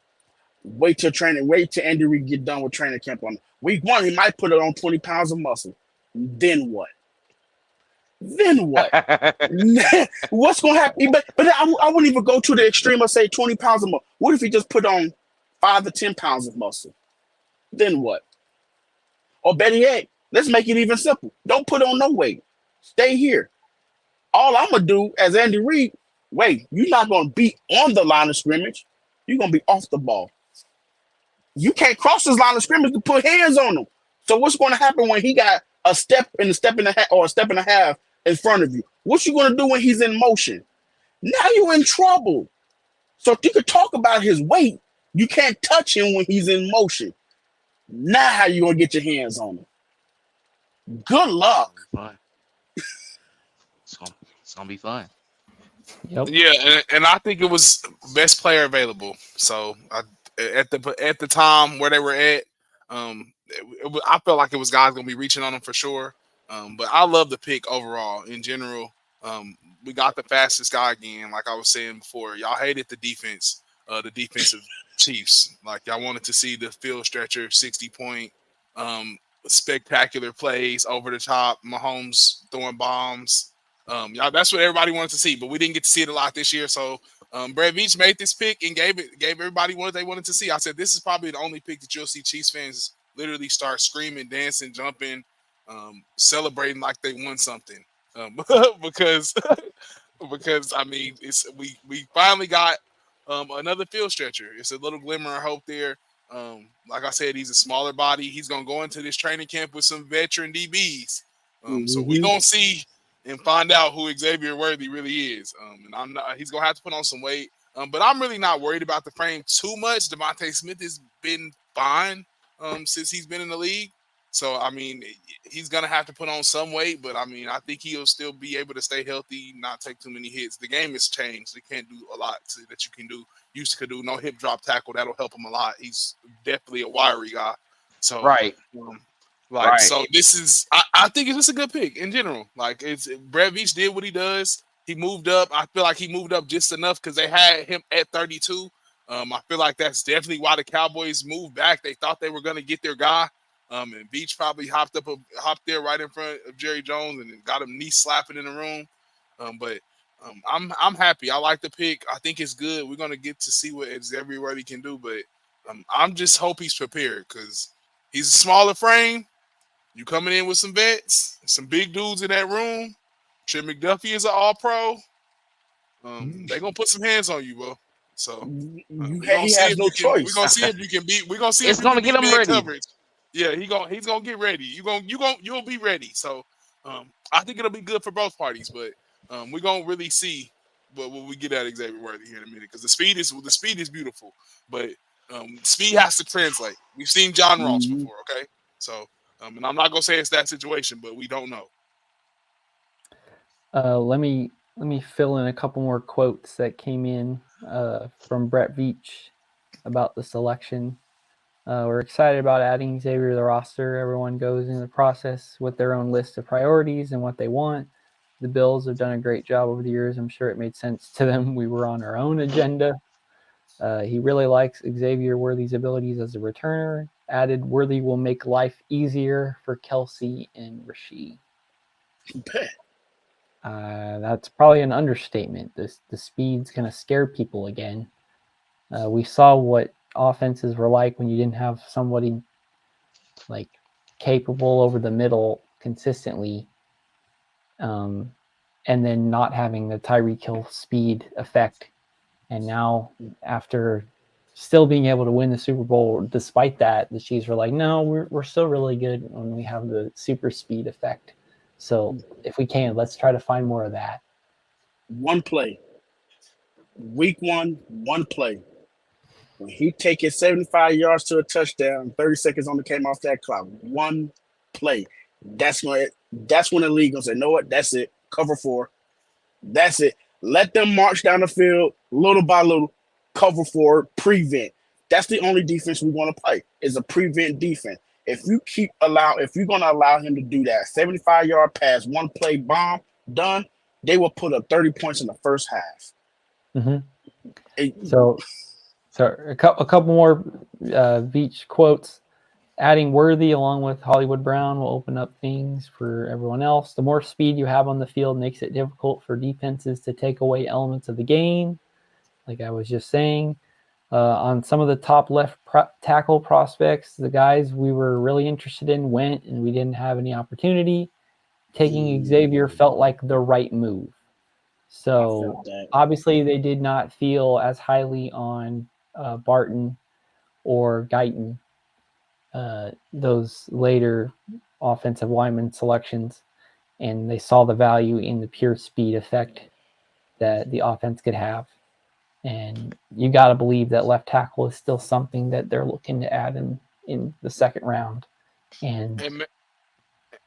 Wait till Andy Reid get done with training camp on week 1. He might put it on 20 pounds of muscle. Then what? Then what? What's going to happen? But I wouldn't even go to the extreme of say 20 pounds of muscle. What if he just put on 5 to 10 pounds of muscle? Then what? Or better yet, let's make it even simple. Don't put on no weight. Stay here. All I'm going to do as Andy Reid, wait, you're not going to be on the line of scrimmage. You're going to be off the ball. You can't cross this line of scrimmage to put hands on him. So what's going to happen when he got a step and a half in front of you? What you going to do when he's in motion? Now you're in trouble. So if you could talk about his weight, you can't touch him when he's in motion. Now how you going to get your hands on him? Good luck. Fun. It's gonna be fun. Yep. Yeah, and I think it was best player available. So at the time where they were at, I felt like it was guys gonna be reaching on them for sure. But I love the pick overall in general. We got the fastest guy again, like I was saying before. Y'all hated the defense, the defensive Chiefs. Like y'all wanted to see the field stretcher, 60-point, spectacular plays over the top, Mahomes throwing bombs. Y'all, that's what everybody wanted to see, but we didn't get to see it a lot this year. So Brett Veach made this pick and gave everybody what they wanted to see. I said this is probably the only pick that you'll see Chiefs fans literally start screaming, dancing, jumping, celebrating like they won something. Because I mean we finally got another field stretcher. It's a little glimmer of hope there. Like I said, he's a smaller body. He's gonna go into this training camp with some veteran DBs. So we gonna see and find out who Xavier Worthy really is. And he's gonna have to put on some weight. But I'm really not worried about the frame too much. DeVonta Smith has been fine since he's been in the league. So I mean, he's gonna have to put on some weight, but I mean, I think he'll still be able to stay healthy, not take too many hits. The game has changed; they can't do a lot that you can do. Used to do no hip drop tackle. That'll help him a lot. He's definitely a wiry guy. So Right. Right. So this is, I think it's just a good pick in general. Like Brett Veach did what he does. He moved up. I feel like he moved up just enough because they had him at 32. I feel like that's definitely why the Cowboys moved back. They thought they were going to get their guy. And Veach probably hopped there right in front of Jerry Jones and got him knee slapping in the room. But I'm happy. I like the pick. I think it's good. We're going to get to see what Xavier Worthy can do. But I'm just hope he's prepared because he's a smaller frame. You coming in with some vets, some big dudes in that room. Trent McDuffie is an all-pro. They're going to put some hands on you, bro. So he has no choice. We're going to see if you can beat. We're going to see It's if you gonna can get beat him man ready. coverage. Yeah, he's gonna get ready. You'll be ready. So I think it'll be good for both parties, but we're gonna really see what we get at Xavier Worthy here in a minute because the speed is beautiful, but speed has to translate. We've seen John Ross before, okay? So and I'm not gonna say it's that situation, but we don't know. Let me fill in a couple more quotes that came in from Brett Veach about the selection. We're excited about adding Xavier to the roster. Everyone goes in the process with their own list of priorities and what they want. The Bills have done a great job over the years. I'm sure it made sense to them. We were on our own agenda. He really likes Xavier Worthy's abilities as a returner. Added Worthy will make life easier for Kelsey and Rasheed. That's probably an understatement. The speed's going to scare people again. We saw what offenses were like when you didn't have somebody like capable over the middle consistently, and then not having the Tyreek Hill speed effect. And now, after still being able to win the Super Bowl, despite that, the Chiefs were like, no, we're still really good when we have the super speed effect. So if we can, let's try to find more of that. One play. Week one play. When he take it 75 yards to a touchdown, 30 seconds on the came off that clock. One play. That's when the league gonna say, know what? That's it. Cover 4. That's it. Let them march down the field little by little. Cover 4. Prevent. That's the only defense we want to play is a prevent defense. If you're gonna allow him to do that 75-yard pass, one play bomb done, they will put up 30 points in the first half. So a couple more Beach quotes. Adding Worthy along with Hollywood Brown will open up things for everyone else. The more speed you have on the field makes it difficult for defenses to take away elements of the game, like I was just saying. On some of the top left tackle prospects, the guys we were really interested in went, and we didn't have any opportunity. Taking Xavier felt like the right move. So obviously they did not feel as highly on Barton or Guyton, those later offensive lineman selections, and they saw the value in the pure speed effect that the offense could have. And you got to believe that left tackle is still something that they're looking to add in the second round. And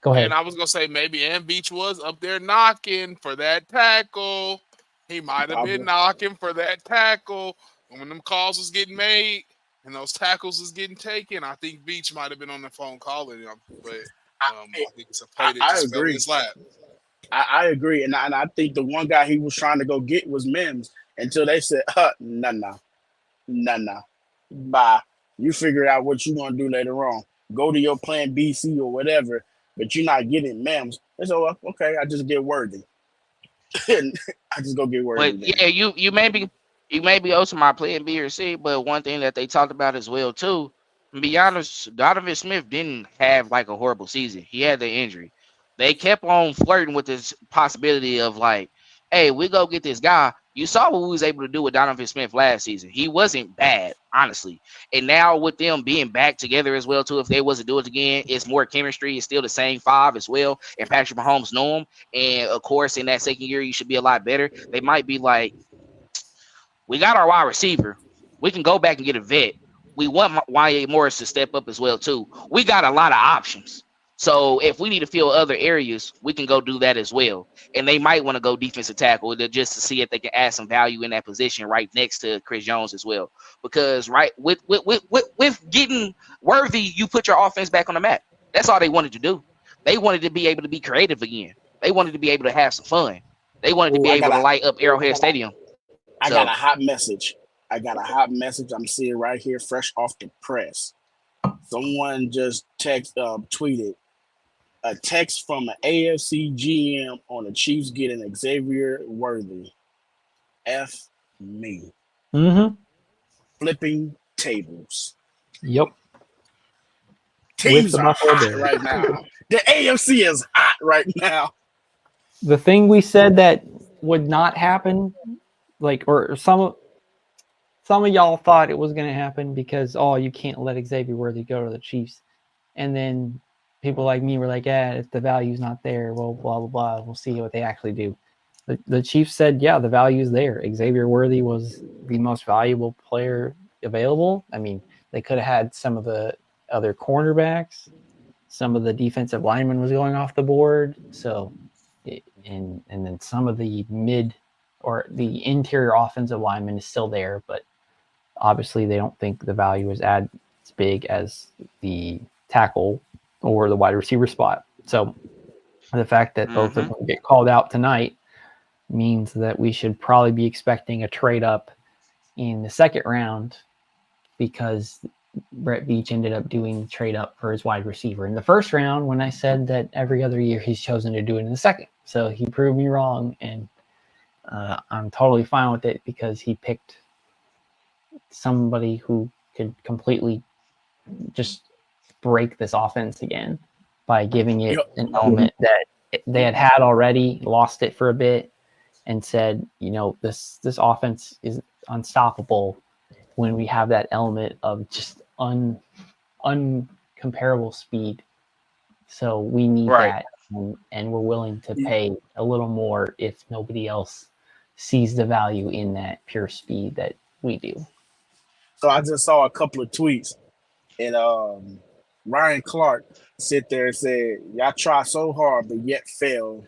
go ahead. And I was going to say maybe Beach was up there knocking for that tackle. He might have been knocking for that tackle. When them calls was getting made and those tackles was getting taken, I think Beach might have been on the phone calling him. But I think it's a play that just fell in his lap. I agree. And I think the one guy he was trying to go get was Mims until they said, nah. Bye. You figure out what you're going to do later on. Go to your plan B, C, or whatever, but you're not getting Mims. And so, okay, I just get Worthy. I just go get Worthy. But yeah, you may be also my plan B or C, but one thing that they talked about as well too, to be honest, Donovan Smith didn't have like a horrible season. He had the injury. They kept on flirting with this possibility of like, hey, we go get this guy. You saw what we was able to do with Donovan Smith last season. He wasn't bad, honestly. And now with them being back together as well, too, if they was to do it again, it's more chemistry. It's still the same five as well. And Patrick Mahomes know him. And, of course, in that second year, you should be a lot better. They might be like, we got our wide receiver. We can go back and get a vet. We want Y.A. Morris to step up as well, too. We got a lot of options. So if we need to fill other areas, we can go do that as well. And they might want to go defensive tackle just to see if they can add some value in that position right next to Chris Jones as well. Because right with getting Worthy, you put your offense back on the map. That's all they wanted to do. They wanted to be able to be creative again. They wanted to be able to have some fun. They wanted to be able to light up Arrowhead Stadium. I got a hot message. I'm seeing right here, fresh off the press. Someone just tweeted a text from an AFC GM on the Chiefs getting Xavier Worthy. F me. Flipping tables. Yep. Teams are hot right now. The AFC is hot right now. The thing we said that would not happen, or some of y'all thought it was going to happen because, you can't let Xavier Worthy go to the Chiefs. And then people like me were like, if the value's not there, well, blah, blah, blah. We'll see what they actually do. The Chiefs said, yeah, the value's there. Xavier Worthy was the most valuable player available. I mean, they could have had some of the other cornerbacks. Some of the defensive linemen was going off the board. So, and then some of the mid or the interior offensive lineman is still there, but obviously they don't think the value is as big as the tackle or the wide receiver spot. So the fact that both of them get called out tonight means that we should probably be expecting a trade up in the second round, because Brett Veach ended up doing trade up for his wide receiver in the first round when I said that every other year he's chosen to do it in the second. So he proved me wrong, and I'm totally fine with it because he picked somebody who could completely just break this offense again by giving it an element that they had already, lost it for a bit, and said, this offense is unstoppable when we have that element of just uncomparable speed. So we need that, and we're willing to pay a little more if nobody else sees the value in that pure speed that we do. So I just saw a couple of tweets, and Ryan Clark sit there and said, y'all try so hard but yet failed.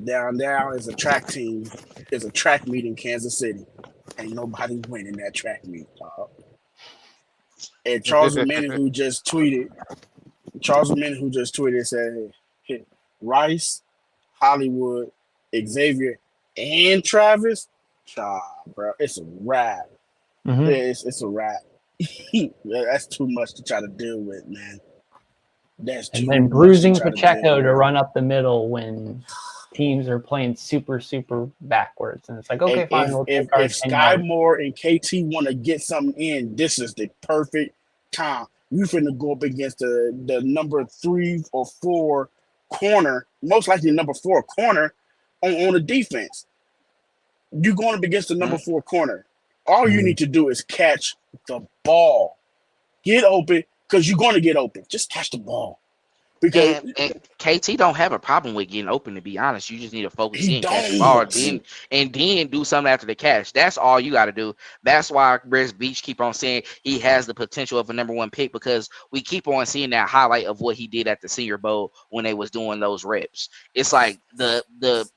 Down there is a track team. There's a track meet in Kansas City. Ain't nobody winning that track meet, dog. And Charles Manning, who just tweeted, said, hey, Rice, Hollywood, Xavier, and Travis. Bro, it's a wrap. Mhm. It's a wrap. That's too much to try to deal with, man. That's too And then much bruising to try to Pacheco deal to with. run up the middle when teams are playing super backwards, and it's like, okay, fine, we'll take our If 10 Sky yards. Moore and KT want to get something in, this is the perfect time. You finna go up against the number 3 or 4 corner, most likely number 4 corner on the defense. You're going up against the number 4 corner. All you need to do is catch the ball. Get open, because you're going to get open. Just catch the ball. Because And KT don't have a problem with getting open, to be honest. You just need to focus he in, catch the ball, don't. then do something after the catch. That's all you got to do. That's why Brett Beach keep on saying he has the potential of a number 1 pick, because we keep on seeing that highlight of what he did at the Senior Bowl when they was doing those reps. It's like the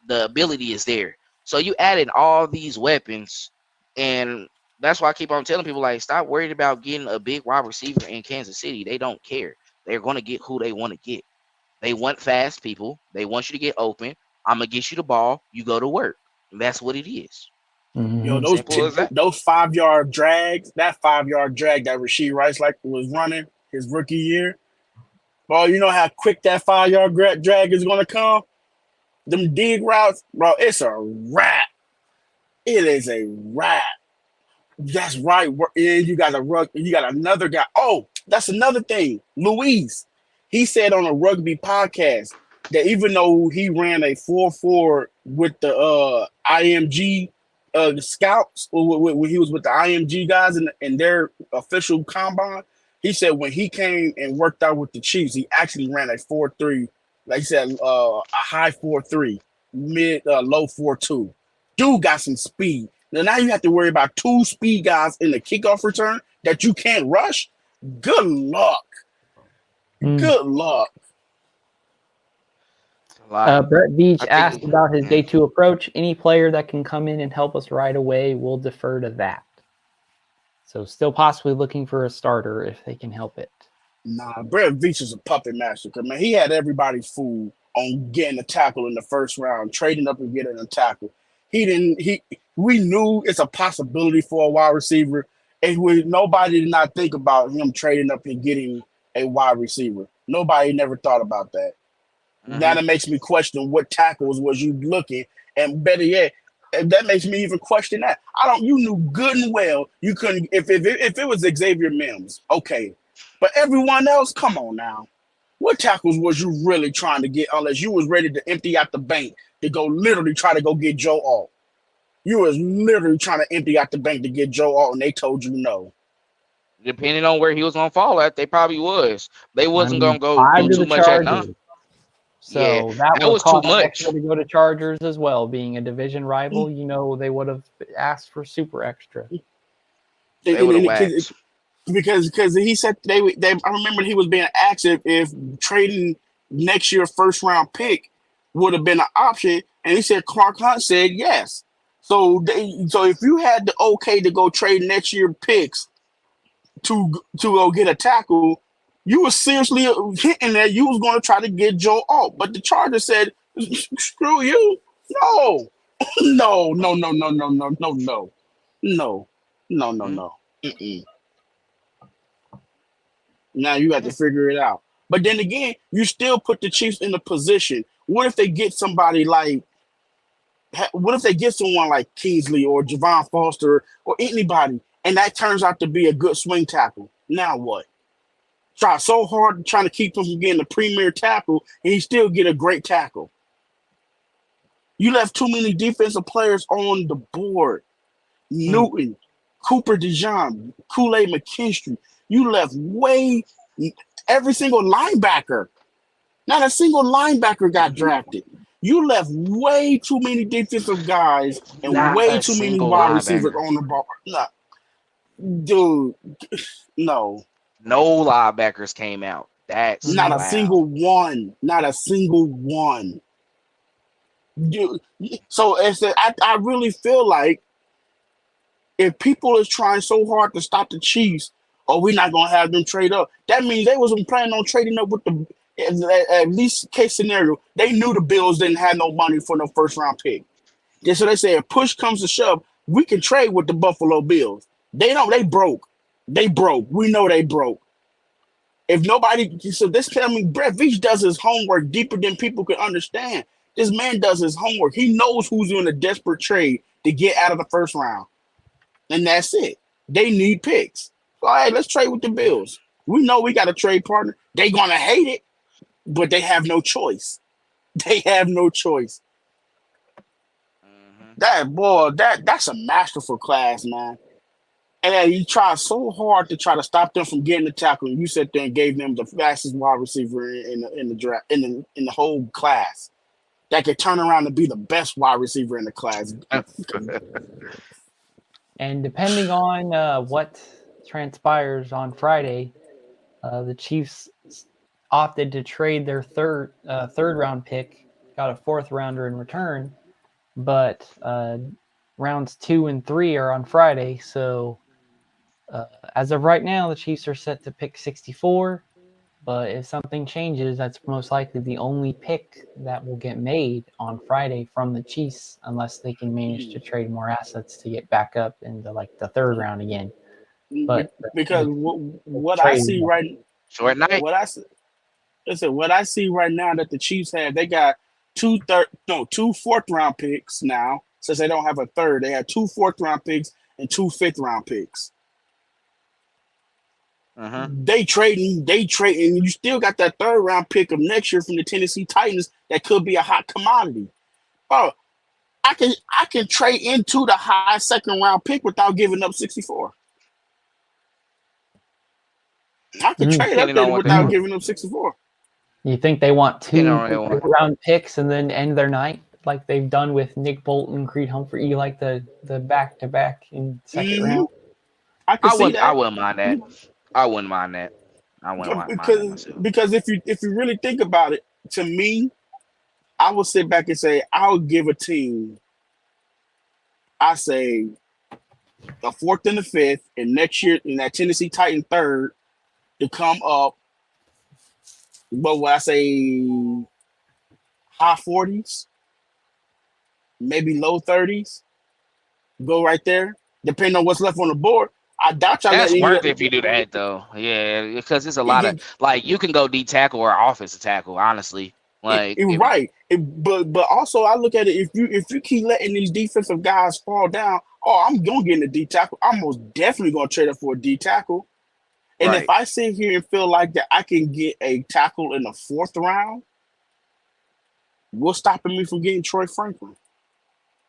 ability is there. So you added all these weapons, and that's why I keep on telling people, like, stop worried about getting a big wide receiver in Kansas City. They don't care. They're going to get who they want to get. They want fast people. They want you to get open. I'm going to get you the ball. You go to work. And that's what it is. Yo, Simple as that. those 5-yard drags, that 5-yard drag that Rashee Rice was running his rookie year. Bro, you know how quick that 5-yard drag is going to come? Them dig routes, bro, it's a wrap. It is a wrap. That's right. And you got another guy. Oh, that's another thing. Luis, he said on a rugby podcast that even though he ran a 4.4 with the IMG scouts, when he was with the IMG guys in their official combine, he said when he came and worked out with the Chiefs, he actually ran a 4.3, like he said, a high 4.3, low 4.2. Dude got some speed. Now you have to worry about 2 speed guys in the kickoff return that you can't rush. Good luck. Good luck. Brett Beach asked about his day 2 approach. Any player that can come in and help us right away, we'll defer to that. So still possibly looking for a starter if they can help it. Nah, Brett Beach is a puppet master. Man, he had everybody fooled on getting a tackle in the first round, trading up and getting a tackle. We knew it's a possibility for a wide receiver, and nobody did not think about him trading up and getting a wide receiver. Nobody never thought about that. Now that makes me question what tackles was you looking, and better yet, that makes me even question that. You knew good and well you couldn't. If it was Xavier Mims, okay, but everyone else, come on now. What tackles was you really trying to get, unless you was ready to empty out the bank to go literally try to go get Joe Alt? You was literally trying to empty out the bank to get Joe Alt, and they told you no. Depending on where he was going to fall at, they probably was. They wasn't going to go 5 do too much at Chargers. none. So Yeah, that was too much. To go to Chargers as well, being a division rival. You know, they would have asked for super extra. They would have waxed. Because he said I remember he was being asked if trading next year first round pick would have been an option, and he said Clark Hunt said yes. So if you had the okay to go trade next year picks to go get a tackle, you were seriously hitting that you was going to try to get Joe Alt, but the Chargers said, "Screw you, no, no, no, no, no, no, no, no, no, no, no, no, no." Now you have to figure it out. But then again, you still put the Chiefs in a position. What if they get somebody like? What if they get someone like Kingsley or Javon Foster or anybody, and that turns out to be a good swing tackle? Now what? Try so hard trying to keep him from getting the premier tackle, and he still get a great tackle. You left too many defensive players on the board. Newton, Cooper DeJean, Kool-Aid McKinstry. You left every single linebacker. Not a single linebacker got drafted. You left way too many defensive guys and way too many wide receivers on the ball. Nah. Dude, no. No linebackers came out. That's not wow. a single one. Not a single one. Dude, so I really feel like if people is trying so hard to stop the Chiefs, Oh, we're not gonna have them trade up. That means they wasn't planning on trading up with the at least case scenario. They knew the Bills didn't have no money for no first round pick. So they said, if push comes to shove, we can trade with the Buffalo Bills. They don't. They broke. They broke. We know they broke. If nobody, so this tell me Brett Veach does his homework deeper than people can understand. This man does his homework. He knows who's doing a desperate trade to get out of the first round, and that's it. They need picks. All right, let's trade with the Bills. We know we got a trade partner. They gonna hate it, but they have no choice. They have no choice. That's a masterful class, man. And then he tried so hard to try to stop them from getting the tackle. And you sat there and gave them the fastest wide receiver in the draft in the whole class that could turn around and be the best wide receiver in the class. And depending on what transpires on Friday, the Chiefs opted to trade their third round pick, got a fourth rounder in return, but rounds 2 and 3 are on Friday. So as of right now, the Chiefs are set to pick 64. But if something changes, that's most likely the only pick that will get made on Friday from the Chiefs, unless they can manage to trade more assets to get back up into like the third round again. But because what I see right, short night. what I see right now that the Chiefs have, they got two fourth round picks now. Since they don't have a third, they have 2 fourth round picks and 2 fifth round picks. They trading. You still got that third round pick of next year from the Tennessee Titans that could be a hot commodity. Oh, I can trade into the high second round pick without giving up 64. I can trade up there without giving up 64. You think they want 2 round picks and then end their night like they've done with Nick Bolton, Creed Humphrey, like the back to back in second round? I see that. I wouldn't mind that. I wouldn't mind that. Because if you really think about it, to me, I would sit back and say I'll give a team. I say the 4th and the 5th, and next year in that Tennessee Titan 3rd to come up. But what I say, high 40s, maybe low 30s, go right there. Depending on what's left on the board. I doubt y'all. That's worth it if you do that, though. Yeah, because it's a lot of like you can go D tackle or offensive tackle. Honestly, like right. But also I look at it, if you keep letting these defensive guys fall down, I'm gonna get in the D tackle. I'm most definitely gonna trade up for a D tackle. And if I sit here and feel like that I can get a tackle in the 4th round, what's stopping me from getting Troy Franklin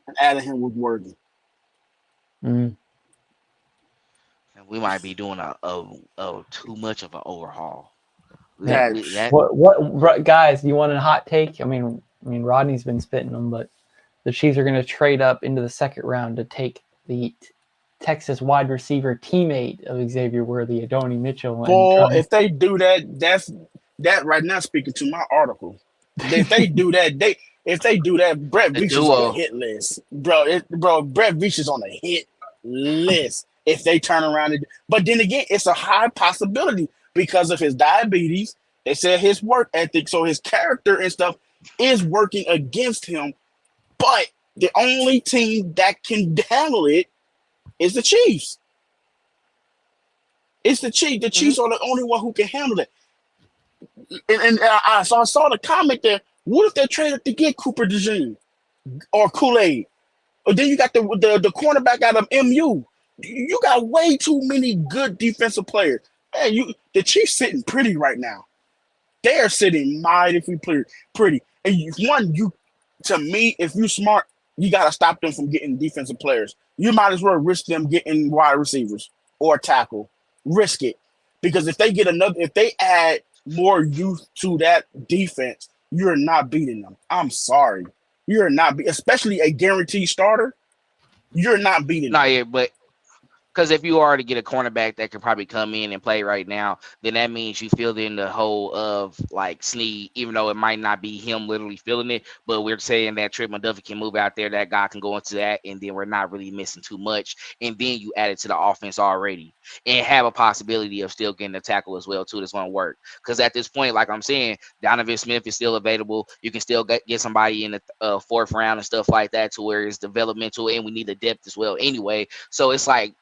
and adding him with Worthy? We might be doing a too much of an overhaul. What guys? You want a hot take? I mean, Rodney's been spitting them, but the Chiefs are going to trade up into the 2nd round to take the Texas wide receiver teammate of Xavier Worthy, Adonai Mitchell. If they do that, that right now speaking to my article. If they do that, Brett Veach is on the hit list, bro. Brett Veach is on the hit list. If they turn around but then again, it's a high possibility because of his diabetes. They said his work ethic, so his character and stuff is working against him. But the only team that can handle it is the Chiefs. It's the Chiefs. The Chiefs are the only one who can handle it. And I saw the comment there. What if they traded to get Cooper DeJean or Kool-Aid? Or then you got the cornerback out of MU. You got way too many good defensive players. Man, the Chiefs sitting pretty right now. They are sitting mighty pretty. And to me, if you're smart, you got to stop them from getting defensive players. You might as well risk them getting wide receivers or tackle. Risk it. Because if they add more youth to that defense, you're not beating them. I'm sorry. You're not, especially a guaranteed starter. You're not beating them. Yeah, but Because if you are to get a cornerback that could probably come in and play right now, then that means you filled in the hole of like Snead, even though it might not be him literally filling it. But we're saying that Trent McDuffie can move out there, that guy can go into that, and then we're not really missing too much. And then you add it to the offense already and have a possibility of still getting a tackle as well, too. That's going to work. Because at this point, like I'm saying, Donovan Smith is still available. You can still get somebody in the fourth round and stuff like that to where it's developmental, and we need the depth as well anyway. So it's like,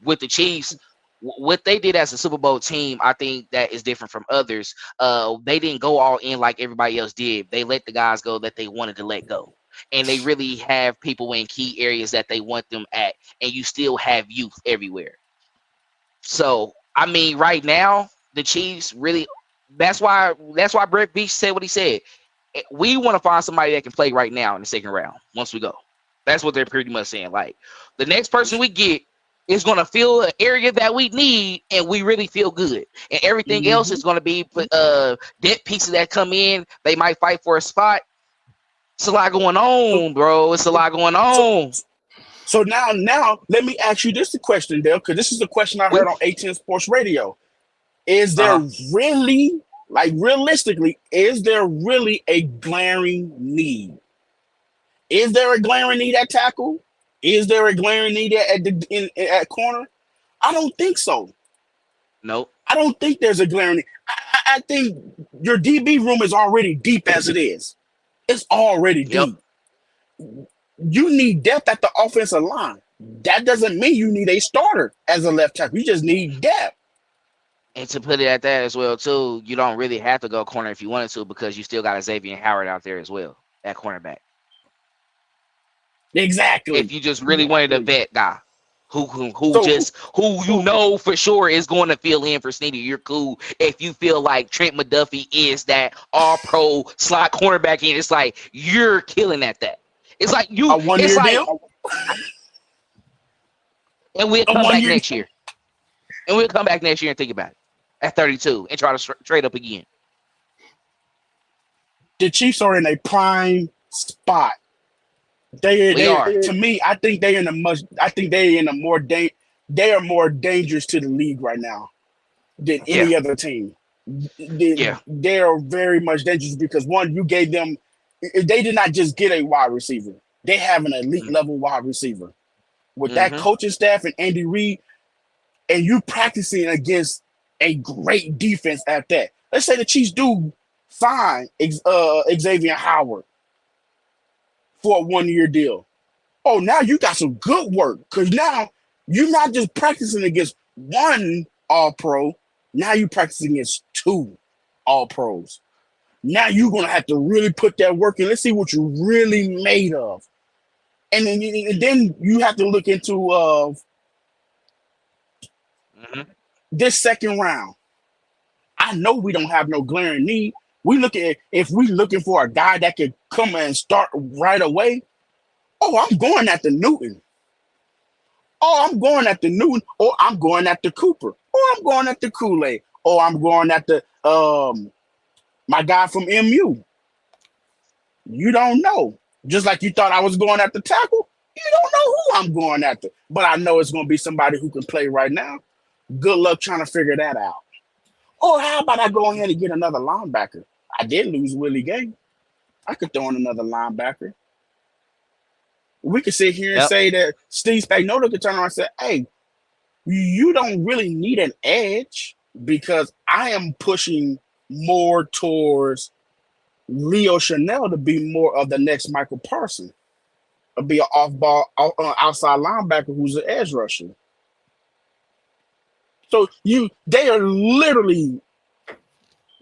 with the Chiefs, what they did as a Super Bowl team, I think that is different from others. They didn't go all in like everybody else did. They let the guys go that they wanted to let go. And they really have people in key areas that they want them at. And you still have youth everywhere. So, I mean, right now, the Chiefs really, that's why Brett Beach said what he said. We want to find somebody that can play right now in the second round once we go. That's what they're pretty much saying. Like, the next person we get is going to fill an area that we need, and we really feel good. And everything else is going to be dead pieces that come in. They might fight for a spot. It's a lot going on, bro. It's a lot going on. So now let me ask you this question, Dale, because this is the question I heard on 810 Sports Radio. Is there really, like realistically, is there really a glaring need? Is there a glaring need at tackle? Is there a glaring need at corner? I don't think so. Nope. I don't think there's a glaring need. I think your DB room is already deep as it is. It's already deep. You need depth at the offensive line. That doesn't mean you need a starter as a left tackle. You just need depth. And to put it at that as well, too, you don't really have to go corner if you wanted to, because you still got a Xavier Howard out there as well at cornerback. Exactly. If you just really wanted a vet guy who you know for sure is going to fill in for Sneady, you're cool. If you feel like Trent McDuffie is that all-pro slot cornerback, and it's like you're killing at that. It's like you. A one-year deal. And we'll come back next year. And we'll come back next year and think about it at 32 and try to trade up again. The Chiefs are in a prime spot. They are. To me, I think they are more dangerous to the league right now than any other team. They are very much dangerous because one, you gave them. They did not just get a wide receiver. They have an elite level wide receiver with that coaching staff and Andy Reid, and you practicing against a great defense at that. Let's say the Chiefs do sign Xavier Howard for a one-year deal. Oh, now you got some good work because now you're not just practicing against one All-Pro. Now you're practicing against two All-Pros. Now you're going to have to really put that work in. Let's see what you're really made of. And then you have to look into this second round. I know we don't have no glaring need. If we looking for a guy that could come and start right away, I'm going at the Newton. I'm going at the Newton, or I'm going at the Cooper, or I'm going at the Kool-Aid, or I'm going at the my guy from MU. You don't know. Just like you thought I was going at the tackle, you don't know who I'm going after. But I know it's going to be somebody who can play right now. Good luck trying to figure that out. Or how about I go ahead and get another linebacker? I did lose Willie Gay. I could throw in another linebacker. We could sit here and say that Steve Spagnuolo could turn around and say, hey, you don't really need an edge because I am pushing more towards Leo Chanel to be more of the next Michael Parsons. Or be an off-ball, outside linebacker who's an edge rusher. So they are literally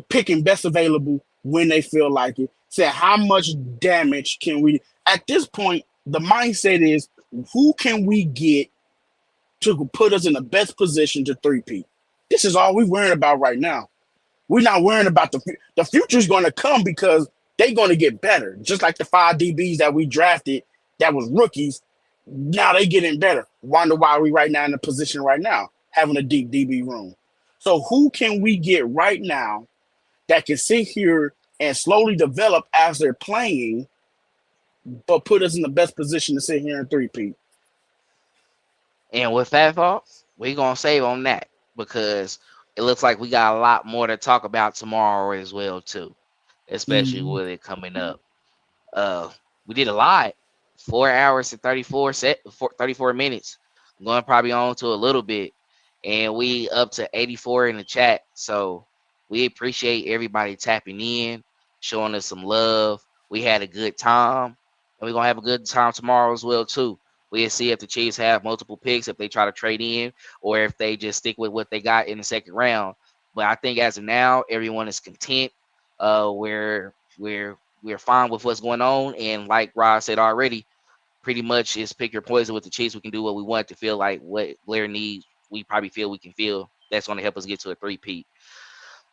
picking best available when they feel like it. Say how much damage can we? At this point, the mindset is who can we get to put us in the best position to three-peat? This is all we're worrying about right now. We're not worrying about the future is going to come because they're going to get better. Just like the 5 DBs that we drafted that was rookies, now they getting better. Wonder why we right now in the position right now, having a deep DB room. So who can we get right now that can sit here and slowly develop as they're playing, but put us in the best position to sit here and three-peat? And with that thought, we're gonna save on that because it looks like we got a lot more to talk about tomorrow as well too, especially Mhm. with it coming up. Uh, we did a lot. 4 hours and 34 minutes. Going probably on to a little bit, and we up to 84 in the chat. So we appreciate everybody tapping in, showing us some love. We had a good time, and we're gonna have a good time tomorrow as well too. We'll see if the Chiefs have multiple picks, if they try to trade in, or if they just stick with what they got in the second round. But I think as of now, everyone is content. We're fine with what's going on, and like Rod said already, pretty much is pick your poison with the Chiefs. We can do what we want to feel like what Blair needs. We probably feel we can feel. That's going to help us get to a three-peat.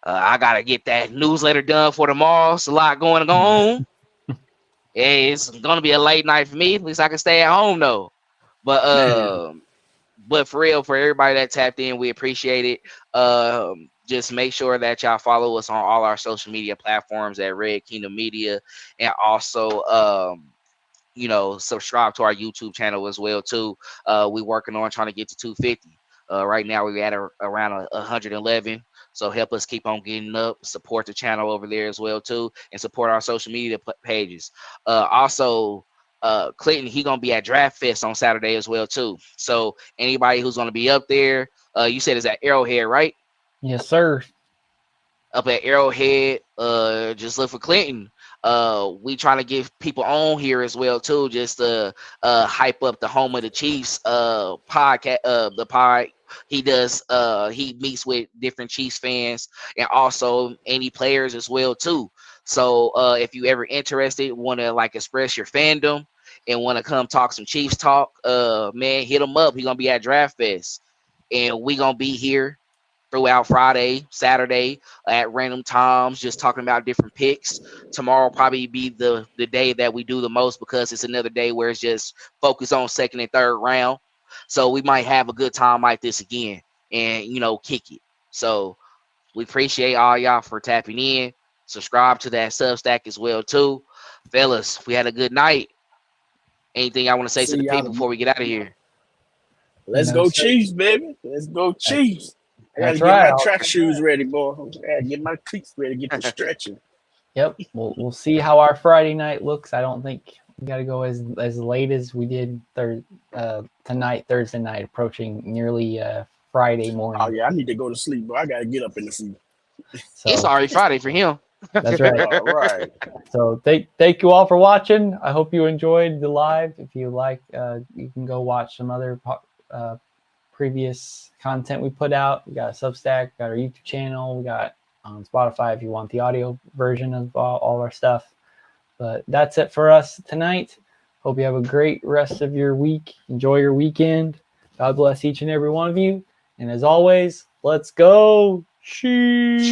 I gotta get that newsletter done for tomorrow. It's a lot going on. It's gonna be a late night for me. At least I can stay at home though. But but for real, for everybody that tapped in, we appreciate it. Just make sure that y'all follow us on all our social media platforms at Red Kingdom Media, and also subscribe to our YouTube channel as well too. We working on trying to get to 250. Right now we're at around 111. So help us keep on getting up. Support the channel over there as well too, and support our social media pages. Also, Clinton, he gonna be at Draft Fest on Saturday as well too. So anybody who's gonna be up there, you said it's at Arrowhead, right? Yes, sir. Up at Arrowhead, just look for Clinton. We trying to give people on here as well too, just to hype up the home of the Chiefs podcast, the pod. He does he meets with different Chiefs fans and also any players as well too. So if you ever interested, want to like express your fandom and want to come talk some Chiefs talk, man, hit him up. He gonna be at Draft Fest, and we gonna be here throughout Friday, Saturday at random times, just talking about different picks. Tomorrow will probably be the day that we do the most because it's another day where it's just focused on second and third round. So we might have a good time like this again and, kick it. So we appreciate all y'all for tapping in. Subscribe to that Substack as well, too. Fellas, we had a good night. Anything I want to say to See the y'all people before we get out of here? Let's No, go sir. Chiefs, baby. Let's go Chiefs. I gotta That's get right. my track shoes ready, boy. I gotta get my cleats ready, get the stretching. Yep. We'll see how our Friday night looks. I don't think we got to go as late as we did tonight, Thursday night, approaching nearly Friday morning. Oh yeah, I need to go to sleep, bro. I gotta get up in the few. So It's already Friday for him. that's right. All right. So thank you all for watching. I hope you enjoyed the live. If you like, you can go watch some other previous content we put out. We got a Substack, got our YouTube channel, we got on Spotify if you want the audio version of all our stuff. But that's it for us tonight. Hope you have a great rest of your week. Enjoy your weekend. God bless each and every one of you. And as always, let's go Chiefs!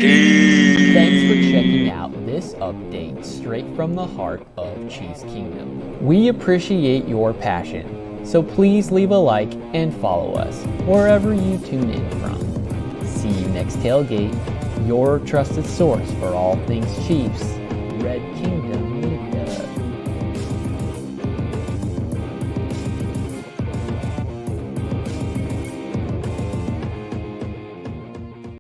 Thanks for checking out this update straight from the heart of Chiefs Kingdom. We appreciate your passion, so please leave a like and follow us wherever you tune in from. See you next tailgate, your trusted source for all things Chiefs, Red Kingdom